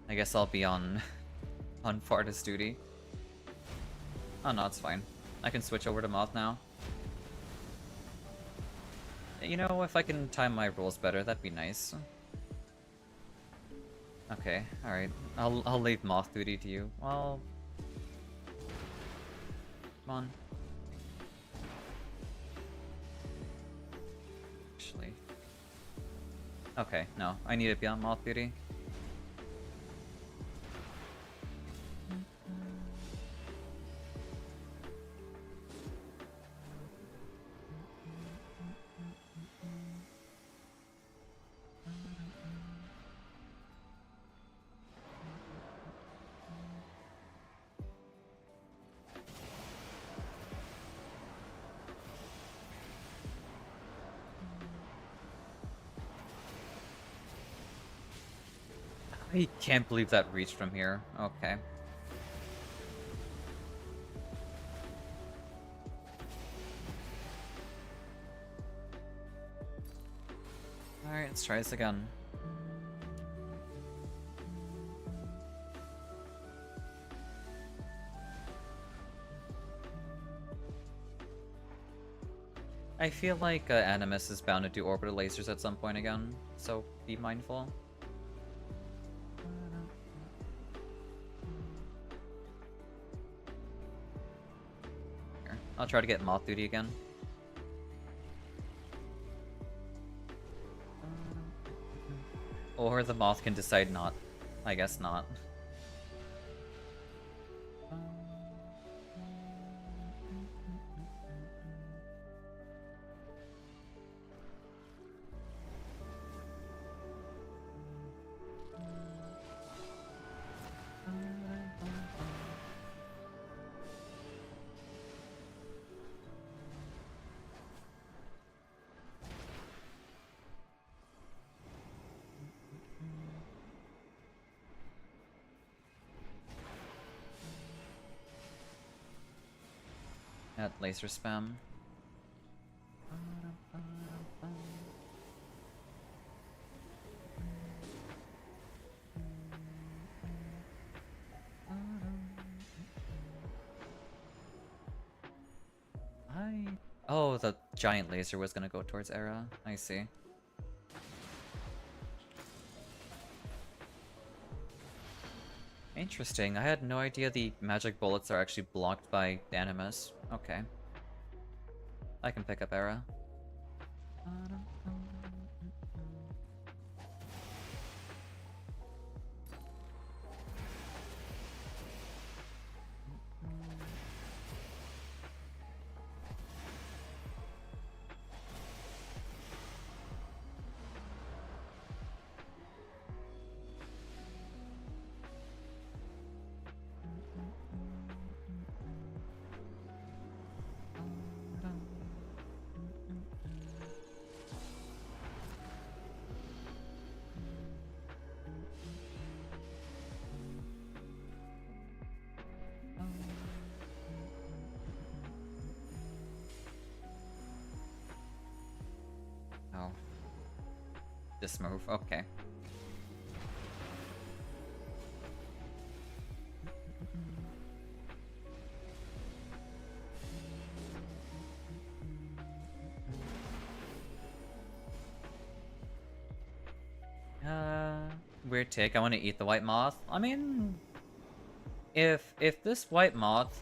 [SPEAKER 1] I guess I'll be on Fartus duty. Oh no, it's fine. I can switch over to Moth now. You know, if I can time my rolls better, that'd be nice. Okay, alright. I'll leave Moth duty to you. Well... Come on. Actually... Okay, no. I need to be on Moth duty. I can't believe that reached from here. Okay. Alright, let's try this again. I feel like Animus is bound to do orbital lasers at some point again, so be mindful. Here, I'll try to get Moth duty again. Or the Moth can decide not. I guess not. At laser spam. Oh, the giant laser was gonna go towards Era. I see. Interesting. I had no idea the magic bullets are actually blocked by Animus. Okay. I can pick up Era. Oh. This move, okay. Weird take. I want to eat the white moth. I mean, if this white moth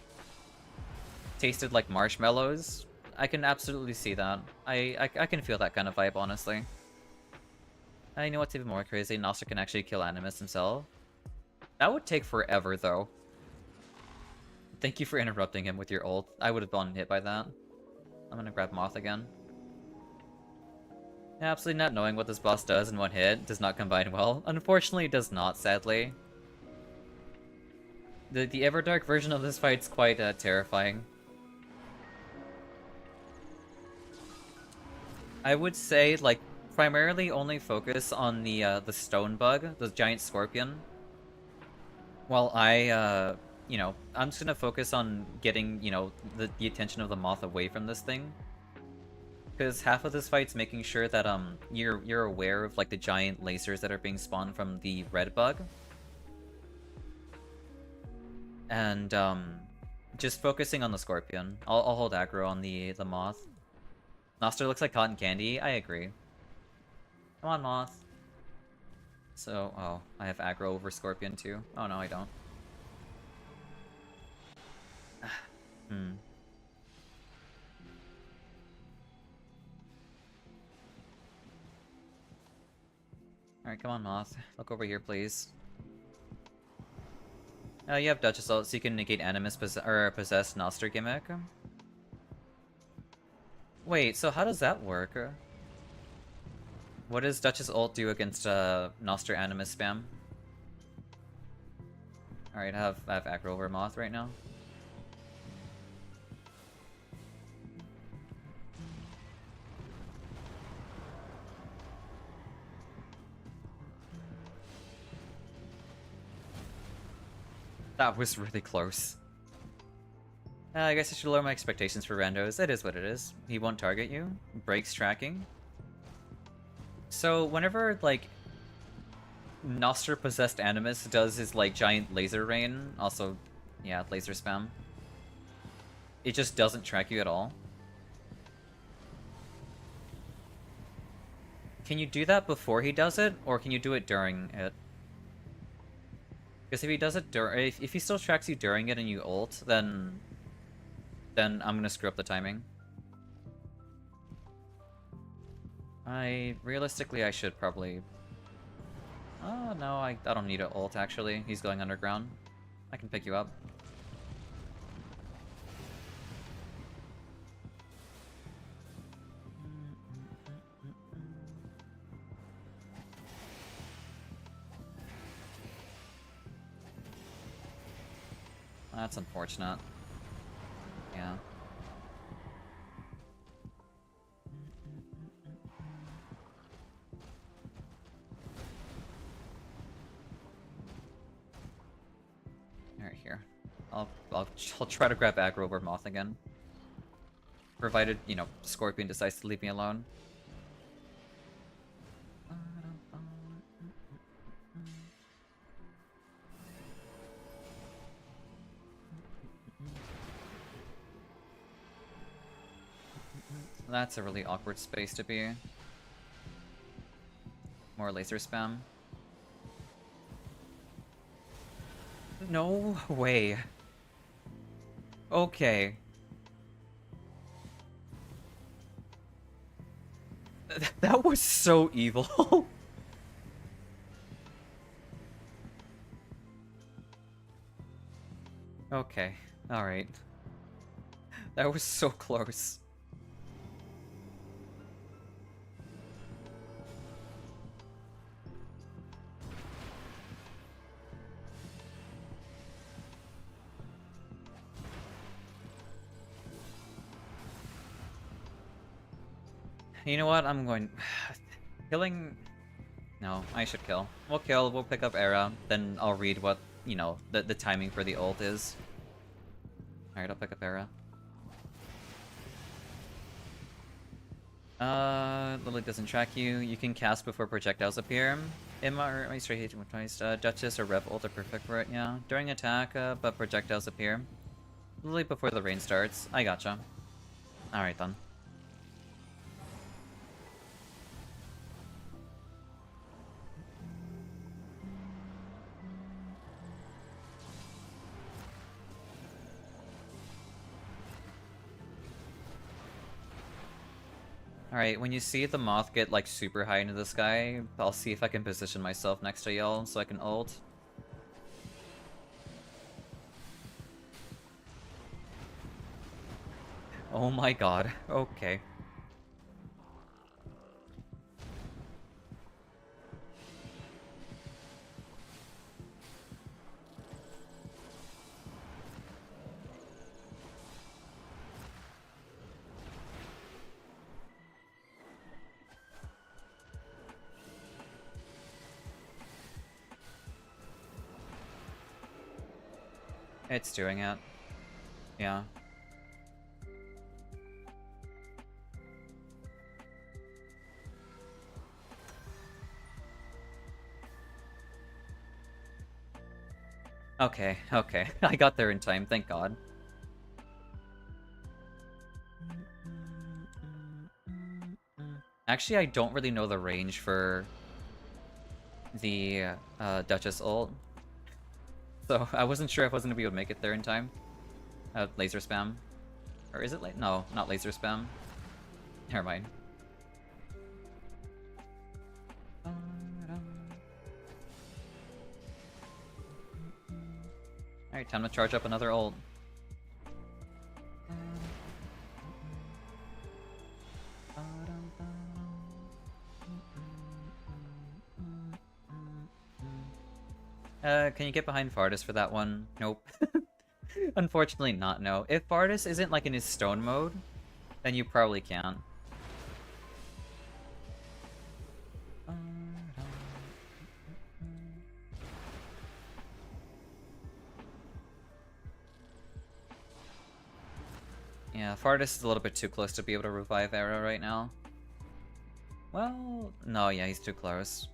[SPEAKER 1] tasted like marshmallows, I can absolutely see that. I can feel that kind of vibe, honestly. I know what's even more crazy. Noster can actually kill Animus himself. That would take forever, though. Thank you for interrupting him with your ult. I would have gone hit by that. I'm gonna grab Moth again. Absolutely not knowing what this boss does in one hit does not combine well. Unfortunately, it does not, sadly. The Everdark version of this fight's quite terrifying. I would say, like, primarily only focus on the stone bug, the giant scorpion. While I, you know, I'm just gonna focus on getting, you know, the attention of the moth away from this thing. Because half of this fight's making sure that, you're aware of, like, the giant lasers that are being spawned from the red bug. And, just focusing on the scorpion. I'll hold aggro on the moth. Noster looks like cotton candy. I agree. Come on, moth. So, oh, I have aggro over scorpion too. Oh no, I don't. Alright, come on, moth. Look over here, please. You have Dutch Assault, so you can negate Animus or possess Noster gimmick. Wait, so how does that work? What does Dutch's ult do against Noster Animus spam? Alright, I have aggro over Moth right now. That was really close. I guess I should lower my expectations for randos. It is what it is. He won't target you. Breaks tracking. So whenever, like, Noster-possessed Animus does his, like, giant laser rain, also, yeah, laser spam, it just doesn't track you at all. Can you do that before he does it, or can you do it during it? Because if he does it if he still tracks you during it and you ult, then I'm gonna screw up the timing. Realistically, I should probably... Oh, no, I don't need an ult, actually. He's going underground. I can pick you up. That's unfortunate. Yeah. Alright, here. I'll try to grab aggro over Moth again. Provided, you know, Scorpion decides to leave me alone. That's a really awkward space to be. More laser spam. No way. Okay. That was so evil. Okay, alright. That was so close. You know what? I'm going... Killing... No, I should kill. We'll kill, we'll pick up Era, then I'll read what, you know, the timing for the ult is. Alright, I'll pick up Era. Lily doesn't track you. You can cast before projectiles appear. Emma or Duchess or Rev ult are perfect for it, yeah. During attack, but projectiles appear. Lily before the rain starts. I gotcha. Alright then. Alright, when you see the moth get like super high into the sky, I'll see if I can position myself next to y'all so I can ult. Oh my god, okay. It's doing it. Yeah. Okay, okay. I got there in time, thank god. Actually, I don't really know the range for the Duchess ult. So I wasn't sure if I was going to be able to make it there in time. Laser spam. Or is it like... No, not laser spam. Never mind. Alright, time to charge up another ult. Can you get behind Vardis for that one? Nope. Unfortunately not, no. If Vardis isn't like in his stone mode, then you probably can. Yeah, Vardis is a little bit too close to be able to revive Era right now. Well, no, yeah, he's too close.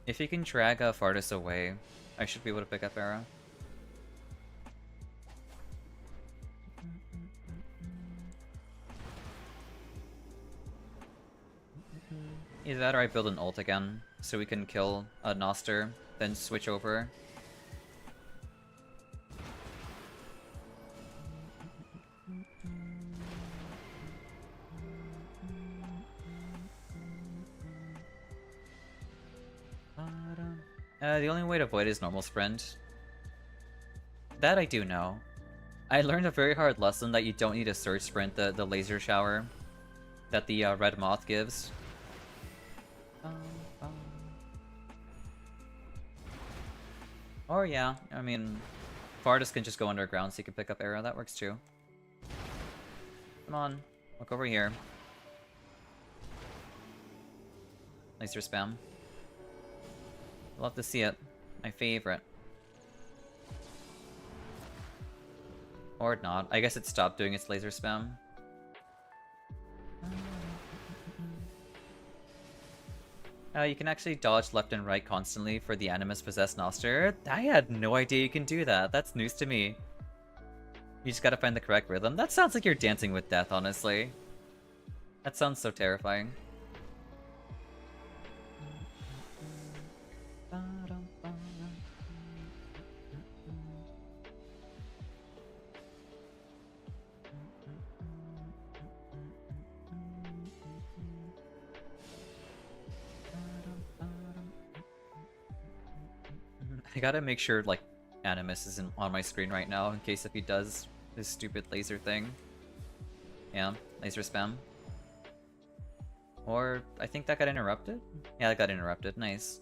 [SPEAKER 1] If you can drag Vardis away, I should be able to pick up Era. Either that or I build an ult again, so we can kill Noster, then switch over. The only way to avoid is normal sprint. That I do know. I learned a very hard lesson that you don't need to surge sprint the laser shower that the red moth gives. Or yeah, I mean, Vardis can just go underground so you can pick up Era, that works too. Come on, look over here. Laser spam. Love to see it. My favorite. Or not. I guess it stopped doing its laser spam. You can actually dodge left and right constantly for the Animus Possessed Noster. I had no idea you can do that. That's news to me. You just gotta find the correct rhythm. That sounds like you're dancing with death, honestly. That sounds so terrifying. I gotta make sure, like, Animus isn't on my screen right now, in case if he does this stupid laser thing. Yeah, laser spam. Or, I think that got interrupted? Yeah, that got interrupted, nice.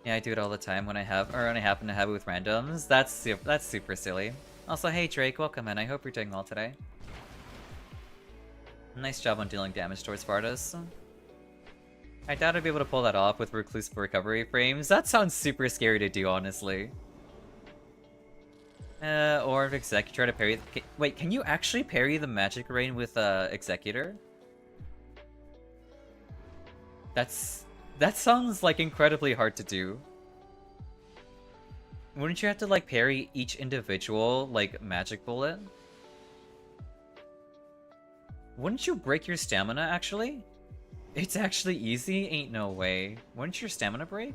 [SPEAKER 1] Yeah, I do it all the time when I happen to have it with randoms. That's super silly. Also, hey Drake, welcome in. I hope you're doing well today. Nice job on dealing damage towards Vardis. I doubt I'd be able to pull that off with Recluse recovery frames. That sounds super scary to do, honestly. Or if Executor to parry... Wait, can you actually parry the Magic Rain with Executor? That sounds like incredibly hard to do. Wouldn't you have to like parry each individual like magic bullet? Wouldn't you break your stamina actually? It's actually easy? Ain't no way. Wouldn't your stamina break?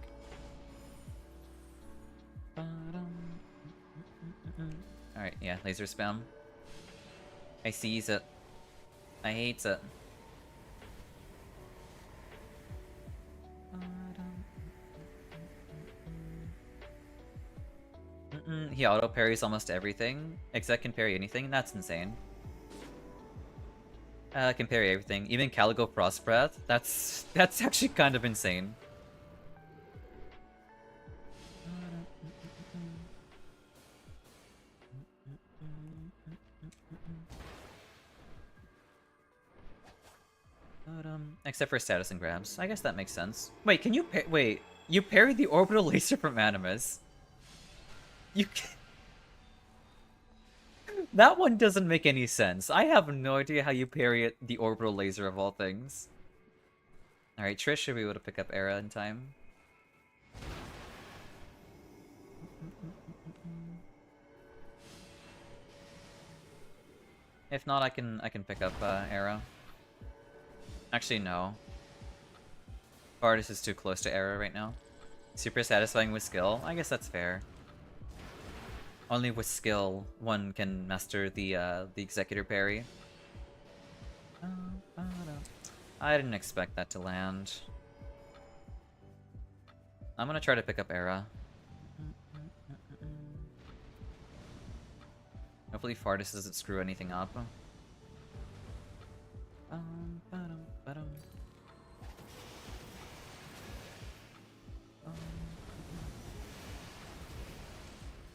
[SPEAKER 1] Yeah, laser spam. I sees it. I hates it. He auto parries almost everything. Exec can parry anything. That's insane. Can parry everything. Even Caligo Frost Breath. That's actually kind of insane. Except for status and grabs. I guess that makes sense. Wait, can you wait, you parried the orbital laser from Animus. You can That one doesn't make any sense. I have no idea how you parry it, the orbital laser of all things. Alright, Trish should be able to pick up Era in time. If not, I can pick up Era. Actually, no. Bardis is too close to Era right now. Super satisfying with skill. I guess that's fair. Only with skill one can master the executor parry. I didn't expect that to land. I'm gonna try to pick up Era. Hopefully Fardis doesn't screw anything up.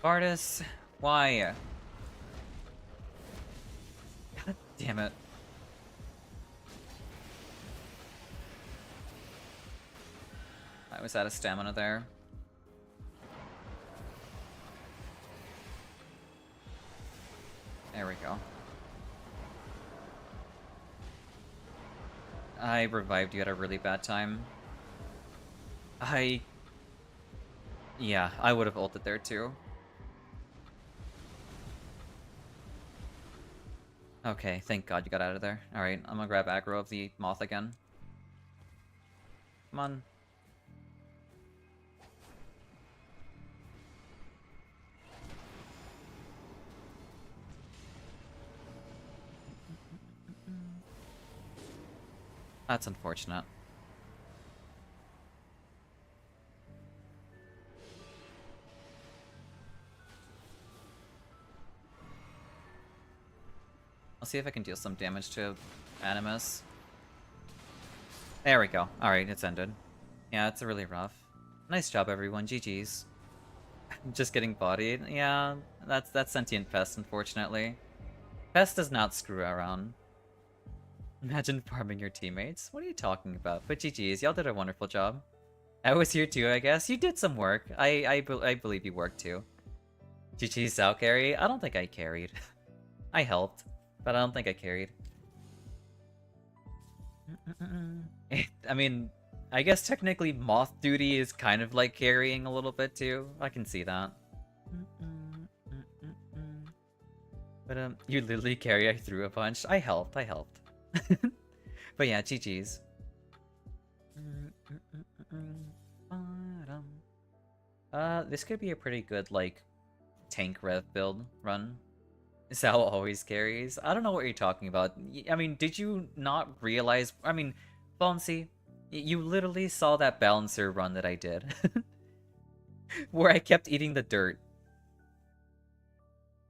[SPEAKER 1] Fardis, why? God damn it. I was out of stamina there. There we go. I revived you at a really bad time. Yeah, I would have ulted there too. Okay, thank God you got out of there. Alright, I'm gonna grab aggro of the Moth again. Come on. That's unfortunate. I'll see if I can deal some damage to Animus. There we go. Alright, it's ended. Yeah, it's really rough. Nice job, everyone. GG's. Just getting bodied. Yeah, that's Sentient Pest, unfortunately. Pest does not screw around. Imagine farming your teammates. What are you talking about? But GG's, y'all did a wonderful job. I was here too, I guess. You did some work. I believe you worked too. GG's Xao carry? I don't think I carried. I helped, but I don't think I carried. I mean, I guess technically Moth Duty is kind of like carrying a little bit too. I can see that. But you literally carry, I threw a punch. I helped. But yeah, GG's. This could be a pretty good, like, tank rev build run. Xao always carries. I don't know what you're talking about. I mean, did you not realize? I mean, Fonzie, you literally saw that balancer run that I did. Where I kept eating the dirt.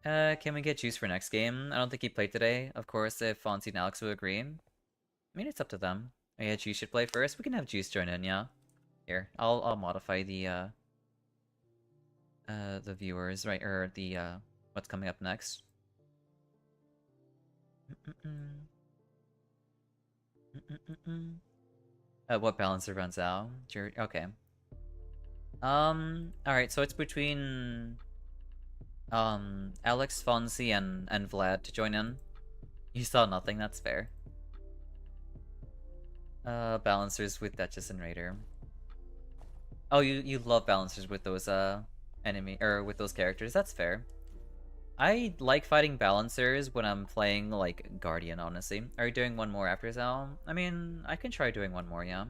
[SPEAKER 1] Can we get Juice for next game? I don't think he played today. Of course, if Fonzie and Alex will agree. I mean, it's up to them. Oh yeah, Juice should play first. We can have Juice join in, yeah. Here, I'll modify the viewers, right, or the what's coming up next. What balancer runs out? Okay. Alright, so it's between Alex, Fonzie, and Vlad to join in. You saw nothing, that's fair. Balancers with Duchess and Raider. Oh, you love balancers with those with those characters, that's fair. I like fighting balancers when I'm playing, like, Guardian, honestly. Are you doing one more after Xao? I mean, I can try doing one more, yeah.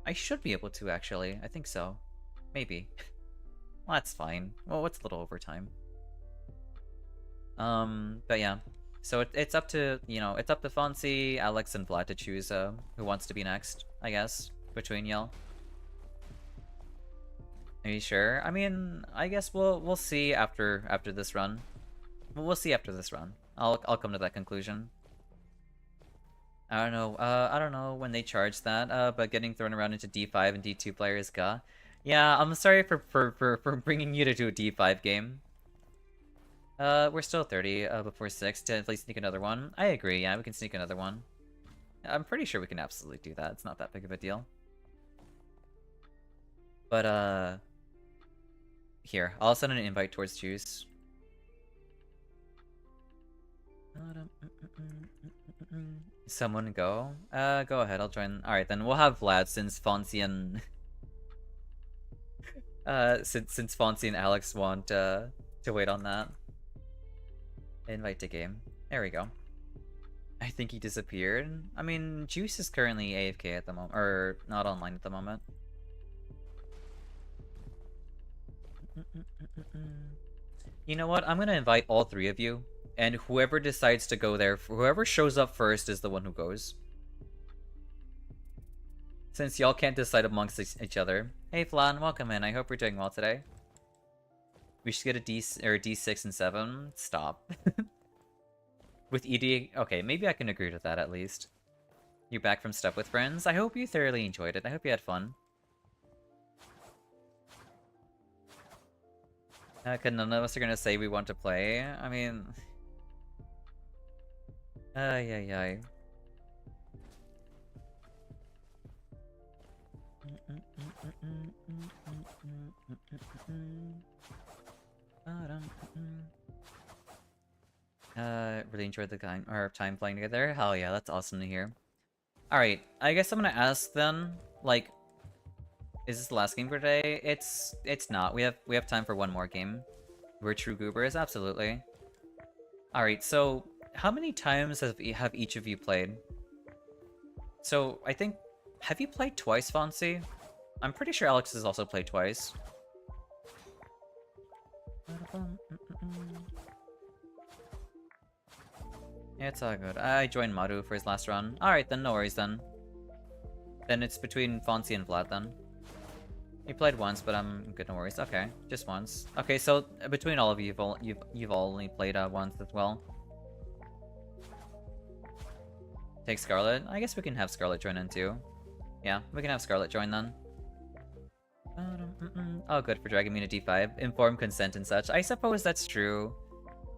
[SPEAKER 1] I should be able to, actually. I think so. Maybe. Well, that's fine. Well, what's a little overtime? But yeah. So it's up to, you know, it's up to Fonzie, Alex, and Vlad to choose who wants to be next, I guess, between y'all. Are you sure? I mean, I guess we'll see after this run. We'll see after this run. I'll come to that conclusion. I don't know. I don't know when they charge that. But getting thrown around into D5 and D2 players, ga. Yeah, I'm sorry for bringing you to do a D5 game. We're still 30 before 6 to at least sneak another one. I agree. Yeah, we can sneak another one. I'm pretty sure we can absolutely do that. It's not that big of a deal. But here, I'll send an invite towards Juice. Someone go? Go ahead, I'll join. Alright, then we'll have Vlad since Fonzie and... since Fonzie and Alex want, to wait on that. Invite to game. There we go. I think he disappeared. I mean, Juice is currently AFK at the moment, or not online at the moment. You know what? I'm gonna invite all three of you, and whoever decides to go there, whoever shows up first is the one who goes. Since y'all can't decide amongst each other. Hey Flan, welcome in. I hope you're doing well today. We should get a D6 and 7. Stop. With ED... Okay, maybe I can agree with that at least. You back from Stuff with Friends? I hope you thoroughly enjoyed it. I hope you had fun. Cause none of us are gonna say we want to play. I mean... yeah. Really enjoyed the time playing together. Hell yeah, that's awesome to hear. Alright, I guess I'm gonna ask then, like, is this the last game for today? It's not. We have time for one more game. We're true goobers, absolutely. Alright, so how many times have each of you played? So I think, have you played twice, Fonzie? I'm pretty sure Alex has also played twice. Yeah, it's all good. I joined Maru for his last run. Alright then, no worries then. Then it's between Fonzie and Vlad then. You played once, but I'm good, no worries. Okay, just once. Okay, so between all of you, you've only played once as well. Take Scarlet? I guess we can have Scarlet join in too. Yeah, we can have Scarlet join then. Oh, good for dragging me to D5. Informed consent and such. I suppose that's true.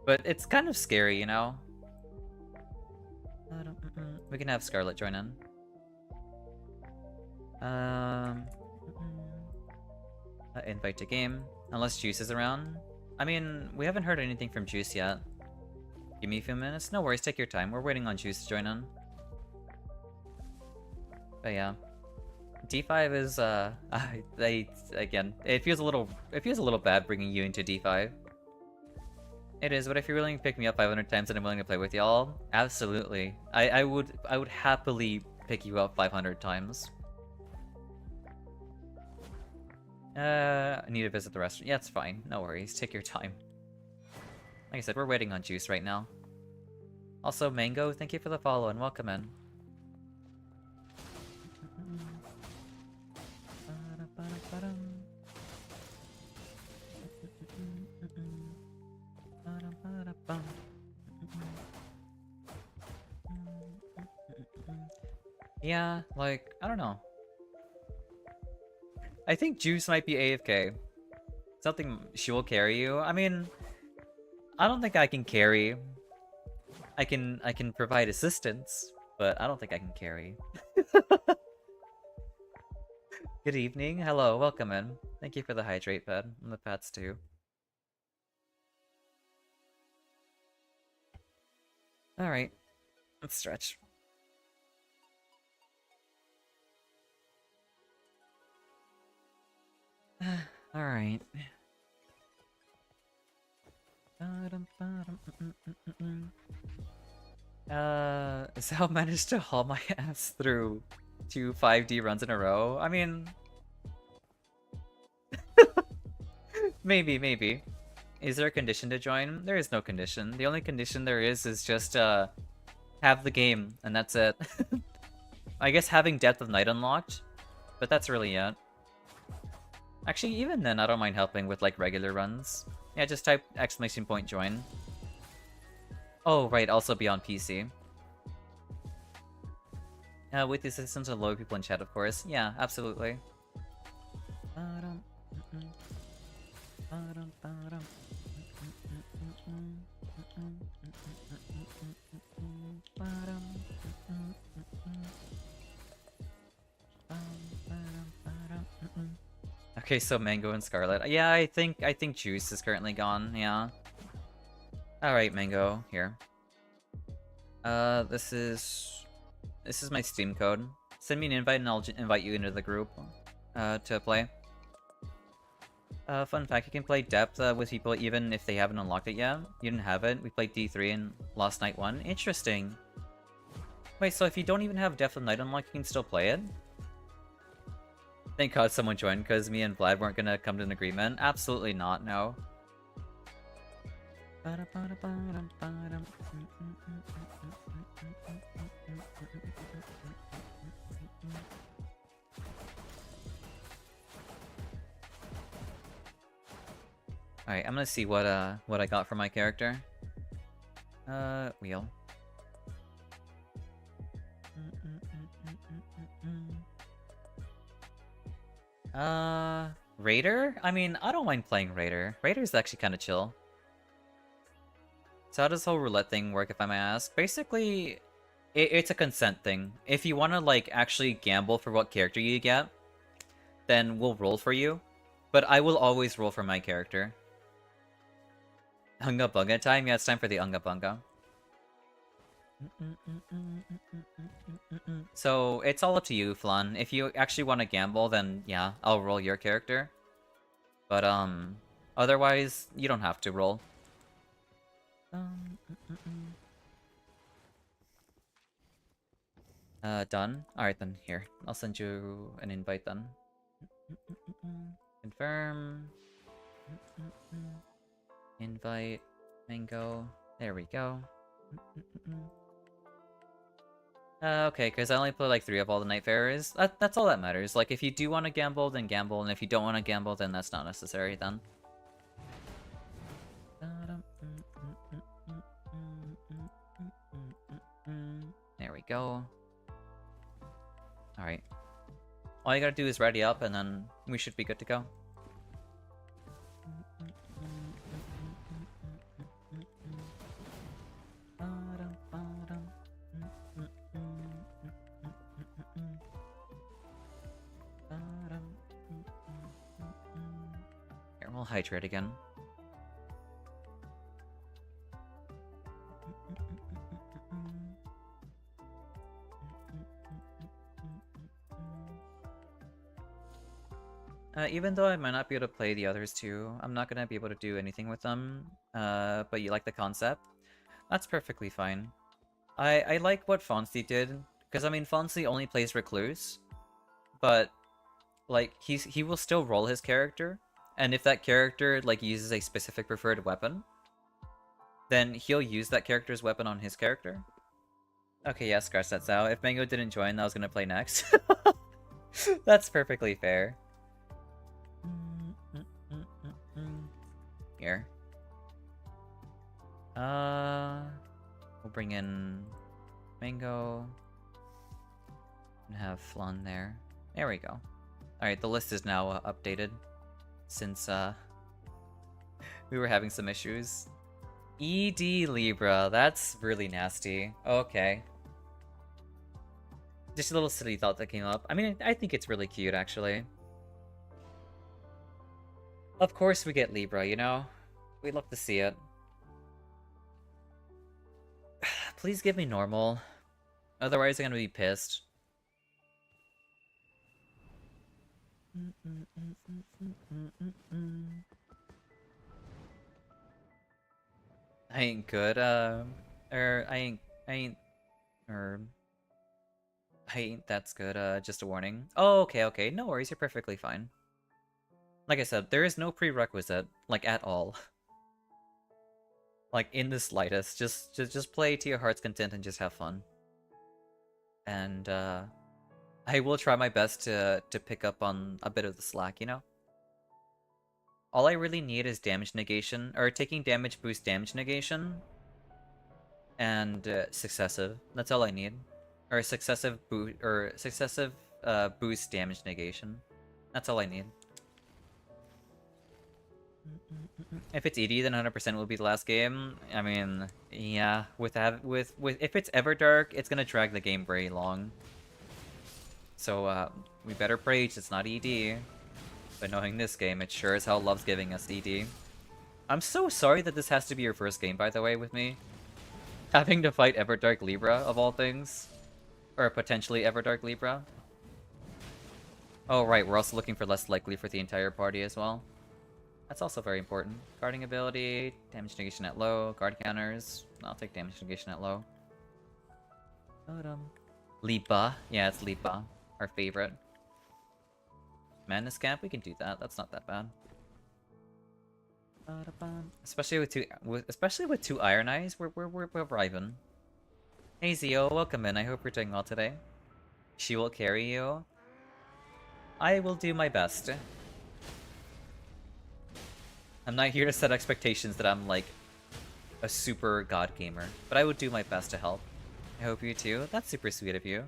[SPEAKER 1] But it's kind of scary, you know? We can have Scarlet join in. Invite to game. Unless Juice is around. I mean, we haven't heard anything from Juice yet. Give me a few minutes. No worries, take your time. We're waiting on Juice to join in. But yeah. D5 is, again, it feels a little bad bringing you into D5. It is, but if you're willing to pick me up 500 times and I'm willing to play with y'all, absolutely. I would happily pick you up 500 times. I need to visit the restaurant. Yeah, it's fine. No worries. Take your time. Like I said, we're waiting on Juice right now. Also, Mango, thank you for the follow and welcome in. Yeah, like, I don't know. I think Juice might be AFK. Something she will carry you. I mean, I don't think I can carry. I can provide assistance, but I don't think I can carry. Good evening. Hello, welcome in. Thank you for the hydrate pad and the pats too. Alright. Let's stretch. Alright. Zhao managed to haul my ass through 2 5D runs in a row. I mean... maybe. is there a condition to join? There is no condition. The only condition there is just have the game, and that's it. I guess having Depth of Night unlocked, but that's really it. Actually, even then, I don't mind helping with like regular runs. Yeah, just type !join. Oh, right, also be on PC. With the assistance of low people in chat, of course. Yeah, absolutely. Okay, so Mango and Scarlet. Yeah, I think Juice is currently gone. Yeah. All right, Mango, here. This is my Steam code. Send me an invite and I'll invite you into the group to play. Fun fact, you can play Depth with people even if they haven't unlocked it yet. You didn't have it. We played D3 and lost Night 1. Interesting. Wait, so if you don't even have Depth of Night unlocked, you can still play it? Thank God someone joined, because me and Vlad weren't gonna come to an agreement. Absolutely not, no. Alright, I'm gonna see what I got for my character. Wheel. Raider? I mean, I don't mind playing Raider. Raider's actually kind of chill. So how does the whole roulette thing work, if I may ask? Basically, it's a consent thing. If you want to, like, actually gamble for what character you get, then we'll roll for you. But I will always roll for my character. Unga Bunga time? Yeah, it's time for the Unga Bunga. So, it's all up to you, Flan. If you actually want to gamble, then yeah, I'll roll your character. But, otherwise, you don't have to roll. Done? Alright then, here. I'll send you an invite then. Confirm. Invite. Mango. There we go. Okay, because I only play like 3 of all the Nightfarers. That's all that matters. Like, if you do want to gamble, then gamble, and if you don't want to gamble, then that's not necessary then. There we go. Alright. All you gotta do is ready up, and then we should be good to go. Here, we'll hydrate again. Even though I might not be able to play the others too, I'm not gonna be able to do anything with them. But you like the concept? That's perfectly fine. I like what Fonzie did, because I mean Fonzie only plays Recluse, but like he will still roll his character, and if that character like uses a specific preferred weapon, then he'll use that character's weapon on his character. Okay, yeah, scratch that out. If Mango didn't join, I was gonna play next. That's perfectly fair. Here. We'll bring in Mango and have Flan there. There we go. Alright, the list is now updated since we were having some issues. ED Libra, that's really nasty. Okay. Just a little silly thought that came up. I mean, I think it's really cute, actually. Of course we get Libra, you know? We'd love to see it. Please give me normal. Otherwise I'm gonna be pissed. I ain't good, I ain't that's good, just a warning. Oh, okay, no worries, you're perfectly fine. Like I said, there is no prerequisite, like, at all. Like, in the slightest. Just play to your heart's content and just have fun. And, I will try my best to pick up on a bit of the slack, you know? All I really need is damage negation, or taking damage boost damage negation, and successive. That's all I need. Or successive boost damage negation. That's all I need. If it's ED, then 100% will be the last game. I mean, yeah, with if it's Everdark, it's gonna drag the game very long. So we better preach it's not ED. But knowing this game, it sure as hell loves giving us ED. I'm so sorry that this has to be your first game, by the way, with me. Having to fight Everdark Libra, of all things. Or potentially Everdark Libra. Oh right, we're also looking for less likely for the entire party as well. That's also very important. Guarding ability, damage negation at low, guard counters. I'll take damage negation at low. Lipa. Yeah, it's Lipa. Our favorite. Madness Camp, we can do that. That's not that bad. Especially with two Iron Eyes, we're vibing. Hey Zio, welcome in. I hope you're doing well today. She will carry you. I will do my best. I'm not here to set expectations that I'm like a super god gamer, but I would do my best to help. I hope you too. That's super sweet of you.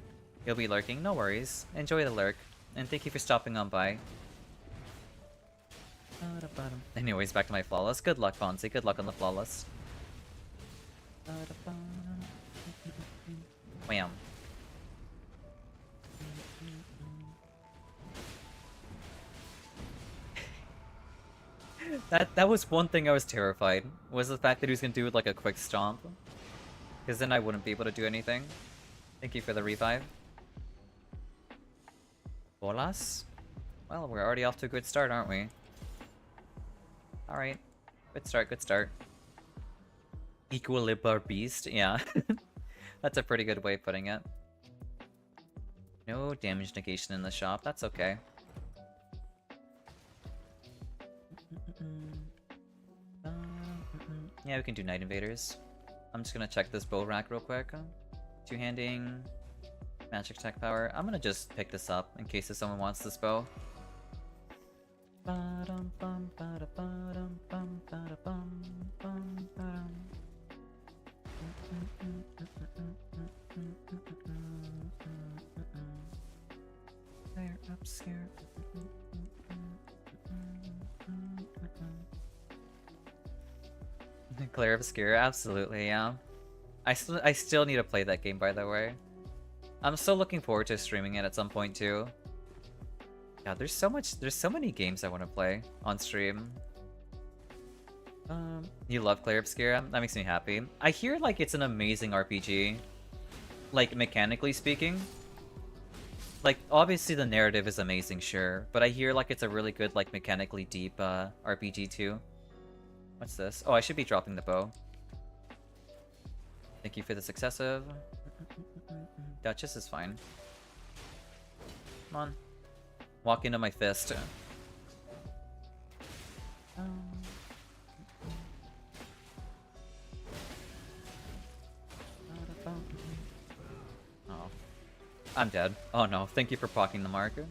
[SPEAKER 1] You'll be lurking, no worries. Enjoy the lurk, and thank you for stopping on by. Anyways, back to my flawless. Good luck, Fonzie. Good luck on the flawless. Wham. That was one thing I was terrified, was the fact that he was gonna do like a quick stomp. Because then I wouldn't be able to do anything. Thank you for the revive. Bolas? Well, we're already off to a good start, aren't we? Alright. Good start, good start. Equilibrar Beast, yeah. That's a pretty good way of putting it. No damage negation in the shop, that's okay. Yeah, we can do Night Invaders. I'm just gonna check this bow rack real quick. Two-handing, magic attack power. I'm gonna just pick this up in case if someone wants this bow. They're obscure. Claire Obscure, absolutely, yeah. I still need to play that game, by the way. I'm still looking forward to streaming it at some point too. Yeah, there's so many games I want to play on stream. You love Claire Obscura? That makes me happy. I hear like it's an amazing RPG. Like mechanically speaking. Like obviously the narrative is amazing, sure, but I hear like it's a really good like mechanically deep RPG too. What's this? Oh, I should be dropping the bow. Thank you for the successive. Duchess is fine. Come on. Walk into my fist. Oh. I'm dead. Oh no, thank you for pocking the marker.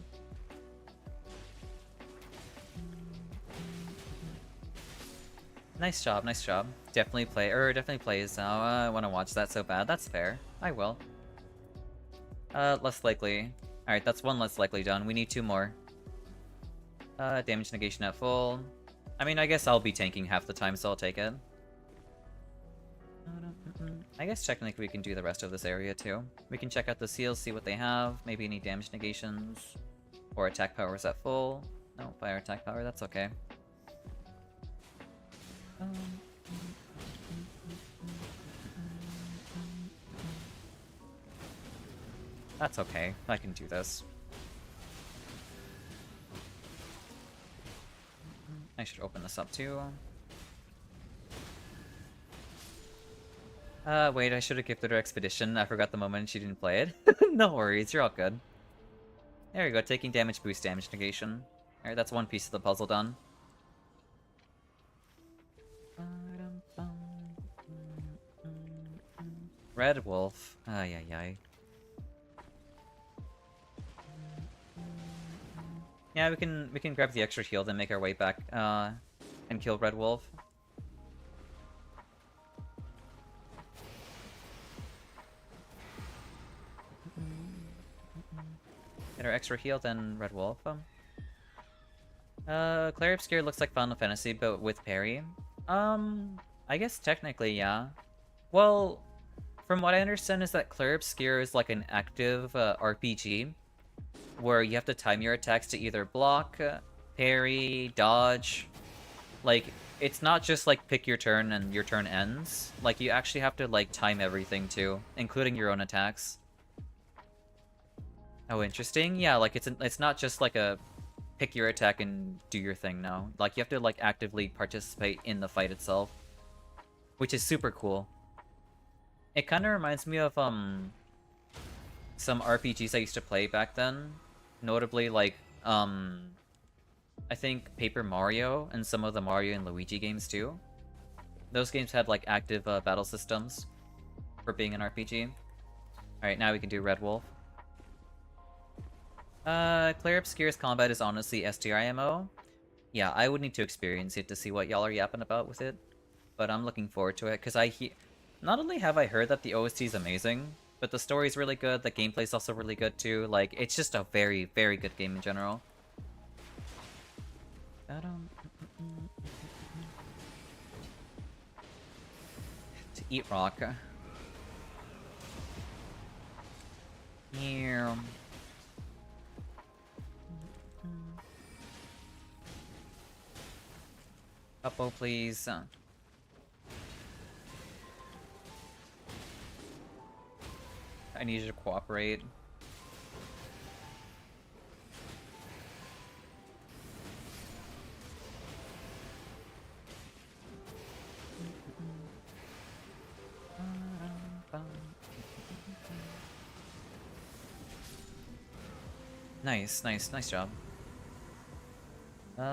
[SPEAKER 1] Nice job, nice job. Definitely play Xao. I want to watch that so bad. That's fair. I will. Less likely. Alright, that's one less likely done. We need two more. Damage negation at full. I mean, I guess I'll be tanking half the time, so I'll take it. I guess technically we can do the rest of this area too. We can check out the seals, see what they have. Maybe any damage negations. Or attack powers at full. No, fire attack power, that's okay. That's okay. I can do this. I should open this up too. Wait, I should have gifted her Expedition. I forgot the moment she didn't play it. No worries, you're all good. There you go, taking damage boost damage negation. Alright, that's one piece of the puzzle done. Red Wolf. Ay, ay, ay. Yeah, we can grab the extra shield and make our way back, and kill Red Wolf. Get our extra heal, then Red Wolf. Clair Obscure looks like Final Fantasy, but with parry. I guess technically, yeah. Well, from what I understand is that Clair Obscure is like an active RPG, where you have to time your attacks to either block, parry, dodge. Like, it's not just like pick your turn and your turn ends. Like, you actually have to like time everything too, including your own attacks. Oh, interesting. Yeah, like it's not just like a pick your attack and do your thing now. Like, you have to like actively participate in the fight itself, which is super cool. It kind of reminds me of some RPGs I used to play back then, notably like I think Paper Mario and some of the Mario and Luigi games too. Those games had like active battle systems for being an RPG. All right, now we can do Red Wolf. Clair Obscure's combat is honestly STRMO. Yeah, I would need to experience it to see what y'all are yapping about with it. But I'm looking forward to it, because not only have I heard that the OST is amazing, but the story's really good, the gameplay's also really good too. Like, it's just a very, very good game in general. To eat rock. Yeah. Uppo, please. I need you to cooperate. Nice, nice job. What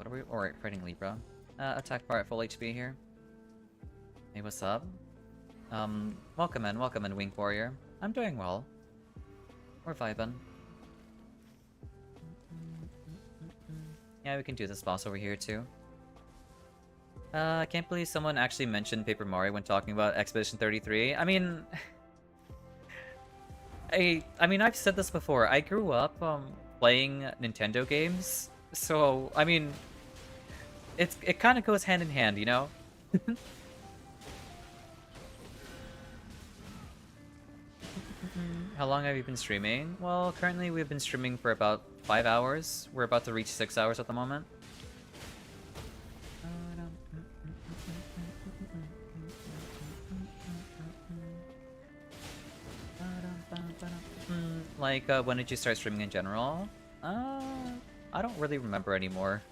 [SPEAKER 1] are we? Alright, fighting Libra. Attack bar at full HP here. Hey, what's up? Welcome in, Wing Warrior. I'm doing well. We're vibing. Yeah, we can do this boss over here too. I can't believe someone actually mentioned Paper Mario when talking about Expedition 33. I mean... I mean, I've said this before. I grew up, playing Nintendo games. So, I mean... It kind of goes hand in hand, you know? How long have you been streaming? Well, currently we've been streaming for about 5 hours. We're about to reach 6 hours at the moment. Like, when did you start streaming in general? I don't really remember anymore.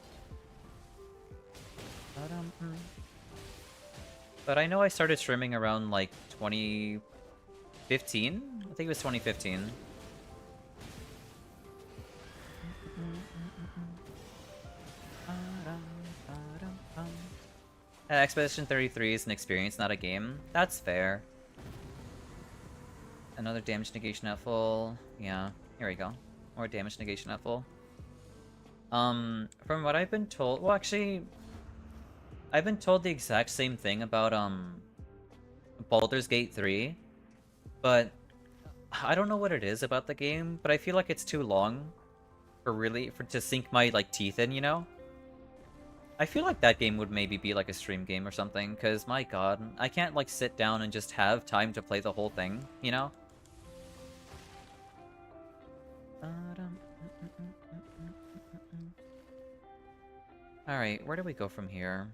[SPEAKER 1] But I know I started streaming around, like, 2015? I think it was 2015. Expedition 33 is an experience, not a game. That's fair. Another damage negation at full. Yeah, here we go. More damage negation at full. From what I've been told... Well, actually... I've been told the exact same thing about, Baldur's Gate 3. But... I don't know what it is about the game, but I feel like it's too long to sink my, like, teeth in, you know? I feel like that game would maybe be like a stream game or something, because my god, I can't like sit down and just have time to play the whole thing, you know? Alright, where do we go from here?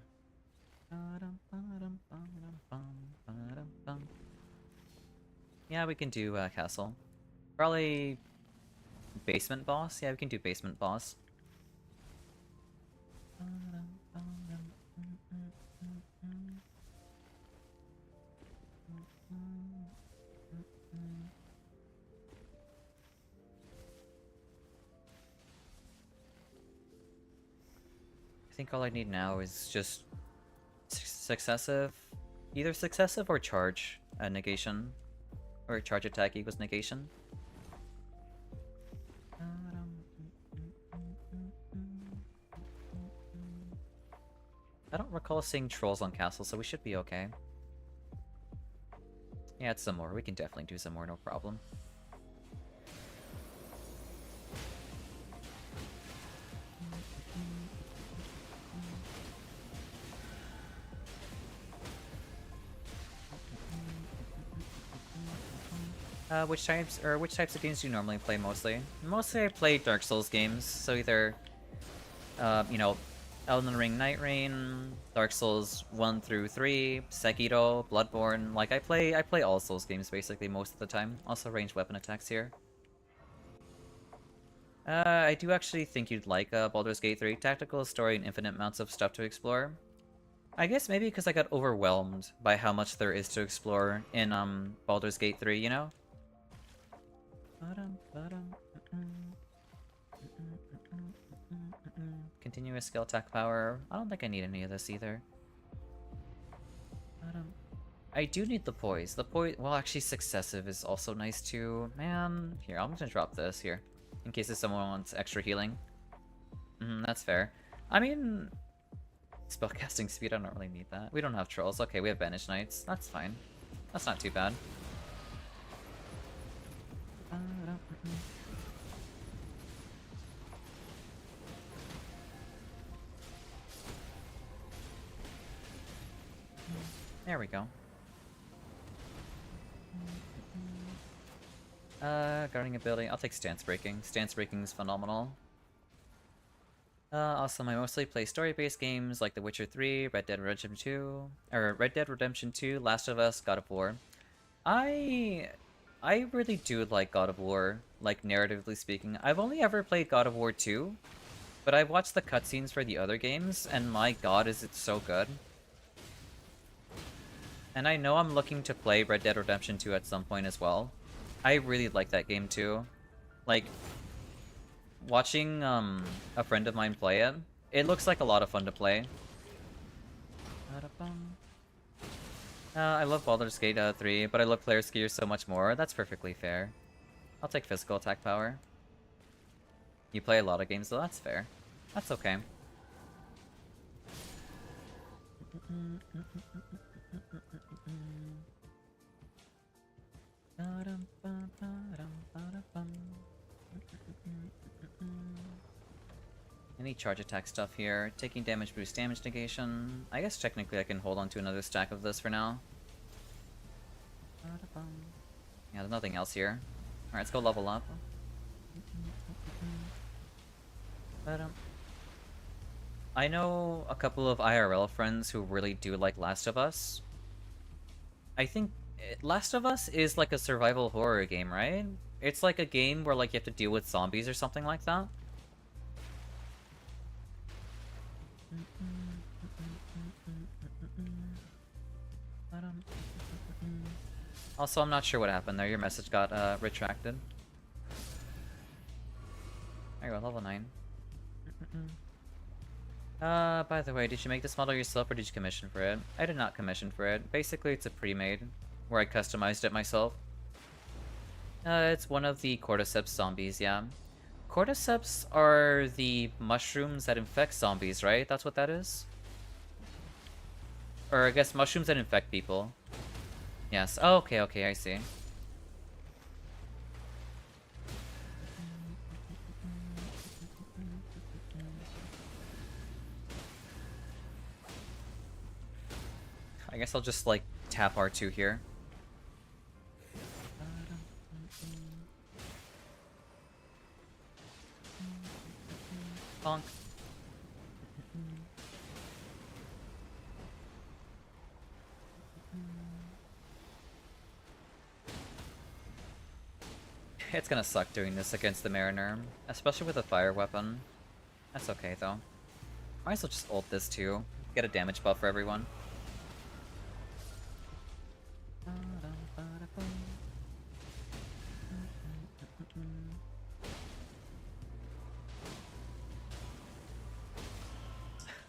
[SPEAKER 1] Yeah, we can do castle. Probably basement boss? Yeah, we can do basement boss. I think all I need now is just successive Either successive or charge negation. Or charge attack equals negation. I don't recall seeing trolls on castle, so we should be okay. Yeah, it's some more. We can definitely do some more, no problem. Which types of games do you normally play mostly? Mostly I play Dark Souls games, so either you know, Elden Ring Nightreign, Dark Souls 1 through 3, Sekiro, Bloodborne. Like I play all Souls games basically most of the time. Also ranged weapon attacks here. I do actually think you'd like Baldur's Gate 3. Tactical story and infinite amounts of stuff to explore. I guess maybe because I got overwhelmed by how much there is to explore in Baldur's Gate 3, you know? Continuous skill attack power. I don't think I need any of this either. I do need the poise. The poise. Well, actually, successive is also nice too. Man, here, I'm gonna drop this here. In case if someone wants extra healing. That's fair. I mean, spellcasting speed, I don't really need that. We don't have trolls. Okay, we have banished knights. That's fine. That's not too bad. There we go. Guarding ability. I'll take stance breaking. Stance breaking is phenomenal. Also, I mostly play story-based games like The Witcher 3, Red Dead Redemption 2, or Red Dead Redemption 2, Last of Us, God of War. I really do like God of War, like narratively speaking. I've only ever played God of War 2, but I've watched the cutscenes for the other games, and my god is it so good. And I know I'm looking to play Red Dead Redemption 2 at some point as well. I really like that game too. Like, watching a friend of mine play it, it looks like a lot of fun to play. I love Baldur's Gate 3, but I love Player's Gear so much more. That's perfectly fair. I'll take physical attack power. You play a lot of games, though. That's fair. That's okay. Any charge attack stuff here. Taking damage boost damage negation. I guess technically I can hold on to another stack of this for now. Yeah, there's nothing else here. Alright, let's go level up. I know a couple of IRL friends who really do like Last of Us. I think Last of Us is like a survival horror game, right? It's like a game where like you have to deal with zombies or something like that. Also, I'm not sure what happened there. Your message got retracted. There you go, level 9. By the way, did you make this model yourself or did you commission for it? I did not commission for it. Basically, it's a pre-made, where I customized it myself. It's one of the cordyceps zombies, yeah. Cordyceps are the mushrooms that infect zombies, right? That's what that is? Or I guess mushrooms that infect people. Yes. Oh, okay, okay, I see. I guess I'll just, like, tap R2 here. Bonk. It's gonna suck doing this against the Mariner, especially with a fire weapon. That's okay, though. Might as well just ult this, too. Get a damage buff for everyone.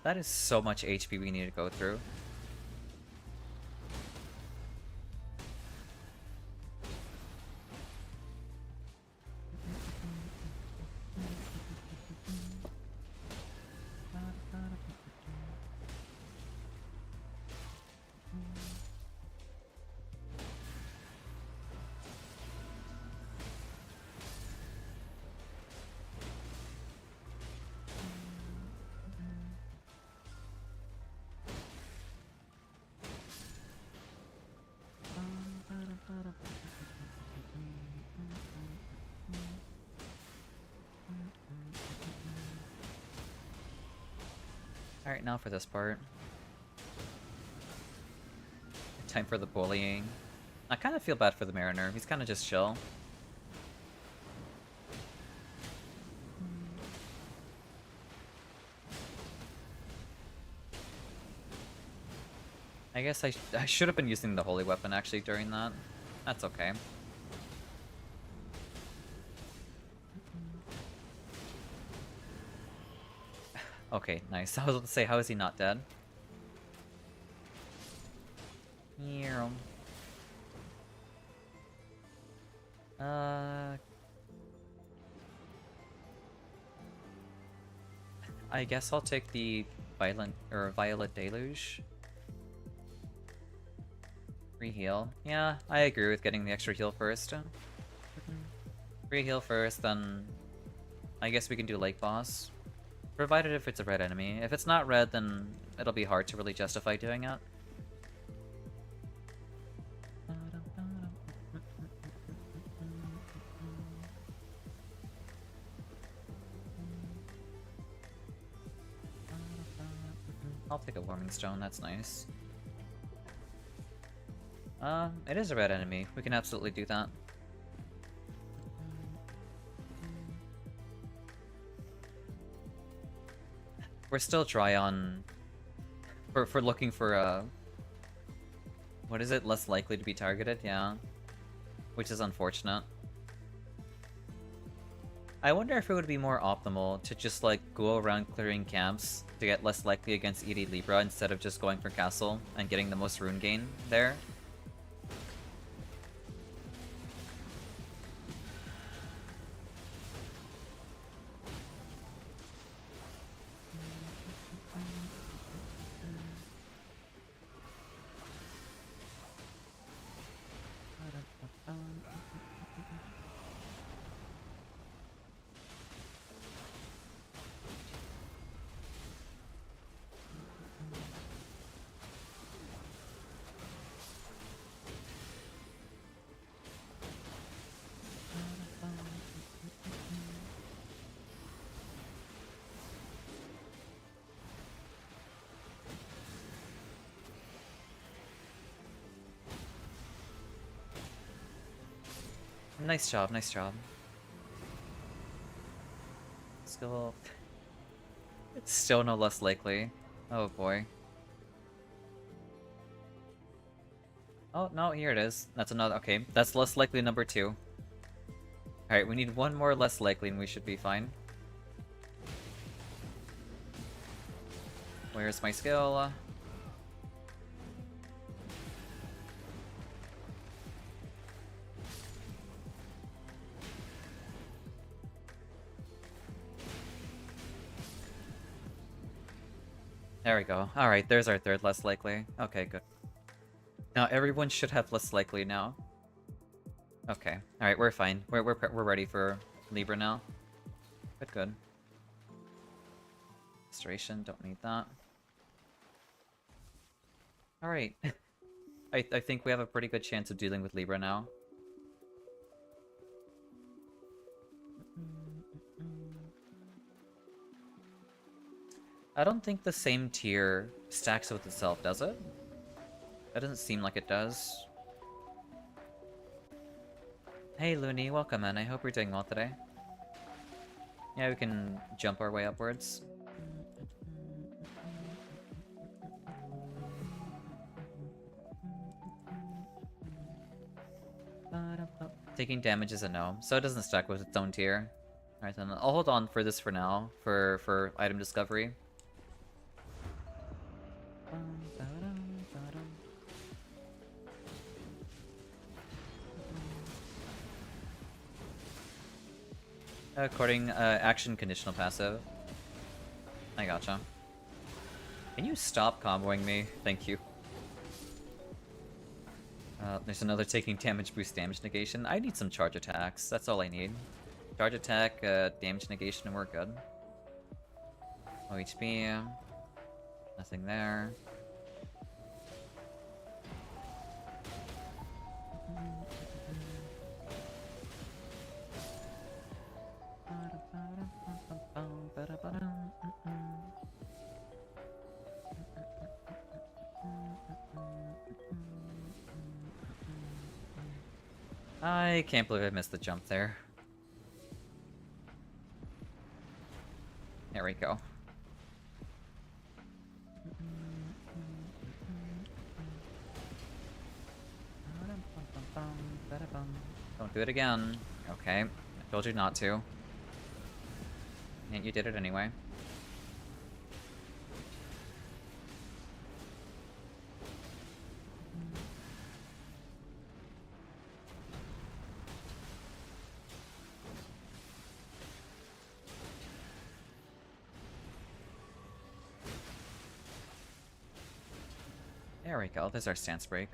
[SPEAKER 1] That is so much HP we need to go through. Alright, now for this part. Time for the bullying. I kind of feel bad for the Mariner. He's kind of just chill. I guess I should have been using the holy weapon actually during that. That's okay. Okay, nice. I was about to say, how is he not dead? Yeah. I guess I'll take the Violet Deluge. Free heal. Yeah, I agree with getting the extra heal first. Free heal first, then I guess we can do Lake Boss. Provided if it's a red enemy. If it's not red, then it'll be hard to really justify doing it. I'll take a Warming Stone, that's nice. It is a red enemy. We can absolutely do that. We're still dry on... For looking for, what is it? Less likely to be targeted? Yeah. Which is unfortunate. I wonder if it would be more optimal to just, like, go around clearing camps to get less likely against ED Libra instead of just going for castle and getting the most rune gain there. Nice job, nice job. Still... It's still no less likely. Oh boy. Oh, no, here it is. That's another... Okay, that's less likely number 2. Alright, we need one more less likely and we should be fine. Where's my skill? There we go. Alright, there's our third less likely. Okay, good. Now everyone should have less likely now. Okay. Alright, we're fine. We're ready for Libra now. Good, good. Restoration, don't need that. Alright. I think we have a pretty good chance of dealing with Libra now. I don't think the same tier stacks with itself, does it? That doesn't seem like it does. Hey Looney, welcome in. I hope you're doing well today. Yeah, we can jump our way upwards. Taking damage is a no, so it doesn't stack with its own tier. Alright then, I'll hold on for this for now, for item discovery. According, action conditional passive. I gotcha. Can you stop comboing me? Thank you. There's another taking damage boost damage negation. I need some charge attacks. That's all I need. Charge attack, damage negation, and we're good. OHP. Nothing there. I can't believe I missed the jump there. There we go. Don't do it again. Okay. I told you not to. And you did it anyway. There we go. There's our stance break.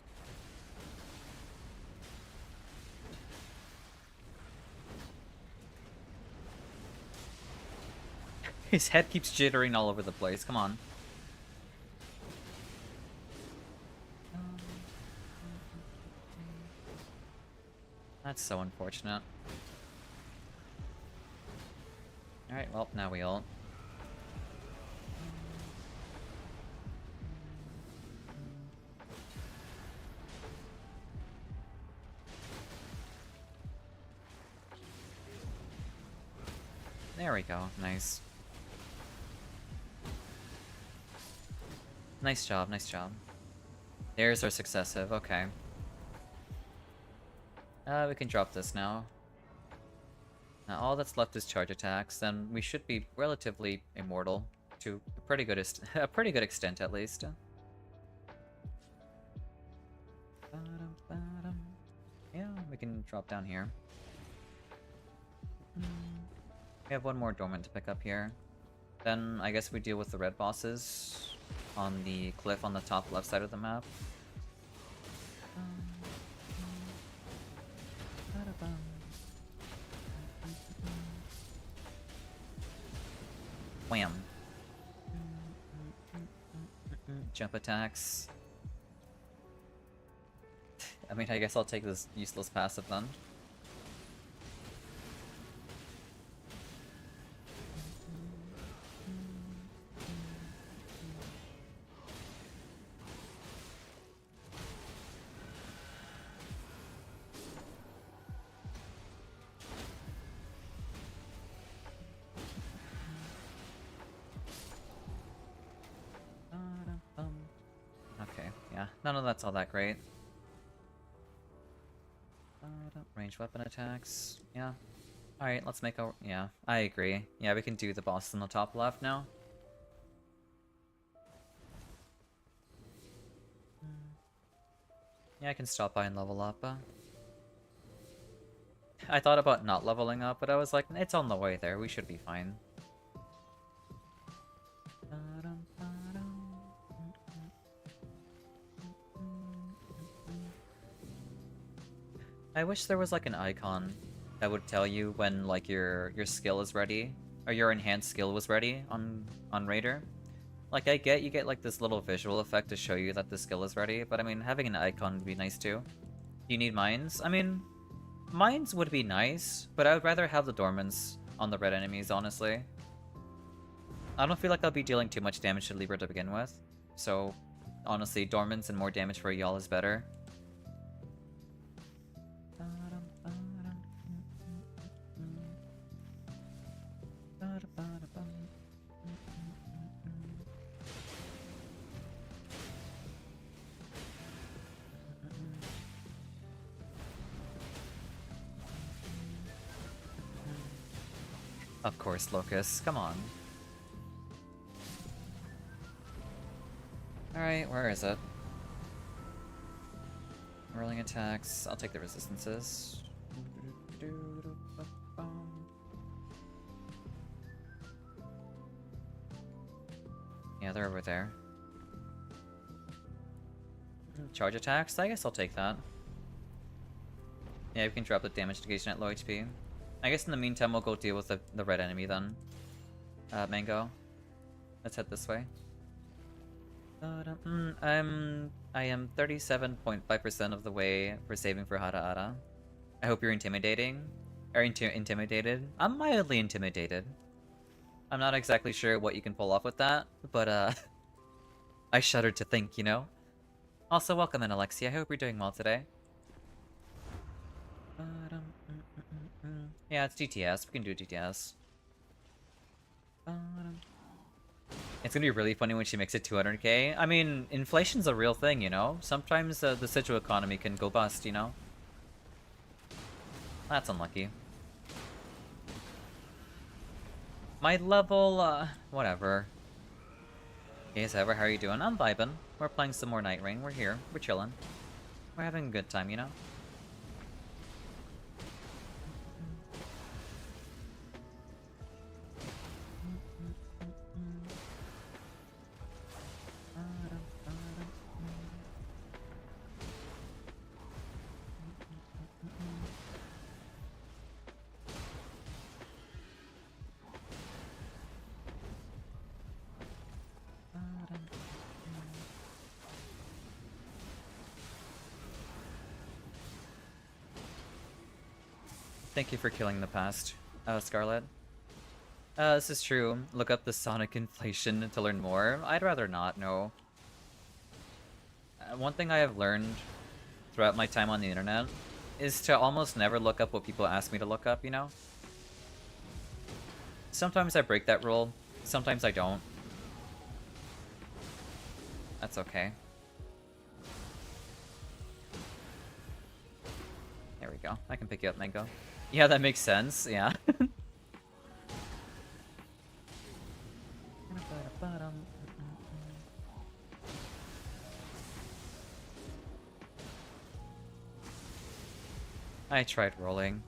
[SPEAKER 1] His head keeps jittering all over the place. Come on. That's so unfortunate. Alright, well, now we ult. There we go. Nice. Nice job, nice job. There's our successive, okay. We can drop this now. Now all that's left is charge attacks, then we should be relatively immortal to a pretty good extent at least. Yeah, we can drop down here. We have one more dormant to pick up here. Then I guess we deal with the red bosses on the cliff on the top left side of the map. Wham. Jump attacks. I mean, I guess I'll take this useless passive then. Okay, yeah, none of that's all that great. Ranged weapon attacks, yeah. Alright, let's make a... yeah, I agree. Yeah, we can do the boss on the top left now. Yeah, I can stop by and level up. I thought about not leveling up, but I was like, it's on the way there, we should be fine. I wish there was like an icon that would tell you when like your skill is ready, or your enhanced skill was ready on Raider. Like I get you get like this little visual effect to show you that the skill is ready, but I mean having an icon would be nice too. Do you need mines? I mean, mines would be nice, but I would rather have the dormants on the red enemies, honestly. I don't feel like I'll be dealing too much damage to Libra to begin with, so honestly, dormants and more damage for y'all is better. Of course, Locus. Come on. Alright, where is it? Whirling attacks. I'll take the resistances. Yeah, they're over there. Charge attacks? I guess I'll take that. Yeah, we can drop the damage negation at low HP. I guess in the meantime, we'll go deal with the red enemy then. Mango. Let's head this way. I am 37.5% of the way for saving for Hara Ara. I hope you're intimidating. Or intimidated? I'm mildly intimidated. I'm not exactly sure what you can pull off with that, but I shudder to think, you know? Also, welcome in, Alexia. I hope you're doing well today. Yeah, it's DTS. We can do DTS. It's gonna be really funny when she makes it 200k. I mean, inflation's a real thing, you know? Sometimes the Situ economy can go bust, you know? That's unlucky. My level, whatever. Hey, Ever, how are you doing? I'm vibing. We're playing some more Nightreign. We're here. We're chilling. We're having a good time, you know? Thank you for killing the past, Scarlet. This is true. Look up the Sonic inflation to learn more. I'd rather not, no. One thing I have learned throughout my time on the internet is to almost never look up what people ask me to look up, you know? Sometimes I break that rule, sometimes I don't. That's okay. There we go. I can pick you up, Mango. Yeah, that makes sense, yeah. I tried rolling.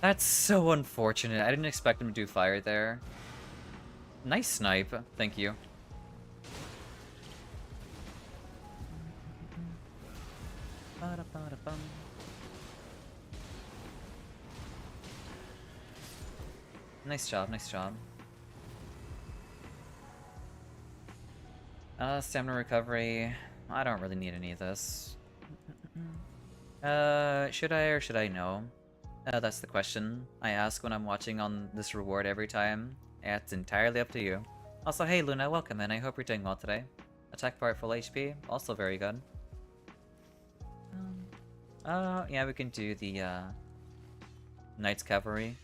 [SPEAKER 1] That's so unfortunate. I didn't expect him to do fire there. Nice snipe. Thank you. Nice job, nice job. Stamina recovery. I don't really need any of this. Should I or should I know? That's the question I ask when I'm watching on this reward every time. It's entirely up to you. Also, hey Luna, welcome in. I hope you're doing well today. Attack power full HP, also very good. Yeah, we can do the, Knight's Cavalry.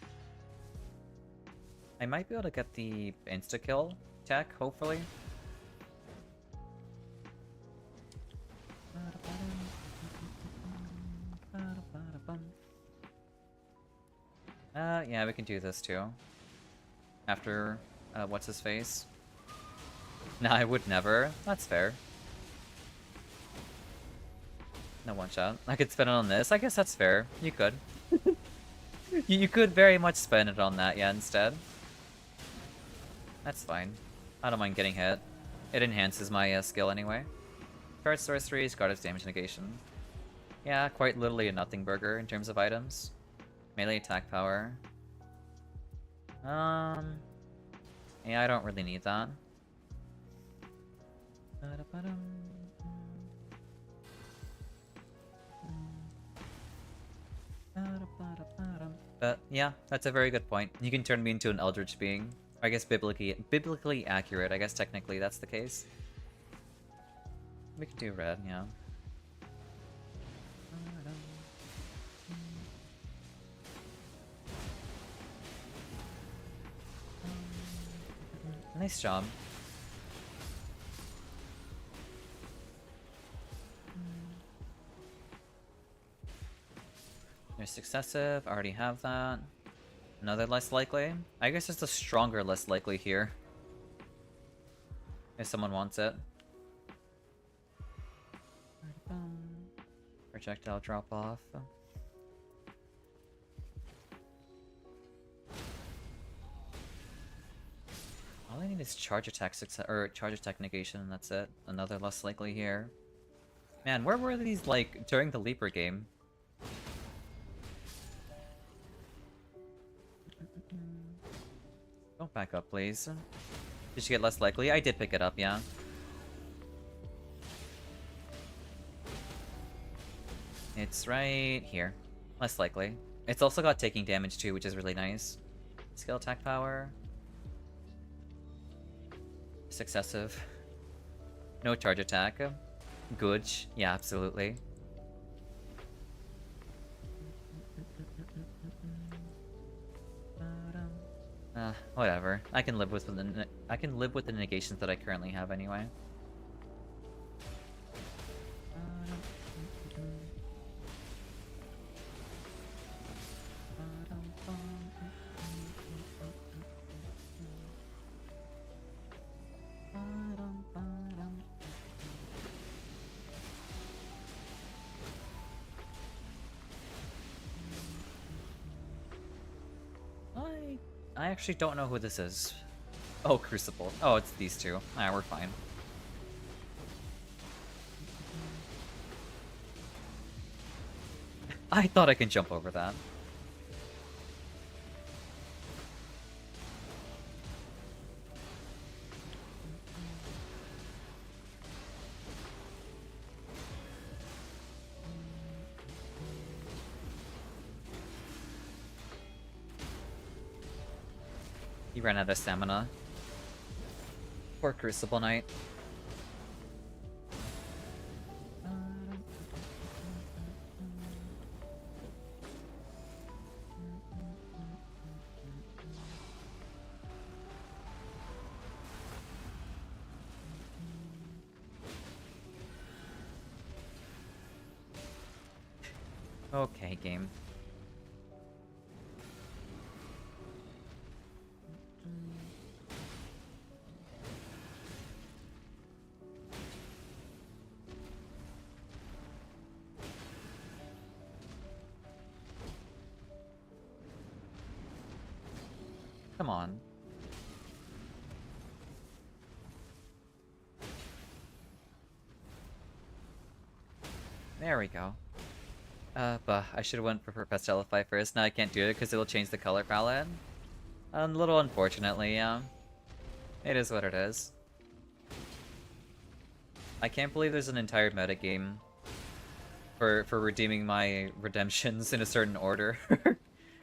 [SPEAKER 1] I might be able to get the insta-kill tech, hopefully. Yeah, we can do this too. After, what's his face? Nah, I would never. That's fair. No one shot. I could spend it on this. I guess that's fair. You could. You could very much spend it on that, yeah, instead. That's fine. I don't mind getting hit. It enhances my skill anyway. Charge sorceries, goddess damage negation. Yeah, quite literally a nothing burger in terms of items. Melee attack power. Yeah, I don't really need that. But yeah, that's a very good point. You can turn me into an eldritch being. I guess biblically accurate. I guess technically that's the case. We could do red, yeah. Nice job. There's successive, I already have that. Another less likely? I guess it's a stronger less likely here. If someone wants it. Projectile drop off. All I need is charge attack success or charge attack negation, and that's it. Another less likely here. Man, where were these like during the Leaper game? Don't back up, please. Did you get less likely? I did pick it up, yeah. It's right here. Less likely. It's also got taking damage too, which is really nice. Skill attack power. Successive. No charge attack. Good. Yeah, absolutely. Whatever. I can live with the negations that I currently have anyway. I actually don't know who this is. Oh, Crucible. Oh, it's these two. Ah, we're fine. I thought I could jump over that. He ran out of stamina. Poor Crucible Knight. Okay, game. Come on. There we go. But I should have went for Pastelify first. Now I can't do it because it'll change the color palette. A little unfortunately, yeah. It is what it is. I can't believe there's an entire metagame for redeeming my redemptions in a certain order.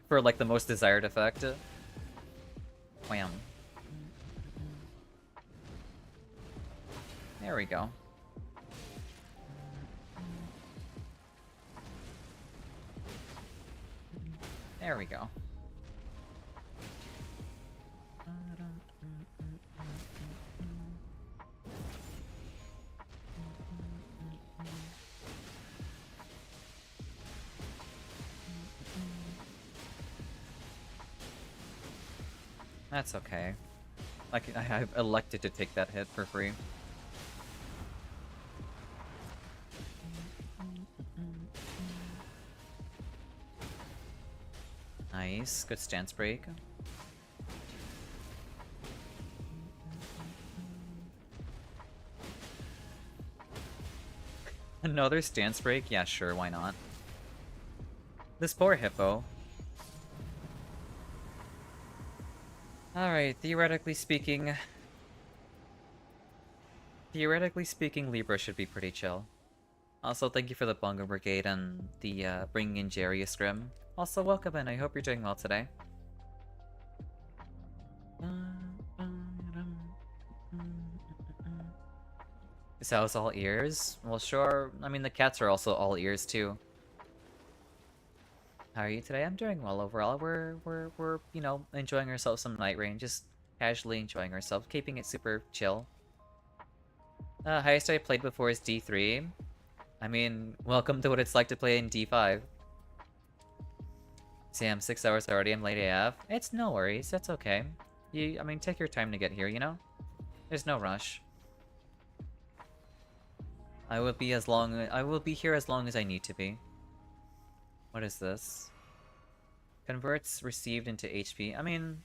[SPEAKER 1] For like the most desired effect. Wham. There we go. There we go. That's okay. Like, I've elected to take that hit for free. Nice, good stance break. Another stance break? Yeah, sure, why not? This poor hippo. Alright, theoretically speaking, Libra should be pretty chill. Also, thank you for the Bongo Brigade and the bringing in Jerry Scrim. Also, welcome in. I hope you're doing well today. Is Xao's all ears? Well, sure. I mean, the cats are also all ears too. How are you today? I'm doing well overall. We're you know, enjoying ourselves some Nightreign, just casually enjoying ourselves, keeping it super chill. Highest I played before is D3. I mean, welcome to what it's like to play in D5. Sam, 6 hours already. I'm late AF. It's no worries. That's okay. I mean, take your time to get here. You know, there's no rush. I will be here as long as I need to be. What is this? Converts received into HP. I mean,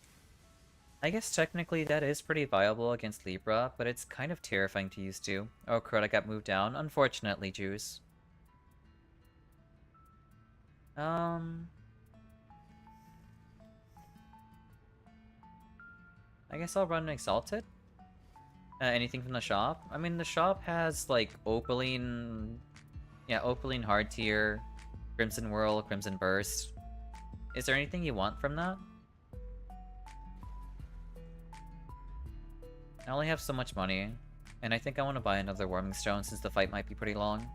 [SPEAKER 1] I guess technically that is pretty viable against Libra, but it's kind of terrifying to use too. Oh crud, I got moved down. Unfortunately, Juice. I guess I'll run Exalted. Anything from the shop? I mean, the shop has like Opaline... Yeah, Opaline Hard Tier, Crimson Whirl, Crimson Burst. Is there anything you want from that? I only have so much money, and I think I want to buy another Warming Stone since the fight might be pretty long.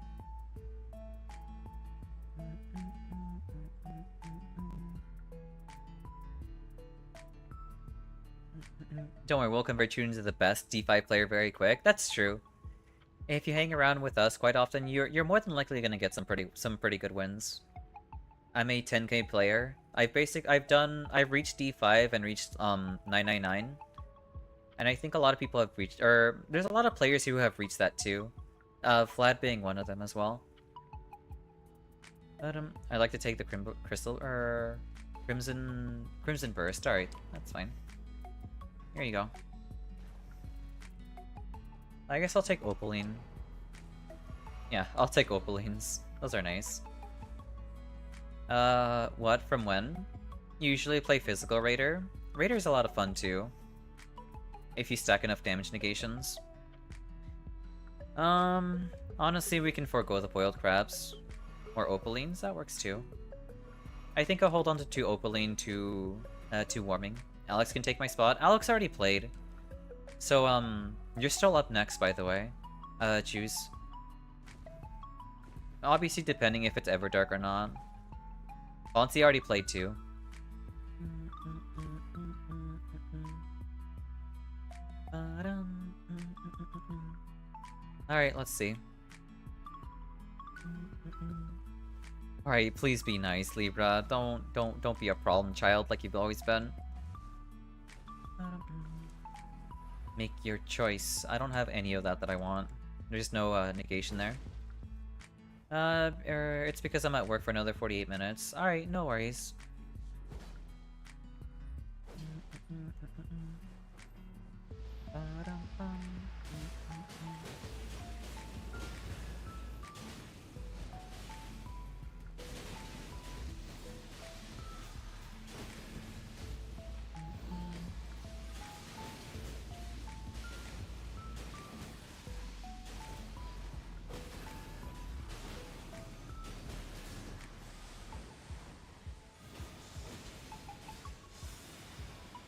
[SPEAKER 1] Don't worry, we'll convert you into the best D5 player very quick. That's true. If you hang around with us quite often, you're more than likely gonna get some pretty good wins. I'm a 10k player. I've reached D5 and reached 999. And I think a lot of people have reached, or there's a lot of players who have reached that too. Vlad being one of them as well. But I like to take the crystal or crimson burst. Alright, that's fine. Here you go. I guess I'll take opaline. Yeah, I'll take opalines. Those are nice. What? From when? You usually play physical raider. Raider's a lot of fun too. If you stack enough damage negations. Honestly, we can forego the boiled crabs. Or opalines, that works too. I think I'll hold on to 2 opaline to warming. Alex can take my spot. Alex already played. So, you're still up next, by the way. Choose. Obviously, depending if it's Everdark or not. Fonzie already played too. Alright, let's see. Alright, please be nice, Libra. Don't be a problem child like you've always been. Make your choice. I don't have any of that I want. There's no negation there. It's because I'm at work for another 48 minutes. Alright, no worries.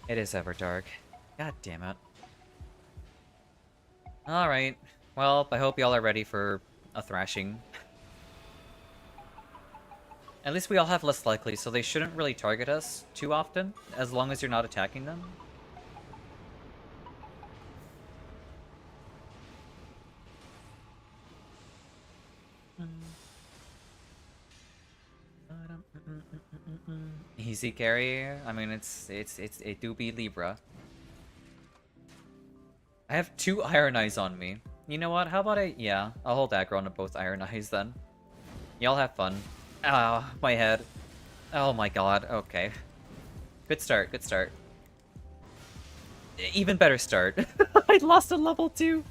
[SPEAKER 1] It is Everdark. God damn it. Alright. Well, I hope y'all are ready for a thrashing. At least we all have less likely, so they shouldn't really target us too often, as long as you're not attacking them. Easy carry. I mean, it do be Libra. I have 2 Iron Eyes on me. You know what? How about yeah, I'll hold aggro on both Iron Eyes then. Y'all have fun. Ah, my head. Oh my god. Okay. Good start. Good start. Even better start. I lost a level 2.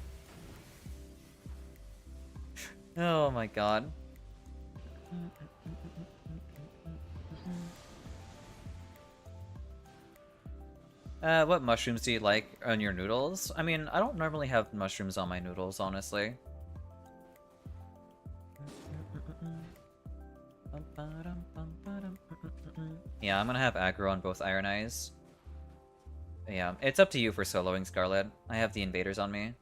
[SPEAKER 1] Oh my god. What mushrooms do you like on your noodles? I mean, I don't normally have mushrooms on my noodles, honestly. Yeah, I'm gonna have aggro on both Iron Eyes. Yeah, it's up to you for soloing, Scarlet. I have the invaders on me.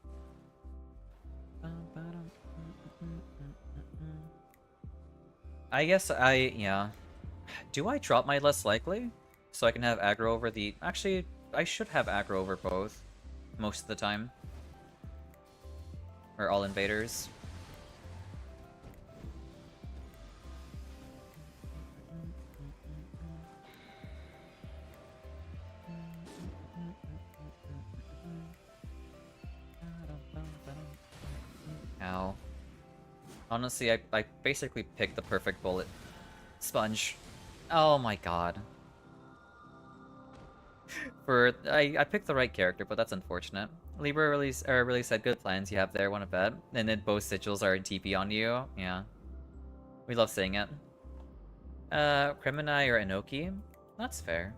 [SPEAKER 1] I guess yeah. Do I drop my less likely? So I can have aggro over the... Actually, I should have aggro over both. Most of the time. Or all invaders. Ow. Honestly, I basically picked the perfect bullet. Sponge. Oh my god. I picked the right character, but that's unfortunate. Libra really said good plans you have there, wanna bet? And then both sigils are in TP on you. Yeah. We love seeing it. Crimini or Inoki? That's fair.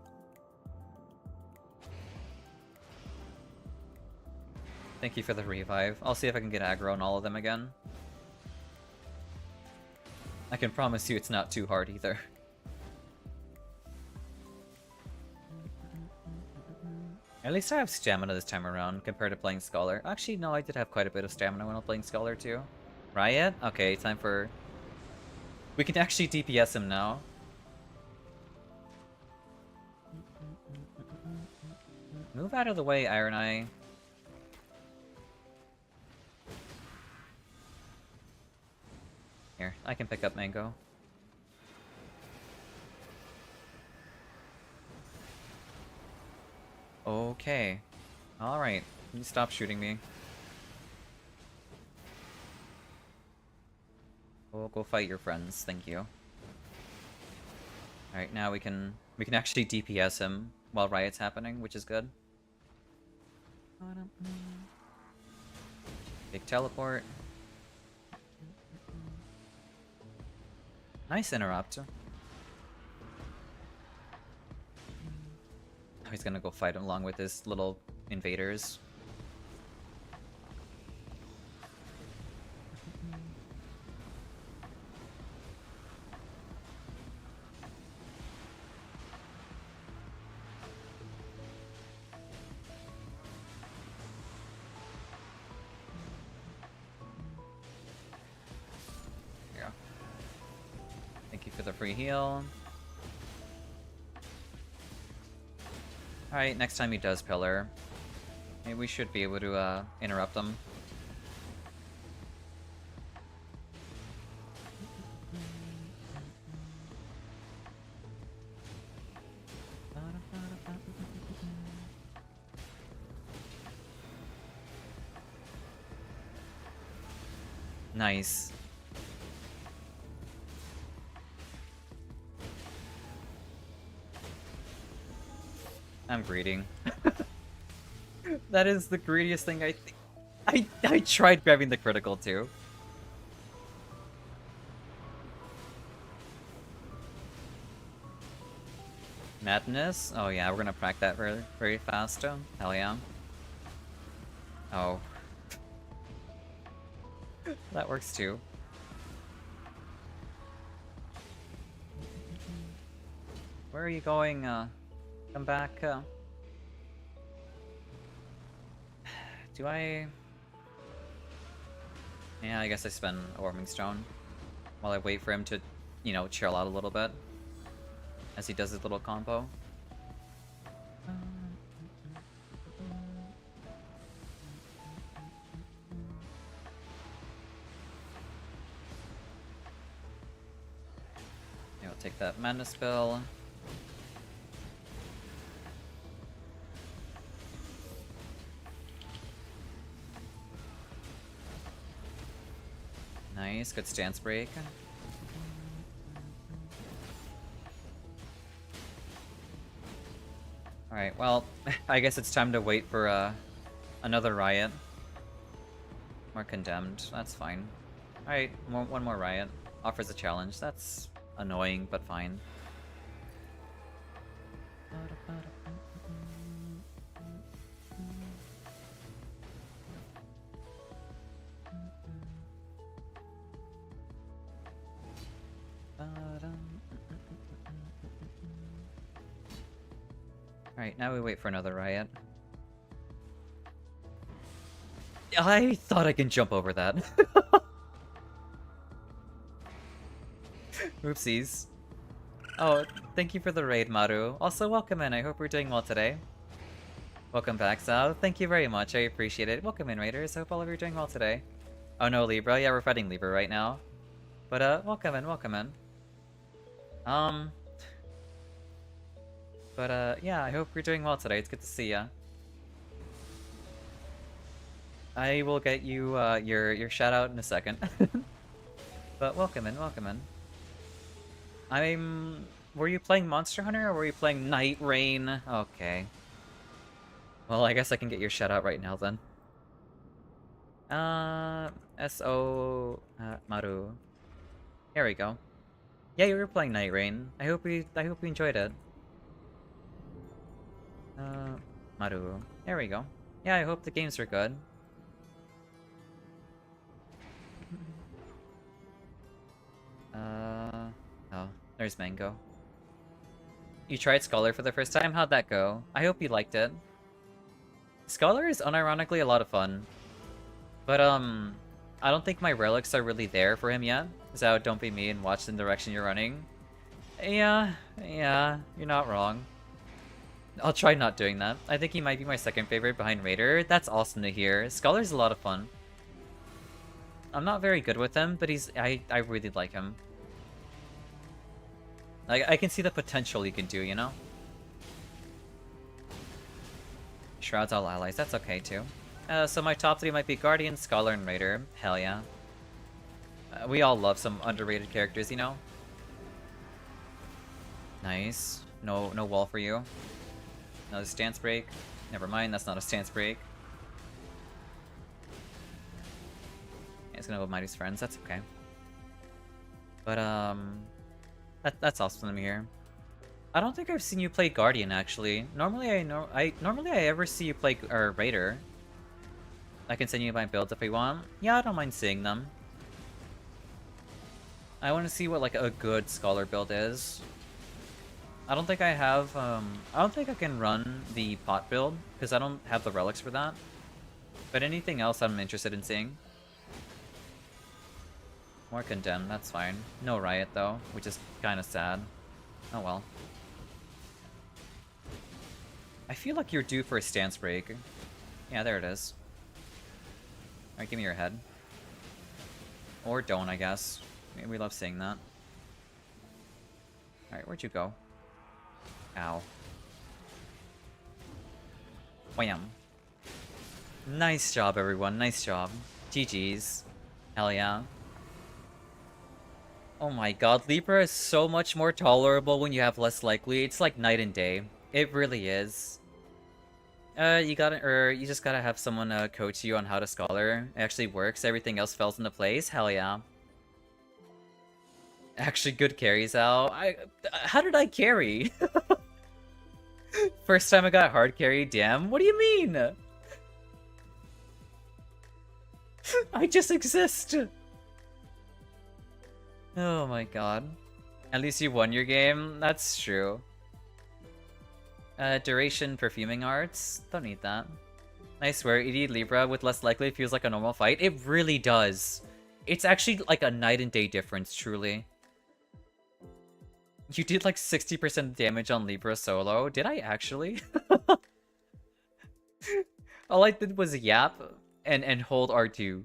[SPEAKER 1] Thank you for the revive. I'll see if I can get aggro on all of them again. I can promise you it's not too hard either. At least I have stamina this time around compared to playing Scholar. Actually, no, I did have quite a bit of stamina when I was playing Scholar too. Riot? Okay, time for... We can actually DPS him now. Move out of the way, Iron Eye. Here, I can pick up Mango. Okay. Alright. You stop shooting me. We'll go fight your friends, thank you. Alright, now we can actually DPS him while Riot's happening, which is good. Big teleport. Nice interrupt. Oh, he's gonna go fight him along with his little invaders. The free heal. Alright, next time he does pillar, maybe we should be able to interrupt him. Nice. I'm greeting. That is the greediest thing I think. I tried grabbing the critical too. Madness? Oh yeah, we're gonna prac that very, very fast. Hell yeah. Oh. That works too. Where are you going? Come back. Do I? Yeah, I guess I spend a warming stone while I wait for him to, you know, chill out a little bit as he does his little combo. Yeah, I'll take that mana spell. Nice, good stance break. Alright, well, I guess it's time to wait for another riot. More condemned, that's fine. Alright, one more riot. Offers a challenge, that's annoying, but fine. Alright, now we wait for another riot. I thought I can jump over that. Oopsies. Oh, thank you for the raid, Maru. Also, welcome in. I hope we're doing well today. Welcome back, Xao. Thank you very much. I appreciate it. Welcome in, raiders. I hope all of you are doing well today. Oh no, Libra. Yeah, we're fighting Libra right now. But, welcome in, welcome in. But, yeah, I hope you're doing well today. It's good to see ya. I will get you, your shout out in a second. But welcome in, welcome in. Were you playing Monster Hunter or were you playing Nightreign? Okay. Well, I guess I can get your shout out right now then. S.O. Maru. Here we go. Yeah, you were playing Nightreign. I hope you enjoyed it. Maru. There we go. Yeah, I hope the games are good. Oh, there's Mango. You tried Scholar for the first time? How'd that go? I hope you liked it. Scholar is unironically a lot of fun. But, I don't think my relics are really there for him yet. So don't be me and watch the direction you're running. Yeah, you're not wrong. I'll try not doing that. I think he might be my second favorite behind Raider. That's awesome to hear. Scholar's a lot of fun. I'm not very good with him, but I really like him. I can see the potential he can do, you know? Shrouds all allies, that's okay too. So my top 3 might be Guardian, Scholar, and Raider. Hell yeah. We all love some underrated characters, you know? Nice. No wall for you. Another stance break. Never mind, that's not a stance break. Yeah, it's gonna go Mighty's friends, that's okay. But that's awesome to me here. I don't think I've seen you play Guardian actually. Normally I ever see you play Raider. I can send you my builds if you want. Yeah, I don't mind seeing them. I want to see what like a good Scholar build is. I don't think I have, I don't think I can run the pot build, because I don't have the relics for that. But anything else I'm interested in seeing. More Condemned, that's fine. No Riot though, which is kind of sad. Oh well. I feel like you're due for a stance break. Yeah, there it is. Alright, give me your head. Or don't, I guess. We love seeing that. Alright, where'd you go? Ow. Wham. Nice job, everyone. Nice job. GG's. Hell yeah. Oh my god, Libra is so much more tolerable when you have less likely. It's like night and day. It really is. You just gotta have someone coach you on how to Scholar. It actually works. Everything else falls into place. Hell yeah. Actually, good carries out. How did I carry? First time I got hard carry, damn. What do you mean? I just exist. Oh my god. At least you won your game. That's true. Duration perfuming arts. Don't need that. I swear, ED Libra with less likely feels like a normal fight. It really does. It's actually like a night and day difference, truly. You did like 60% damage on Libra solo. Did I actually? All I did was yap and hold R2.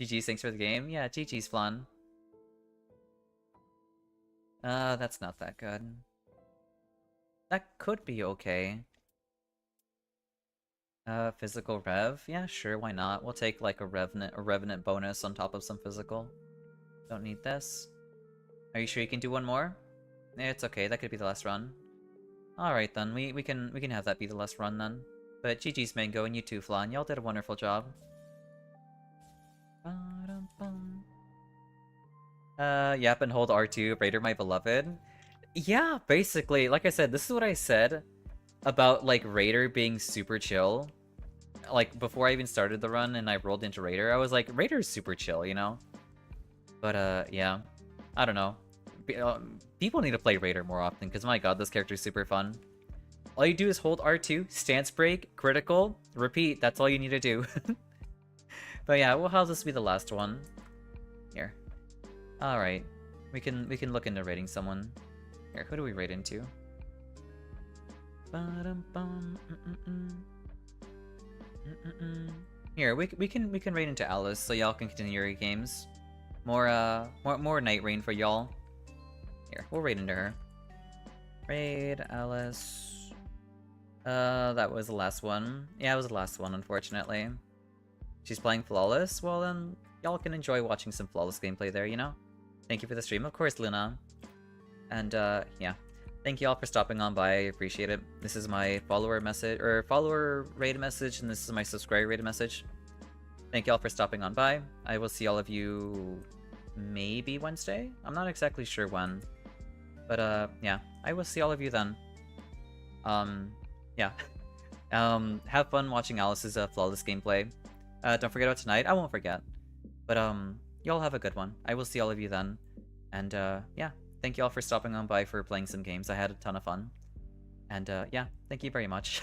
[SPEAKER 1] GG's, thanks for the game. Yeah, GG's flan. That's not that good. That could be okay. Physical rev? Yeah, sure, why not? We'll take like a revenant bonus on top of some physical. Don't need this. Are you sure you can do one more? It's okay, that could be the last run. Alright then, we can have that be the last run then. But GG's Mango and you too, Flan. Y'all did a wonderful job. Yep, and hold R2, Raider my beloved. Yeah, basically, like I said, this is what I said about like Raider being super chill. Like before I even started the run and I rolled into Raider, I was like, Raider's super chill, you know? But yeah, I don't know. People need to play Raider more often, because my god, this character is super fun. All you do is hold R2, stance break, critical, repeat, that's all you need to do. But yeah, we'll have this be the last one. Here. Alright. We can look into rating someone. Here, who do we rate into? Here, we can rate into Alice, so y'all can continue your games. More Nightreign for y'all. Here, we'll raid into her. Raid, Alice. That was the last one. Yeah, it was the last one, unfortunately. She's playing Flawless? Well then, y'all can enjoy watching some Flawless gameplay there, you know? Thank you for the stream, of course, Luna. And, yeah. Thank you all for stopping on by, I appreciate it. This is my follower message, or follower raid message, and this is my subscriber raid message. Thank you all for stopping on by. I will see all of you maybe Wednesday? I'm not exactly sure when. But, yeah. I will see all of you then. Yeah. Have fun watching Alice's Flawless gameplay. Don't forget about tonight. I won't forget. But, y'all have a good one. I will see all of you then. And, yeah. Thank you all for stopping on by for playing some games. I had a ton of fun. And, yeah. Thank you very much.